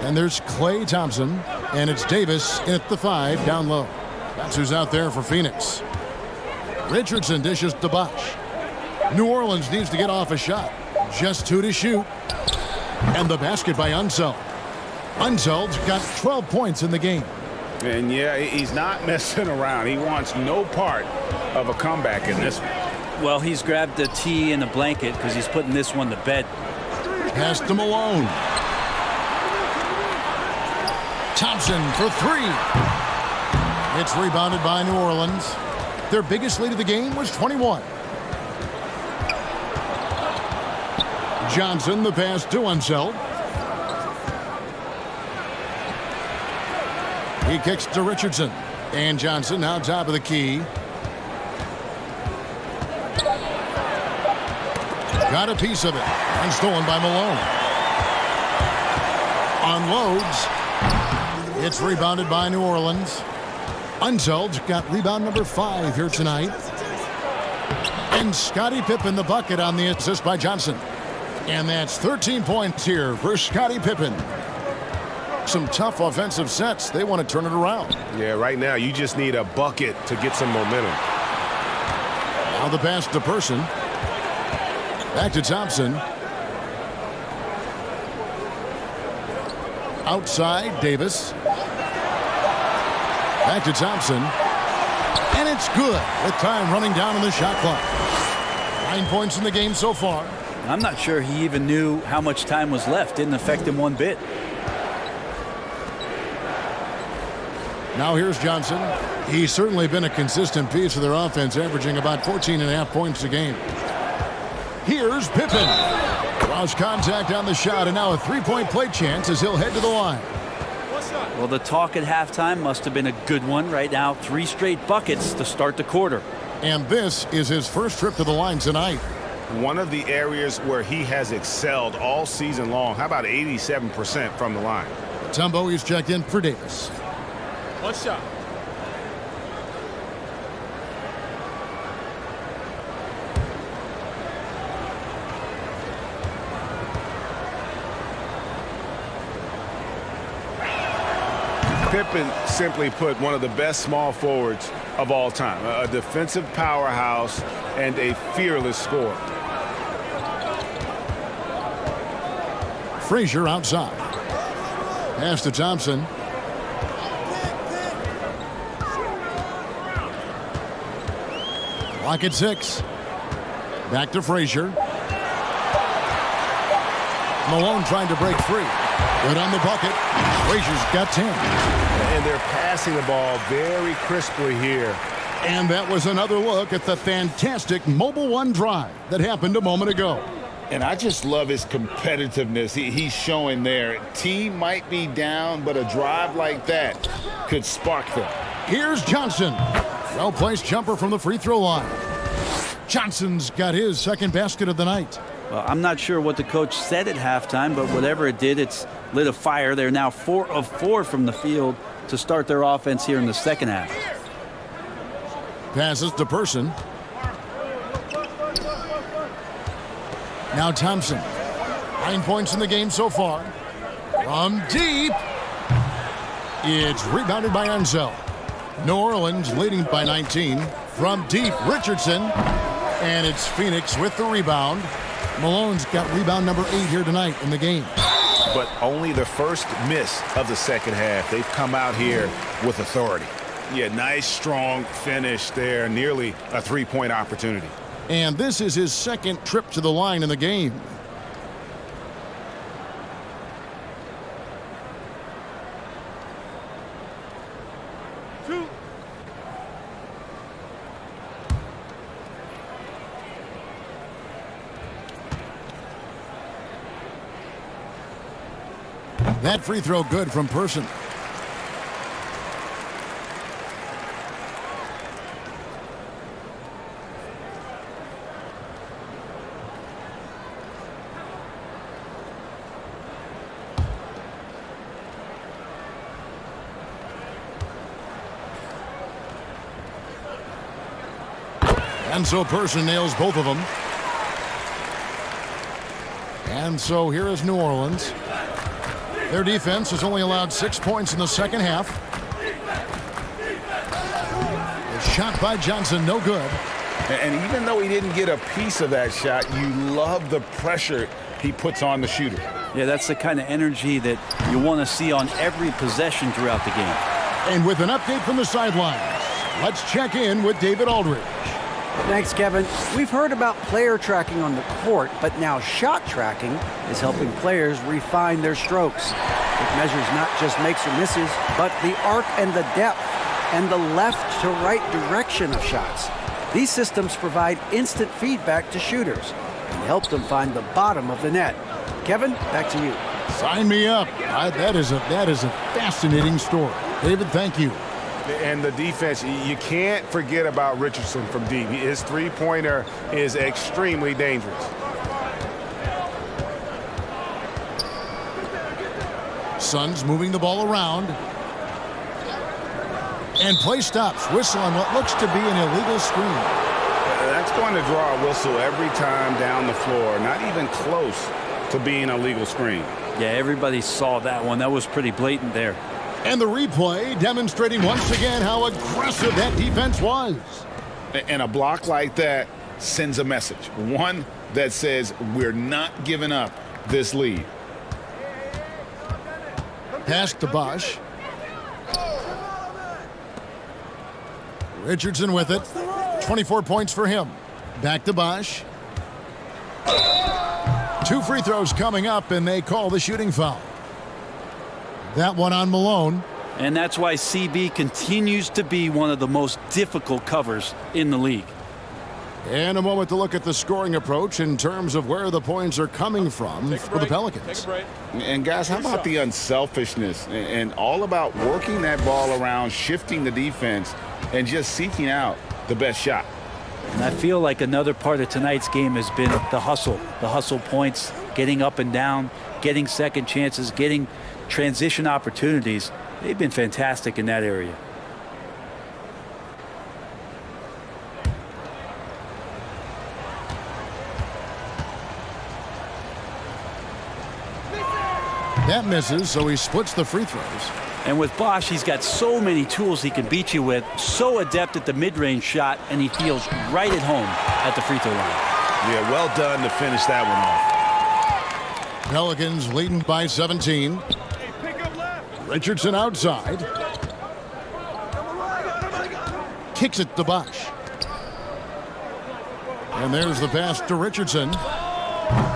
And there's Klay Thompson, and it's Davis in at the 5 down low. That's who's out there for Phoenix. Richardson dishes to Bosh. New Orleans needs to get off a shot. Just 2 to shoot. And the basket by Unseld. Unseld's got 12 points in the game. And yeah, he's not messing around. He wants no part of a comeback in this one. Well, he's grabbed the tee and a blanket because he's putting this one to bed. Pass to Malone. Thompson for 3. It's rebounded by New Orleans. Their biggest lead of the game was 21. Johnson, the pass to Unseld. He kicks to Richardson. And Johnson now top of the key. Got a piece of it. And stolen by Malone. Unloads. It's rebounded by New Orleans. Unseld's got rebound number 5 here tonight. And Scottie Pippen the bucket on the assist by Johnson. And that's 13 points here for Scottie Pippen. Some tough offensive sets. They want to turn it around. Yeah, right now you just need a bucket to get some momentum. Now the pass to Person. Back to Thompson. Outside, Davis. Back to Thompson. And it's good with time running down on the shot clock. 9 points in the game so far. I'm not sure he even knew how much time was left. Didn't affect him one bit. Now here's Johnson. He's certainly been a consistent piece of their offense, averaging about 14.5 points a game. Here's Pippen. Lost contact on the shot, and now a three-point play chance as he'll head to the line. Well, the talk at halftime must have been a good one. Right now, 3 straight buckets to start the quarter. And this is his first trip to the line tonight. One of the areas where he has excelled all season long. How about 87% from the line? Tumbo is checked in for Davis. One shot. Pippen, simply put, one of the best small forwards of all time. A defensive powerhouse and a fearless scorer. Frazier outside. Pass to Thompson. Clock at 6. Back to Frazier. Malone trying to break free. Good on the bucket. Frazier's got 10. And they're passing the ball very crisply here. And that was another look at the fantastic Mobile One drive that happened a moment ago. And I just love his competitiveness he's showing there. Team might be down, but a drive like that could spark them. Here's Johnson. Well-placed jumper from the free throw line. Johnson's got his second basket of the night. Well, I'm not sure what the coach said at halftime, but whatever it did, it's lit a fire. They're now 4 of 4 from the field to start their offense here in the second half. Passes to Person. Now Thompson. 9 points in the game so far. From deep. It's rebounded by Ansel. New Orleans leading by 19. From deep, Richardson. And it's Phoenix with the rebound. Malone's got rebound number 8 here tonight in the game. But only the first miss of the second half. They've come out here with authority. Yeah, nice, strong finish there. Nearly a three-point opportunity. And this is his second trip to the line in the game. That free throw good from Person. And so Person nails both of them. And so here is New Orleans. Their defense has only allowed 6 points in the second half. A shot by Johnson, no good. And even though he didn't get a piece of that shot, you love the pressure he puts on the shooter. Yeah, that's the kind of energy that you want to see on every possession throughout the game. And with an update from the sidelines, let's check in with David Aldridge. Thanks, Kevin. We've heard about player tracking on the court, but now shot tracking is helping players refine their strokes. It measures not just makes or misses, but the arc and the depth and the left to right direction of shots. These systems provide instant feedback to shooters and help them find the bottom of the net. Kevin, back to you. Sign me up. That is a fascinating story. David, thank you. And the defense, you can't forget about Richardson from deep. His three-pointer is extremely dangerous. Suns moving the ball around. And play stops. Whistle on what looks to be an illegal screen. That's going to draw a whistle every time down the floor. Not even close to being a legal screen. Yeah, everybody saw that one. That was pretty blatant there. And the replay demonstrating once again how aggressive that defense was. And a block like that sends a message. One that says we're not giving up this lead. Pass to Bosch. Richardson with it. 24 points for him. Back to Bosch. 2 free throws coming up, and they call the shooting foul. That one on Malone. And that's why CB continues to be one of the most difficult covers in the league. And a moment to look at the scoring approach in terms of where the points are coming from for the Pelicans. And guys, how about the unselfishness and all about working that ball around, shifting the defense, and just seeking out the best shot. And I feel like another part of tonight's game has been the hustle points, getting up and down, getting second chances, getting transition opportunities. They've been fantastic in that area. That misses, so he splits the free throws. And with Bosch, he's got so many tools he can beat you with, so adept at the mid-range shot, and he feels right at home at the free throw line. Yeah, well done to finish that one off. Pelicans leading by 17. Richardson outside. Kicks it to Bosch. And there's the pass to Richardson.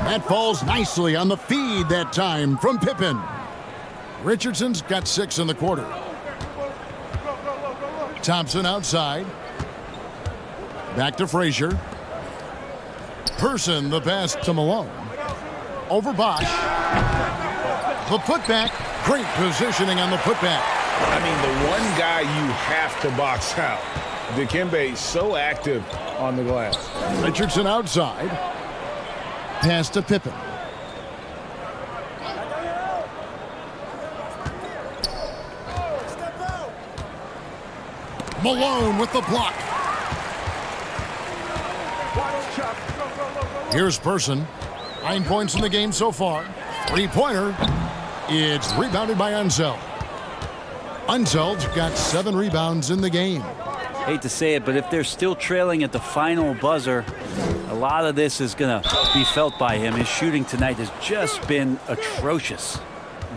That falls nicely on the feed that time from Pippen. Richardson's got 6 in the quarter. Thompson outside. Back to Frazier. Person, the pass to Malone. Over Bosch. The putback. Great positioning on the putback. I mean, the one guy you have to box out. Dikembe so active on the glass. Richardson outside. Pass to Pippen. Malone with the block. Here's Person. 9 points in the game so far. 3-pointer. It's rebounded by Unseld. Unseld's got 7 rebounds in the game. Hate to say it, but if they're still trailing at the final buzzer, a lot of this is going to be felt by him. His shooting tonight has just been atrocious.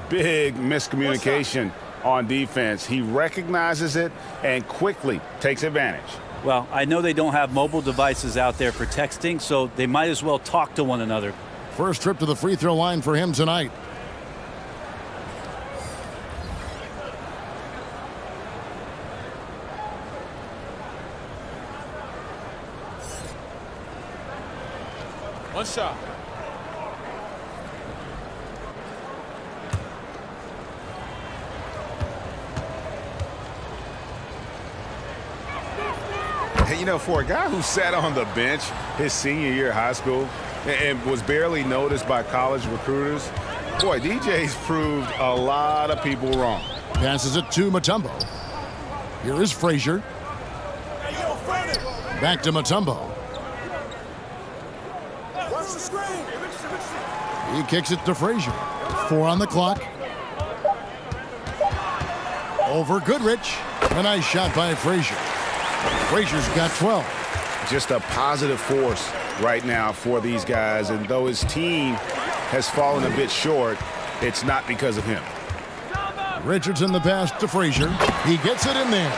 Big miscommunication on defense. He recognizes it and quickly takes advantage. Well, I know they don't have mobile devices out there for texting, so they might as well talk to one another. First trip to the free throw line for him tonight. One shot. Hey, you know, for a guy who sat on the bench his senior year of high school and was barely noticed by college recruiters, boy, DJ's proved a lot of people wrong. Passes it to Mutombo. Here is Frazier. Back to Mutombo. He kicks it to Frazier. 4 on the clock. Over Goodrich. A nice shot by Frazier. Frazier's got 12. Just a positive force right now for these guys. And though his team has fallen a bit short, it's not because of him. Richardson the pass to Frazier. He gets it in there.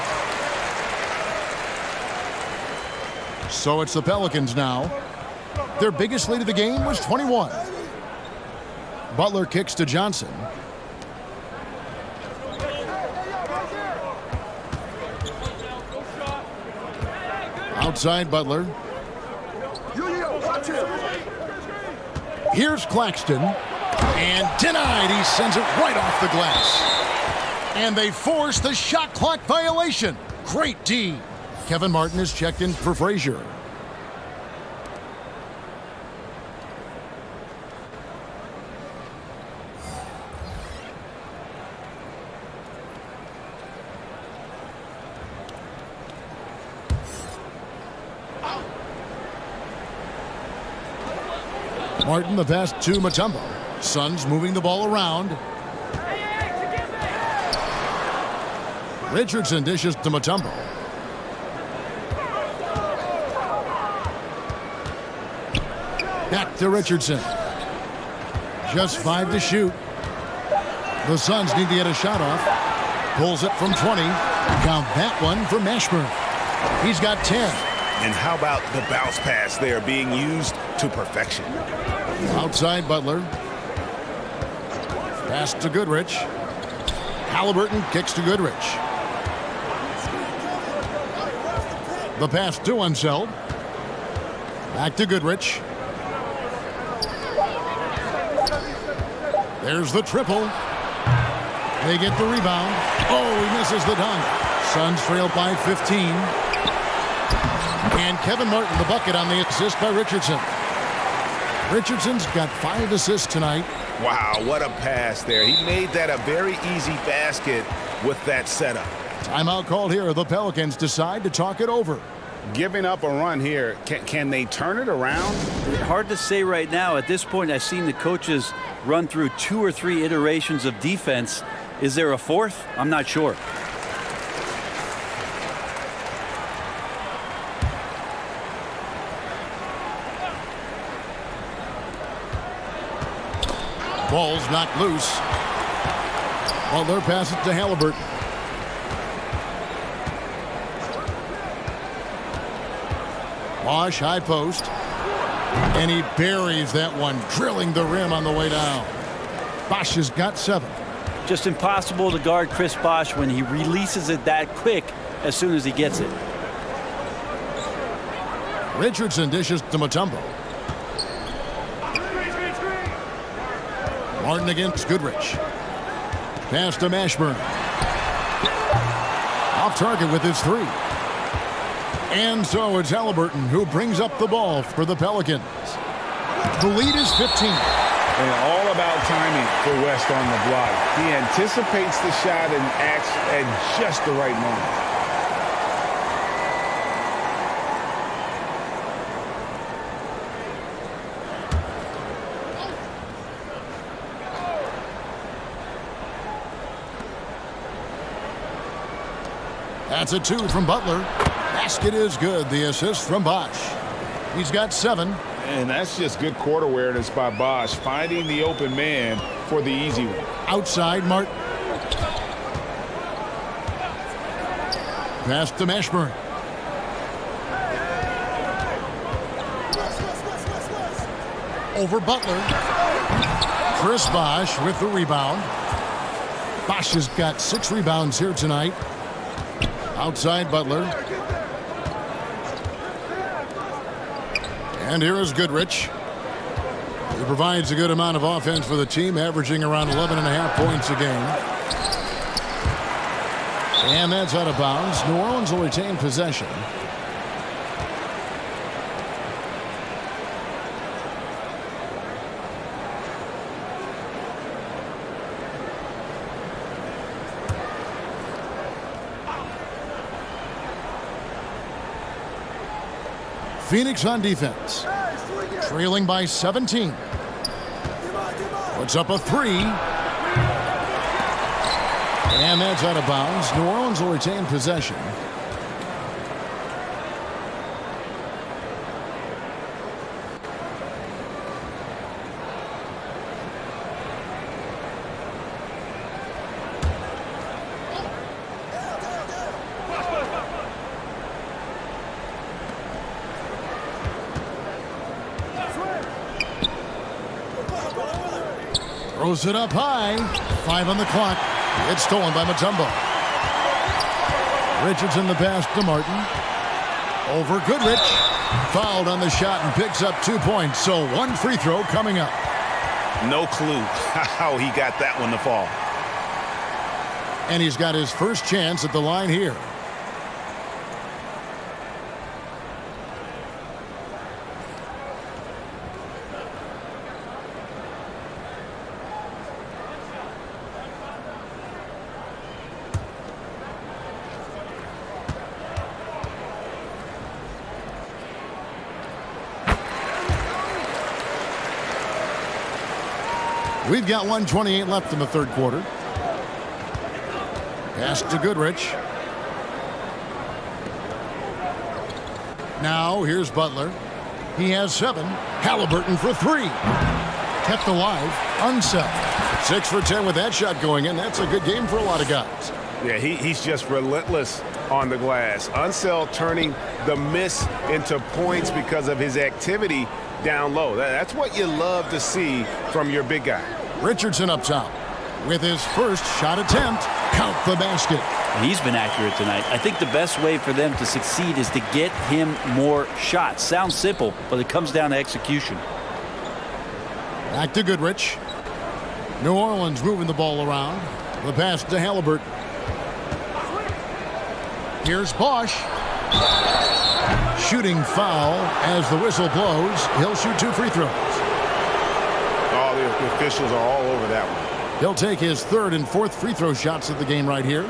So it's the Pelicans now. Their biggest lead of the game was 21. Butler kicks to Johnson. Outside Butler. Here's Claxton. And denied. He sends it right off the glass. And they force the shot clock violation. Great D. Kevin Martin is checked in for Frazier. Martin the pass to Mutombo. Suns moving the ball around. Richardson dishes to Mutombo. Back to Richardson. Just 5 to shoot. The Suns need to get a shot off. Pulls it from 20. Count that one for Mashburn. He's got 10. And how about the bounce pass there being used to perfection? Outside Butler. Pass to Goodrich. Halliburton kicks to Goodrich. The pass to Unseld. Back to Goodrich. There's the triple. They get the rebound. Oh, he misses the dunk. Suns trail by 15. And Kevin Martin the bucket on the assist by Richardson. Richardson's got 5 assists tonight. Wow, what a pass there. He made that a very easy basket with that setup. Timeout called here. The Pelicans decide to talk it over. giving up a run here. Can they turn it around? Hard to say right now. At this point, I've seen the coaches run through 2 or 3 iterations of defense. Is there a fourth? I'm not sure. Ball's knocked loose. Butler passes to Halliburton. Bosch, high post. And he buries that one, drilling the rim on the way down. Bosch has got 7. Just impossible to guard Chris Bosch when he releases it that quick as soon as he gets it. Richardson dishes to Mutombo. Martin against Goodrich. Pass to Mashburn. Off target with his 3. And so it's Halliburton who brings up the ball for the Pelicans. The lead is 15. And all about timing for West on the block. He anticipates the shot and acts at just the right moment. That's a 2 from Butler. Basket is good. The assist from Bosch. He's got 7. And that's just good court awareness by Bosch, finding the open man for the easy one. Outside, Martin. Pass to Mashburn. Over Butler. Chris Bosch with the rebound. Bosch has got 6 rebounds here tonight. Outside Butler. And here is Goodrich. He provides a good amount of offense for the team, averaging around 11.5 points a game. And that's out of bounds. New Orleans will retain possession. Phoenix on defense. Trailing by 17. Puts up a 3. And that's out of bounds. New Orleans will retain possession. Throws it up high. 5 on the clock. It's stolen by Mutombo. Richardson the pass to Martin. Over Goodrich. Fouled on the shot and picks up 2 points. So 1 free throw coming up. No clue how he got that one to fall. And he's got his first chance at the line here. We've got 1:28 left in the third quarter. Pass to Goodrich. Now here's Butler. He has 7. Halliburton for 3. Kept alive. Unseld. 6 for 10 with that shot going in. That's a good game for a lot of guys. Yeah, he's just relentless on the glass. Unseld turning the miss into points because of his activity down low. That's what you love to see from your big guy. Richardson up top with his first shot attempt. Count the basket. He's been accurate tonight. I think the best way for them to succeed is to get him more shots. Sounds simple, but it comes down to execution. Back to Goodrich. New Orleans moving the ball around. The pass to Halliburton. Here's Bosch. Shooting foul as the whistle blows. He'll shoot 2 free throws. Oh, the officials are all over that one. He'll take his 3rd and 4th free throw shots of the game right here.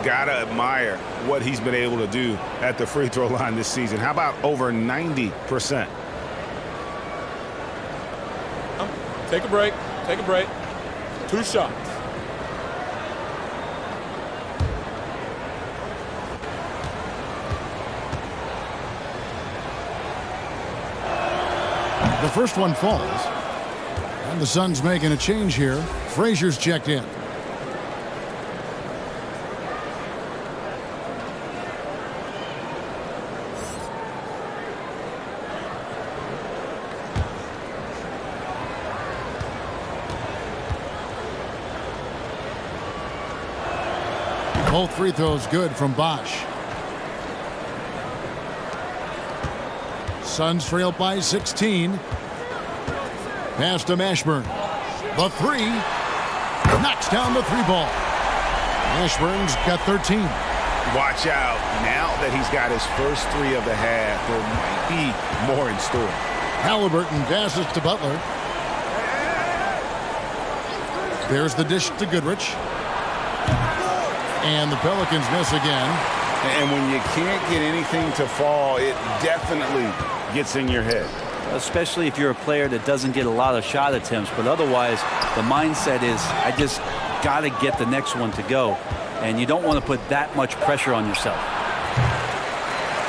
Gotta admire what he's been able to do at the free throw line this season. How about over 90%? Take a break. Take a break. 2 shots. The first one falls. And the Suns making a change here. Frazier's checked in. Both free throws good from Bosch. Suns trail by 16. Pass to Mashburn. The three. Knocks down the 3-ball. Mashburn's got 13. Watch out. Now that he's got his first 3 of the half, there might be more in store. Halliburton passes to Butler. There's the dish to Goodrich. And the Pelicans miss again. And when you can't get anything to fall, it definitely gets in your head. Especially if you're a player that doesn't get a lot of shot attempts, but otherwise the mindset is I just got to get the next one to go, and you don't want to put that much pressure on yourself.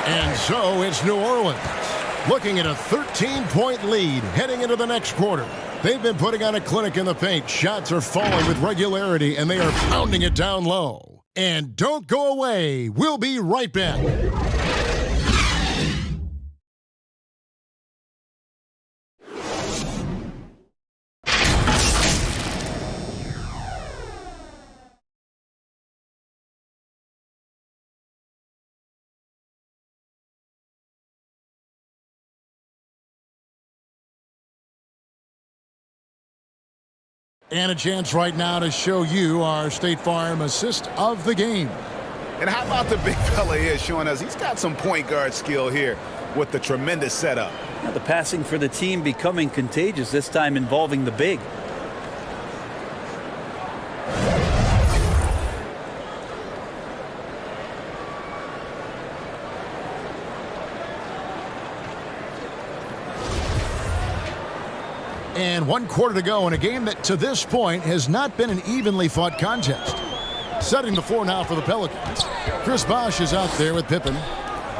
And so it's New Orleans looking at a 13-point lead heading into the next quarter. They've been putting on a clinic in the paint. Shots are falling with regularity, and they are pounding it down low. And don't go away. We'll be right back. And a chance right now to show you our State Farm assist of the game. And how about the big fella here showing us he's got some point guard skill here with the tremendous setup. Now the passing for the team becoming contagious, this time involving the big. And 1 quarter to go in a game that to this point has not been an evenly fought contest. Setting the floor now for the Pelicans. Chris Bosh is out there with Pippen.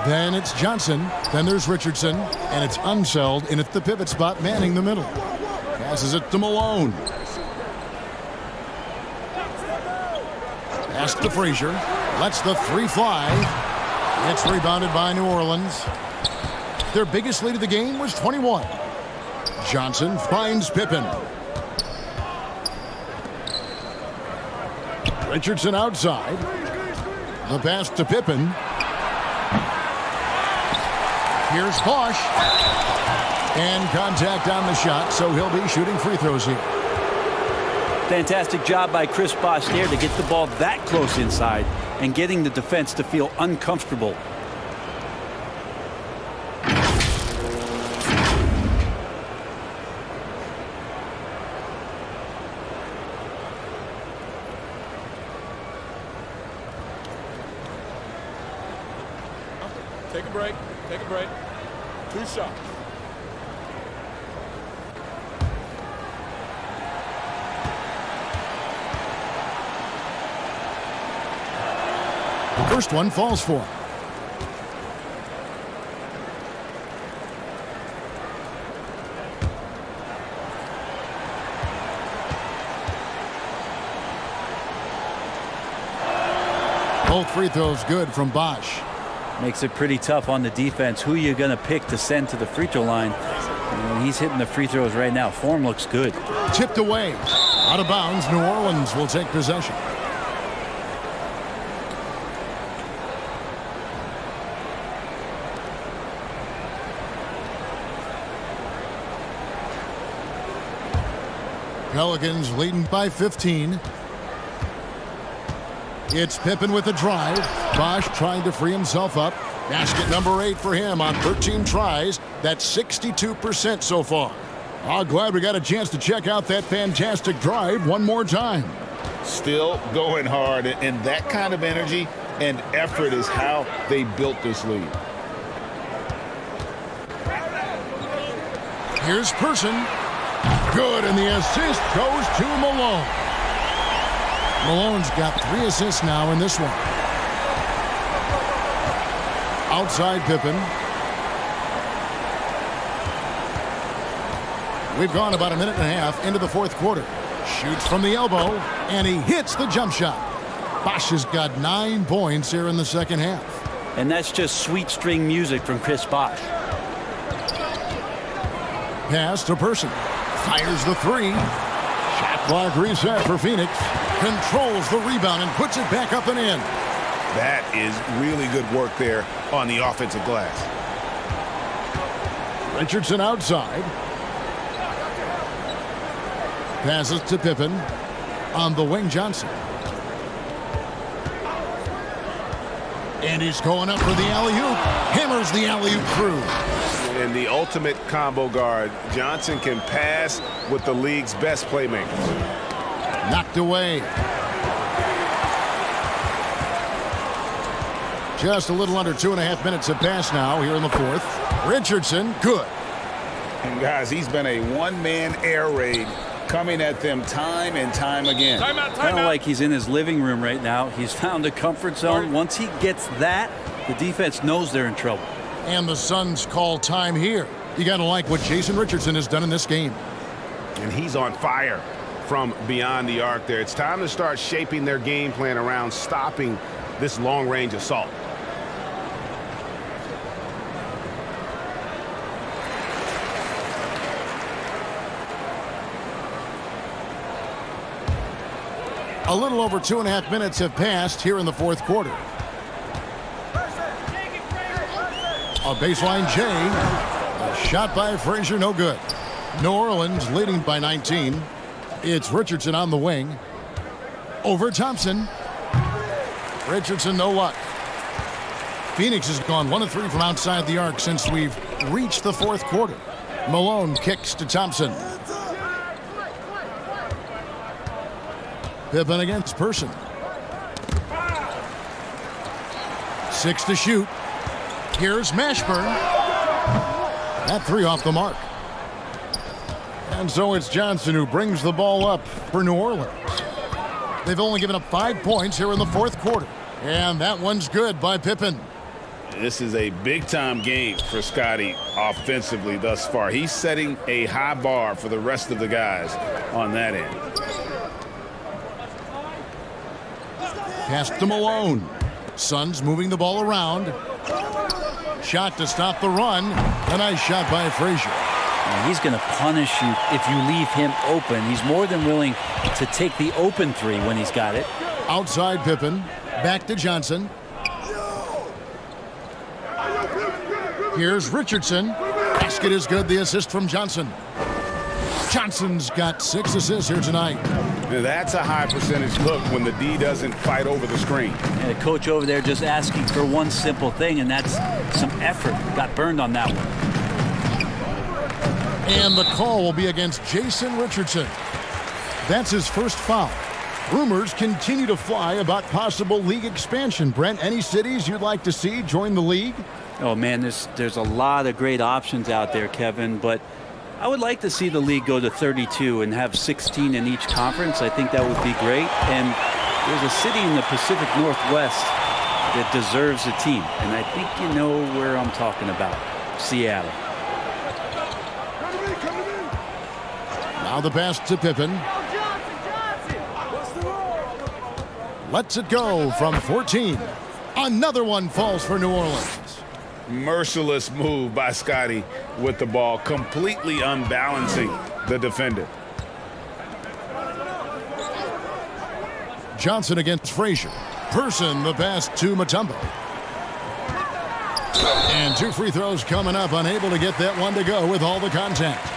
Then it's Johnson. Then there's Richardson. And it's Unseld in at the pivot spot, manning the middle. Passes it to Malone. Pass to Frazier. Lets the 3 fly. It's rebounded by New Orleans. Their biggest lead of the game was 21. Johnson finds Pippen. Richardson outside. The pass to Pippen. Here's Bosh. And contact on the shot, so he'll be shooting free throws here. Fantastic job by Chris Bosh there to get the ball that close inside and getting the defense to feel uncomfortable. Take a break. Take a break. 2 shots. The first one falls for him. Both free throws good from Bosh. Makes it pretty tough on the defense. Who you're going to pick to send to the free throw line. And he's hitting the free throws right now. Form looks good. Tipped away. Out of bounds. New Orleans will take possession. Pelicans leading by 15. It's Pippen with a drive. Bosh trying to free himself up. Basket number 8 for him on 13 tries. That's 62% so far. Oh, glad we got a chance to check out that fantastic drive one more time. still going hard, and that kind of energy and effort is how they built this lead. Here's Person. Good, and the assist goes to Malone. Malone's got 3 assists now in this one. Outside Pippen. We've gone about a minute and a half into the fourth quarter. Shoots from the elbow, and he hits the jump shot. Bosh has got 9 points here in the second half. And that's just sweet string music from Chris Bosh. Pass to Person. Fires the 3. Shot clock reset for Phoenix. Controls the rebound and puts it back up and in. That is really good work there on the offensive glass. Richardson outside. Passes to Pippen. On the wing, Johnson. And he's going up for the alley-oop. Hammers the alley-oop through. And the ultimate combo guard, Johnson can pass with the league's best playmakers. Knocked away. Just a little under 2.5 minutes have passed now here in the fourth. Richardson, good. And guys, he's been a one-man air raid coming at them time and time again. Kind of like he's in his living room right now. He's found a comfort zone. Once he gets that, the defense knows they're in trouble. And the Suns call time here. You got to like what Jason Richardson has done in this game. And he's on fire from beyond the arc there. It's time to start shaping their game plan around stopping this long-range assault. A little over 2.5 minutes have passed here in the fourth quarter. A baseline J. A shot by Frazier, no good. New Orleans leading by 19. It's Richardson on the wing. Over Thompson. Richardson, no luck. Phoenix has gone 1 of 3 from outside the arc since we've reached the fourth quarter. Malone kicks to Thompson. Pippen against Person. 6 to shoot. Here's Mashburn. That 3 off the mark. And so it's Johnson who brings the ball up for New Orleans. They've only given up 5 points here in the fourth quarter. And that one's good by Pippen. This is a big-time game for Scotty offensively thus far. He's setting a high bar for the rest of the guys on that end. Pass to Malone. Suns moving the ball around. Shot to stop the run. A nice shot by Frazier. And he's going to punish you if you leave him open. He's more than willing to take the open 3 when he's got it. Outside Pippen. Back to Johnson. Here's Richardson. Basket is good. The assist from Johnson. Johnson's got 6 assists here tonight. That's a high percentage look when the D doesn't fight over the screen. And the coach over there just asking for one simple thing, and that's some effort. Got burned on that one. And the call will be against Jason Richardson. That's his first foul. Rumors continue to fly about possible league expansion. Brent, any cities you'd like to see join the league? Oh, man, there's a lot of great options out there, Kevin, but I would like to see the league go to 32 and have 16 in each conference. I think that would be great. And there's a city in the Pacific Northwest that deserves a team. And I think you know where I'm talking about. Seattle. Now the pass to Pippen. Lets it go from 14. Another one falls for New Orleans. Merciless move by Scotty with the ball, completely unbalancing the defender. Johnson against Frazier. Person the pass to Mutombo. And 2 free throws coming up, unable to get that one to go with all the contact.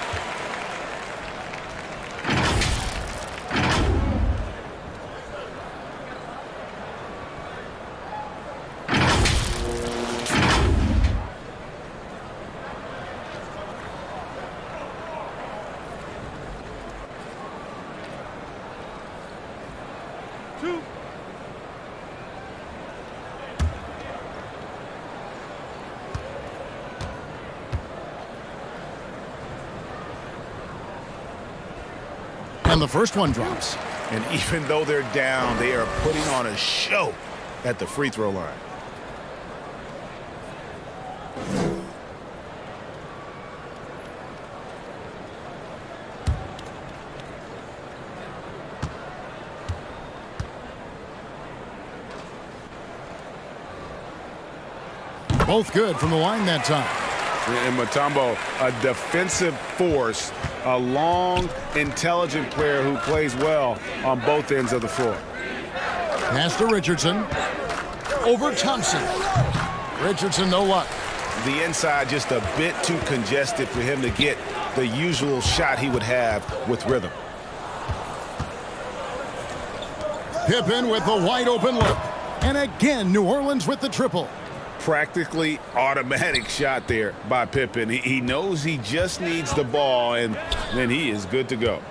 And the first one drops. And even though they're down, they are putting on a show at the free throw line. Both good from the line that time. And Mutombo, a defensive force, a long, intelligent player who plays well on both ends of the floor. Pass to Richardson. Over Thompson. Richardson, no luck. The inside just a bit too congested for him to get the usual shot he would have with rhythm. Pippen with the wide open look. And again, New Orleans with the triple. Practically automatic shot there by Pippen. He knows he just needs the ball, and then he is good to go.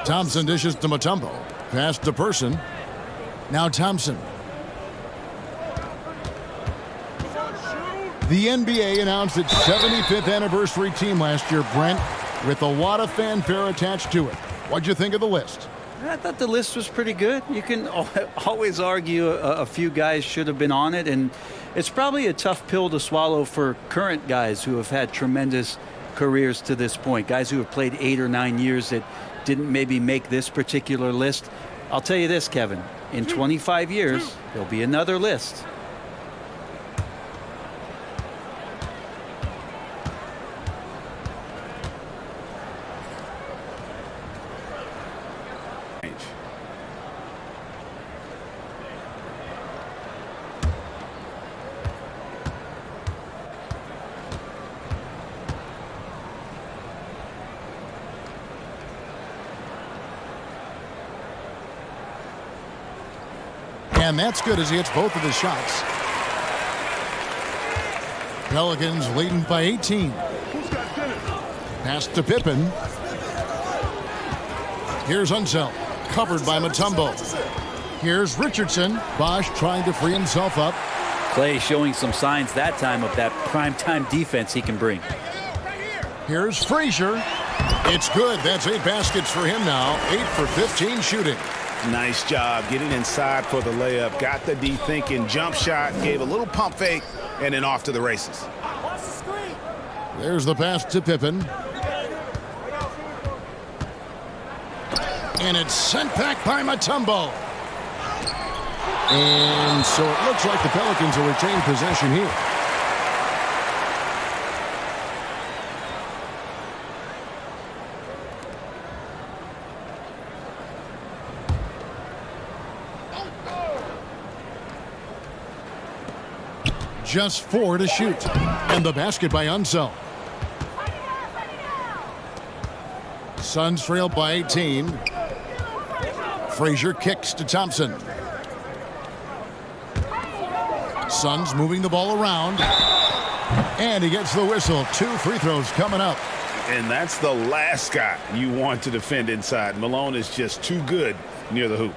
Thompson dishes to Mutombo. Pass to Person. Now Thompson. The NBA announced its 75th anniversary team last year, Brent, with a lot of fanfare attached to it. What'd you think of the list? I thought the list was pretty good. You can always argue a few guys should have been on it, and it's probably a tough pill to swallow for current guys who have had tremendous careers to this point, guys who have played 8 or 9 years that didn't maybe make this particular list. I'll tell you this, Kevin, in 25 years, there'll be another list. And that's good as he hits both of his shots. Pelicans leading by 18. Pass to Pippen. Here's Unseld, covered by Mutombo. Here's Richardson. Bosch trying to free himself up. Clay showing some signs that time of that primetime defense he can bring. Here's Frazier. It's good. That's 8 baskets for him now. 8 for 15 shooting. Nice job getting inside for the layup. Got the D thinking, jump shot, gave a little pump fake, and then off to the races. There's the pass to Pippen. And it's sent back by Mutombo. And so it looks like the Pelicans will retain possession here. Just 4 to shoot. And the basket by Unseld. Suns trail by 18. Frazier kicks to Thompson. Suns moving the ball around. And he gets the whistle. 2 free throws coming up. And that's the last guy you want to defend inside. Malone is just too good near the hoop.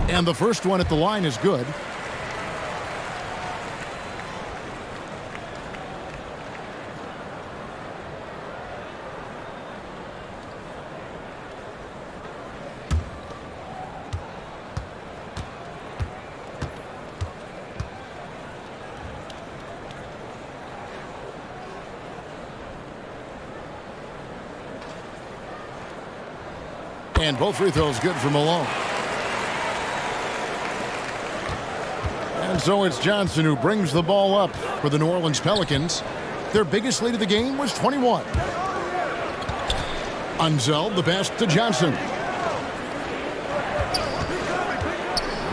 And the first one at the line is good. And both free throws good for Malone. And so it's Johnson who brings the ball up for the New Orleans Pelicans. Their biggest lead of the game was 21. Unseld, the pass to Johnson.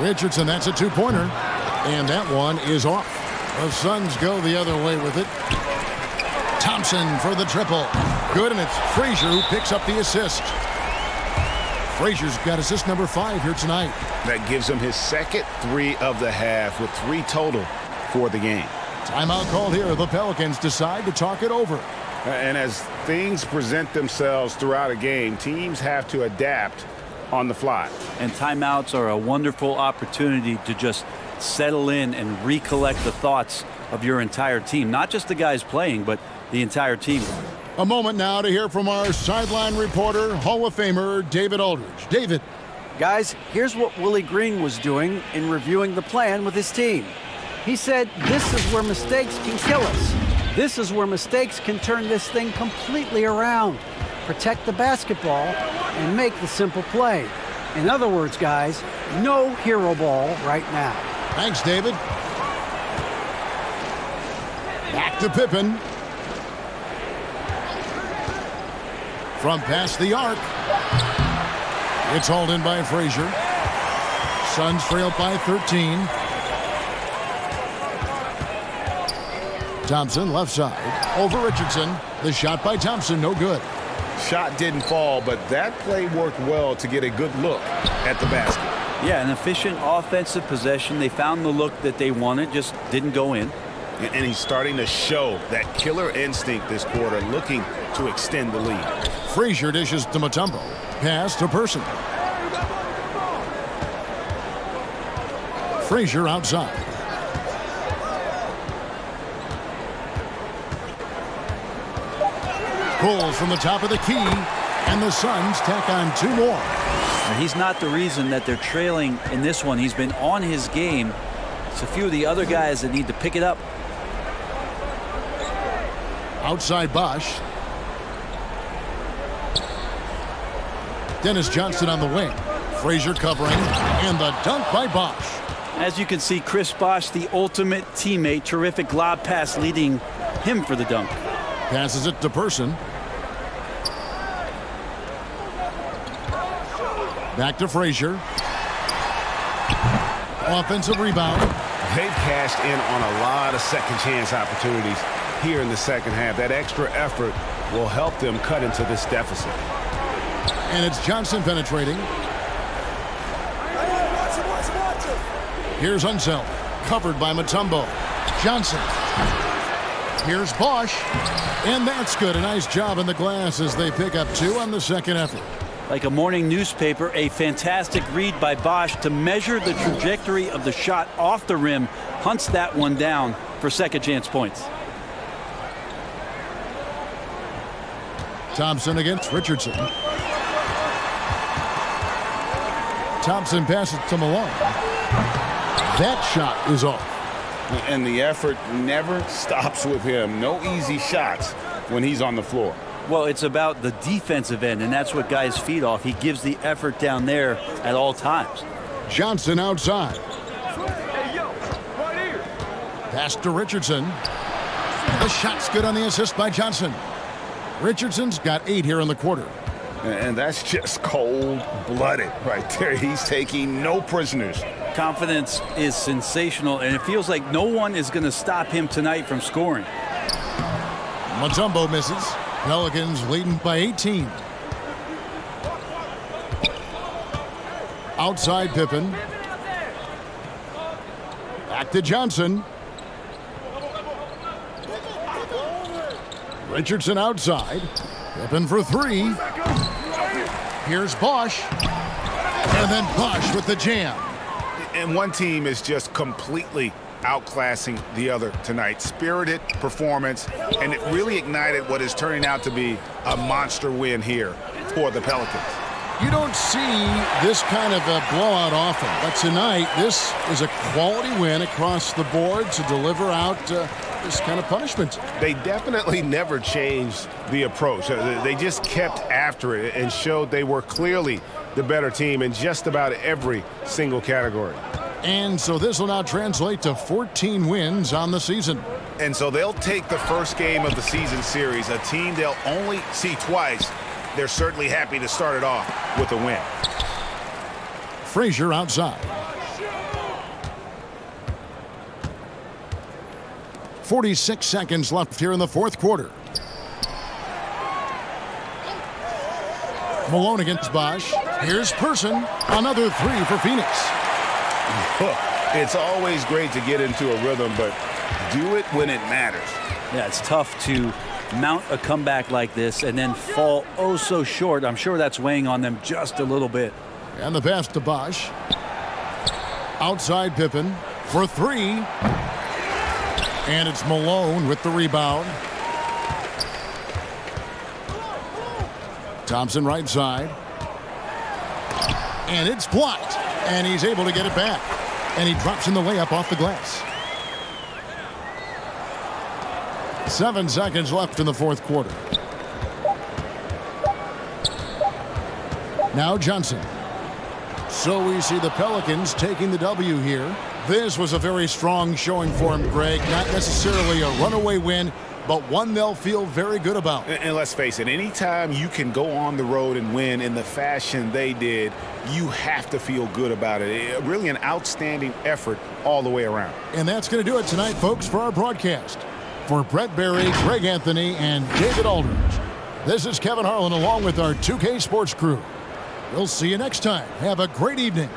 Richardson, that's a two-pointer. And that one is off. The Suns go the other way with it. Thompson for the triple. Good, and it's Frazier who picks up the assist. Frazier's got assist number 5 here tonight. That gives him his second 3 of the half with 3 total for the game. Timeout called here. The Pelicans decide to talk it over. And as things present themselves throughout a game, teams have to adapt on the fly. And timeouts are a wonderful opportunity to just settle in and recollect the thoughts of your entire team. Not just the guys playing, but the entire team. A moment now to hear from our sideline reporter, Hall of Famer David Aldridge. David. Guys, here's what Willie Green was doing in reviewing the plan with his team. He said, this is where mistakes can kill us. This is where mistakes can turn this thing completely around. Protect the basketball and make the simple play. In other words, guys, no hero ball right now. Thanks, David. Back to Pippen. From past the arc. It's hauled in by Frazier. Suns trailed by 13. Thompson left side over Richardson. The shot by Thompson, no good. Shot didn't fall, but that play worked well to get a good look at the basket. Yeah, an efficient offensive possession. They found the look that they wanted, just didn't go in. And he's starting to show that killer instinct this quarter, looking to extend the lead. Frazier dishes to Mutombo. Pass to Person. Frazier outside. Pulls from the top of the key, and the Suns tack on 2 more. And he's not the reason that they're trailing in this one. He's been on his game. It's a few of the other guys that need to pick it up. Outside Bosch. Dennis Johnson on the wing. Frazier covering, and the dunk by Bosch. As you can see, Chris Bosch, the ultimate teammate. Terrific lob pass leading him for the dunk. Passes it to Person. Back to Frazier. Offensive rebound. They've cashed in on a lot of second chance opportunities here in the second half. That extra effort will help them cut into this deficit. And it's Johnson penetrating. Here's Unseld. Covered by Mutombo. Johnson. Here's Bosch. And that's good. A nice job in the glass as they pick up 2 on the second effort. Like a morning newspaper, a fantastic read by Bosch to measure the trajectory of the shot off the rim. Hunts that one down for second chance points. Thompson against Richardson. Thompson passes to Malone. That shot is off. And the effort never stops with him. No easy shots when he's on the floor. Well, it's about the defensive end, and that's what guys feed off. He gives the effort down there at all times. Johnson outside. Pass to Richardson. The shot's good on the assist by Johnson. Richardson's got 8 here in the quarter. And that's just cold-blooded right there. He's taking no prisoners. Confidence is sensational, and it feels like no one is going to stop him tonight from scoring. Mutombo misses. Pelicans leading by 18. Outside Pippen. Back to Johnson. Richardson outside. Pippen for 3. Here's Bosch. And then Bosch with the jam. And one team is just completely outclassing the other tonight. Spirited performance, and it really ignited what is turning out to be a monster win here for the Pelicans. You don't see this kind of a blowout often, but tonight this is a quality win across the board to deliver out this kind of punishment. They definitely never changed the approach. They just kept after it and showed they were clearly the better team in just about every single category. And so this will now translate to 14 wins on the season. And so they'll take the first game of the season series, a team they'll only see twice, they're certainly happy to start it off with a win. Frazier outside. 46 seconds left here in the fourth quarter. Malone against Bosch. Here's Person. Another three for Phoenix. It's always great to get into a rhythm, but do it when it matters. Yeah, it's tough to mount a comeback like this and then fall oh so short. I'm sure that's weighing on them just a little bit. And the pass to Bosch. Outside Pippen for three. And it's Malone with the rebound. Thompson right side. And it's blocked. And he's able to get it back. And he drops in the layup off the glass. 7 seconds left in the fourth quarter. Now Johnson. So we see the Pelicans taking the W here. This was a very strong showing for him, Greg. Not necessarily a runaway win, but one they'll feel very good about. And let's face it, anytime you can go on the road and win in the fashion they did, you have to feel good about it. Really an outstanding effort all the way around. And that's going to do it tonight, folks, for our broadcast. For Brett Berry, Greg Anthony, and David Aldridge, this is Kevin Harlan along with our 2K Sports crew. We'll see you next time. Have a great evening.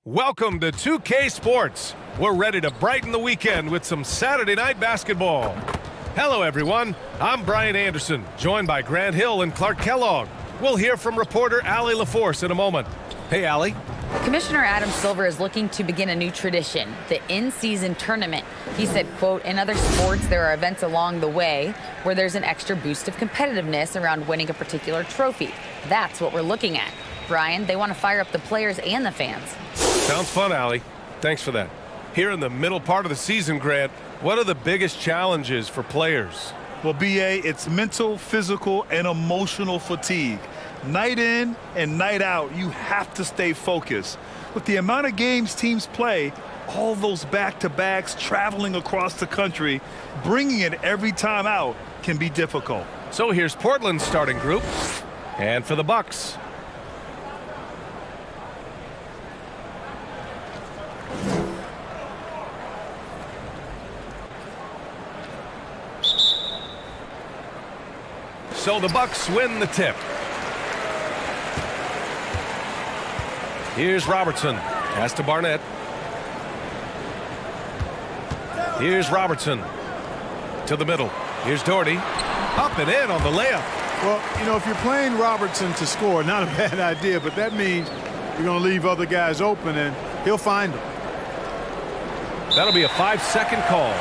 Welcome to 2K Sports. We're ready to brighten the weekend with some Saturday night basketball. Hello, everyone. I'm Brian Anderson, joined by Grant Hill and Clark Kellogg. We'll hear from reporter Allie LaForce in a moment. Hey, Allie. Commissioner Adam Silver is looking to begin a new tradition, the in-season tournament. He said, quote, in other sports, there are events along the way where there's an extra boost of competitiveness around winning a particular trophy. That's what we're looking at. Brian, they want to fire up the players and the fans. Sounds fun, Allie. Thanks for that. Here in the middle part of the season, Grant, what are the biggest challenges for players? Well, B.A., it's mental, physical, and emotional fatigue. Night in and night out, you have to stay focused. With the amount of games teams play, all those back-to-backs, traveling across the country, bringing it every time out can be difficult. So here's Portland's starting group. And for the Bucks, so the Bucks win the tip. Here's Robertson. Pass to Barnett. Here's Robertson. To the middle. Here's Doherty. Up and in on the layup. Well, you know, if you're playing Robertson to score, not a bad idea, but that means you're going to leave other guys open, and he'll find them. That'll be a 5-second call.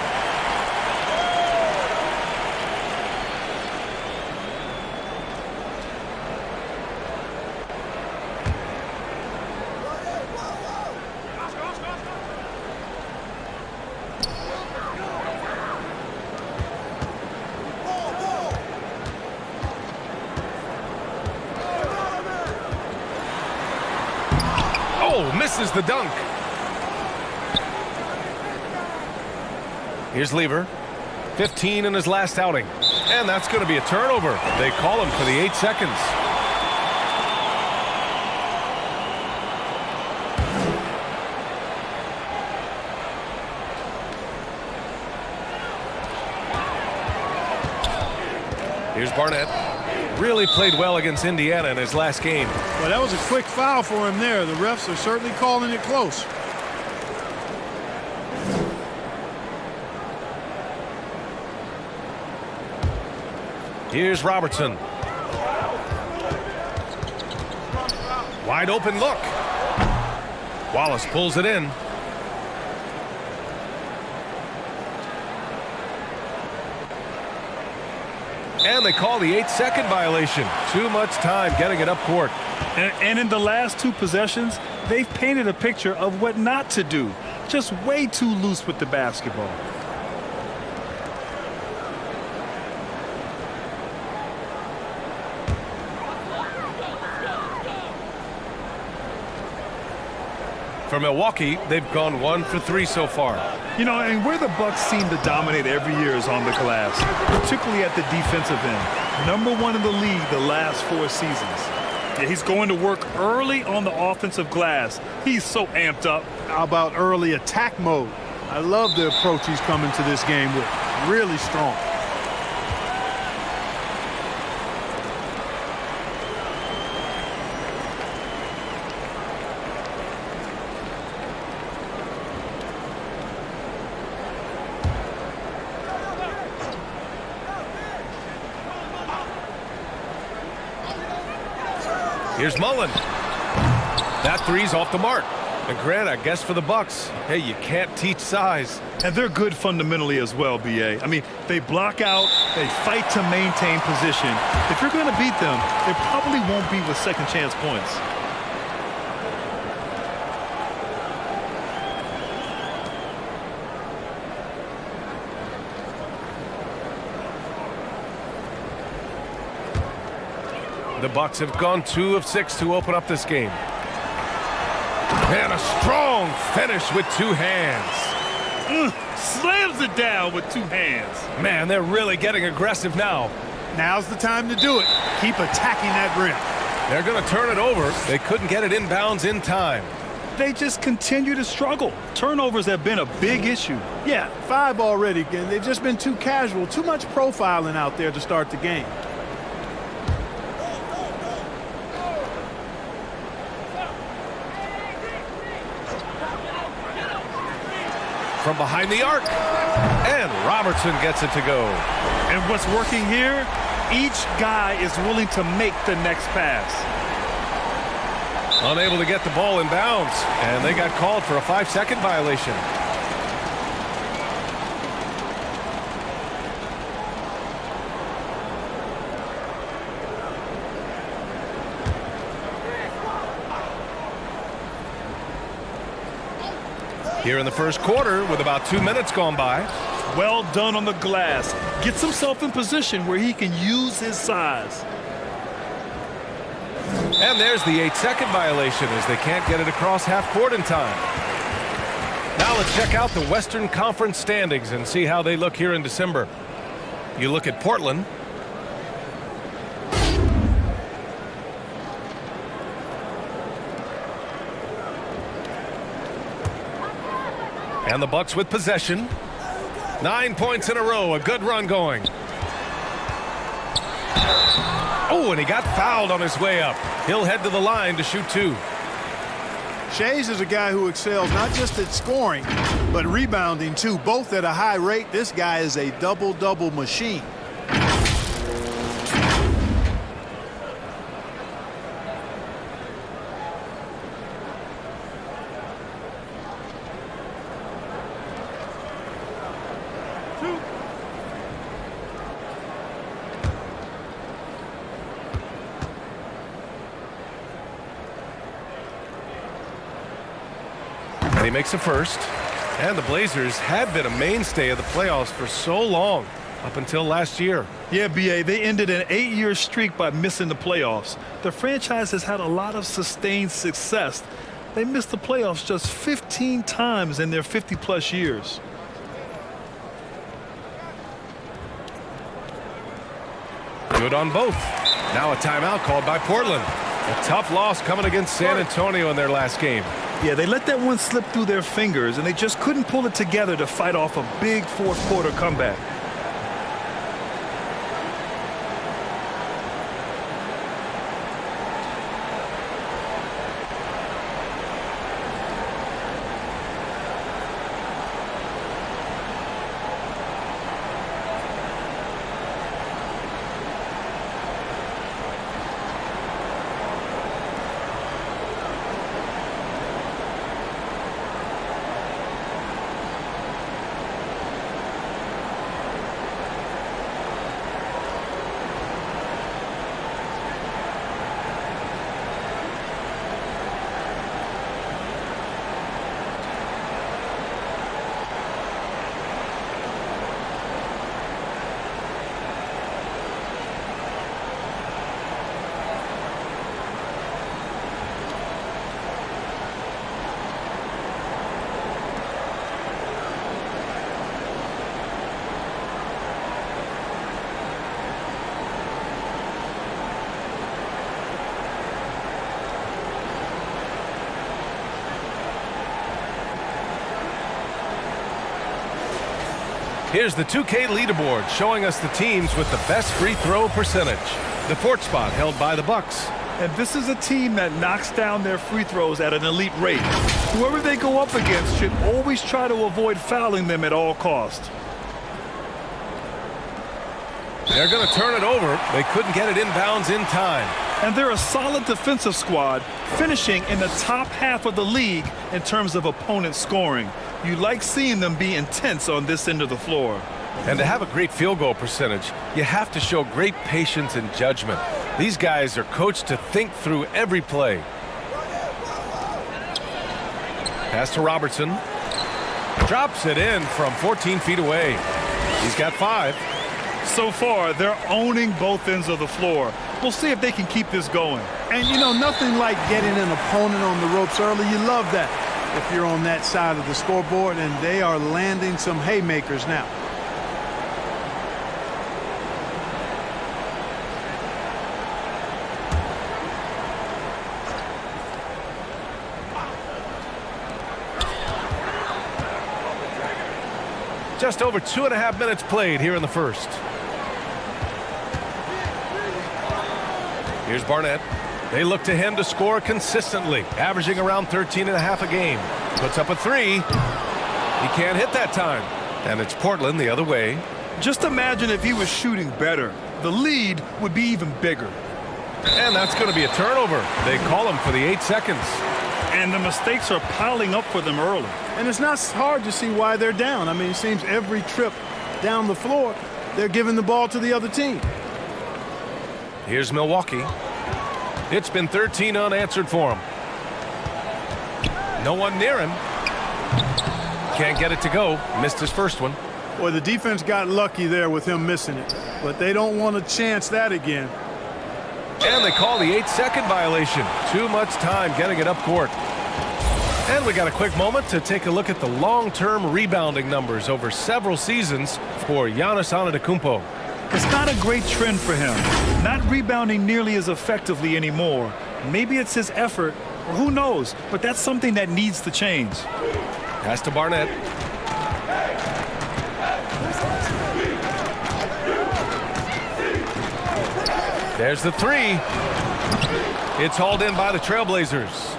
Misses the dunk. Here's Lever. 15 in his last outing. And that's going to be a turnover. They call him for the 8 seconds. Here's Barnett. Really played well against Indiana in his last game. Well, that was a quick foul for him there. The refs are certainly calling it close. Here's Robertson. Wide open look. Wallace pulls it in. And they call the 8-second violation. Too much time getting it up court. And in the last 2 possessions, they've painted a picture of what not to do. Just way too loose with the basketball. For Milwaukee, they've gone 1 for 3 so far. You know, and where the Bucks seem to dominate every year is on the glass, particularly at the defensive end. #1 in the league the last 4 seasons. Yeah, he's going to work early on the offensive glass. He's so amped up. How about early attack mode? I love the approach he's coming to this game with. Really strong. Here's Mullen. That three's off the mark. And Grant, I guess for the Bucks, hey, you can't teach size. And they're good fundamentally as well, B.A. I mean, they block out, they fight to maintain position. If you're going to beat them, they probably won't be with second chance points. The Bucks have gone 2 of 6 to open up this game. And a strong finish with 2 hands. Slams it down with 2 hands. Man, they're really getting aggressive now. Now's the time to do it. Keep attacking that rim. They're going to turn it over. They couldn't get it inbounds in time. They just continue to struggle. Turnovers have been a big issue. Yeah, 5 already. And they've just been too casual. Too much profiling out there to start the game. From behind the arc. And Robertson gets it to go. And what's working here, each guy is willing to make the next pass. Unable to get the ball in bounds. And they got called for a 5-second violation. Here in the first quarter with about 2 minutes gone by. Well done on the glass. Gets himself in position where he can use his size. And there's the 8-second violation as they can't get it across half court in time. Now let's check out the Western Conference standings and see how they look here in December. You look at Portland. And the Bucks with possession. 9 points in a row, a good run going. Oh, and he got fouled on his way up. He'll head to the line to shoot 2. Shays is a guy who excels not just at scoring, but rebounding too, both at a high rate. This guy is a double-double machine. He makes a first, and the Blazers had been a mainstay of the playoffs for so long, up until last year. Yeah, B.A., they ended an 8-year streak by missing the playoffs. The franchise has had a lot of sustained success. They missed the playoffs just 15 times in their 50-plus years. Good on both. Now a timeout called by Portland. A tough loss coming against San Antonio in their last game. Yeah, they let that one slip through their fingers, and they just couldn't pull it together to fight off a big fourth-quarter comeback. Here's the 2K leaderboard showing us the teams with the best free throw percentage. The fourth spot held by the Bucks. And this is a team that knocks down their free throws at an elite rate. Whoever they go up against should always try to avoid fouling them at all costs. They're going to turn it over. They couldn't get it inbounds in time. And they're a solid defensive squad, finishing in the top half of the league in terms of opponent scoring. You like seeing them be intense on this end of the floor. And to have a great field goal percentage, you have to show great patience and judgment. These guys are coached to think through every play. Pass to Robertson. Drops it in from 14 feet away. He's got 5. So far, they're owning both ends of the floor. We'll see if they can keep this going. And, you know, nothing like getting an opponent on the ropes early. You love that if you're on that side of the scoreboard, and they are landing some haymakers now. Just over 2.5 minutes played here in the first. Here's Barnett. They look to him to score consistently, averaging around 13.5 a game. Puts up a 3. He can't hit that time. And it's Portland the other way. Just imagine if he was shooting better. The lead would be even bigger. And that's going to be a turnover. They call him for the 8 seconds. And the mistakes are piling up for them early. And it's not hard to see why they're down. I mean, it seems every trip down the floor, they're giving the ball to the other team. Here's Milwaukee. It's been 13 unanswered for him. No one near him. Can't get it to go. Missed his first one. Boy, the defense got lucky there with him missing it. But they don't want to chance that again. And they call the 8-second violation. Too much time getting it up court. And we got a quick moment to take a look at the long-term rebounding numbers over several seasons for Giannis Antetokounmpo. It's not a great trend for him. Not rebounding nearly as effectively anymore. Maybe it's his effort, or who knows, but that's something that needs to change. Pass to Barnett. There's the three. It's hauled in by the Trailblazers.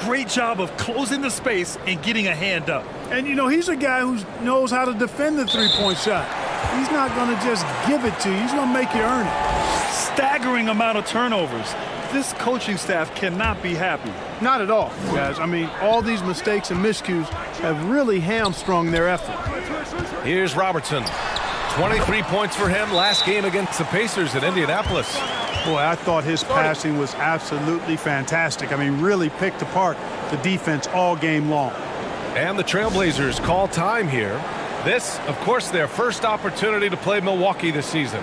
Great job of closing the space and getting a hand up. And, you know, he's a guy who knows how to defend the three-point shot. He's not going to just give it to you. He's going to make you earn it. Staggering amount of turnovers. This coaching staff cannot be happy. Not at all, guys. I mean, all these mistakes and miscues have really hamstrung their effort. Here's Robertson. 23 points for him last game against the Pacers in Indianapolis. Boy, I thought his passing was absolutely fantastic. I mean, really picked apart the defense all game long. And the Trailblazers call time here. This, of course, their first opportunity to play Milwaukee this season.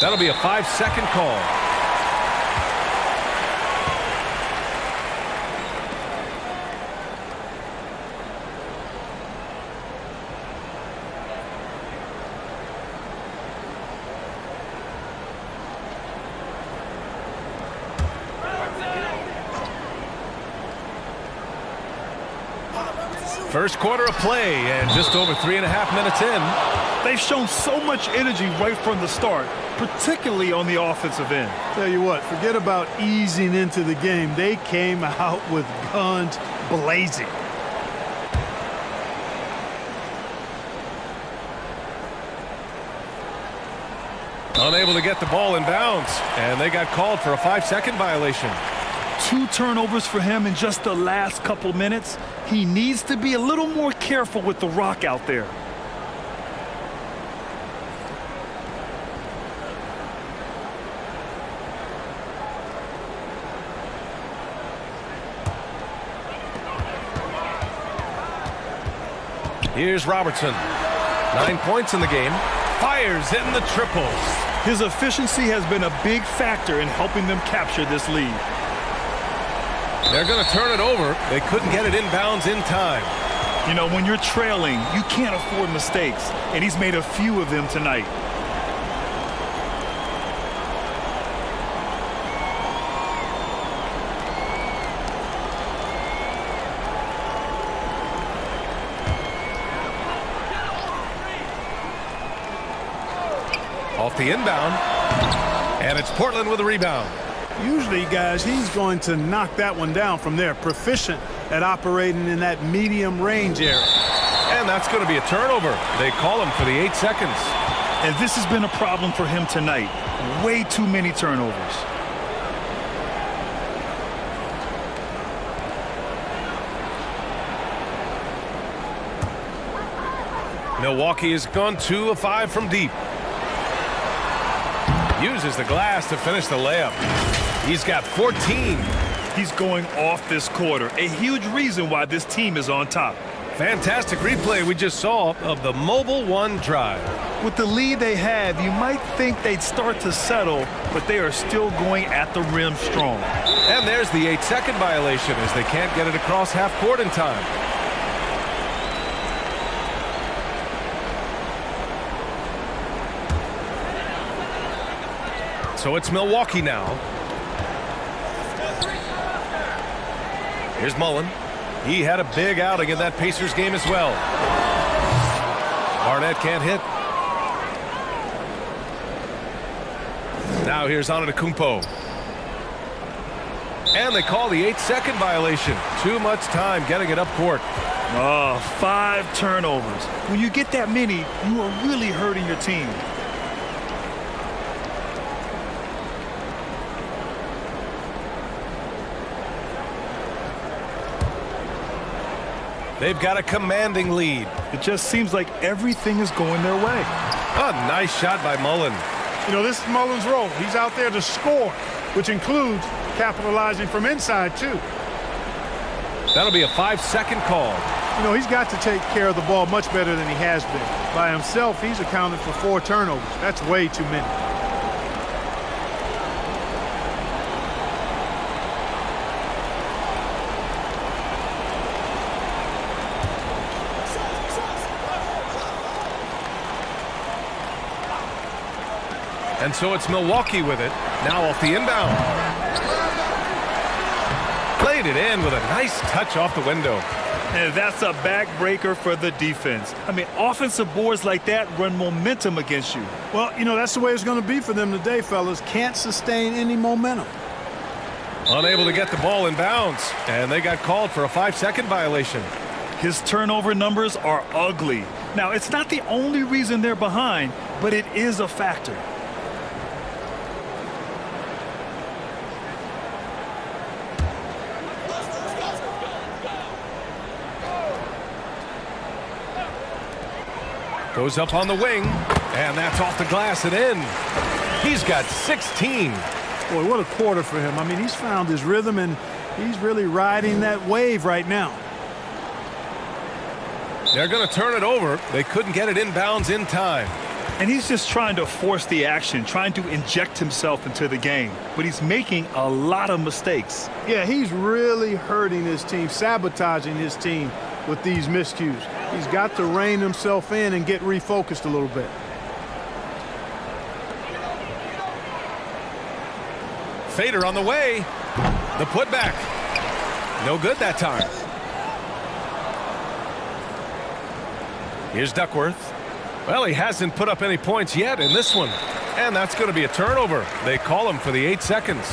That'll be a 5-second call. First quarter of play and just over 3.5 minutes in. They've shown so much energy right from the start, particularly on the offensive end. Tell you what, forget about easing into the game. They came out with guns blazing. Unable to get the ball in bounds, and they got called for a 5-second violation. 2 turnovers for him in just the last couple minutes. He needs to be a little more careful with the rock out there. Here's Robertson. 9 points in the game. Fires in the triple. His efficiency has been a big factor in helping them capture this lead. They're going to turn it over. They couldn't get it inbounds in time. You know, when you're trailing, you can't afford mistakes, and he's made a few of them tonight. Off the inbound, and it's Portland with a rebound. Usually, guys, he's going to knock that one down from there. Proficient at operating in that medium range area. And that's going to be a turnover. They call him for the 8 seconds. And this has been a problem for him tonight. Way too many turnovers. Milwaukee has gone 2 of 5 from deep. Uses the glass to finish the layup. He's got 14. He's going off this quarter. A huge reason why this team is on top. Fantastic replay we just saw of the Mobil 1 drive. With the lead they have, you might think they'd start to settle, but they are still going at the rim strong. And there's the 8-second violation as they can't get it across half court in time. So it's Milwaukee now. Here's Mullen. He had a big outing in that Pacers game as well. Barnett can't hit. Now here's Antetokounmpo. And they call the 8-second violation. Too much time getting it up court. 5 turnovers. When you get that many, you are really hurting your team. They've got a commanding lead. It just seems like everything is going their way. A nice shot by Mullen. You know, this is Mullen's role. He's out there to score, which includes capitalizing from inside, too. That'll be a 5-second call. You know, he's got to take care of the ball much better than he has been. By himself, he's accounted for 4 turnovers. That's way too many. And so it's Milwaukee with it. Now off the inbound. Played it in with a nice touch off the window. And that's a backbreaker for the defense. I mean, offensive boards like that run momentum against you. Well, you know, that's the way it's going to be for them today, fellas. Can't sustain any momentum. Unable to get the ball in bounds. And they got called for a 5-second violation. His turnover numbers are ugly. Now, it's not the only reason they're behind, but it is a factor. Goes up on the wing, and that's off the glass and in. He's got 16. Boy, what a quarter for him. I mean, he's found his rhythm, and he's really riding that wave right now. They're going to turn it over. They couldn't get it inbounds in time. And he's just trying to force the action, trying to inject himself into the game. But he's making a lot of mistakes. Yeah, he's really hurting his team, sabotaging his team with these miscues. He's got to rein himself in and get refocused a little bit. Fader on the way. The putback. No good that time. Here's Duckworth. Well, he hasn't put up any points yet in this one. And that's going to be a turnover. They call him for the 8 seconds.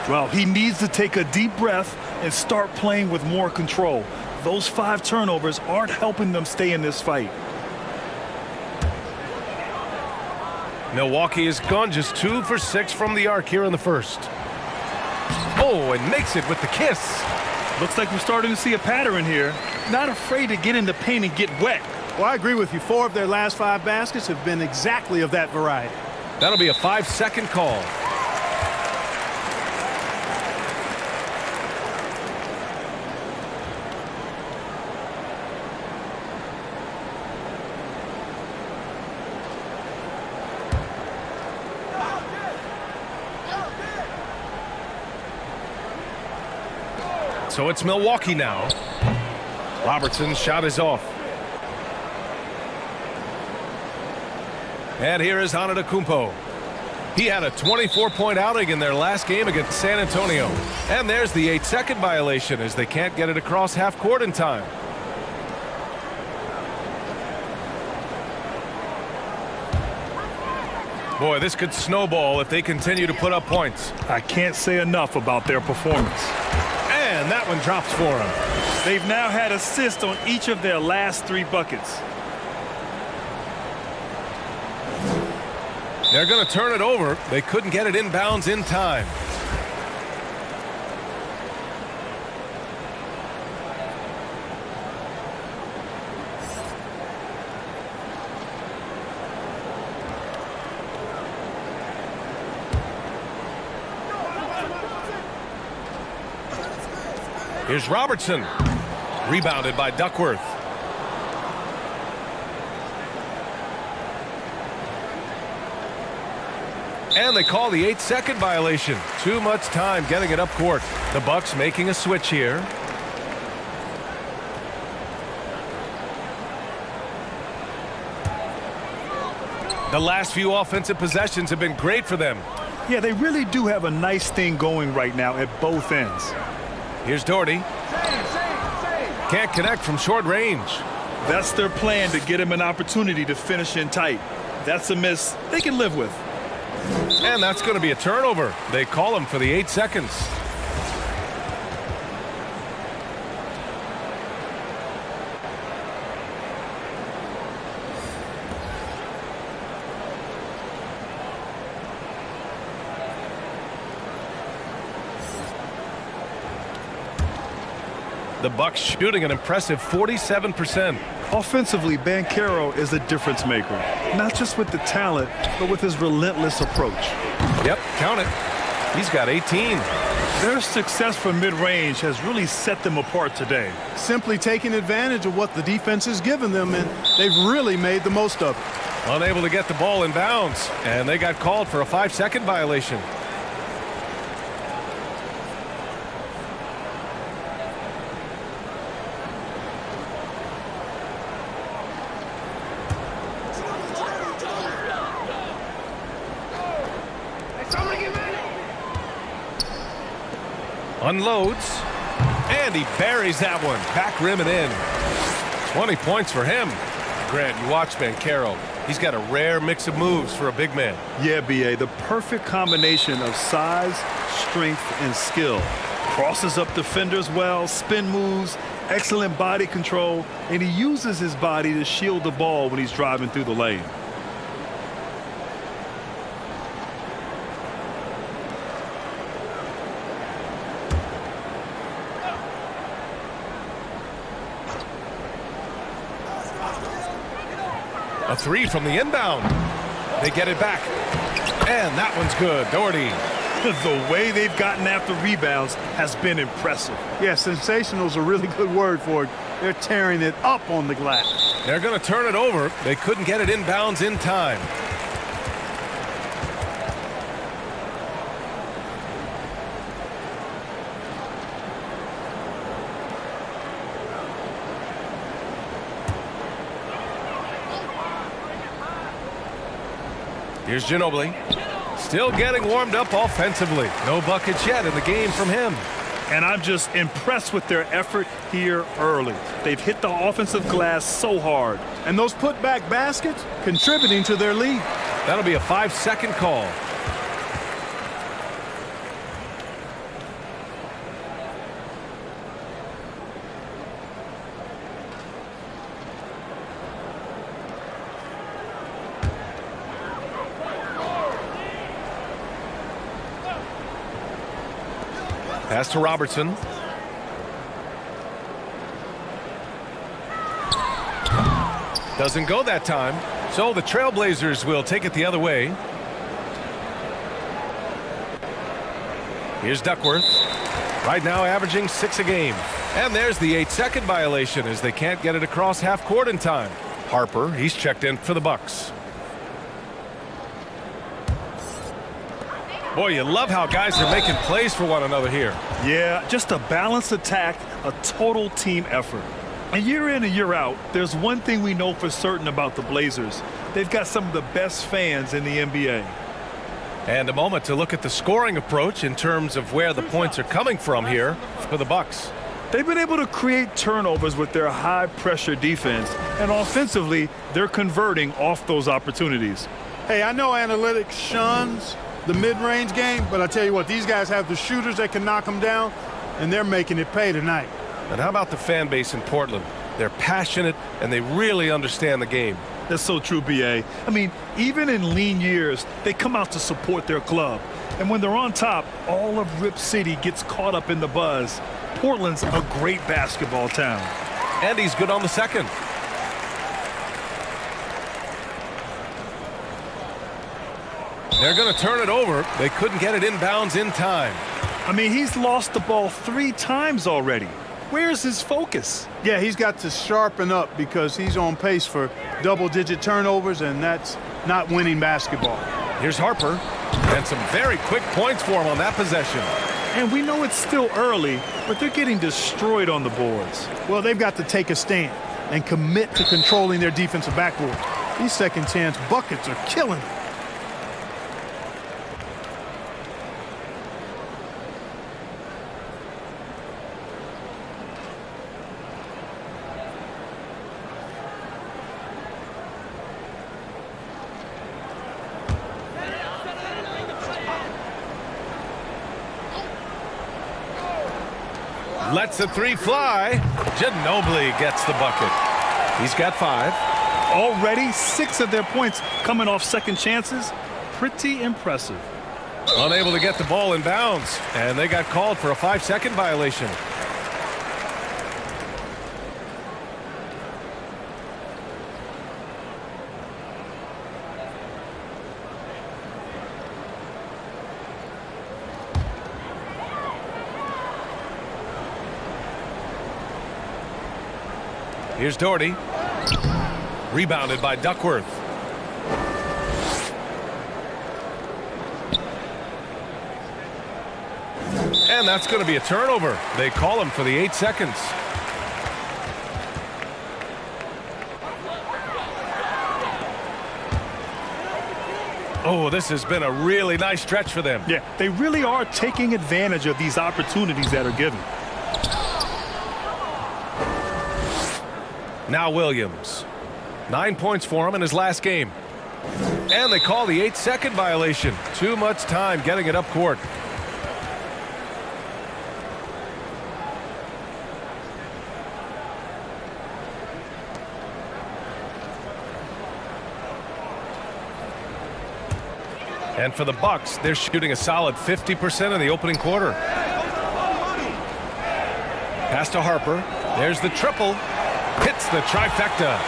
Well, he needs to take a deep breath and start playing with more control. Those 5 turnovers aren't helping them stay in this fight. Milwaukee has gone just 2 for 6 from the arc here in the first. Oh, and makes it with the kiss. Looks like we're starting to see a pattern here. Not afraid to get in the paint and get wet. Well, I agree with you. 4 of their last 5 baskets have been exactly of that variety. That'll be a 5-second call. So it's Milwaukee now. Robertson's shot is off. And here is Antetokounmpo. He had a 24-point outing in their last game against San Antonio. And there's the 8-second violation as they can't get it across half court in time. Boy, this could snowball if they continue to put up points. I can't say enough about their performance. And that one drops for them. They've now had assists on each of their last 3 buckets. They're going to turn it over. They couldn't get it inbounds in time. Here's Robertson. Rebounded by Duckworth. And they call the 8-second violation. Too much time getting it up court. The Bucks making a switch here. The last few offensive possessions have been great for them. Yeah, they really do have a nice thing going right now at both ends. Here's Doherty. Can't connect from short range. That's their plan, to get him an opportunity to finish in tight. That's a miss they can live with. And that's going to be a turnover. They call him for the 8 seconds. The Bucks shooting an impressive 47%. Offensively, Banchero is a difference maker. Not just with the talent, but with his relentless approach. Yep, count it. He's got 18. Their success from mid-range has really set them apart today. Simply taking advantage of what the defense has given them, and they've really made the most of it. Unable to get the ball in bounds, and they got called for a 5-second violation. Unloads, and he buries that one. Back rim and in. 20 points for him. Grant, you watch Banchero. He's got a rare mix of moves for a big man. Yeah, B.A., the perfect combination of size, strength, and skill. Crosses up defenders well, spin moves, excellent body control, and he uses his body to shield the ball when he's driving through the lane. A three from the inbound. They get it back. And that one's good. Doherty. The way they've gotten after rebounds has been impressive. Yeah, sensational is a really good word for it. They're tearing it up on the glass. They're going to turn it over. They couldn't get it inbounds in time. Here's Ginobili. Still getting warmed up offensively. No buckets yet in the game from him. And I'm just impressed with their effort here early. They've hit the offensive glass so hard. And those putback baskets contributing to their lead. That'll be a 5-second call. Pass to Robertson. Doesn't go that time. So the Trailblazers will take it the other way. Here's Duckworth. Right now averaging 6 a game. And there's the 8-second violation as they can't get it across half court in time. Harper, he's checked in for the Bucks. Boy, you love how guys are making plays for one another here. Yeah, just a balanced attack, a total team effort. And year in and year out, there's one thing we know for certain about the Blazers. They've got some of the best fans in the NBA. And a moment to look at the scoring approach in terms of where the points are coming from here for the Bucks. They've been able to create turnovers with their high-pressure defense, and offensively, they're converting off those opportunities. Hey, I know analytics shuns the mid-range game, but I tell you what, these guys have the shooters that can knock them down, and they're making it pay tonight. And how about the fan base in Portland? They're passionate, and they really understand the game. That's so true, B.A. I mean, even in lean years, they come out to support their club. And when they're on top, all of Rip City gets caught up in the buzz. Portland's a great basketball town. And he's good on the second. They're going to turn it over. They couldn't get it inbounds in time. I mean, he's lost the ball 3 times already. Where's his focus? Yeah, he's got to sharpen up because he's on pace for double-digit turnovers, and that's not winning basketball. Here's Harper. And some very quick points for him on that possession. And we know it's still early, but they're getting destroyed on the boards. Well, they've got to take a stand and commit to controlling their defensive backboard. These second chance buckets are killing them. Lets the three fly. Ginobili gets the bucket. He's got 5. Already 6 of their points coming off second chances. Pretty impressive. Unable to get the ball in bounds, and they got called for a 5-second violation. Here's Doherty. Rebounded by Duckworth. And that's going to be a turnover. They call him for the 8 seconds. Oh, this has been a really nice stretch for them. Yeah, they really are taking advantage of these opportunities that are given. Now Williams. 9 points for him in his last game. And they call the 8-second violation. Too much time getting it up court. And for the Bucks, they're shooting a solid 50% in the opening quarter. Pass to Harper. There's the triple. Hits the trifecta.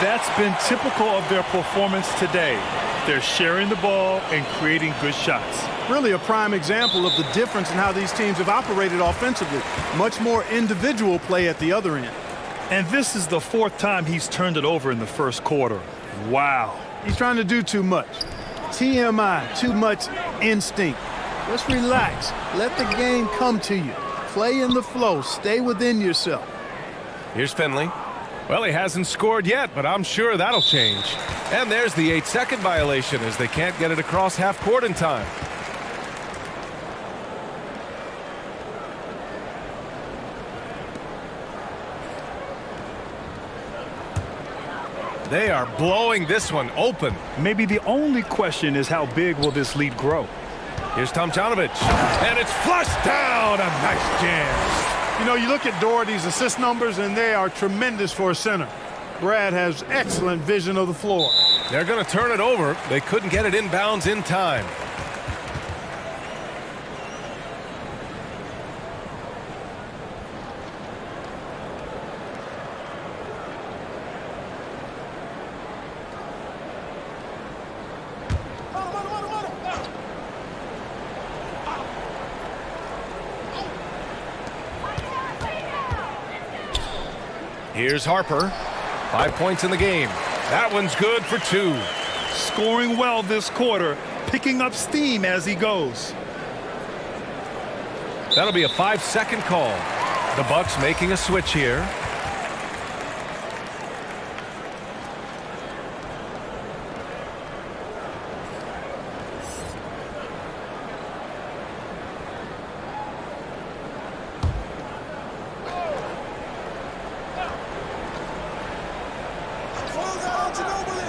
That's been typical of their performance today. They're sharing the ball and creating good shots. Really a prime example of the difference in how these teams have operated offensively. Much more individual play at the other end. And this is the 4th time he's turned it over in the first quarter. Wow. He's trying to do too much. TMI, too much instinct. Just relax. Let the game come to you. Play in the flow. Stay within yourself. Here's Finley. Well, he hasn't scored yet, but I'm sure that'll change. And there's the 8-second violation as they can't get it across half court in time. They are blowing this one open. Maybe the only question is how big will this lead grow? Here's Tomjanovich, and it's flushed down. A nice jam. You know, you look at Doherty's assist numbers, and they are tremendous for a center. Brad has excellent vision of the floor. They're going to turn it over. They couldn't get it inbounds in time. Here's Harper. 5 points in the game. That one's good for 2. Scoring well this quarter, picking up steam as he goes. That'll be a 5-second call. The Bucks making a switch here.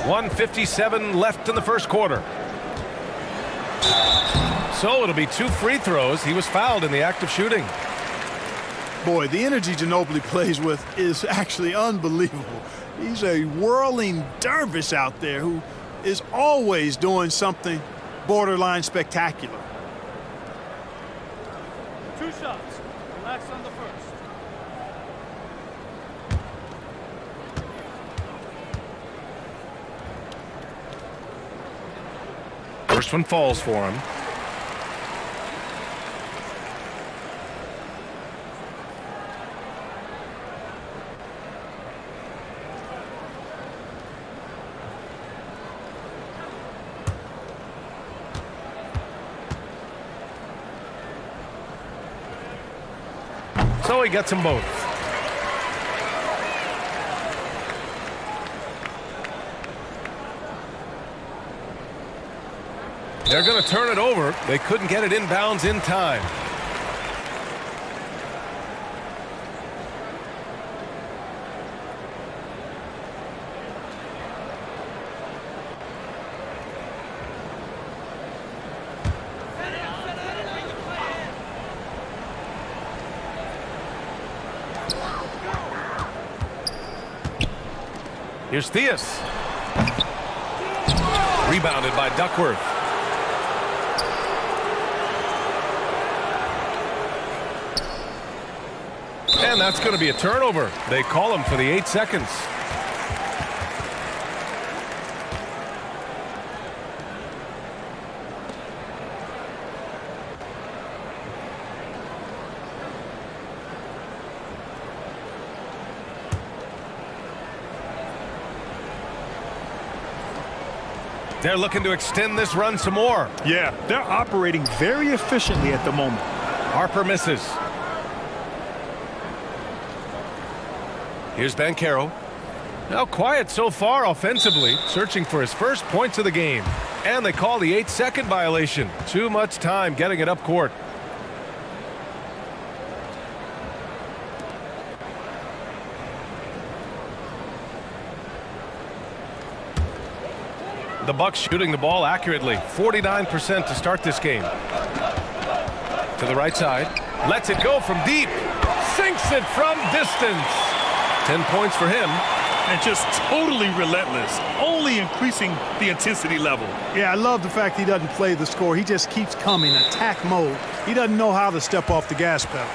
.157 left in the first quarter. So it'll be 2 free throws. He was fouled in the act of shooting. Boy, the energy Ginobili plays with is actually unbelievable. He's a whirling dervish out there who is always doing something borderline spectacular. 2 shots. Relax on the first. First one falls for him. he gets them both. They're going to turn it over. They couldn't get it inbounds in time. Here's Theus. Rebounded by Duckworth. And that's going to be a turnover. They call him for the 8 seconds. They're looking to extend this run some more. Yeah, they're operating very efficiently at the moment. Harper misses. Here's Banchero. Now quiet so far offensively, searching for his first points of the game. And they call the 8-second violation. Too much time getting it up court. The Bucks shooting the ball accurately. 49% to start this game. To the right side. Lets it go from deep. Sinks it from distance. 10 points for him. And just totally relentless. Only increasing the intensity level. Yeah, I love the fact he doesn't play the score. He just keeps coming, attack mode. He doesn't know how to step off the gas pedal.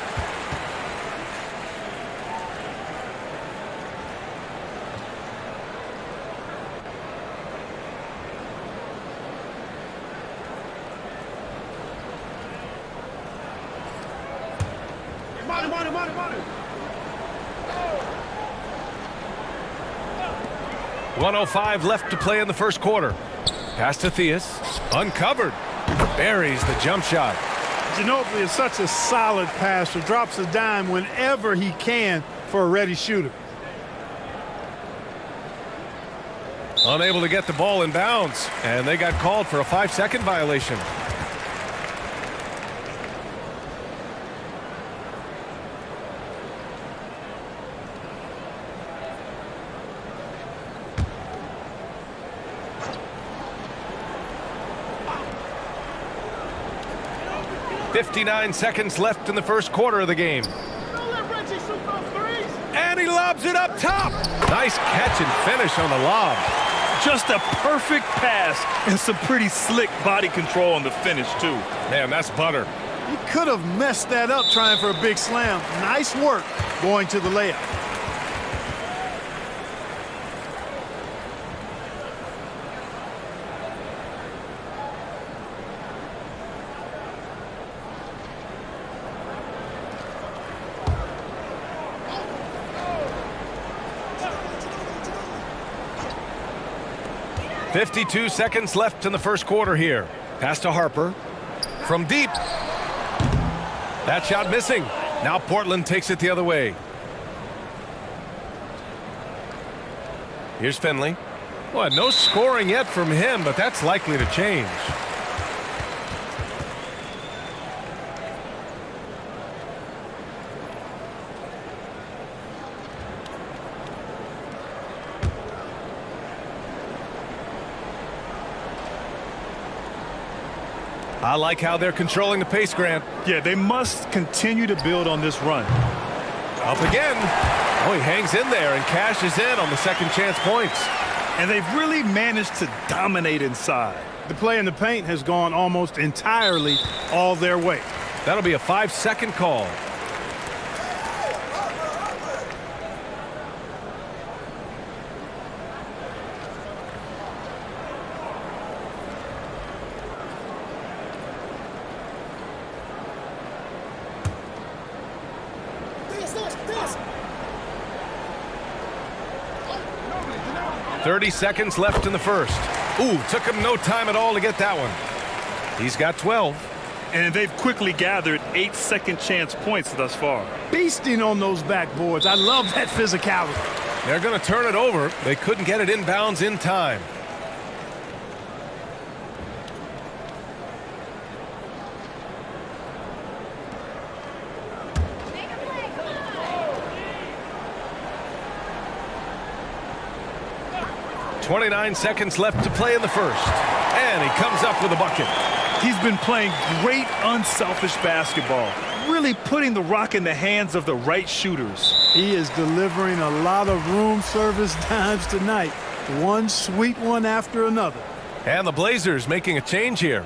Money. 1:05 left to play in the first quarter. Pass to Theus. Uncovered. Buries the jump shot. Ginobili is such a solid passer. Drops a dime whenever he can for a ready shooter. Unable to get the ball in bounds. And they got called for a 5-second violation. .59 seconds left in the first quarter of the game. And he lobs it up top. Nice catch and finish on the lob. Just a perfect pass and some pretty slick body control on the finish, too. Man, that's butter. He could have messed that up trying for a big slam. Nice work going to the layup. .52 seconds left in the first quarter here. Pass to Harper. From deep. That shot missing. Now Portland takes it the other way. Here's Finley. Well, no scoring yet from him, but that's likely to change. I like how they're controlling the pace, Grant. Yeah, they must continue to build on this run. Up again. Oh, he hangs in there and cashes in on the second chance points. And they've really managed to dominate inside. The play in the paint has gone almost entirely all their way. That'll be a 5-second call. This. 30 seconds left in the first. Ooh, took him no time at all to get that one. He's got 12. And they've quickly gathered 8 second-chance points thus far. Beasting on those backboards. I love that physicality. They're going to turn it over. They couldn't get it inbounds in time. .29 seconds left to play in the first. And he comes up with a bucket. He's been playing great unselfish basketball, really putting the rock in the hands of the right shooters. He is delivering a lot of room service dimes tonight. One sweet one after another. And the Blazers making a change here.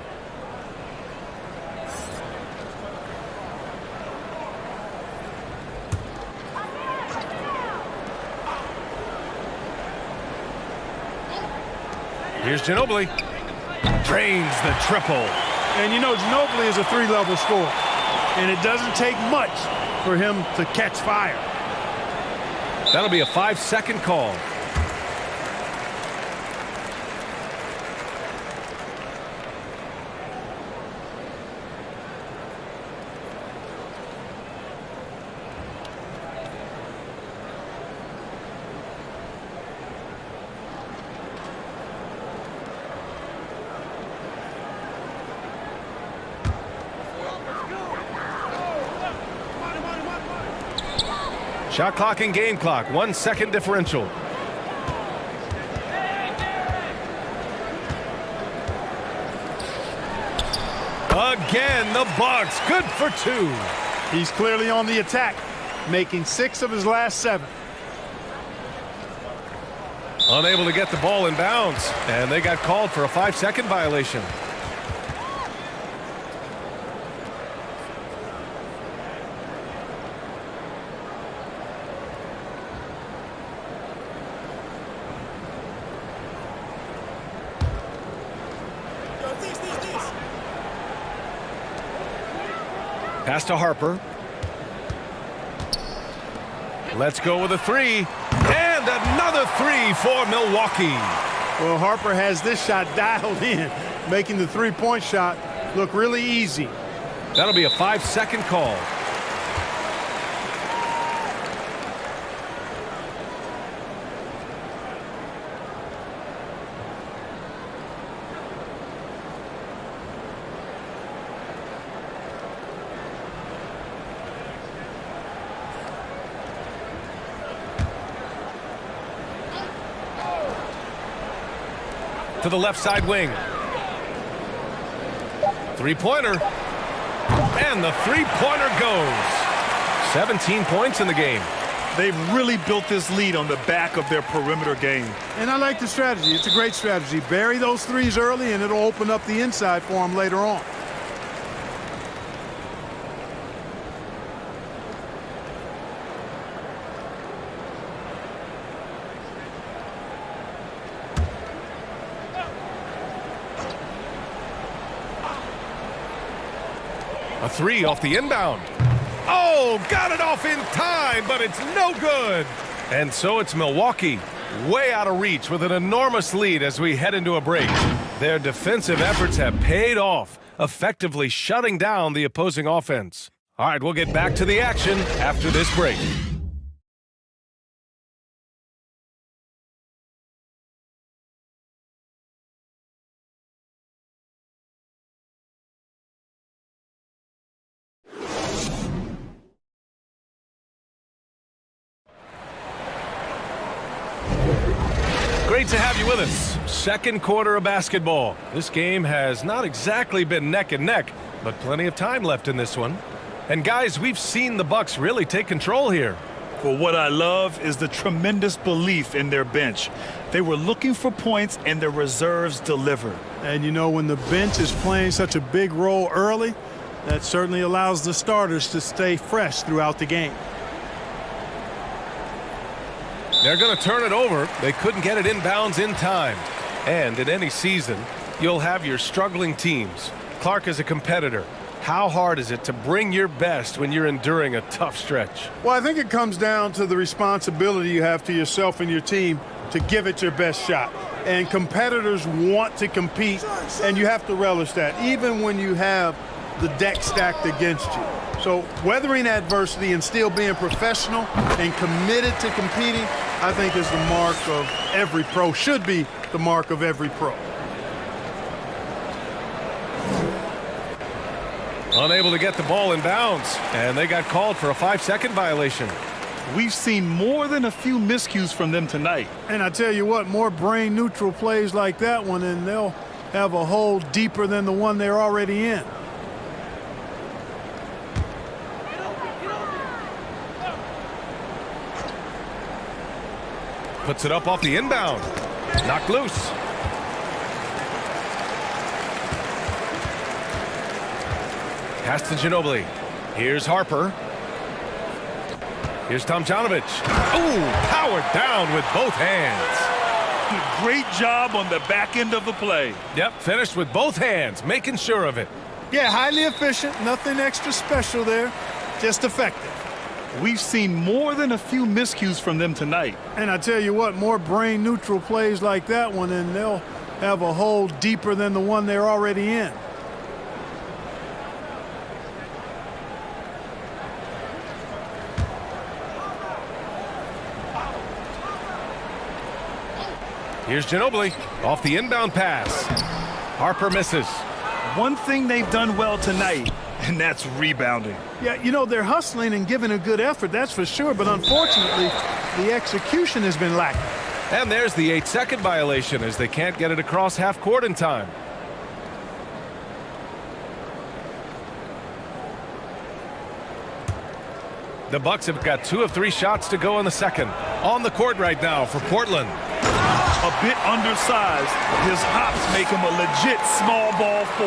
Here's Ginobili. Drains the triple. And you know, Ginobili is a three-level scorer. And it doesn't take much for him to catch fire. That'll be a 5-second call. Shot clock and game clock, 1 second differential. Again, the Bucks, good for 2. He's clearly on the attack, making 6 of his last 7. Unable to get the ball in bounds, and they got called for a 5-second violation. Pass to Harper. Let's go with a 3. And another 3 for Milwaukee. Well, Harper has this shot dialed in, making the three-point shot look really easy. That'll be a 5-second call. To the left side wing. Three-pointer. And the three-pointer goes. 17 points in the game. They've really built this lead on the back of their perimeter game. And I like the strategy. It's a great strategy. Bury those threes early, and it'll open up the inside for them later on. A 3 off the inbound. Oh, got it off in time, but it's no good. And so it's Milwaukee, way out of reach with an enormous lead as we head into a break. Their defensive efforts have paid off, effectively shutting down the opposing offense. All right, we'll get back to the action after this break. Great to have you with us. Second quarter of basketball. This game has not exactly been neck and neck, but plenty of time left in this one. And guys, we've seen the Bucks really take control here. Well, what I love is the tremendous belief in their bench. They were looking for points, and their reserves delivered. And you know, when the bench is playing such a big role early, that certainly allows the starters to stay fresh throughout the game. They're going to turn it over. They couldn't get it inbounds in time. And in any season, you'll have your struggling teams. Clark is a competitor. How hard is it to bring your best when you're enduring a tough stretch? Well, I think it comes down to the responsibility you have to yourself and your team to give it your best shot. And competitors want to compete, and you have to relish that. Even when you have the deck stacked against you. So weathering adversity and still being professional and committed to competing, I think is the mark of every pro, should be the mark of every pro. Unable to get the ball in bounds, and they got called for a 5-second violation. We've seen more than a few miscues from them tonight. And I tell you what, more brain-neutral plays like that one, and they'll have a hole deeper than the one they're already in. Puts it up off the inbound. Knocked loose. Pass to Ginobili. Here's Harper. Here's Tomjanovich. Ooh, powered down with both hands. Great job on the back end of the play. Yep, finished with both hands, making sure of it. Yeah, highly efficient, nothing extra special there, just effective. We've seen more than a few miscues from them tonight. And I tell you what, more brain-neutral plays like that one, and they'll have a hole deeper than the one they're already in. Here's Ginobili off the inbound pass. Harper misses. One thing they've done well tonight, and that's rebounding. Yeah, you know, they're hustling and giving a good effort, that's for sure, but unfortunately, the execution has been lacking. And there's the 8-second violation as they can't get it across half court in time. The Bucks have got 2 of 3 shots to go in the second. On the court right now for Portland. A bit undersized. His hops make him a legit small ball 4.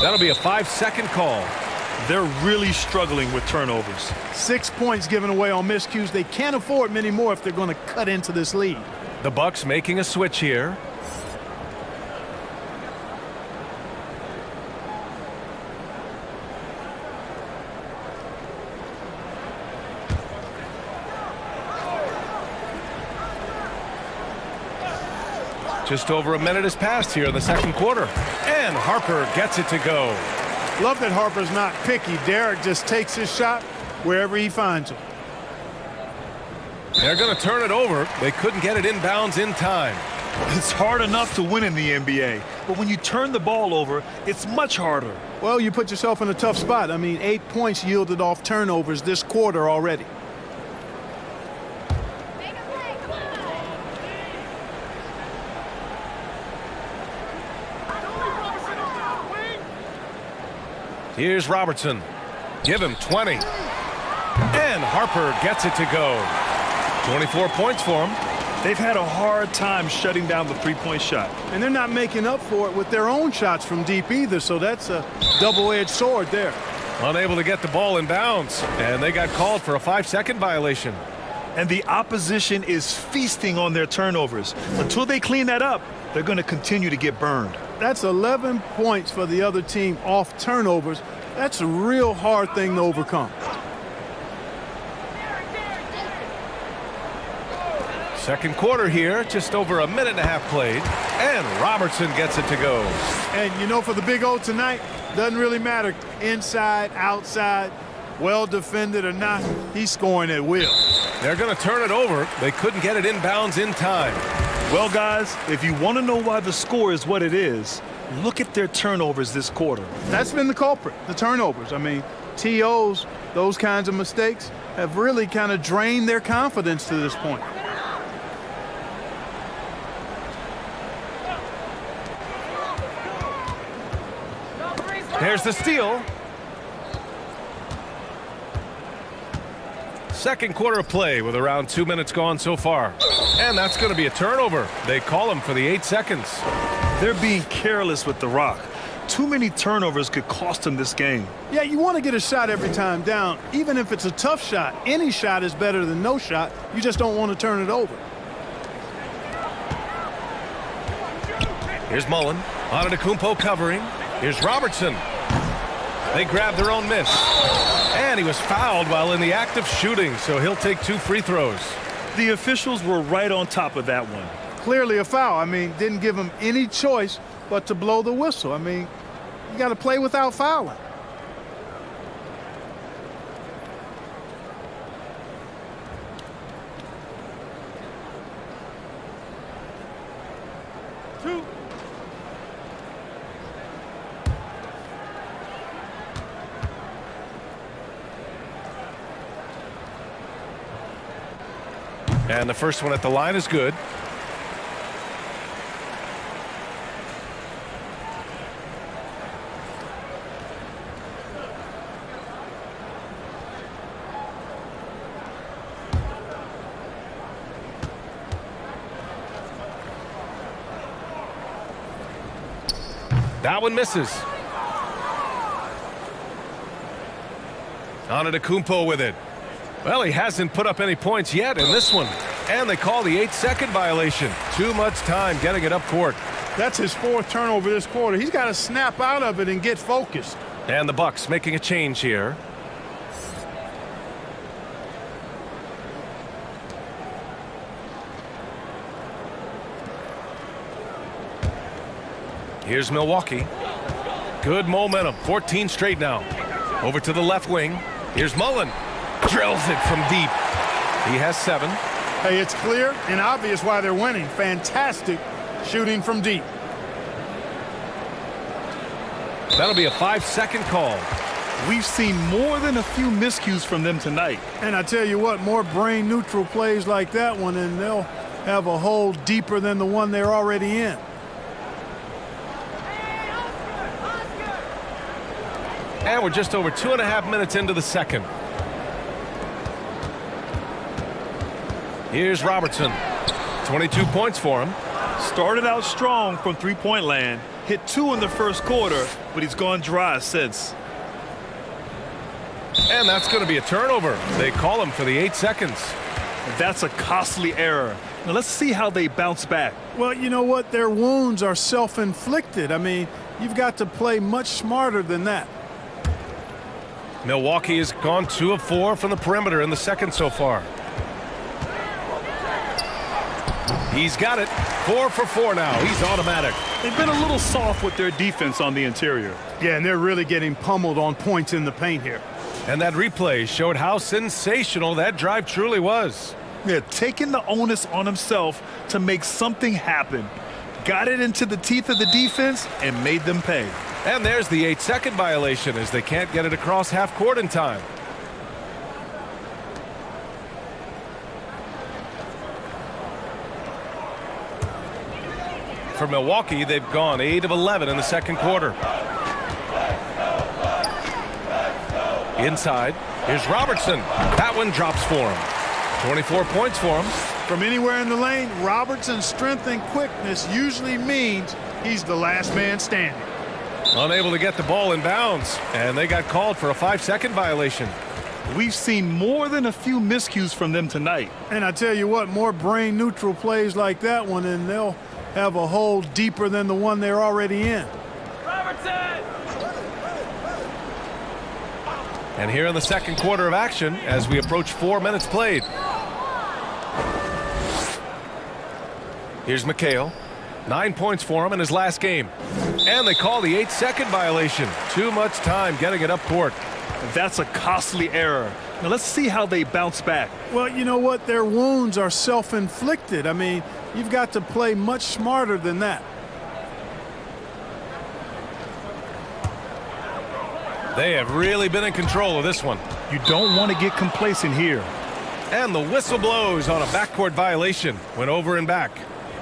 That'll be a 5-second call. They're really struggling with turnovers. 6 points given away on miscues. They can't afford many more if they're going to cut into this lead. The Bucks making a switch here. Just over a minute has passed here in the second quarter. And Harper gets it to go. Love that Harper's not picky. Derek just takes his shot wherever he finds it. They're going to turn it over. They couldn't get it inbounds in time. It's hard enough to win in the NBA, but when you turn the ball over, it's much harder. Well, you put yourself in a tough spot. I mean, 8 points yielded off turnovers this quarter already. Here's Robertson. Give him 20. And Harper gets it to go. 24 points for him. They've had a hard time shutting down the three-point shot. And they're not making up for it with their own shots from deep either, so that's a double-edged sword there. Unable to get the ball in bounds, and they got called for a 5-second violation. And the opposition is feasting on their turnovers. Until they clean that up, they're going to continue to get burned. That's 11 points for the other team off turnovers. That's a real hard thing to overcome. Second quarter here, just over a minute and a half played, and Robertson gets it to go. And you know, for the Big O tonight, doesn't really matter inside, outside, well defended or not, he's scoring at will. They're going to turn it over. They couldn't get it inbounds in time. Well, guys, if you want to know why the score is what it is, look at their turnovers this quarter. That's been the culprit, the turnovers. I mean, TOs, those kinds of mistakes have really kind of drained their confidence to this point. There's the steal. Second quarter of play with around 2 minutes gone so far. And that's going to be a turnover. They call him for the 8 seconds. They're being careless with the rock. Too many turnovers could cost them this game. Yeah, you want to get a shot every time down. Even if it's a tough shot, any shot is better than no shot. You just don't want to turn it over. Here's Mullen. Antetokounmpo covering. Here's Robertson. They grab their own miss. And he was fouled while in the act of shooting, so he'll take 2 free throws. The officials were right on top of that one. clearly a foul. I mean, didn't give him any choice but to blow the whistle. I mean, you got to play without fouling. And the first one at the line is good. That one misses. Antetokounmpo with it. Well, he hasn't put up any points yet in this one. And they call the 8-second violation. Too much time getting it up court. That's his 4th turnover this quarter. He's got to snap out of it and get focused. And the Bucks making a change here. Here's Milwaukee. Good momentum. 14 straight now. Over to the left wing. Here's Mullen. Drills it from deep. He has 7. Hey, it's clear and obvious why they're winning. Fantastic shooting from deep. That'll be a 5-second call. We've seen more than a few miscues from them tonight. And I tell you what, more brain-neutral plays like that one, and they'll have a hole deeper than the one they're already in. And we're just over 2.5 minutes into the second. Here's Robertson. 22 points for him. Started out strong from three-point land. Hit 2 in the first quarter, but he's gone dry since. And that's going to be a turnover. They call him for the 8 seconds. That's a costly error. Now let's see how they bounce back. Well, you know what? Their wounds are self-inflicted. I mean, you've got to play much smarter than that. Milwaukee has gone 2 of 4 from the perimeter in the second so far. He's got it. 4 for 4 now. He's automatic. They've been a little soft with their defense on the interior. Yeah, and they're really getting pummeled on points in the paint here. And that replay showed how sensational that drive truly was. Yeah, taking the onus on himself to make something happen. Got it into the teeth of the defense and made them pay. And there's the 8-second violation as they can't get it across half court in time. For Milwaukee, they've gone 8 of 11 in the second quarter. Inside, here's Robertson. That one drops for him. 24 points for him. From anywhere in the lane, Robertson's strength and quickness usually means he's the last man standing. Unable to get the ball in bounds, and they got called for a 5-second violation. We've seen more than a few miscues from them tonight. And I tell you what, more brain-neutral plays like that one, and they'll have a hole deeper than the one they're already in. Robertson! And here in the second quarter of action, as we approach 4 minutes played. Here's McHale. 9 points for him in his last game. And they call the 8-second violation. Too much time getting it up court. That's a costly error. Now let's see how they bounce back. Well, you know what? Their wounds are self-inflicted. I mean, you've got to play much smarter than that. They have really been in control of this one. You don't want to get complacent here. And the whistle blows on a backcourt violation. Went over and back.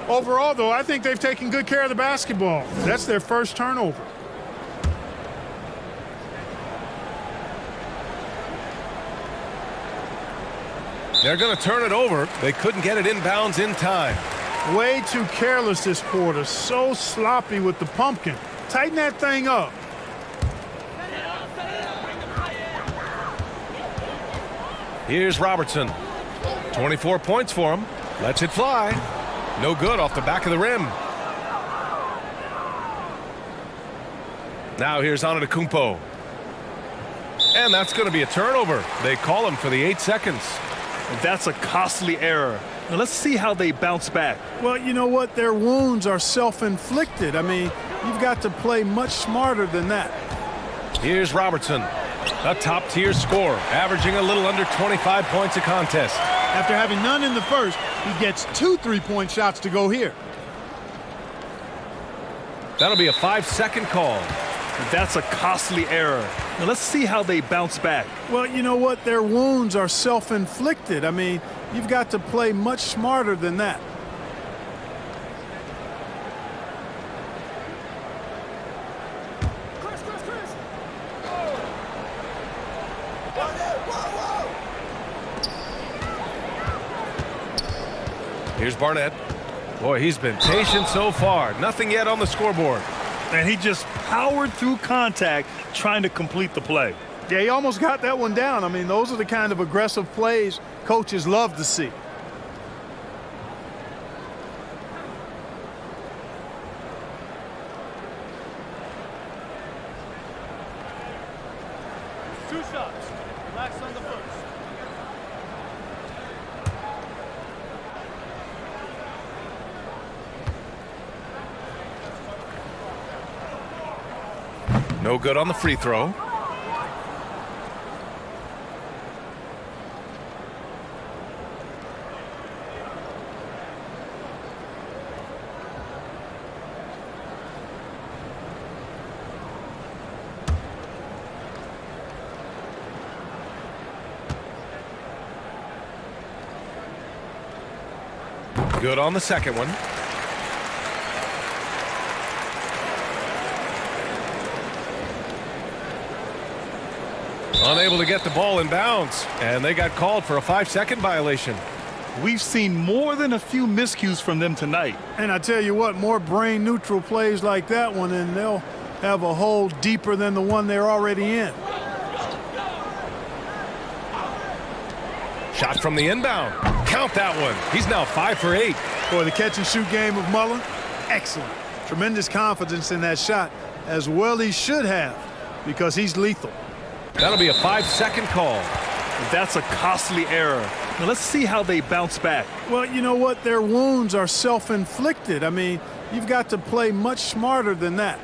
Overall, though, I think they've taken good care of the basketball. That's their first turnover. They're going to turn it over. They couldn't get it inbounds in time. Way too careless this quarter. So sloppy with the pumpkin. Tighten that thing up. Here's Robertson. 24 points for him. Lets it fly. No good off the back of the rim. Now here's Antetokounmpo. And that's going to be a turnover. They call him for the 8 seconds. That's a costly error. Now let's see how they bounce back. Well, you know what? Their wounds are self-inflicted. I mean, you've got to play much smarter than that. Here's Robertson, a top-tier scorer, averaging a little under 25 points a contest. After having none in the first, he gets 2 3-point shots to go here. That'll be a 5-second call. That's a costly error. Now let's see how they bounce back. Well, you know what? Their wounds are self-inflicted. I mean, you've got to play much smarter than that. Here's Barnett. Boy, he's been patient so far. Nothing yet on the scoreboard. And he just powered through contact trying to complete the play. Yeah, he almost got that one down. I mean, those are the kind of aggressive plays coaches love to see. Two shots. Relax on the first. No good on the free throw. Good on the second one. Unable to get the ball in bounds, and they got called for a 5-second violation. We've seen more than a few miscues from them tonight. And I tell you what, more brain-neutral plays like that one, and they'll have a hole deeper than the one they're already in. Shot from the inbound. Count that one. He's now 5 for 8. Boy, the catch-and-shoot game of Mullen, excellent. Tremendous confidence in that shot, as well he should have, because he's lethal. That'll be a 5-second call. That's a costly error. Now let's see how they bounce back. Well, you know what? Their wounds are self-inflicted. I mean, you've got to play much smarter than that.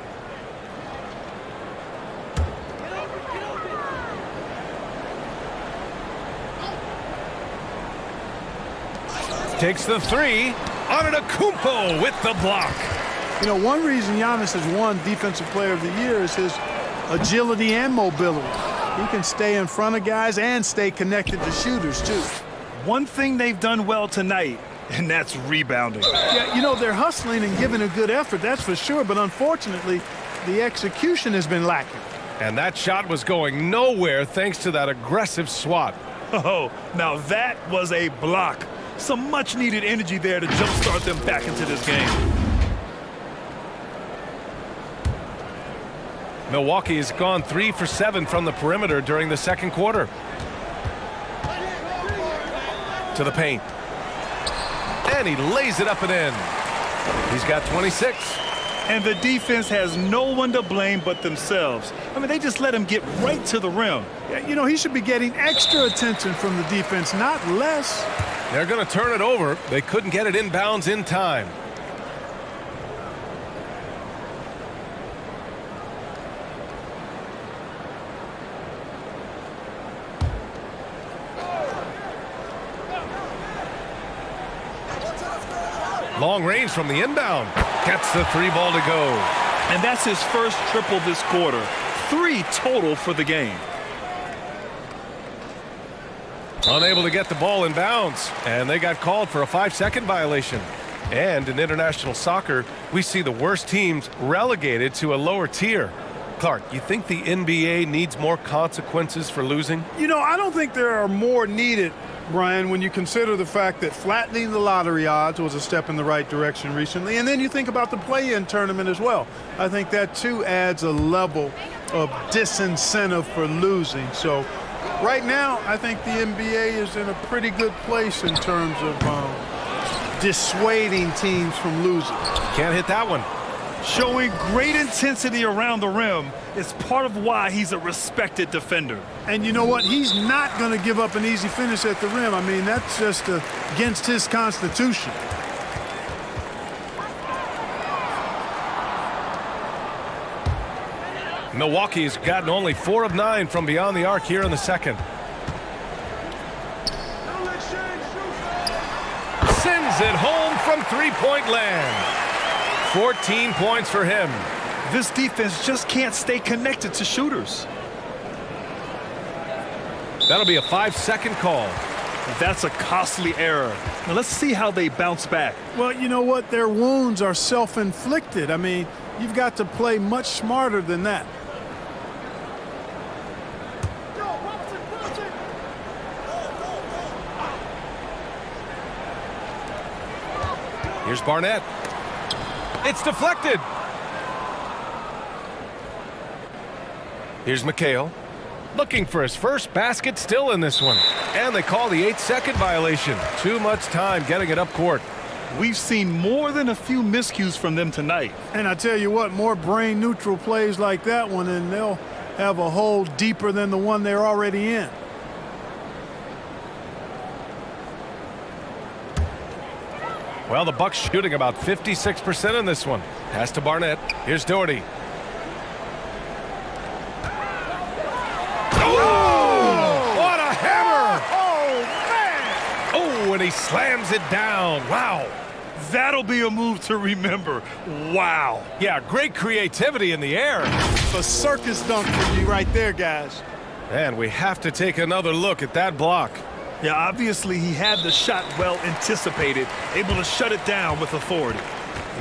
Takes the three. Antetokounmpo with the block. You know, one reason Giannis has won Defensive Player of the Year is his agility and mobility. He can stay in front of guys and stay connected to shooters, too. One thing they've done well tonight, and that's rebounding. Yeah, you know, they're hustling and giving a good effort, that's for sure, but unfortunately, the execution has been lacking. And that shot was going nowhere thanks to that aggressive swat. Oh, now that was a block. Some much-needed energy there to jumpstart them back into this game. Milwaukee has gone 3 for 7 from the perimeter during the second quarter. To the paint. And he lays it up and in. He's got 26. And the defense has no one to blame but themselves. I mean, they just let him get right to the rim. Yeah, you know, he should be getting extra attention from the defense, not less. They're going to turn it over. They couldn't get it inbounds in time. Long range from the inbound. Gets the 3 ball to go. And that's his first triple this quarter. 3 total for the game. Unable to get the ball in bounds, and they got called for a 5-second violation. And in international soccer, we see the worst teams relegated to a lower tier. Clark, you think the NBA needs more consequences for losing? You know, I don't think there are more needed, Brian, when you consider the fact that flattening the lottery odds was a step in the right direction recently. And then you think about the play-in tournament as well. I think that, too, adds a level of disincentive for losing. So right now, I think the NBA is in a pretty good place in terms of dissuading teams from losing. Can't hit that one. Showing great intensity around the rim is part of why he's a respected defender. And you know what? He's not going to give up an easy finish at the rim. I mean, that's just against his constitution. Milwaukee's gotten only 4 of 9 from beyond the arc here in the second. Sends it home from three-point land. 14 points for him. This defense just can't stay connected to shooters. That'll be a 5-second call. That's a costly error. Now let's see how they bounce back. Well, you know what? Their wounds are self-inflicted. I mean, you've got to play much smarter than that. Here's Barnett. It's deflected. Here's McHale. Looking for his first basket still in this one. And they call the 8-second violation. Too much time getting it up court. We've seen more than a few miscues from them tonight. And I tell you what, more brain-neutral plays like that one, and they'll have a hole deeper than the one they're already in. Well, the Bucks shooting about 56% in this one. Pass to Barnett. Here's Doherty. Oh! What a hammer! Oh, man! Oh, and he slams it down. Wow. That'll be a move to remember. Wow. Yeah, great creativity in the air. A circus dunk for you right there, guys. And we have to take another look at that block. Yeah, obviously he had the shot well anticipated, able to shut it down with authority.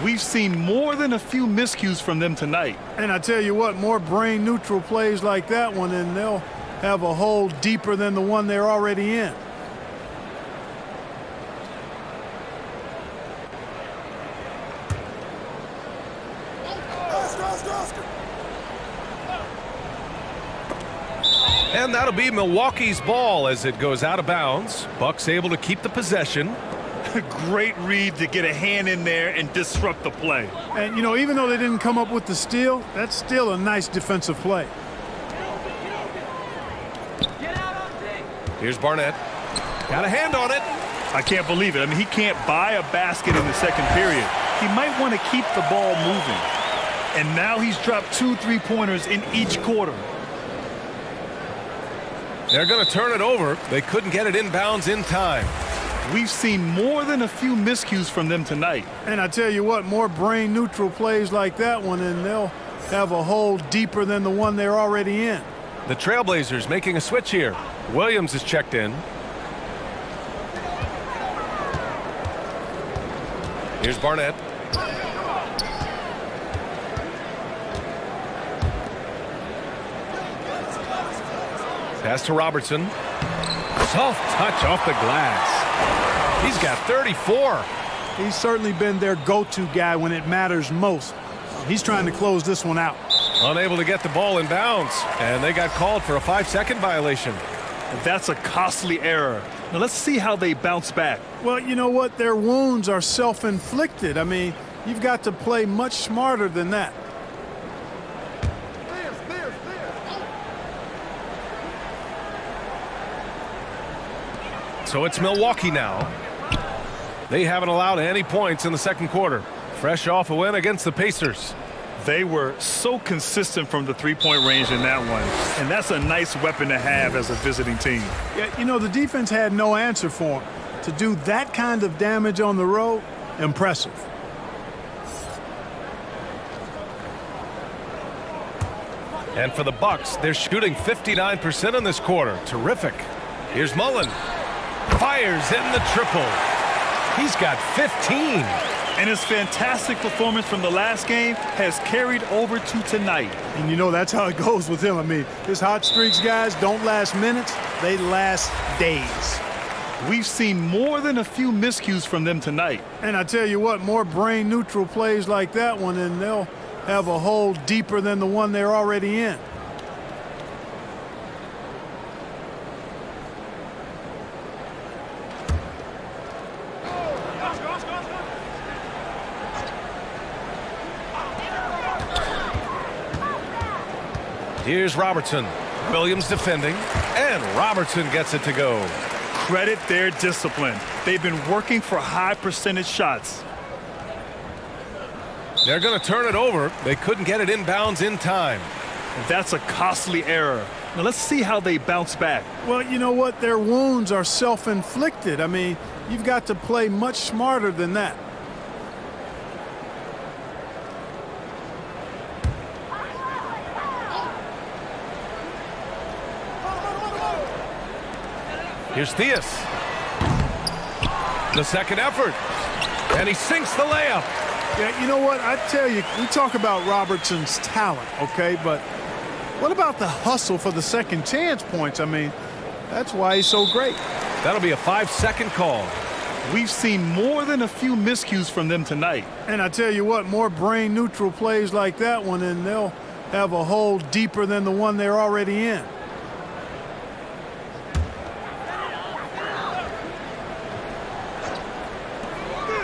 We've seen more than a few miscues from them tonight. And I tell you what, more brain-neutral plays like that one, and they'll have a hole deeper than the one they're already in. And that'll be Milwaukee's ball as it goes out of bounds. Bucks able to keep the possession. Great read to get a hand in there and disrupt the play. And, you know, even though they didn't come up with the steal, that's still a nice defensive play. Here's Barnett. Got a hand on it. I can't believe it. I mean, he can't buy a basket in the second period. He might want to keep the ball moving. And now he's dropped 2 3-pointers in each quarter. They're going to turn it over. They couldn't get it inbounds in time. We've seen more than a few miscues from them tonight. And I tell you what, more brain-neutral plays like that one, and they'll have a hole deeper than the one they're already in. The Trailblazers making a switch here. Williams is checked in. Here's Barnett. Pass to Robertson. Soft touch off the glass. He's got 34. He's certainly been their go-to guy when it matters most. He's trying to close this one out. Unable to get the ball in bounds, and they got called for a 5-second violation. That's a costly error. Now let's see how they bounce back. Well, you know what? Their wounds are self-inflicted. I mean, you've got to play much smarter than that. So it's Milwaukee now. They haven't allowed any points in the second quarter. Fresh off a win against the Pacers. They were so consistent from the three-point range in that one, and that's a nice weapon to have as a visiting team. Yeah, you know, the defense had no answer for him. To do that kind of damage on the road, impressive. And for the Bucks, they're shooting 59% in this quarter. Terrific. Here's Mullen. Fires in the triple. He's got 15. And his fantastic performance from the last game has carried over to tonight. And you know, that's how it goes with him. I mean, his hot streaks, guys, don't last minutes. They last days. We've seen more than a few miscues from them tonight. And I tell you what, more brain-neutral plays like that one, and they'll have a hole deeper than the one they're already in. Here's Robertson. Williams defending, and Robertson gets it to go. Credit their discipline. They've been working for high percentage shots. They're going to turn it over. They couldn't get it inbounds in time. That's a costly error. Now let's see how they bounce back. Well, you know what? Their wounds are self-inflicted. I mean, you've got to play much smarter than that. Here's Theus. The second effort. And he sinks the layup. Yeah, you know what? I tell you, we talk about Robertson's talent, okay? But what about the hustle for the second chance points? I mean, that's why he's so great. That'll be a 5-second call. We've seen more than a few miscues from them tonight. And I tell you what, more brain-neutral plays like that one, and they'll have a hole deeper than the one they're already in.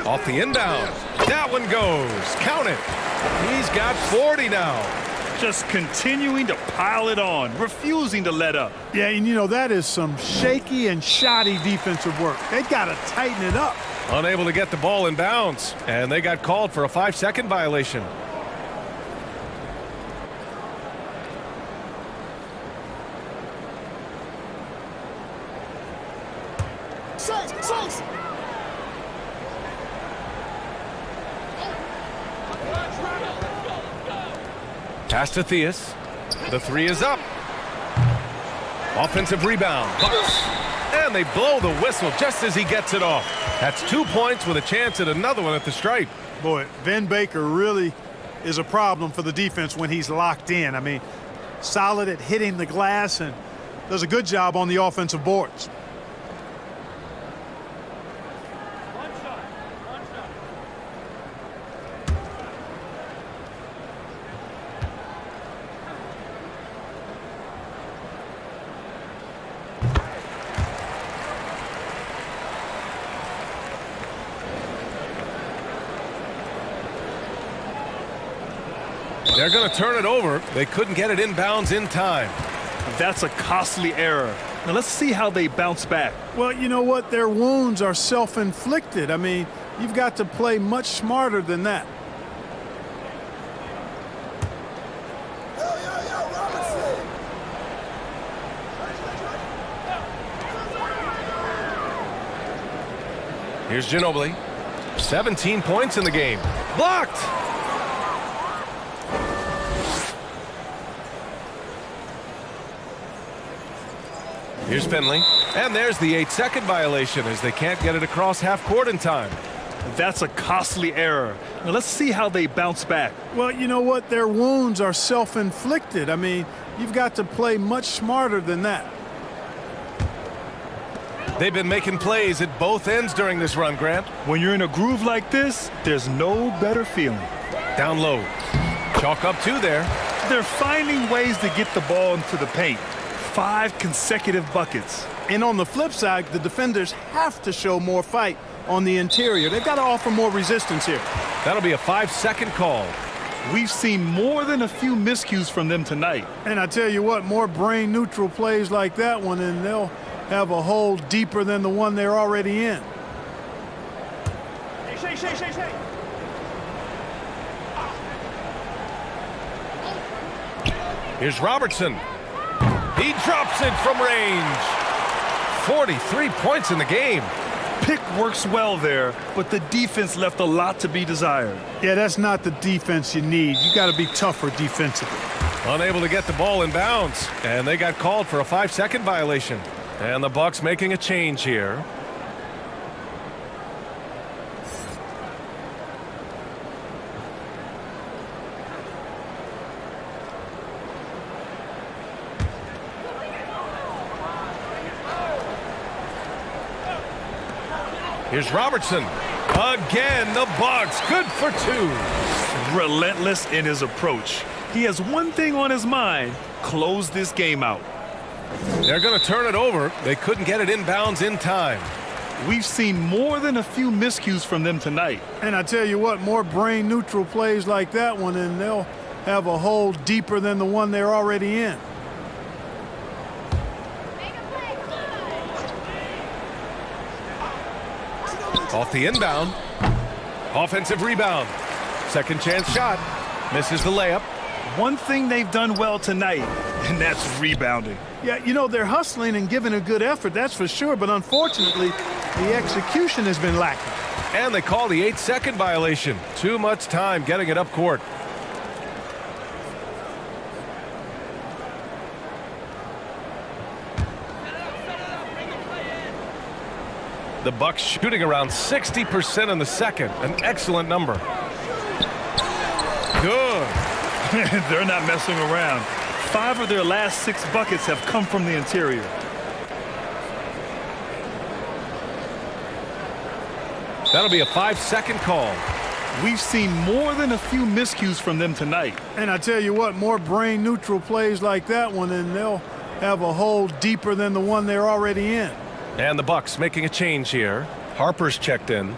Off the inbound. That one goes. Count it. He's got 40 now. Just continuing to pile it on, refusing to let up. Yeah, and you know, that is some shaky and shoddy defensive work. They got to tighten it up. Unable to get the ball in bounds, and they got called for a 5-second violation. Pass to Theus. The three is up. Offensive rebound. Bucks. And they blow the whistle just as he gets it off. That's 2 points with a chance at another one at the stripe. Boy, Vin Baker really is a problem for the defense when he's locked in. I mean, solid at hitting the glass and does a good job on the offensive boards. They're going to turn it over. They couldn't get it inbounds in time. That's a costly error. Now let's see how they bounce back. Well, you know what? Their wounds are self-inflicted. I mean, you've got to play much smarter than that. Here's Ginobili. 17 points in the game. Blocked! Here's Finley. And there's the 8-second violation as they can't get it across half court in time. That's a costly error. Now let's see how they bounce back. Well, you know what? Their wounds are self-inflicted. I mean, you've got to play much smarter than that. They've been making plays at both ends during this run, Grant. When you're in a groove like this, there's no better feeling. Down low. Chalk up 2 there. They're finding ways to get the ball into the paint. 5 consecutive buckets. And on the flip side, the defenders have to show more fight on the interior. They've got to offer more resistance here. That'll be a 5-second call. We've seen more than a few miscues from them tonight. And I tell you what, more brain-neutral plays like that one, and they'll have a hole deeper than the one they're already in. Here's Robertson. He drops it from range. 43 points in the game. Pick works well there, but the defense left a lot to be desired. Yeah, that's not the defense you need. You got to be tougher defensively. Unable to get the ball in bounds, and they got called for a 5-second violation. And the Bucks making a change here. Here's Robertson. Again, the Bucks. Good for 2. Relentless in his approach. He has one thing on his mind: close this game out. They're going to turn it over. They couldn't get it inbounds in time. We've seen more than a few miscues from them tonight. And I tell you what, more brain-neutral plays like that one, and they'll have a hole deeper than the one they're already in. Off the inbound. Offensive rebound. Second chance shot. Misses the layup. One thing they've done well tonight, and that's rebounding. Yeah, you know, they're hustling and giving a good effort, that's for sure, but unfortunately, the execution has been lacking. And they call the 8-second violation. Too much time getting it up court. The Bucks shooting around 60% in the second. An excellent number. Good. They're not messing around. 5 of their last 6 buckets have come from the interior. That'll be a 5-second call. We've seen more than a few miscues from them tonight. And I tell you what, more brain-neutral plays like that one, and they'll have a hole deeper than the one they're already in. And the Bucks making a change here. Harper's checked in.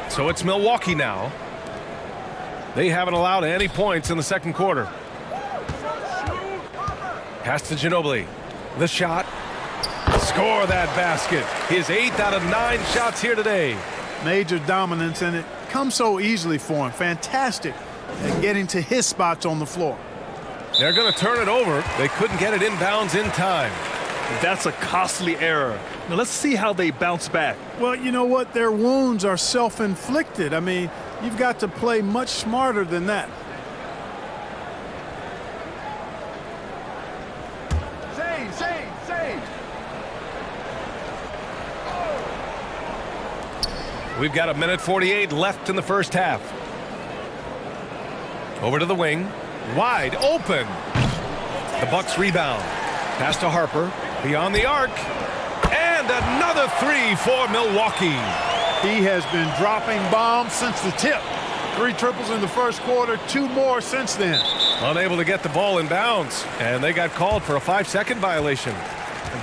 So it's Milwaukee now. They haven't allowed any points in the second quarter. Pass to Ginobili. The shot. Score that basket. His 8th out of 9 shots here today. Major dominance, and it comes so easily for him. Fantastic at getting to his spots on the floor. They're going to turn it over. They couldn't get it inbounds in time. That's a costly error. Now let's see how they bounce back. Well, you know what? Their wounds are self-inflicted. I mean, you've got to play much smarter than that. Save. We've got 1:48 left in the first half. Over to the wing. Wide open. The Bucks rebound. Pass to Harper. Beyond the arc. And another 3 for Milwaukee. He has been dropping bombs since the tip. 3 triples in the first quarter, 2 more since then. Unable to get the ball in bounds. And they got called for a 5-second violation.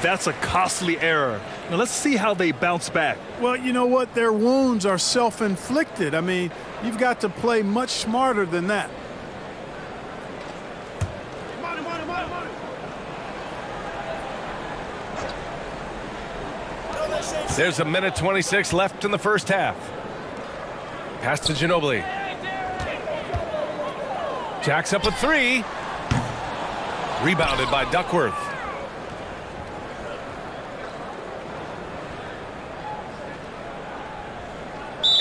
That's a costly error. Now let's see how they bounce back. Well, you know what? Their wounds are self-inflicted. I mean, you've got to play much smarter than that. There's 1:26 left in the first half. Pass to Ginobili. Jacks up a 3. Rebounded by Duckworth.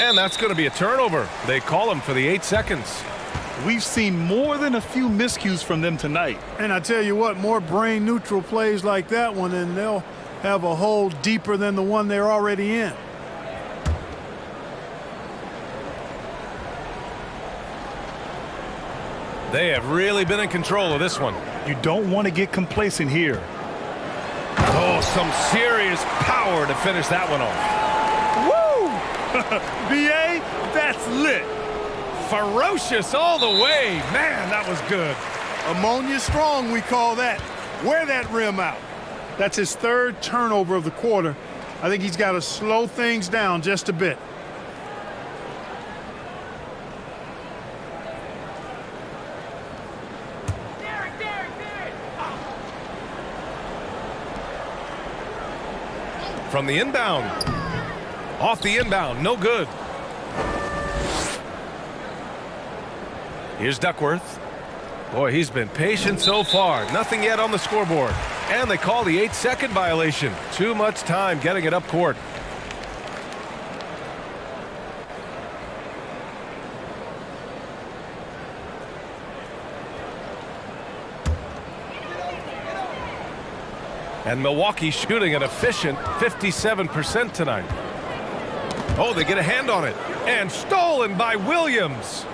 And that's going to be a turnover. They call him for the 8 seconds. We've seen more than a few miscues from them tonight. And I tell you what, more brain-neutral plays like that one, and they'll have a hole deeper than the one they're already in. They have really been in control of this one. You don't want to get complacent here. Oh, some serious power to finish that one off. Woo! B.A., that's lit. Ferocious all the way. Man, that was good. Ammonia strong, we call that. Wear that rim out. That's his 3rd turnover of the quarter. I think he's got to slow things down just a bit. From the inbound. Off the inbound. No good. Here's Duckworth. Boy, he's been patient so far. Nothing yet on the scoreboard. And they call the 8-second violation. Too much time getting it up court. And Milwaukee shooting an efficient 57% tonight. Oh, they get a hand on it. And stolen by Williams.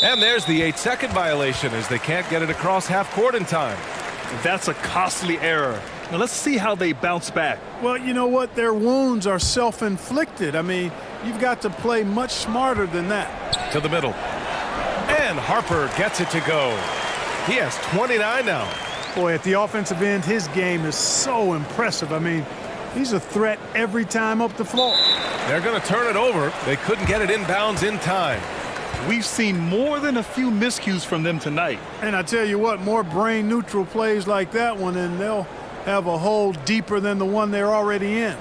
And there's the 8-second violation as they can't get it across half court in time. That's a costly error. Now let's see how they bounce back. Well, you know what? Their wounds are self-inflicted. I mean, you've got to play much smarter than that. To the middle. And Harper gets it to go. He has 29 now. Boy, at the offensive end, his game is so impressive. I mean, he's a threat every time up the floor. They're going to turn it over. They couldn't get it inbounds in time. We've seen more than a few miscues from them tonight. And I tell you what, more brain-neutral plays like that one, and they'll have a hole deeper than the one they're already in.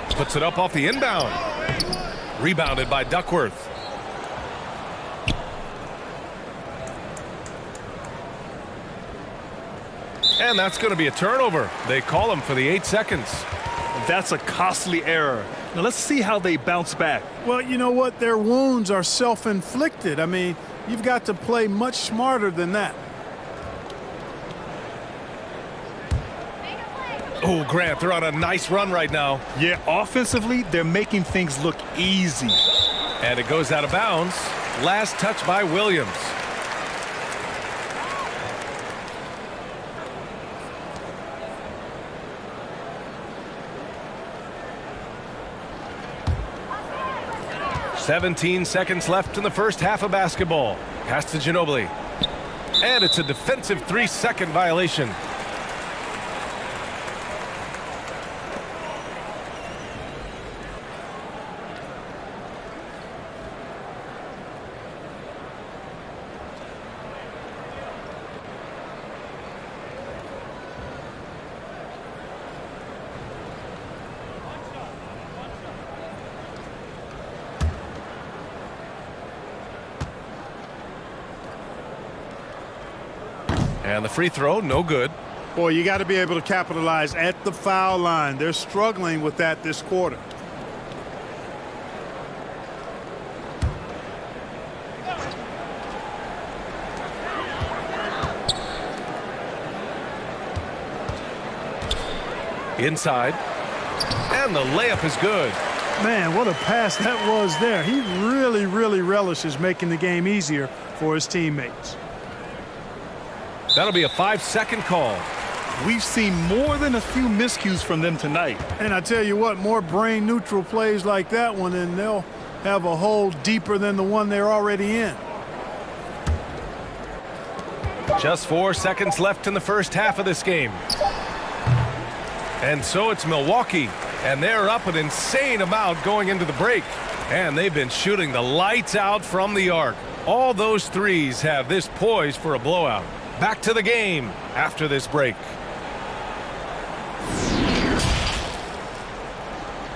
Puts it up off the inbound. Rebounded by Duckworth. And that's going to be a turnover. They call him for the 8 seconds. That's a costly error. Now let's see how they bounce back. Well, you know what? Their wounds are self-inflicted. I mean, you've got to play much smarter than that. Oh, Grant, they're on a nice run right now. Yeah, offensively, they're making things look easy. And it goes out of bounds. Last touch by Williams. "17 seconds left in the first half of basketball. Pass to Ginobili. And it's a defensive 3-second violation. And the free throw, no good. Boy, you got to be able to capitalize at the foul line. They're struggling with that this quarter. Inside. And the layup is good. Man, what a pass that was there. He really, really relishes making the game easier for his teammates. That'll be a 5-second call. We've seen more than a few miscues from them tonight. And I tell you what, more brain-neutral plays like that one, and they'll have a hole deeper than the one they're already in. Just 4 seconds left in the first half of this game. And so it's Milwaukee, and they're up an insane amount going into the break. And they've been shooting the lights out from the arc. All those threes have this poised for a blowout. Back to the game after this break.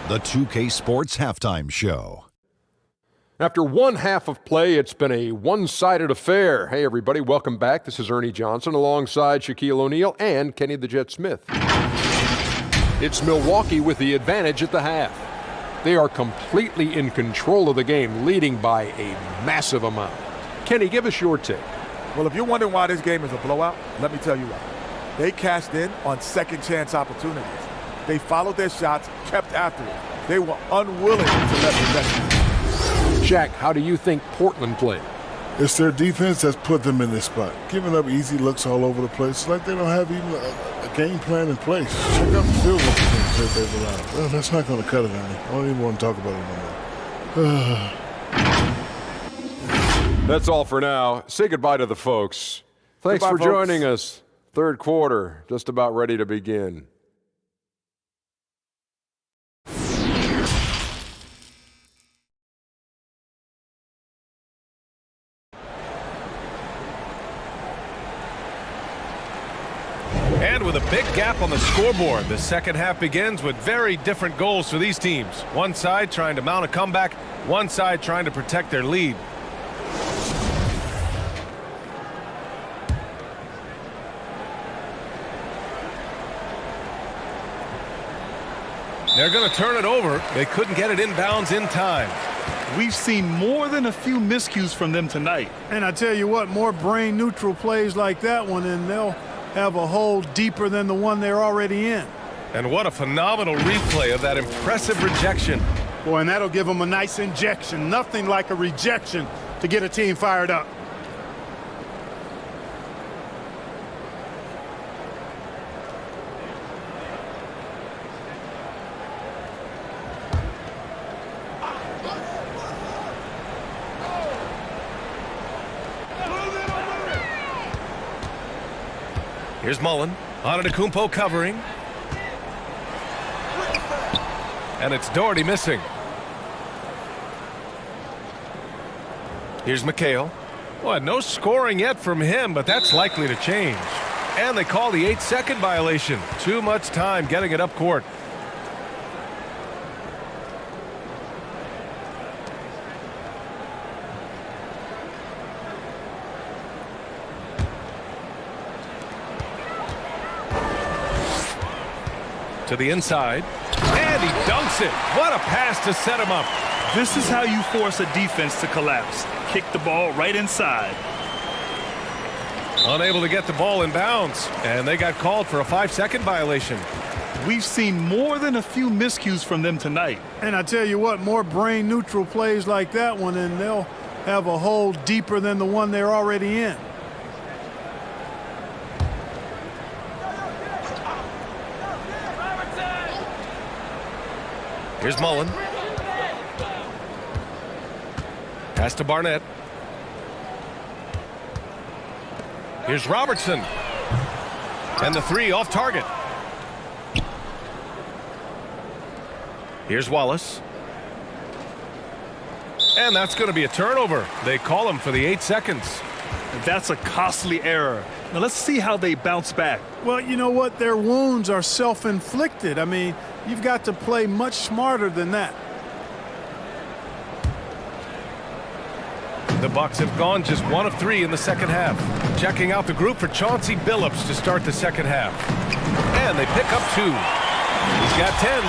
The 2K Sports Halftime Show. After one half of play, it's been a one-sided affair. Hey, everybody, welcome back. This is Ernie Johnson alongside Shaquille O'Neal and Kenny the Jet Smith. It's Milwaukee with the advantage at the half. They are completely in control of the game, leading by a massive amount. Kenny, give us your take. Well, if you're wondering why this game is a blowout, let me tell you why. They cashed in on second chance opportunities. They followed their shots, kept after it. They were unwilling to let possession. Shaq, how do you think Portland played? It's their defense that's put them in this spot. Giving up easy looks all over the place. It's like they don't have even a game plan in place. Check out the field goal that they've allowed. Well, that's not going to cut it, Ernie. I don't even want to talk about it no more. That's all for now. Say goodbye to the folks. Thanks for joining us. Third quarter, just about ready to begin. And with a big gap on the scoreboard, the second half begins with very different goals for these teams. One side trying to mount a comeback, one side trying to protect their lead. They're going to turn it over. They couldn't get it inbounds in time. We've seen more than a few miscues from them tonight. And I tell you what, more brain-neutral plays like that one, and they'll have a hole deeper than the one they're already in. And what a phenomenal replay of that impressive rejection. Boy, and that'll give them a nice injection. Nothing like a rejection to get a team fired up. Here's Mullen. Antetokounmpo covering. And it's Doherty missing. Here's McHale. Well, no scoring yet from him, but that's likely to change. And they call the 8-second violation. Too much time getting it up court. To the inside. And he dunks it. What a pass to set him up. This is how you force a defense to collapse. Kick the ball right inside. Unable to get the ball in bounds, and they got called for a 5-second violation. We've seen more than a few miscues from them tonight. And I tell you what, more brain neutral plays like that one, and they'll have a hole deeper than the one they're already in. Here's Mullen. Pass to Barnett. Here's Robertson. And the three off target. Here's Wallace. And that's going to be a turnover. They call him for the 8 seconds. That's a costly error. Now let's see how they bounce back. Well, you know what? Their wounds are self-inflicted. I mean, you've got to play much smarter than that. The Bucks have gone just 1 of 3 in the second half. Checking out the group for Chauncey Billups to start the second half. And they pick up 2. He's got 10.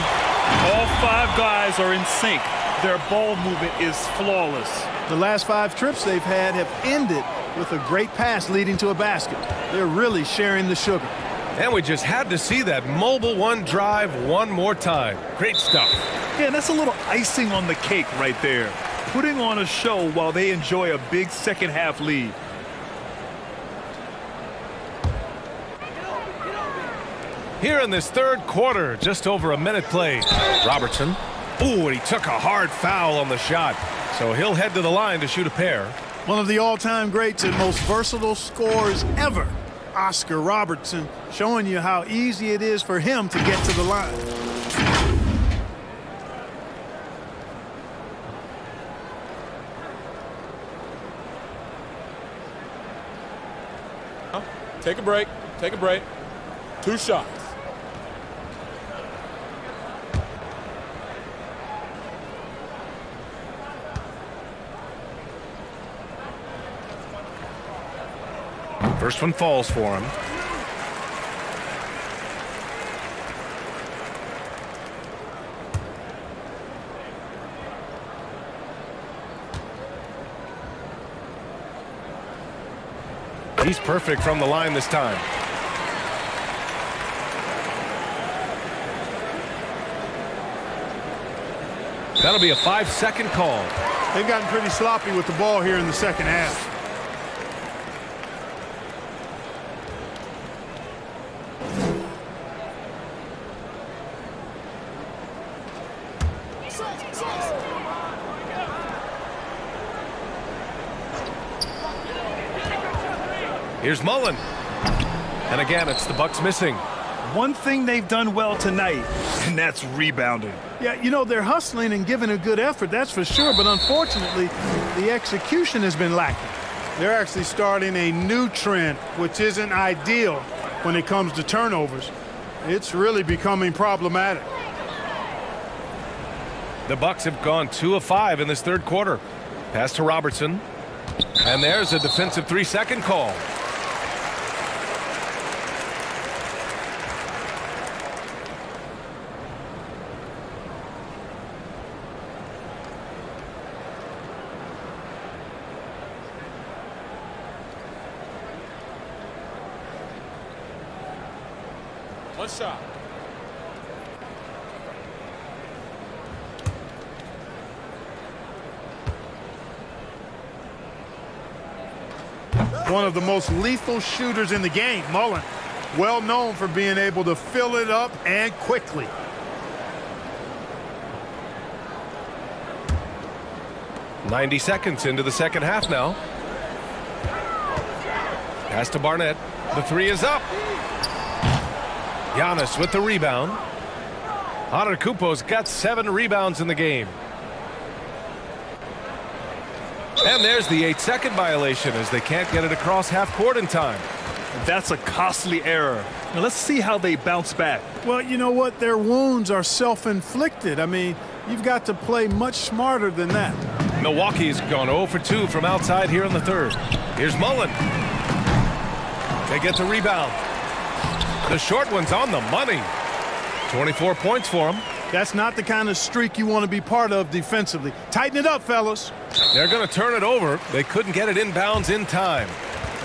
All 5 guys are in sync. Their ball movement is flawless. The last 5 trips they've had have ended with a great pass leading to a basket. They're really sharing the sugar. And we just had to see that mobile one drive one more time. Great stuff. Yeah, that's a little icing on the cake right there. Putting on a show while they enjoy a big second half lead. Here in this third quarter, just over a minute played. Robertson. Ooh, and he took a hard foul on the shot. So he'll head to the line to shoot a pair. One of the all-time greats and most versatile scorers ever, Oscar Robertson, showing you how easy it is for him to get to the line. Take a break. Take a break. 2 shots. First one falls for him. He's perfect from the line this time. That'll be a 5-second call. They've gotten pretty sloppy with the ball here in the second half. Here's Mullen. And again, it's the Bucks missing. One thing they've done well tonight, and that's rebounding. Yeah, you know, they're hustling and giving a good effort, that's for sure. But unfortunately, the execution has been lacking. They're actually starting a new trend, which isn't ideal when it comes to turnovers. It's really becoming problematic. The Bucks have gone 2 of 5 in this third quarter. Pass to Robertson. And there's a defensive 3-second call. One shot. One of the most lethal shooters in the game, Mullen. Well known for being able to fill it up and quickly. "90 seconds into the second half now. Pass to Barnett. The three is up. Giannis with the rebound. Antetokounmpo's got 7 rebounds in the game. And there's the 8-second violation as they can't get it across half court in time. That's a costly error. Now let's see how they bounce back. Well, you know what? Their wounds are self-inflicted. I mean, you've got to play much smarter than that. Milwaukee's gone 0 for 2 from outside here in the third. Here's Mullen. They get the rebound. The short one's on the money. 24 points for him. That's not the kind of streak you want to be part of defensively. Tighten it up, fellas. They're going to turn it over. They couldn't get it inbounds in time.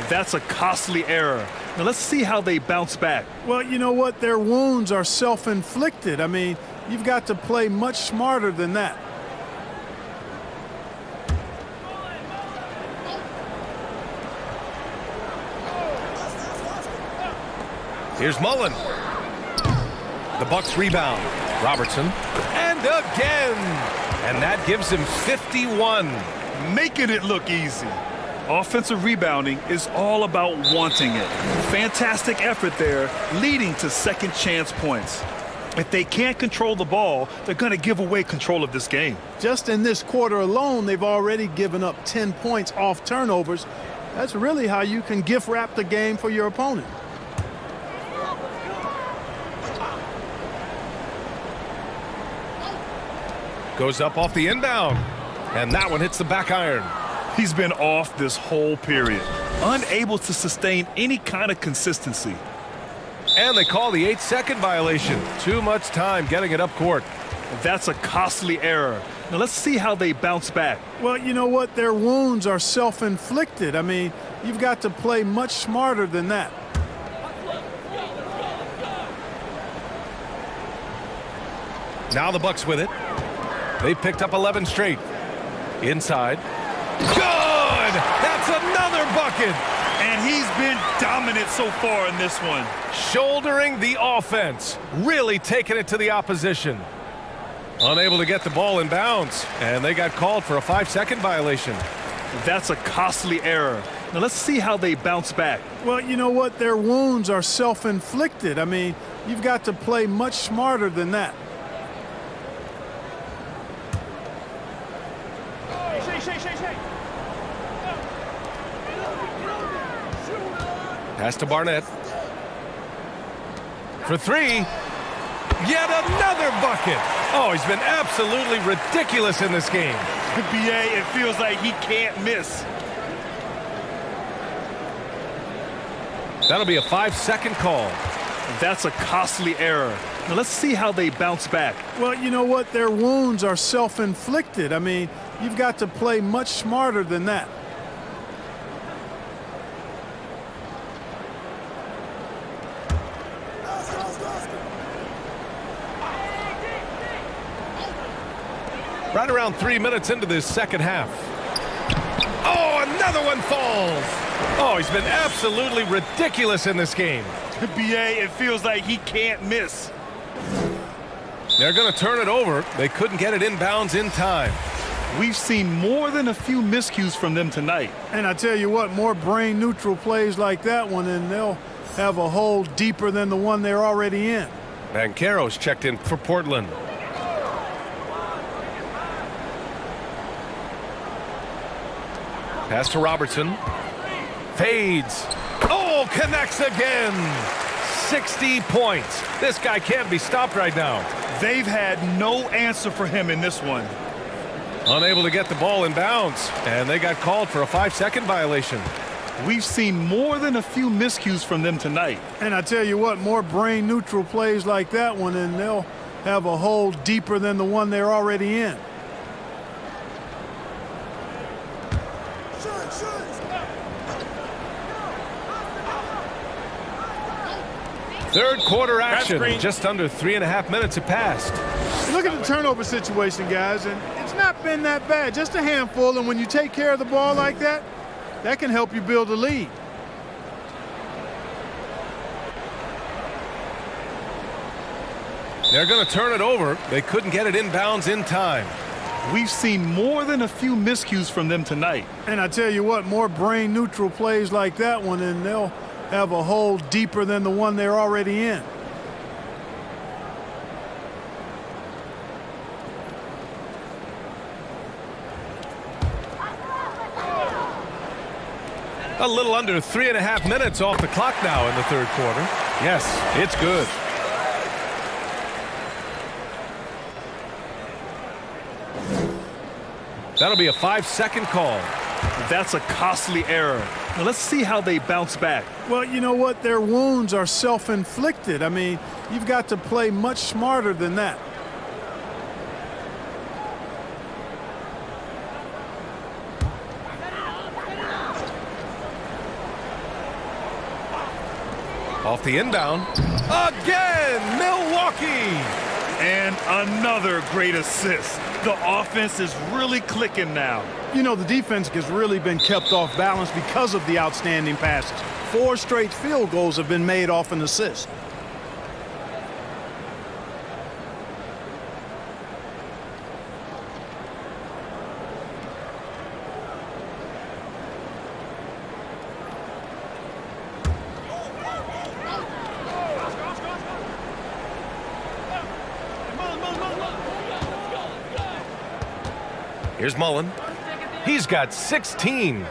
That's a costly error. Now let's see how they bounce back. Well, you know what? Their wounds are self-inflicted. I mean, you've got to play much smarter than that. Here's Mullen. The Bucks rebound. Robertson. And again. And that gives him 51. Making it look easy. Offensive rebounding is all about wanting it. Fantastic effort there, leading to second chance points. If they can't control the ball, they're going to give away control of this game. Just in this quarter alone, they've already given up 10 points off turnovers. That's really how you can gift wrap the game for your opponent. Goes up off the inbound. And that one hits the back iron. He's been off this whole period, unable to sustain any kind of consistency. And they call the 8-second violation. Too much time getting it up court. That's a costly error. Now let's see how they bounce back. Well, you know what? Their wounds are self-inflicted. I mean, you've got to play much smarter than that. Now the Bucks with it. They picked up 11 straight. Inside. Good! That's another bucket! And he's been dominant so far in this one. Shouldering the offense. Really taking it to the opposition. Unable to get the ball in bounds. And they got called for a 5-second violation. That's a costly error. Now let's see how they bounce back. Well, you know what? Their wounds are self-inflicted. I mean, you've got to play much smarter than that. Pass to Barnett. For 3. Yet another bucket. Oh, he's been absolutely ridiculous in this game. BA, it feels like he can't miss. That'll be a 5-second call. That's a costly error. Now let's see how they bounce back. Well, you know what? Their wounds are self-inflicted. I mean, you've got to play much smarter than that. Right around 3 minutes into this second half. Oh, another one falls. Oh, he's been absolutely ridiculous in this game. BA, it feels like he can't miss. They're going to turn it over. They couldn't get it inbounds in time. We've seen more than a few miscues from them tonight. And I tell you what, more brain-neutral plays like that one, and they'll have a hole deeper than the one they're already in. Banchero's checked in for Portland. Pass to Robertson. Fades. Oh, connects again. 60 points. This guy can't be stopped right now. They've had no answer for him in this one. Unable to get the ball in bounds, and they got called for a 5-second violation. We've seen more than a few miscues from them tonight. And I tell you what, more brain-neutral plays like that one, and they'll have a hole deeper than the one they're already in. Third quarter action. Just under 3.5 minutes have passed. Look at the turnover situation, guys, and it's not been that bad. Just a handful, and when you take care of the ball like that, that can help you build a lead. They're going to turn it over. They couldn't get it inbounds in time. We've seen more than a few miscues from them tonight. And I tell you what, more brain-neutral plays like that one, and they'll have a hole deeper than the one they're already in. A little under 3.5 minutes off the clock now in the third quarter. Yes, it's good. That'll be a 5-second call. That's a costly error. Now let's see how they bounce back. Well, you know what? Their wounds are self-inflicted. I mean, you've got to play much smarter than that. Off the inbound. Again, Milwaukee! And another great assist. The offense is really clicking now. You know, the defense has really been kept off balance because of the outstanding passes. 4 straight field goals have been made off an assist. Here's Mullen. He's got 16.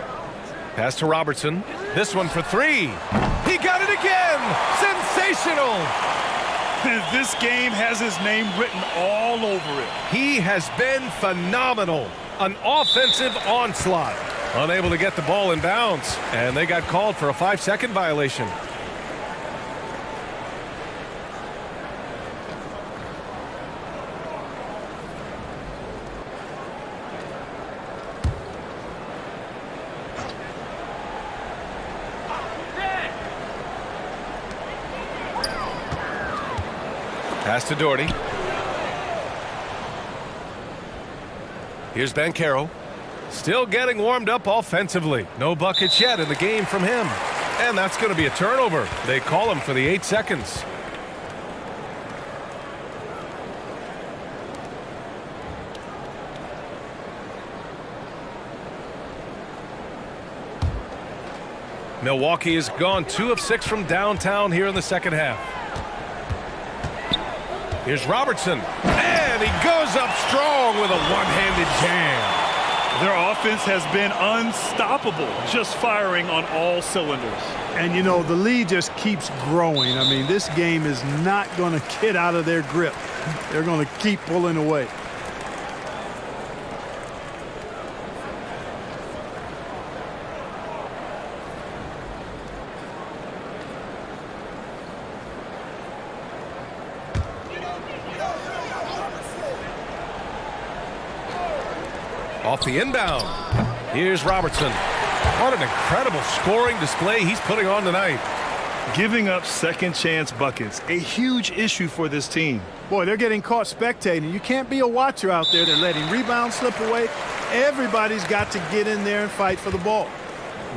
Pass to Robertson. This one for 3. He got it again! Sensational! This game has his name written all over it. He has been phenomenal. An offensive onslaught. Unable to get the ball in bounds. And they got called for a 5-second violation. Pass to Doherty. Here's Banchero. Still getting warmed up offensively. No buckets yet in the game from him. And that's going to be a turnover. They call him for the 8 seconds. Milwaukee has gone 2 of 6 from downtown here in the second half. Here's Robertson, and he goes up strong with a one-handed jam. Their offense has been unstoppable, just firing on all cylinders. And, you know, the lead just keeps growing. I mean, this game is not going to get out of their grip. They're going to keep pulling away. Off the inbound. Here's Robertson. What an incredible scoring display he's putting on tonight. Giving up second chance buckets, a huge issue for this team. Boy, they're getting caught spectating. You can't be a watcher out there. They're letting rebounds slip away. Everybody's got to get in there and fight for the ball.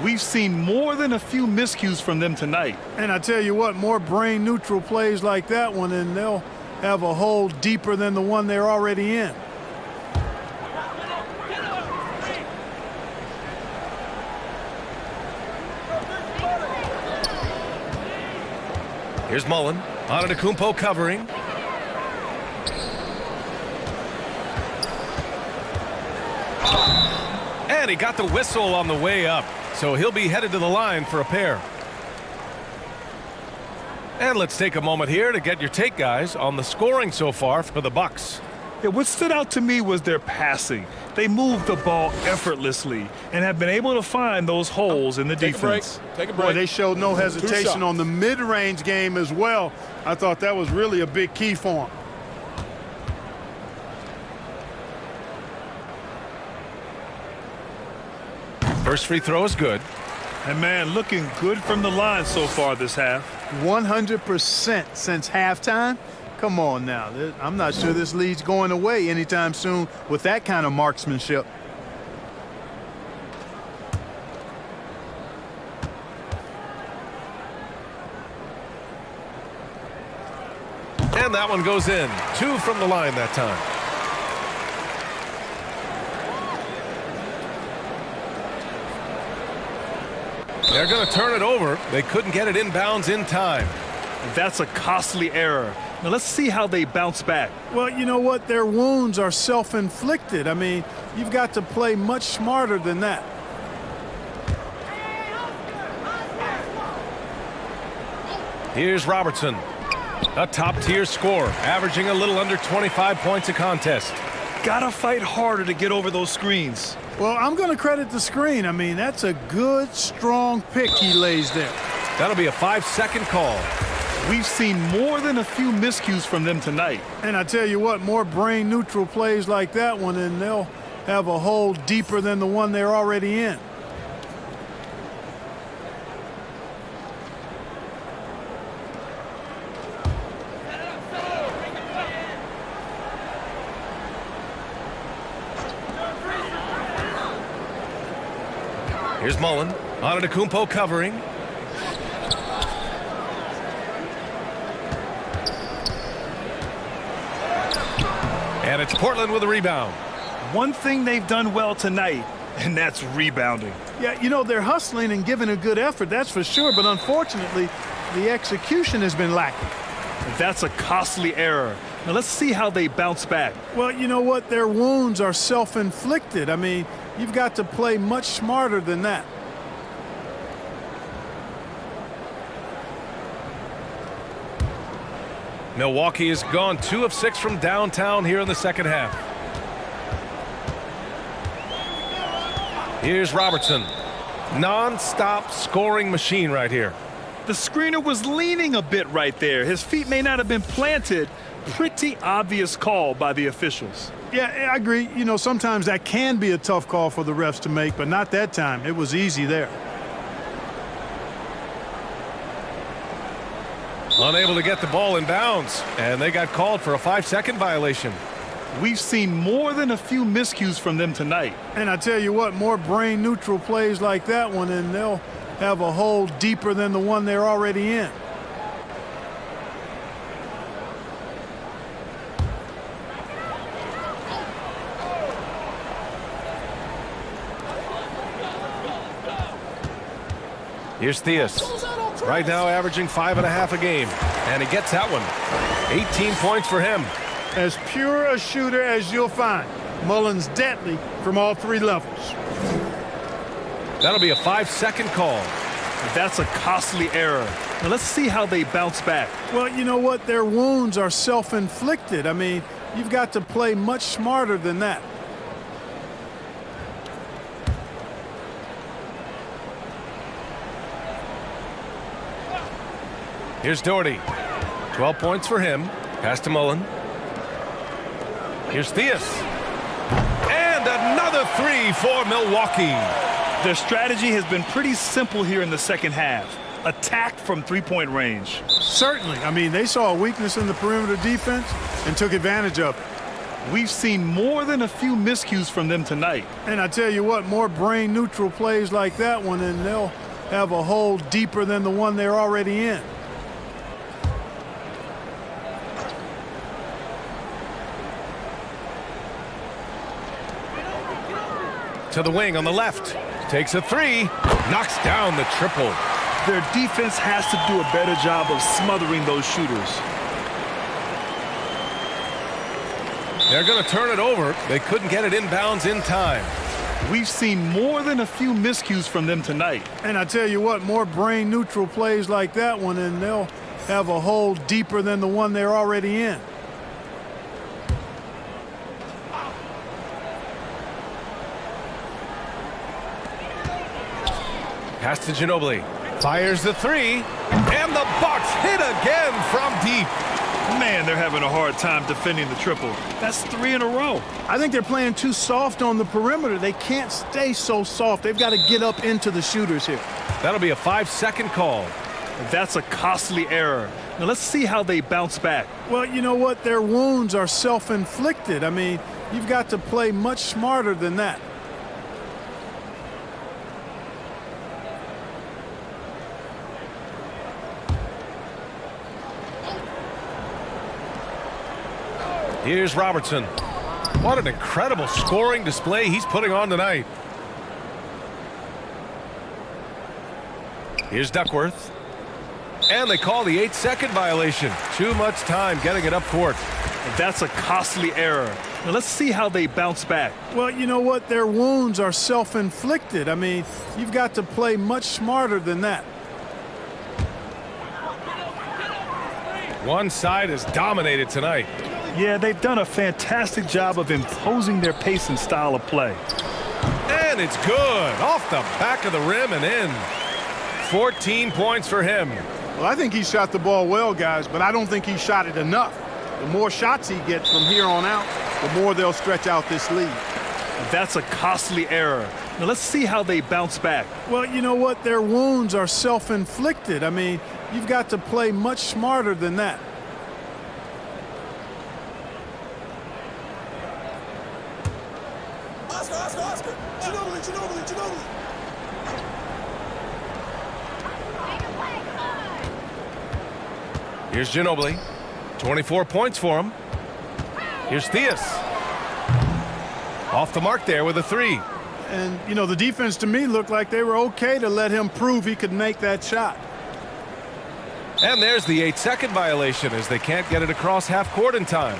We've seen more than a few miscues from them tonight. And I tell you what, more brain-neutral plays like that one, and they'll have a hole deeper than the one they're already in. Here's Mullen. Antetokounmpo covering. And he got the whistle on the way up. So he'll be headed to the line for a pair. And let's take a moment here to get your take, guys, on the scoring so far for the Bucks. Yeah, what stood out to me was their passing. They moved the ball effortlessly and have been able to find those holes in the defense. Take a break. Boy, they showed no hesitation on the mid-range game as well. I thought that was really a big key for them. First free throw is good. And, man, looking good from the line so far this half. 100% since halftime. Come on now. I'm not sure this lead's going away anytime soon with that kind of marksmanship. And that one goes in. 2 from the line that time. They're going to turn it over. They couldn't get it inbounds in time. That's a costly error. Now let's see how they bounce back. Well, you know what? Their wounds are self-inflicted. I mean, you've got to play much smarter than that. Here's Robertson, a top-tier scorer, averaging a little under 25 points a contest. Gotta fight harder to get over those screens. Well, I'm going to credit the screen. I mean, that's a good, strong pick he lays there. That'll be a 5-second call. We've seen more than a few miscues from them tonight. And I tell you what, more brain-neutral plays like that one, and they'll have a hole deeper than the one they're already in. Here's Mullen. Antetokounmpo covering. And it's Portland with a rebound. One thing they've done well tonight, and that's rebounding. Yeah, you know, they're hustling and giving a good effort, that's for sure. But unfortunately, the execution has been lacking. That's a costly error. Now let's see how they bounce back. Well, you know what? Their wounds are self-inflicted. I mean, you've got to play much smarter than that. Milwaukee has gone 2 of 6 from downtown here in the second half. Here's Robertson. Non-stop scoring machine right here. The screener was leaning a bit right there. His feet may not have been planted. Pretty obvious call by the officials. Yeah, I agree. You know, sometimes that can be a tough call for the refs to make, but not that time. It was easy there. Unable to get the ball in bounds, and they got called for a 5-second violation. We've seen more than a few miscues from them tonight. And I tell you what, more brain-neutral plays like that one, and they'll have a hole deeper than the one they're already in. Here's Theus. Right now averaging 5.5 a game. And he gets that one. 18 points for him. As pure a shooter as you'll find. Mullen's deadly from all 3 levels. That'll be a 5-second call. That's a costly error. Now let's see how they bounce back. Well, you know what? Their wounds are self-inflicted. I mean, you've got to play much smarter than that. Here's Doherty. 12 points for him. Pass to Mullen. Here's Theus. And another 3 for Milwaukee. Their strategy has been pretty simple here in the second half. Attack from 3-point range. Certainly. I mean, they saw a weakness in the perimeter defense and took advantage of it. We've seen more than a few miscues from them tonight. And I tell you what, more brain-neutral plays like that one, and they'll have a hole deeper than the one they're already in. To the wing on the left. Takes a 3. Knocks down the triple. Their defense has to do a better job of smothering those shooters. They're going to turn it over. They couldn't get it inbounds in time. We've seen more than a few miscues from them tonight. And I tell you what, more brain-neutral plays like that one, and they'll have a hole deeper than the one they're already in. Pass to Ginobili. Fires the 3. And the Bucks hit again from deep. Man, they're having a hard time defending the triple. That's 3 in a row. I think they're playing too soft on the perimeter. They can't stay so soft. They've got to get up into the shooters here. That'll be a 5-second call. That's a costly error. Now let's see how they bounce back. Well, you know what? Their wounds are self-inflicted. I mean, you've got to play much smarter than that. Here's Robertson. What an incredible scoring display he's putting on tonight. Here's Duckworth. And they call the 8-second violation. Too much time getting it up court. That's a costly error. Now let's see how they bounce back. Well, you know what? Their wounds are self-inflicted. I mean, you've got to play much smarter than that. One side is dominated tonight. Yeah, they've done a fantastic job of imposing their pace and style of play. And it's good. Off the back of the rim and in. 14 points for him. Well, I think he shot the ball well, guys, but I don't think he shot it enough. The more shots he gets from here on out, the more they'll stretch out this lead. That's a costly error. Now let's see how they bounce back. Well, you know what? Their wounds are self-inflicted. I mean, you've got to play much smarter than that. Oscar. Ginobili. Here's Ginobili. 24 points for him. Here's Theus. Off the mark there with a 3. And, you know, the defense to me looked like they were okay to let him prove he could make that shot. And there's the 8-second violation as they can't get it across half court in time.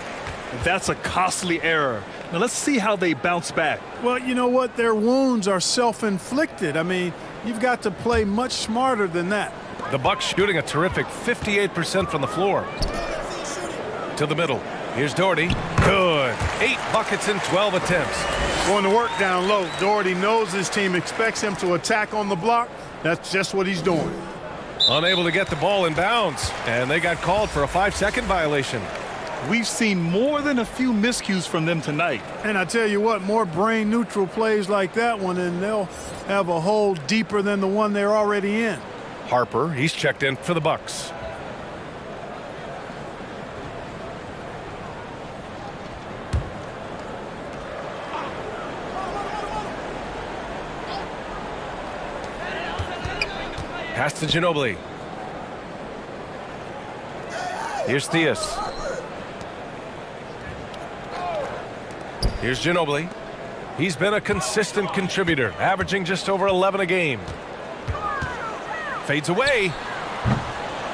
That's a costly error. Now let's see how they bounce back. Well, you know what? Their wounds are self-inflicted. I mean, you've got to play much smarter than that. The Bucks shooting a terrific 58% from the floor. To the middle. Here's Doherty. Good. 8 buckets in 12 attempts. Going to work down low. Doherty knows his team expects him to attack on the block. That's just what he's doing. Unable to get the ball in bounds. And they got called for a 5-second violation. We've seen more than a few miscues from them tonight. And I tell you what, more brain-neutral plays like that one, and they'll have a hole deeper than the one they're already in. Harper, he's checked in for the Bucks. Pass to Ginobili. Here's Theus. Here's Ginobili. He's been a consistent contributor, averaging just over 11 a game. Fades away.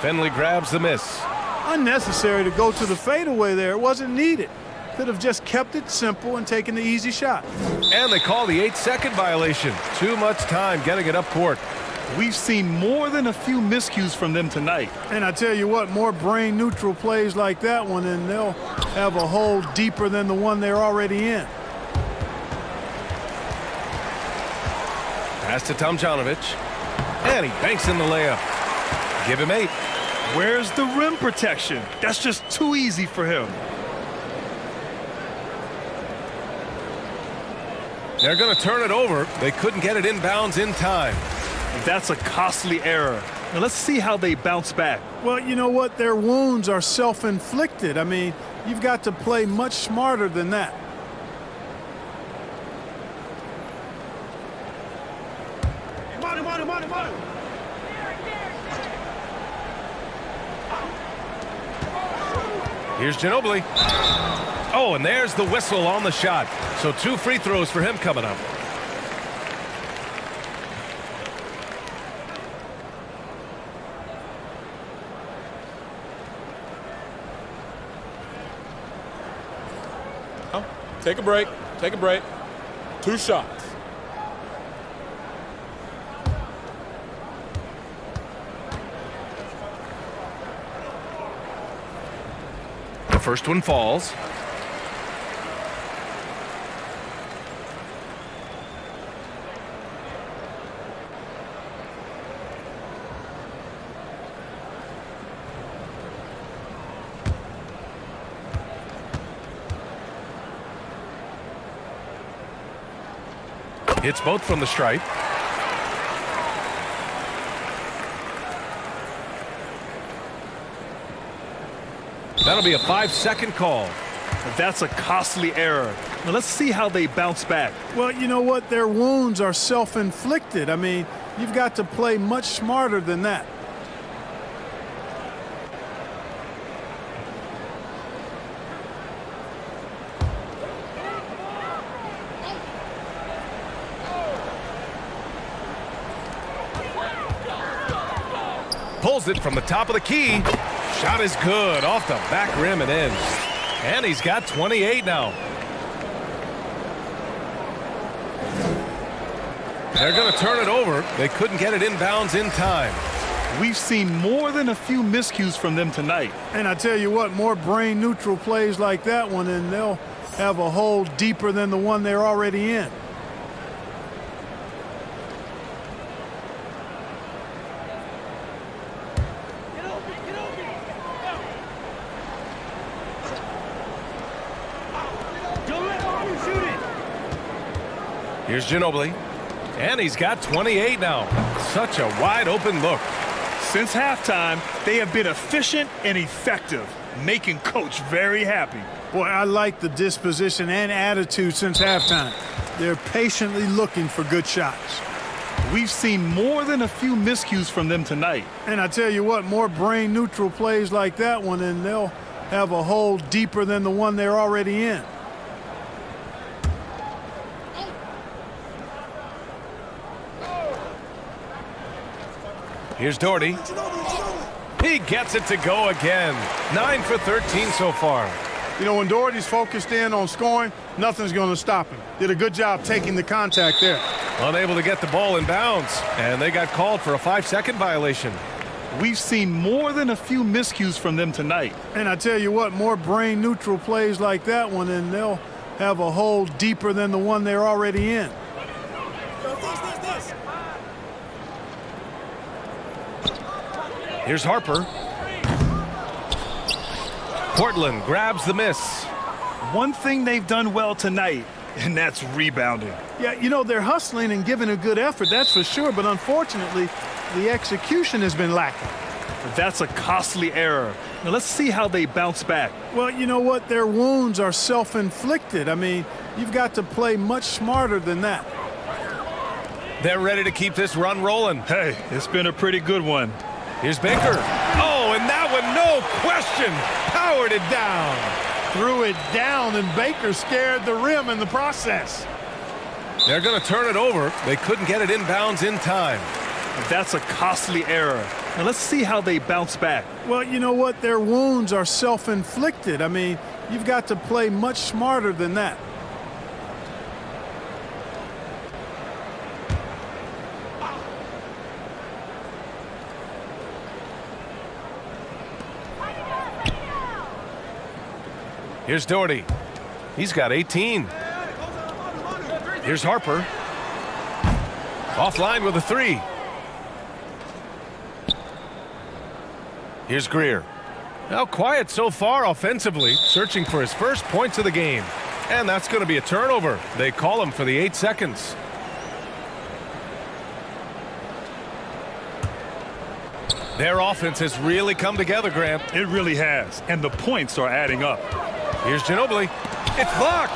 Finley grabs the miss. Unnecessary to go to the fadeaway there. It wasn't needed. Could have just kept it simple and taken the easy shot. And they call the 8-second violation. Too much time getting it up court. We've seen more than a few miscues from them tonight. And I tell you what, more brain-neutral plays like that one, and they'll have a hole deeper than the one they're already in. Pass to Tomjanovich. And he banks in the layup. Give him 8. Where's the rim protection? That's just too easy for him. They're going to turn it over. They couldn't get it inbounds in time. That's a costly error. Now let's see how they bounce back. Well, you know what? Their wounds are self-inflicted. I mean, you've got to play much smarter than that. Here's Ginobili. Oh, and there's the whistle on the shot. So 2 free throws for him coming up. Take a break. 2 shots. The first one falls. Hits both from the stripe. That'll be a 5-second call. That's a costly error. Now let's see how they bounce back. Well, you know what? Their wounds are self-inflicted. I mean, you've got to play much smarter than that. Pulls it from the top of the key. Shot is good. Off the back rim and in. And he's got 28 now. They're going to turn it over. They couldn't get it inbounds in time. We've seen more than a few miscues from them tonight. And I tell you what, more brain-neutral plays like that one, and they'll have a hole deeper than the one they're already in. Here's Ginobili. And he's got 28 now. Such a wide open look. Since halftime, they have been efficient and effective, making Coach very happy. Boy, I like the disposition and attitude since halftime. They're patiently looking for good shots. We've seen more than a few miscues from them tonight. And I tell you what, more brain-neutral plays like that one, and they'll have a hole deeper than the one they're already in. Here's Doherty. He gets it to go again. 9 for 13 so far. You know, when Doherty's focused in on scoring, nothing's going to stop him. Did a good job taking the contact there. Unable to get the ball in bounds, and they got called for a 5-second violation. We've seen more than a few miscues from them tonight. And I tell you what, more brain-neutral plays like that one, and they'll have a hole deeper than the one they're already in. Here's Harper. Portland grabs the miss. One thing they've done well tonight, and that's rebounding. Yeah, you know, they're hustling and giving a good effort, that's for sure, but unfortunately, the execution has been lacking. That's a costly error. Now let's see how they bounce back. Well, you know what? Their wounds are self-inflicted. I mean, you've got to play much smarter than that. They're ready to keep this run rolling. Hey, it's been a pretty good one. Here's Baker. Oh, and that one, no question, powered it down. Threw it down, and Baker scared the rim in the process. They're going to turn it over. They couldn't get it inbounds in time. That's a costly error. Now let's see how they bounce back. Well, you know what? Their wounds are self-inflicted. I mean, you've got to play much smarter than that. Here's Doherty. He's got 18. Here's Harper. Offline with a 3. Here's Greer. Now quiet so far offensively, searching for his first points of the game. And that's going to be a turnover. They call him for the 8 seconds. Their offense has really come together, Grant. It really has, and the points are adding up. Here's Ginobili. It's blocked.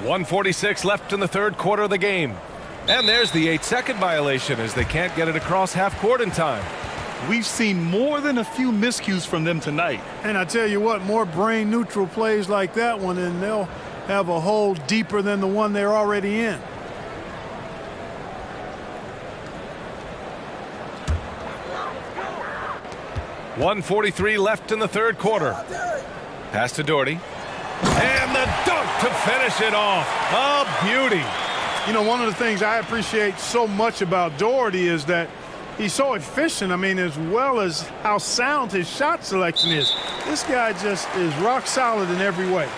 1:46 left in the third quarter of the game. And there's the 8-second violation as they can't get it across half court in time. We've seen more than a few miscues from them tonight. And I tell you what, more brain-neutral plays like that one, and they'll have a hole deeper than the one they're already in. .143 left in the third quarter. Pass to Doherty. And the dunk to finish it off. A beauty. You know, one of the things I appreciate so much about Doherty is that he's so efficient. I mean, as well as how sound his shot selection is. This guy just is rock solid in every way.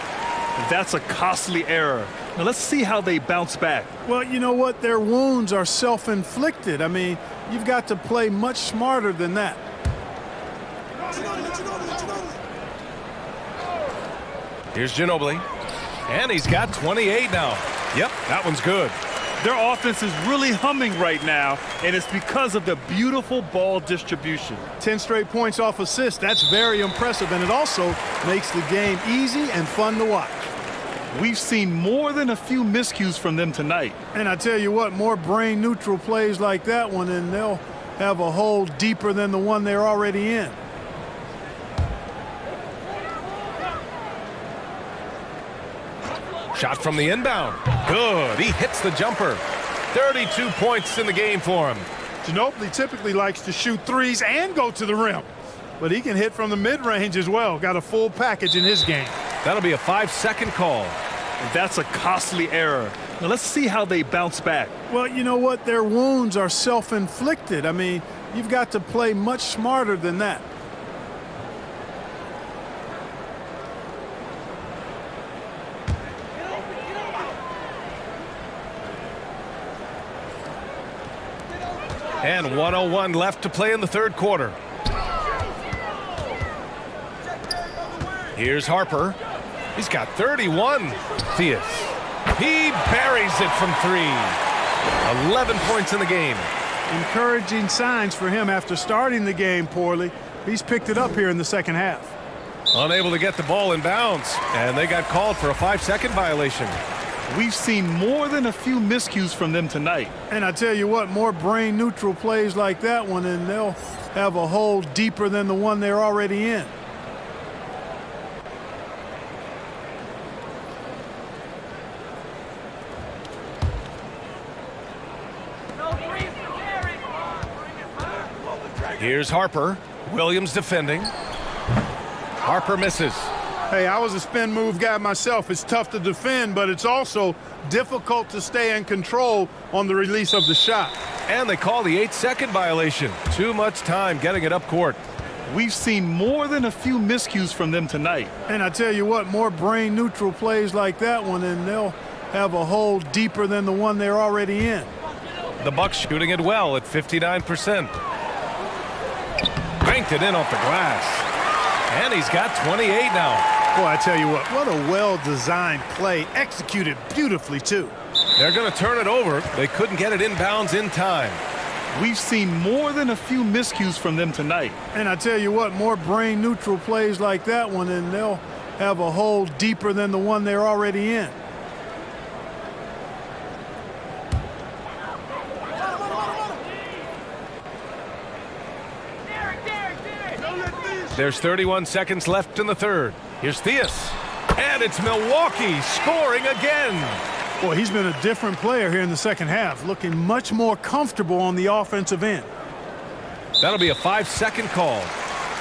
That's a costly error. Now let's see how they bounce back. Well, you know what? Their wounds are self-inflicted. I mean, you've got to play much smarter than that. Here's Ginobili. And he's got 28 now. Yep, that one's good. Their offense is really humming right now, and it's because of the beautiful ball distribution. 10 straight points off assists. That's very impressive, and it also makes the game easy and fun to watch. We've seen more than a few miscues from them tonight. And I tell you what, more brain-neutral plays like that one, and they'll have a hole deeper than the one they're already in. Shot from the inbound. Good. He hits the jumper. 32 points in the game for him. Ginobili typically likes to shoot threes and go to the rim, but he can hit from the mid-range as well. Got a full package in his game. That'll be a 5-second call. And that's a costly error. Now let's see how they bounce back. Well, you know what? Their wounds are self-inflicted. I mean, you've got to play much smarter than that. And 1:01 left to play in the third quarter. Here's Harper. He's got 31. Theus. He buries it from three. 11 points in the game. Encouraging signs for him after starting the game poorly. He's picked it up here in the second half. Unable to get the ball in bounds, and they got called for a 5-second violation. We've seen more than a few miscues from them tonight. And I tell you what, more brain-neutral plays like that one, and they'll have a hole deeper than the one they're already in. Here's Harper. Williams defending. Harper misses. Hey, I was a spin move guy myself. It's tough to defend, but it's also difficult to stay in control on the release of the shot. And they call the 8-second violation. Too much time getting it up court. We've seen more than a few miscues from them tonight. And I tell you what, more brain-neutral plays like that one, and they'll have a hole deeper than the one they're already in. The Bucks shooting it well at 59%. Banked it in off the glass. And he's got 28 now. Boy, I tell you what a well-designed play, executed beautifully, too. They're going to turn it over. They couldn't get it inbounds in time. We've seen more than a few miscues from them tonight. And I tell you what, more brain-neutral plays like that one, and they'll have a hole deeper than the one they're already in. There's 31 seconds left in the third. Here's Theus. And it's Milwaukee scoring again. Boy, he's been a different player here in the second half, looking much more comfortable on the offensive end. That'll be a 5-second call.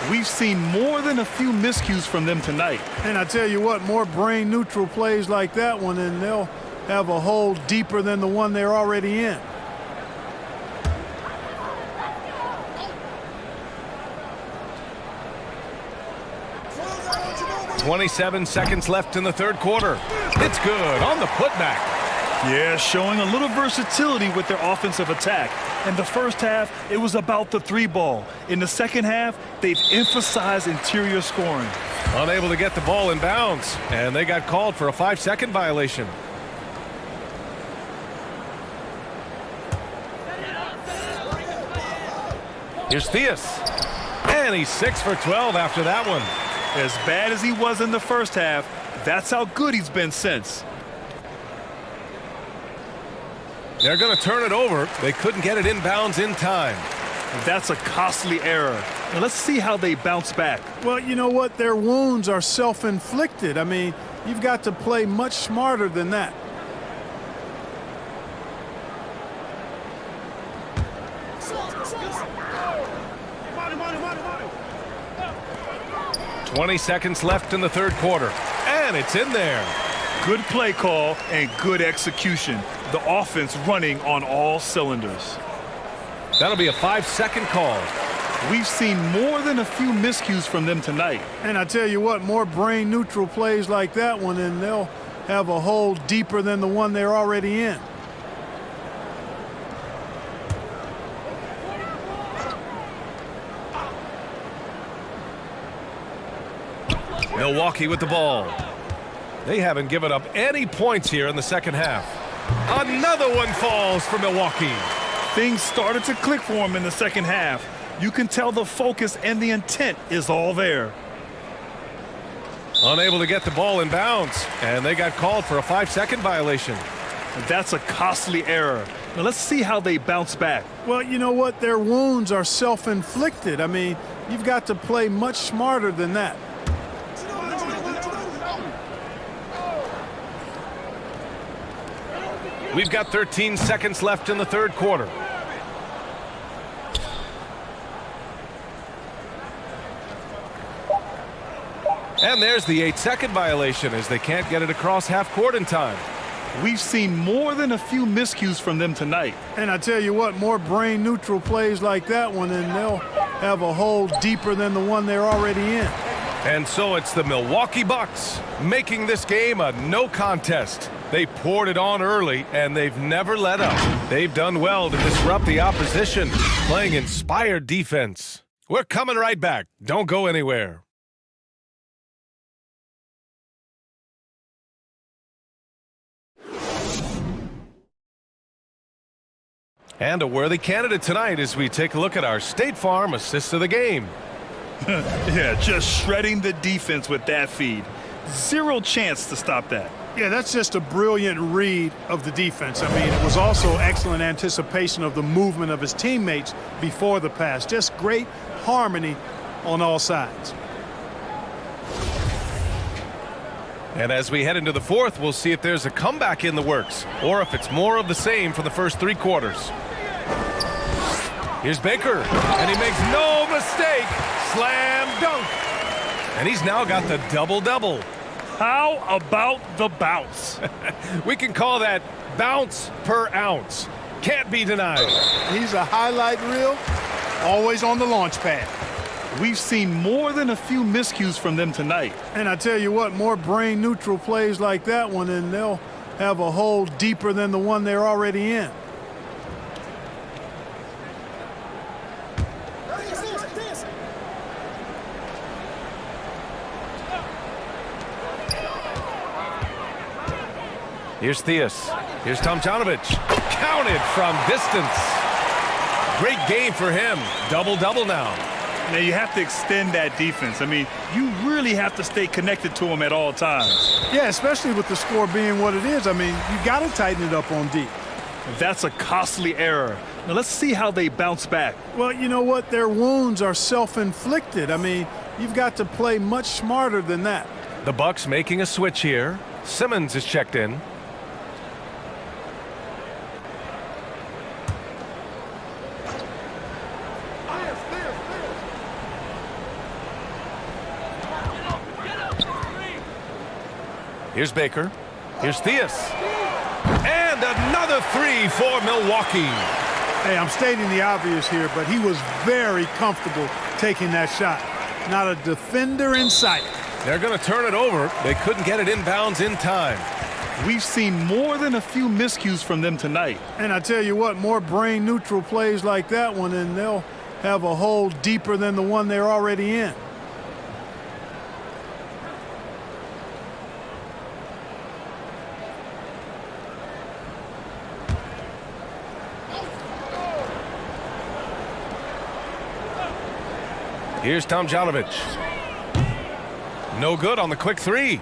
We've seen more than a few miscues from them tonight. And I tell you what, more brain-neutral plays like that one, and they'll have a hole deeper than the one they're already in. .27 seconds left in the third quarter. It's good on the putback. Yeah, showing a little versatility with their offensive attack. In the first half, it was about the three ball. In the second half, they've emphasized interior scoring. Unable to get the ball in bounds, and they got called for a 5-second violation. Here's Theus. And he's 6 for 12 after that one. As bad as he was in the first half, that's how good he's been since. They're going to turn it over. They couldn't get it inbounds in time. That's a costly error. Now let's see how they bounce back. Well, you know what? Their wounds are self-inflicted. I mean, you've got to play much smarter than that. .20 seconds left in the third quarter. And it's in there. Good play call and good execution. The offense running on all cylinders. That'll be a 5-second call. We've seen more than a few miscues from them tonight. And I tell you what, more brain-neutral plays like that one, and they'll have a hole deeper than the one they're already in. Milwaukee with the ball. They haven't given up any points here in the second half. Another one falls for Milwaukee. Things started to click for him in the second half. You can tell the focus and the intent is all there. Unable to get the ball in bounds, and they got called for a 5-second violation. That's a costly error. Now let's see how they bounce back. Well, you know what? Their wounds are self-inflicted. I mean, you've got to play much smarter than that. We've got 13 seconds left in the third quarter. And there's the 8-second violation as they can't get it across half court in time. We've seen more than a few miscues from them tonight. And I tell you what, more brain-neutral plays like that one, and they'll have a hole deeper than the one they're already in. And so it's the Milwaukee Bucks making this game a no contest. They poured it on early, and they've never let up. They've done well to disrupt the opposition, playing inspired defense. We're coming right back. Don't go anywhere. And a worthy candidate tonight as we take a look at our State Farm assist of the game. Yeah, just shredding the defense with that feed. Zero chance to stop that. Yeah, that's just a brilliant read of the defense. I mean, it was also excellent anticipation of the movement of his teammates before the pass. Just great harmony on all sides. And as we head into the fourth, we'll see if there's a comeback in the works or if it's more of the same for the first three quarters. Here's Baker, and he makes no mistake. Slam dunk. And he's now got the double-double. How about the bounce? We can call that bounce per ounce. Can't be denied. He's a highlight reel, always on the launch pad. We've seen more than a few miscues from them tonight. And I tell you what, more brain-neutral plays like that one, and they'll have a hole deeper than the one they're already in. Here's Theus. Here's Tomjanovich. Counted from distance. Great game for him. Double-double now. Now you have to extend that defense. I mean, you really have to stay connected to him at all times. Yeah, especially with the score being what it is. I mean, you got to tighten it up on D. That's a costly error. Now let's see how they bounce back. Well, you know what? Their wounds are self-inflicted. I mean, you've got to play much smarter than that. The Bucks making a switch here. Simmons is checked in. Here's Baker. Here's Theus. And another three for Milwaukee. Hey, I'm stating the obvious here, but he was very comfortable taking that shot. Not a defender in sight. They're going to turn it over. They couldn't get it inbounds in time. We've seen more than a few miscues from them tonight. And I tell you what, more brain-neutral plays like that one, and they'll have a hole deeper than the one they're already in. Here's Tomjanovich. No good on the quick three.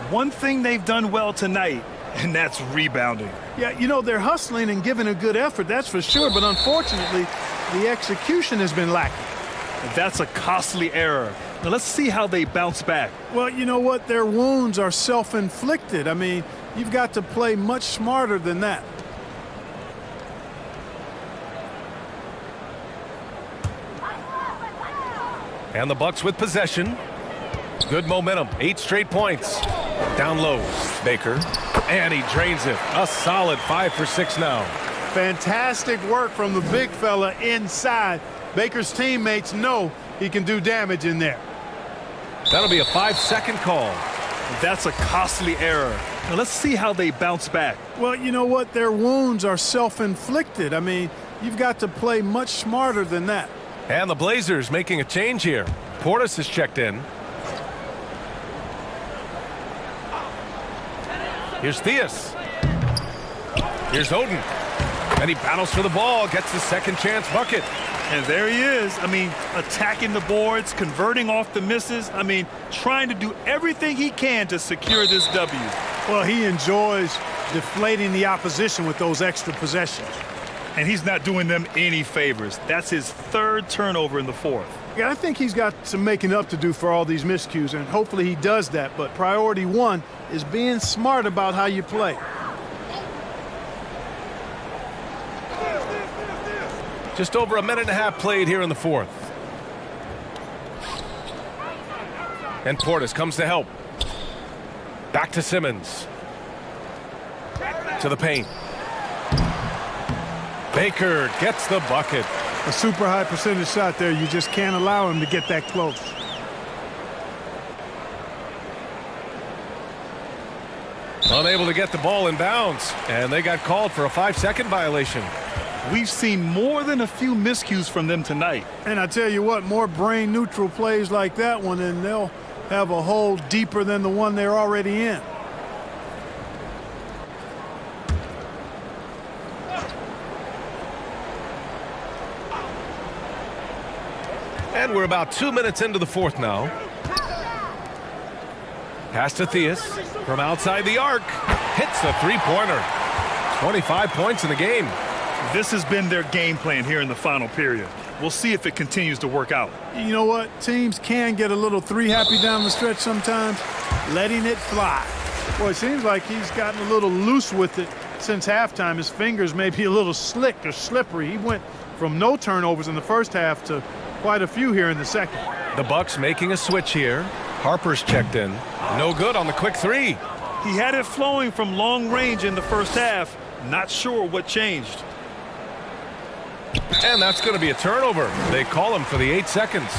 One thing they've done well tonight, and that's rebounding. Yeah, you know, they're hustling and giving a good effort, that's for sure, but unfortunately, the execution has been lacking. That's a costly error. Now let's see how they bounce back. Well, you know what? Their wounds are self-inflicted. I mean, you've got to play much smarter than that. And the Bucks with possession. Good momentum. 8 straight points. Down low. Baker. And he drains it. A solid 5 for 6 now. Fantastic work from the big fella inside. Baker's teammates know he can do damage in there. That'll be a 5-second call. That's a costly error. Now let's see how they bounce back. Well, you know what? Their wounds are self-inflicted. I mean, you've got to play much smarter than that. And the Blazers making a change here. Portis is checked in. Here's Theus. Here's Oden. And he battles for the ball, gets the second chance bucket. And there he is. I mean, attacking the boards, converting off the misses. I mean, trying to do everything he can to secure this W. Well, he enjoys deflating the opposition with those extra possessions. And he's not doing them any favors. That's his third turnover in the fourth. Yeah, I think he's got some making up to do for all these miscues, and hopefully he does that. But priority one is being smart about how you play. Just over a minute and a half played here in the fourth. And Portis comes to help. Back to Simmons. To the paint. Baker gets the bucket. A super high percentage shot there. You just can't allow him to get that close. Unable to get the ball in bounds, and they got called for a 5-second violation. We've seen more than a few miscues from them tonight. And I tell you what, more brain neutral plays like that one, and they'll have a hole deeper than the one they're already in. And we're about 2 minutes into the fourth now. Pass to Theus from outside the arc. Hits the three-pointer. 25 points in the game. This has been their game plan here in the final period. We'll see if it continues to work out. You know what? Teams can get a little three-happy down the stretch sometimes, letting it fly. Boy, it seems like he's gotten a little loose with it since halftime. His fingers may be a little slick or slippery. He went from no turnovers in the first half to quite a few here in the second. The Bucks making a switch here. Harper's checked in. No good on the quick three. He had it flowing from long range in the first half. Not sure what changed. And that's going to be a turnover. They call him for the 8 seconds.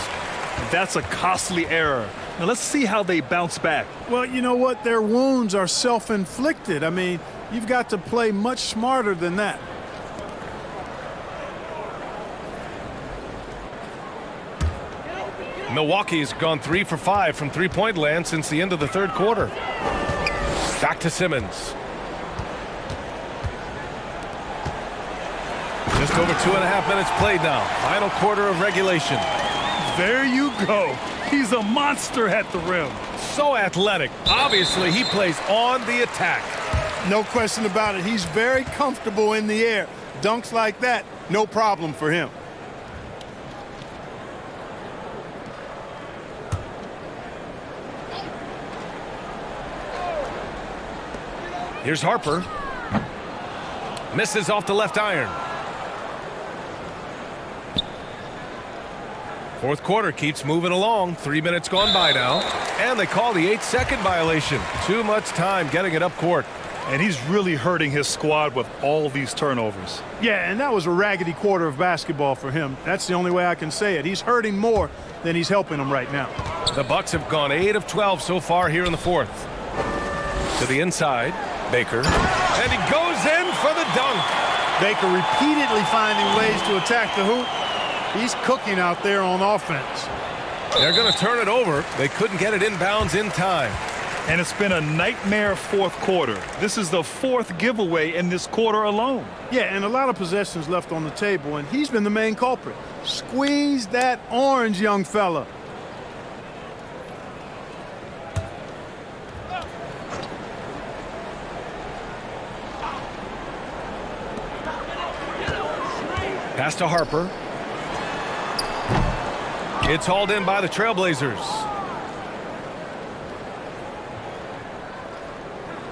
That's a costly error. Now let's see how they bounce back. Well, you know what? Their wounds are self-inflicted. I mean, you've got to play much smarter than that. Milwaukee's gone 3 for 5 from three-point land since the end of the third quarter. Back to Simmons. Just over 2.5 minutes played now. Final quarter of regulation. There you go. He's a monster at the rim. So athletic. Obviously, he plays on the attack. No question about it. He's very comfortable in the air. Dunks like that, no problem for him. Here's Harper. Misses off the left iron. Fourth quarter keeps moving along. 3 minutes gone by now. And they call the 8-second violation. Too much time getting it up court. And he's really hurting his squad with all these turnovers. Yeah, and that was a raggedy quarter of basketball for him. That's the only way I can say it. He's hurting more than he's helping them right now. The Bucks have gone 8 of 12 so far here in the fourth. To the inside. Baker. And he goes in for the dunk. Baker repeatedly finding ways to attack the hoop. He's cooking out there on offense. They're going to turn it over. They couldn't get it inbounds in time. And it's been a nightmare fourth quarter. This is the fourth giveaway in this quarter alone. Yeah, and a lot of possessions left on the table, and he's been the main culprit. Squeeze that orange, young fella. Pass to Harper. It's hauled in by the Trailblazers.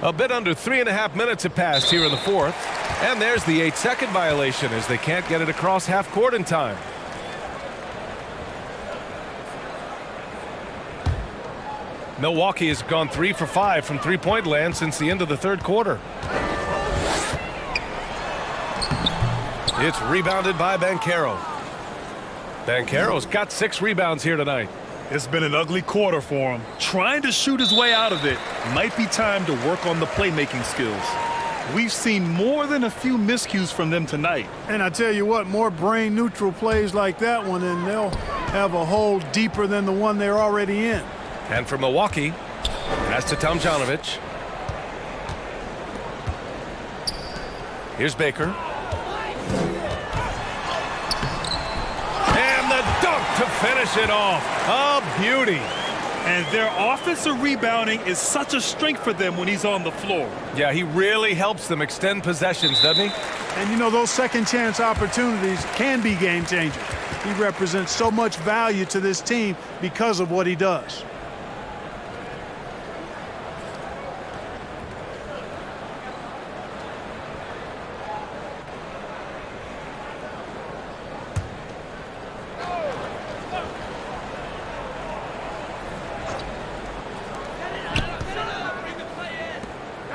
A bit under 3.5 minutes have passed here in the fourth. And there's the 8-second violation as they can't get it across half court in time. Milwaukee has gone 3 for 5 from three-point land since the end of the third quarter. It's rebounded by Banchero. Banchero's got 6 rebounds here tonight. It's been an ugly quarter for him. Trying to shoot his way out of it. Might be time to work on the playmaking skills. We've seen more than a few miscues from them tonight. And I tell you what, more brain neutral plays like that one, and they'll have a hole deeper than the one they're already in. And for Milwaukee, pass to Tomjanovich. Here's Baker. And the dunk to finish it off. A beauty. And their offensive rebounding is such a strength for them when he's on the floor. Yeah, he really helps them extend possessions, doesn't he? And you know, those second chance opportunities can be game changers. He represents so much value to this team because of what he does.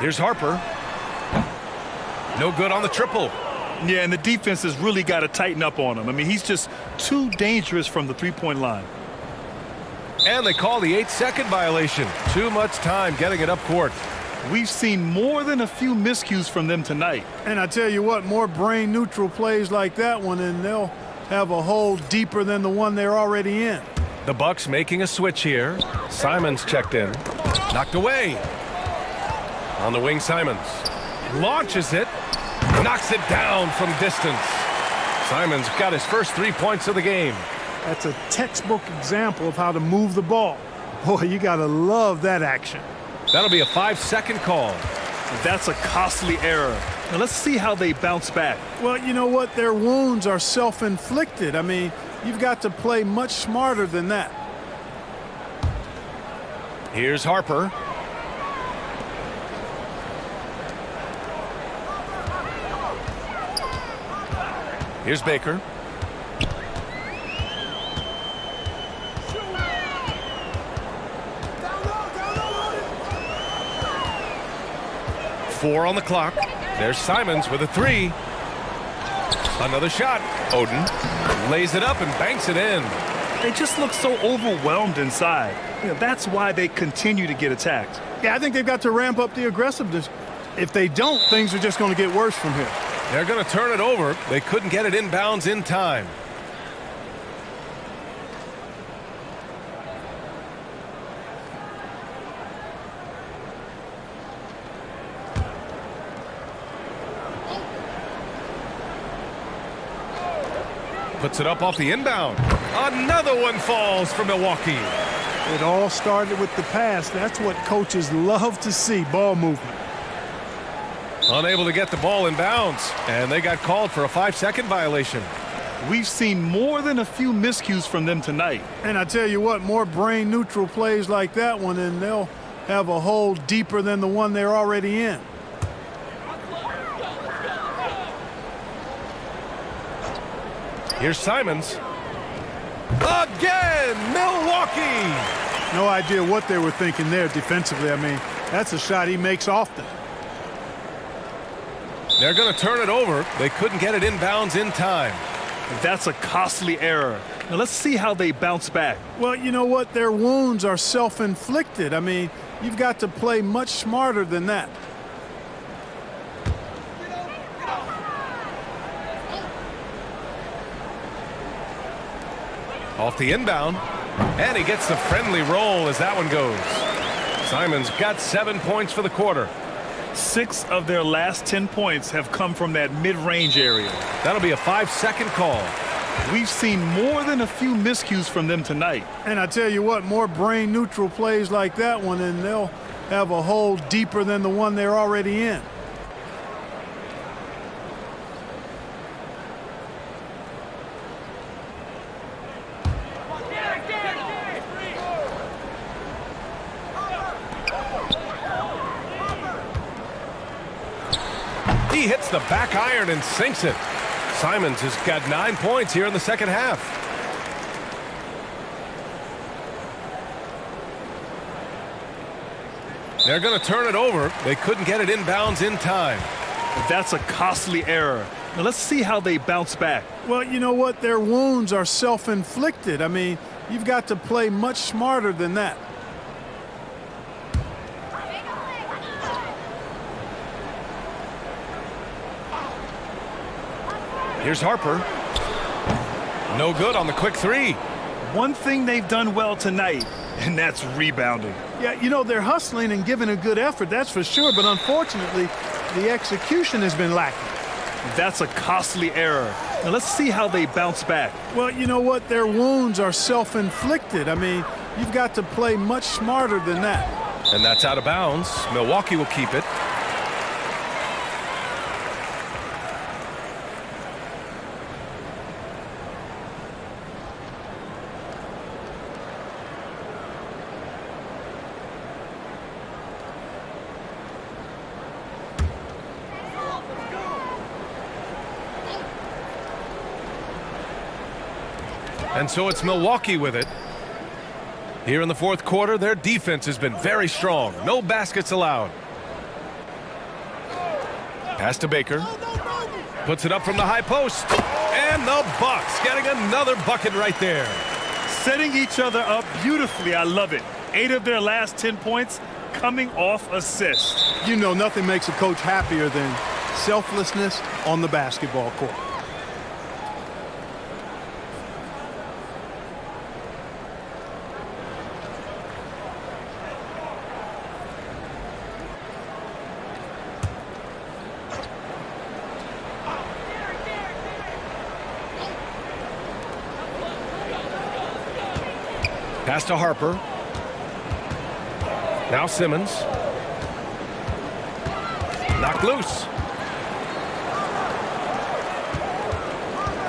Here's Harper. No good on the triple. Yeah, and the defense has really got to tighten up on him. I mean, he's just too dangerous from the three-point line. And they call the 8-second violation. Too much time getting it up court. We've seen more than a few miscues from them tonight. And I tell you what, more brain-neutral plays like that one, and they'll have a hole deeper than the one they're already in. The Bucks making a switch here. Simons checked in. Knocked away. On the wing, Simons. Launches it. Knocks it down from distance. Simons got his first 3 points of the game. That's a textbook example of how to move the ball. Boy, you got to love that action. That'll be a 5-second call. That's a costly error. Now let's see how they bounce back. Well, you know what? Their wounds are self-inflicted. I mean, you've got to play much smarter than that. Here's Harper. Here's Baker. Four on the clock. There's Simons with a three. Another shot. Oden lays it up and banks it in. They just look so overwhelmed inside. You know, that's why they continue to get attacked. Yeah, I think they've got to ramp up the aggressiveness. If they don't, things are just going to get worse from here. They're going to turn it over. They couldn't get it inbounds in time. Puts it up off the inbound. Another one falls for Milwaukee. It all started with the pass. That's what coaches love to see, ball movement. Unable to get the ball in bounds, and they got called for a 5-second violation. We've seen more than a few miscues from them tonight. And I tell you what, more brain-neutral plays like that one, and they'll have a hole deeper than the one they're already in. Here's Simons. Again, Milwaukee! No idea what they were thinking there defensively. I mean, that's a shot he makes often. They're going to turn it over. They couldn't get it inbounds in time. That's a costly error. Now let's see how they bounce back. Well, you know what? Their wounds are self-inflicted. I mean, you've got to play much smarter than that. Off the inbound, and he gets the friendly roll as that one goes. Simons got 7 points for the quarter. 6 of their last 10 points have come from that mid-range area. That'll be a 5-second call. We've seen more than a few miscues from them tonight. And I tell you what, more brain-neutral plays like that one, and they'll have a hole deeper than the one they're already in. He hits the back iron and sinks it. Simons has got 9 points here in the second half. They're going to turn it over. They couldn't get it inbounds in time. That's a costly error. Now let's see how they bounce back. Well, you know what? Their wounds are self-inflicted. I mean, you've got to play much smarter than that. Here's Harper. No good on the quick three. One thing they've done well tonight, and that's rebounding. Yeah, you know, they're hustling and giving a good effort, that's for sure, but unfortunately, the execution has been lacking. That's a costly error. Now let's see how they bounce back. Well, you know what? Their wounds are self-inflicted. I mean, you've got to play much smarter than that. And that's out of bounds. Milwaukee will keep it. And so it's Milwaukee with it. Here in the fourth quarter, their defense has been very strong. No baskets allowed. Pass to Baker. Puts it up from the high post. And the Bucks getting another bucket right there. Setting each other up beautifully. I love it. 8 of their last 10 points coming off assists. You know, nothing makes a coach happier than selflessness on the basketball court. Pass to Harper. Now Simmons. Knocked loose.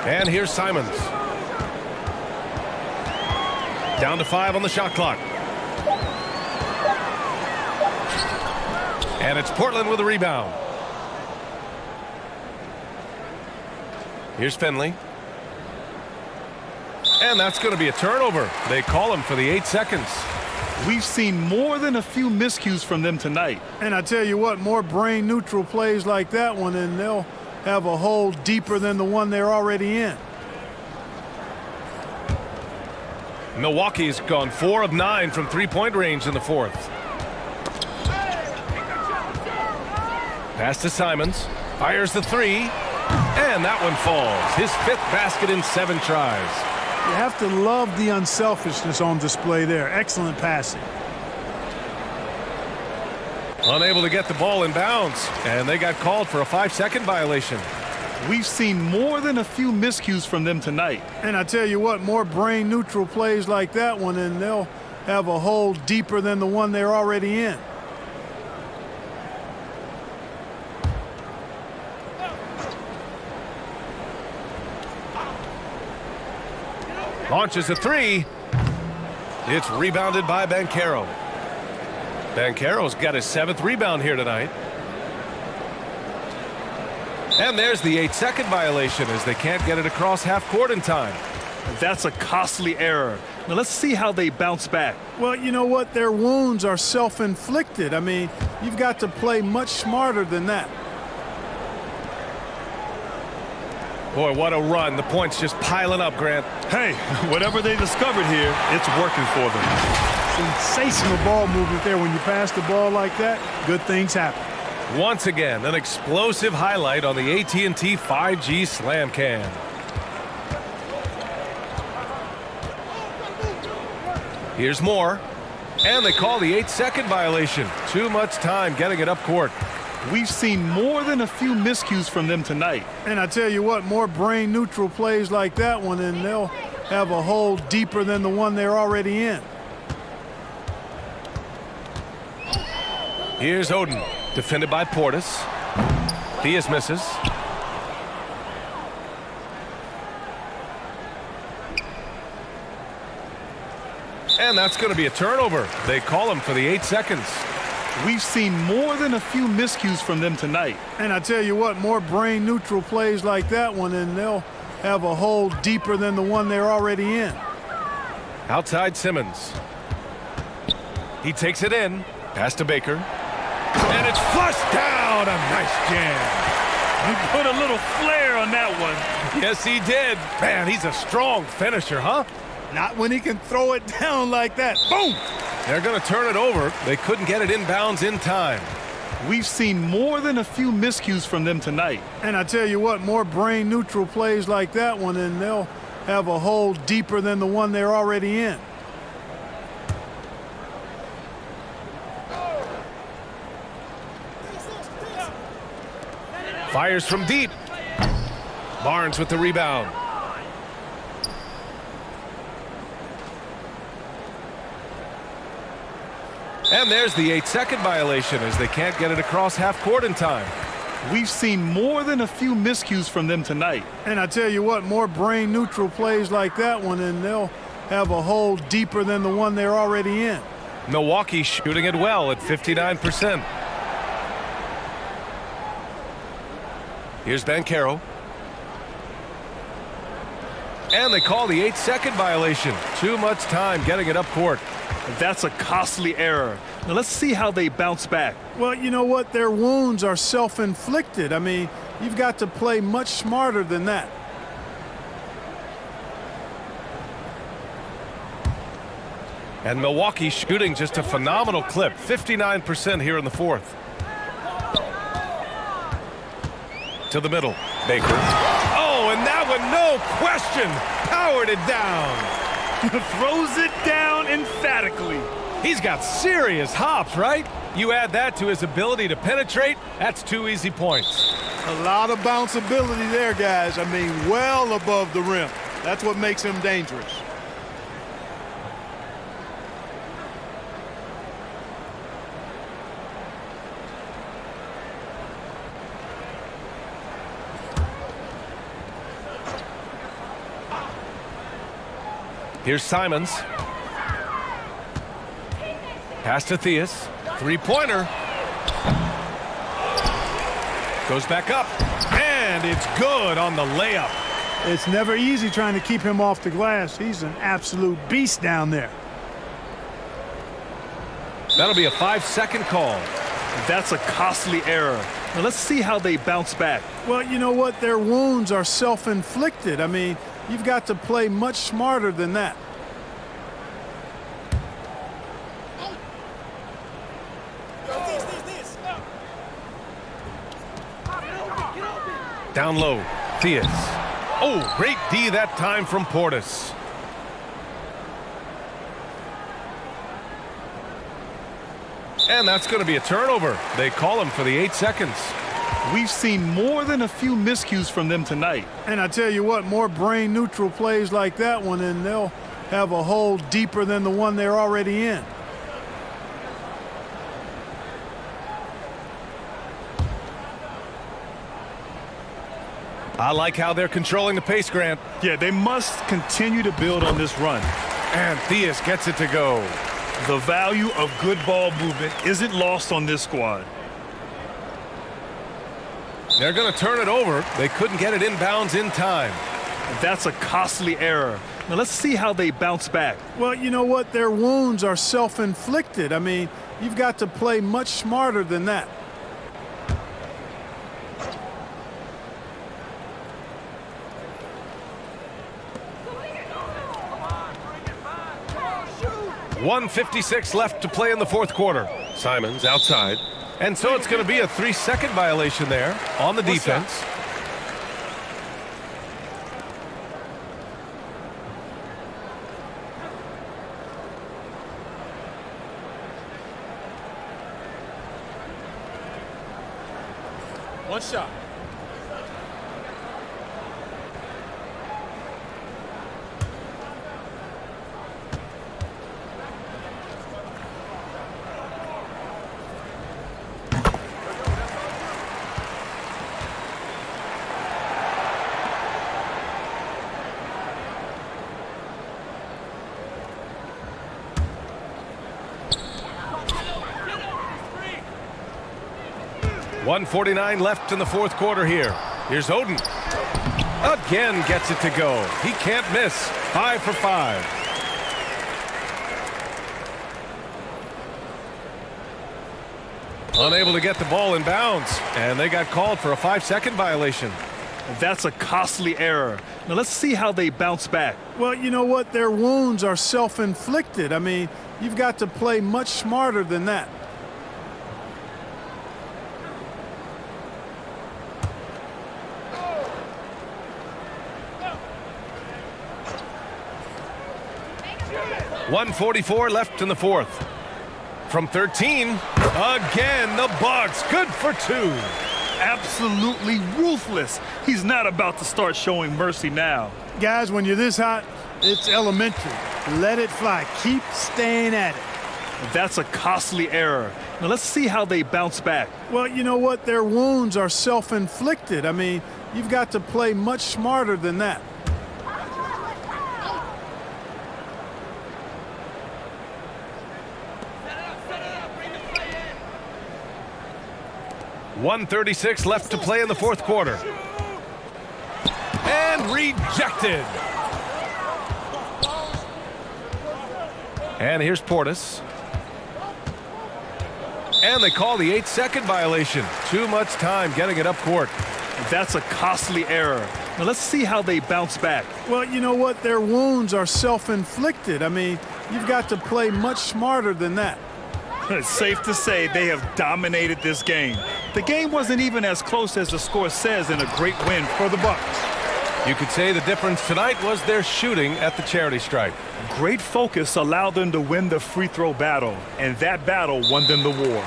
And here's Simons. Down to 5 on the shot clock. And it's Portland with a rebound. Here's Finley. And that's going to be a turnover. They call him for the 8 seconds. We've seen more than a few miscues from them tonight. And I tell you what, more brain-neutral plays like that one, and they'll have a hole deeper than the one they're already in. Milwaukee's gone 4 of 9 from three-point range in the fourth. Pass to Simons. Fires the 3. And that one falls. His 5th basket in 7 tries. You have to love the unselfishness on display there. Excellent passing. Unable to get the ball in bounds, and they got called for a 5-second violation. We've seen more than a few miscues from them tonight. And I tell you what, more brain-neutral plays like that one, and they'll have a hole deeper than the one they're already in. Launches a 3. It's rebounded by Banchero. Banchero's got his 7th rebound here tonight. And there's the 8-second violation as they can't get it across half court in time. That's a costly error. Now let's see how they bounce back. Well, you know what? Their wounds are self-inflicted. I mean, you've got to play much smarter than that. Boy, what a run. The points just piling up, Grant. Hey, whatever they discovered here, it's working for them. Sensational ball movement there. When you pass the ball like that, good things happen. Once again, an explosive highlight on the AT&T 5G Slam Cam. Here's Moore. And they call the 8-second violation. Too much time getting it up court. We've seen more than a few miscues from them tonight. And I tell you what, more brain-neutral plays like that one, and they'll have a hole deeper than the one they're already in. Here's Oden, defended by Portis. Diaz misses. And that's going to be a turnover. They call him for the 8 seconds. We've seen more than a few miscues from them tonight. And I tell you what, more brain-neutral plays like that one, and they'll have a hole deeper than the one they're already in. Outside Simmons. He takes it in. Pass to Baker. And it's flushed down. A nice jam. He put a little flair on that one. Yes, he did. Man, he's a strong finisher, huh? Not when he can throw it down like that. Boom! They're going to turn it over. They couldn't get it inbounds in time. We've seen more than a few miscues from them tonight. And I tell you what, more brain-neutral plays like that one, and they'll have a hole deeper than the one they're already in. Fires from deep. Barnes with the rebound. And there's the 8-second violation as they can't get it across half court in time. We've seen more than a few miscues from them tonight. And I tell you what, more brain-neutral plays like that one, and they'll have a hole deeper than the one they're already in. Milwaukee shooting it well at 59%. Here's Banchero. And they call the 8-second violation. Too much time getting it up court. That's a costly error. Now let's see how they bounce back. Well, you know what? Their wounds are self-inflicted. I mean, you've got to play much smarter than that. And Milwaukee shooting just a phenomenal clip, 59% here in the fourth. To the middle, Baker. Oh, and that one, no question, powered it down. Throws it down emphatically. He's got serious hops, right? You add that to his ability to penetrate, that's 2 easy points. A lot of bounceability there, guys. I mean, well above the rim. That's what makes him dangerous. Here's Simons. Pass to Theus. Three-pointer. Goes back up. And it's good on the layup. It's never easy trying to keep him off the glass. He's an absolute beast down there. That'll be a 5-second call. That's a costly error. Now let's see how they bounce back. Well, you know what? Their wounds are self-inflicted. I mean, you've got to play much smarter than that. Down low, Theus. Oh, great D that time from Portis. And that's going to be a turnover. They call him for the 8 seconds. We've seen more than a few miscues from them tonight. And I tell you what, more brain-neutral plays like that one, and they'll have a hole deeper than the one they're already in. I like how they're controlling the pace, Grant. Yeah, they must continue to build on this run. And Theus gets it to go. The value of good ball movement isn't lost on this squad. They're going to turn it over. They couldn't get it inbounds in time. That's a costly error. Now let's see how they bounce back. Well, you know what? Their wounds are self-inflicted. I mean, you've got to play much smarter than that. .156 left to play in the fourth quarter. Simons outside. And so it's going to be a 3-second violation there on the defense. One shot. .149 left in the fourth quarter here. Here's Oden. Again gets it to go. He can't miss. 5 for 5. Unable to get the ball in bounds. And they got called for a 5-second violation. That's a costly error. Now let's see how they bounce back. Well, you know what? Their wounds are self-inflicted. I mean, you've got to play much smarter than that. .144 left in the fourth. From 13, again, the Bucks. Good for 2. Absolutely ruthless. He's not about to start showing mercy now. Guys, when you're this hot, it's elementary. Let it fly. Keep staying at it. That's a costly error. Now let's see how they bounce back. Well, you know what? Their wounds are self-inflicted. I mean, you've got to play much smarter than that. .136 left to play in the fourth quarter. And rejected. And here's Portis. And they call the 8-second violation. Too much time getting it up court. That's a costly error. Now let's see how they bounce back. Well, you know what? Their wounds are self-inflicted. I mean, you've got to play much smarter than that. It's safe to say they have dominated this game. The game wasn't even as close as the score says in a great win for the Bucks. You could say the difference tonight was their shooting at the charity stripe. Great focus allowed them to win the free throw battle, and that battle won them the war.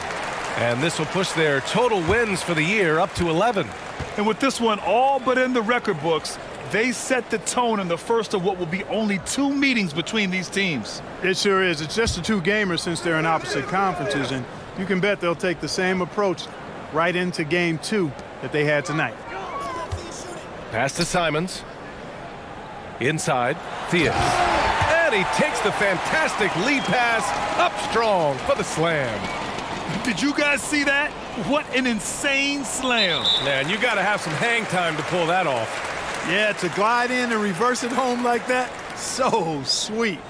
And this will push their total wins for the year up to 11. And with this one all but in the record books, they set the tone in the first of what will be only 2 meetings between these teams. It sure is. It's just a 2 gamers since they're in opposite conferences, and you can bet they'll take the same approach right into game 2 that they had tonight. Pass to Simons. Inside, Theus. And he takes the fantastic lead pass up strong for the slam. Did you guys see that? What an insane slam. Man, you got to have some hang time to pull that off. Yeah, to glide in and reverse it home like that, so sweet.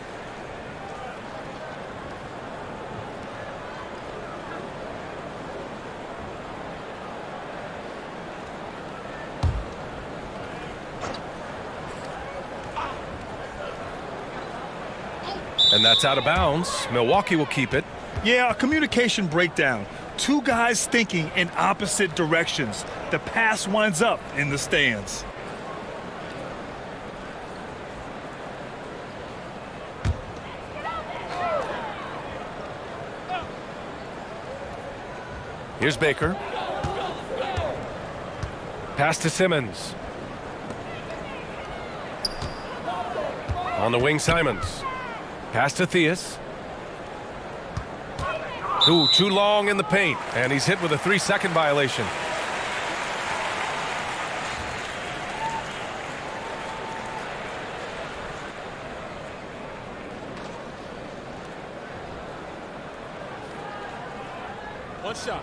And that's out of bounds. Milwaukee will keep it. Yeah, a communication breakdown. 2 guys thinking in opposite directions. The pass winds up in the stands. Here's Baker. Pass to Simmons. On the wing, Simons. Pass to Theus. Ooh, too long in the paint, and he's hit with a 3-second violation. One shot.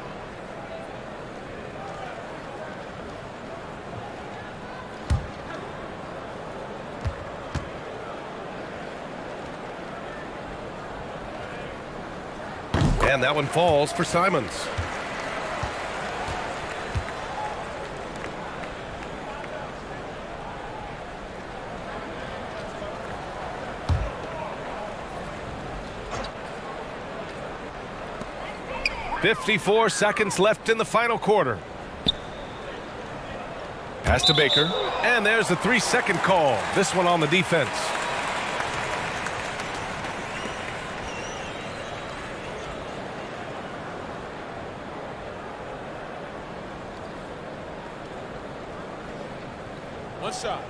And that one falls for Simons. .54 seconds left in the final quarter. Pass to Baker. And there's the 3-second call. This one on the defense. One shot.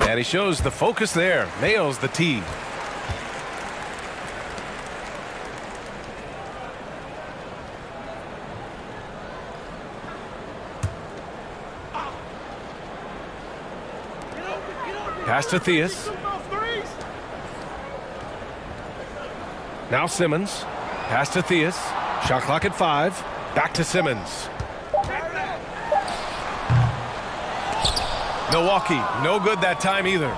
And he shows the focus there. Nails the tee. Pass to Theus. Now Simmons. Pass to Theus. Shot clock at 5. Back to Simmons. Milwaukee, no good that time either.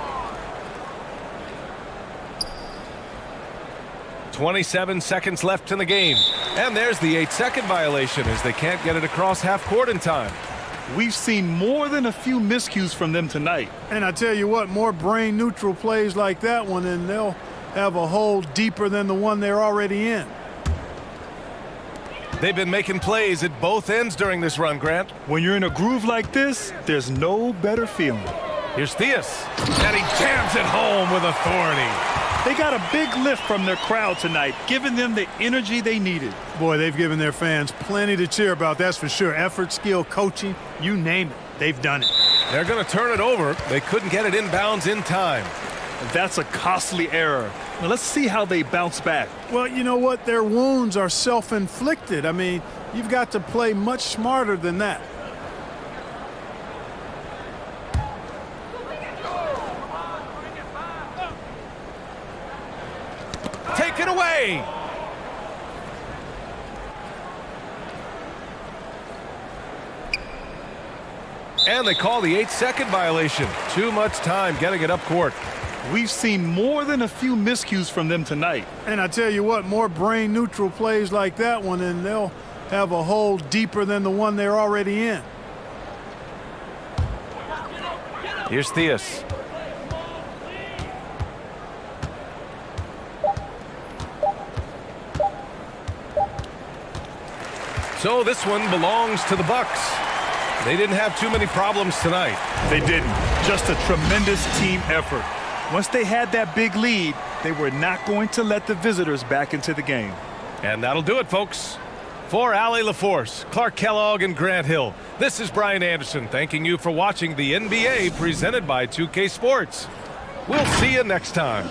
27 seconds left in the game. And there's the 8-second violation as they can't get it across half court in time. We've seen more than a few miscues from them tonight. And I tell you what, more brain-neutral plays like that one, and they'll have a hole deeper than the one they're already in. They've been making plays at both ends during this run, Grant. When you're in a groove like this, there's no better feeling. Here's Theus, and he jams it home with authority. They got a big lift from their crowd tonight, giving them the energy they needed. Boy, they've given their fans plenty to cheer about, that's for sure. Effort, skill, coaching, you name it, they've done it. They're going to turn it over. They couldn't get it inbounds in time. That's a costly error. Now let's see how they bounce back. Well, you know what? Their wounds are self-inflicted. I mean, you've got to play much smarter than that. Take it away. And they call the 8-second violation. Too much time getting it up court. We've seen more than a few miscues from them tonight. And I tell you what, more brain-neutral plays like that one, and they'll have a hole deeper than the one they're already in. Here's Theus. So this one belongs to the Bucks. They didn't have too many problems tonight. They didn't. Just a tremendous team effort. Once they had that big lead, they were not going to let the visitors back into the game. And that'll do it, folks. For Allie LaForce, Clark Kellogg, and Grant Hill, this is Brian Anderson thanking you for watching the NBA presented by 2K Sports. We'll see you next time.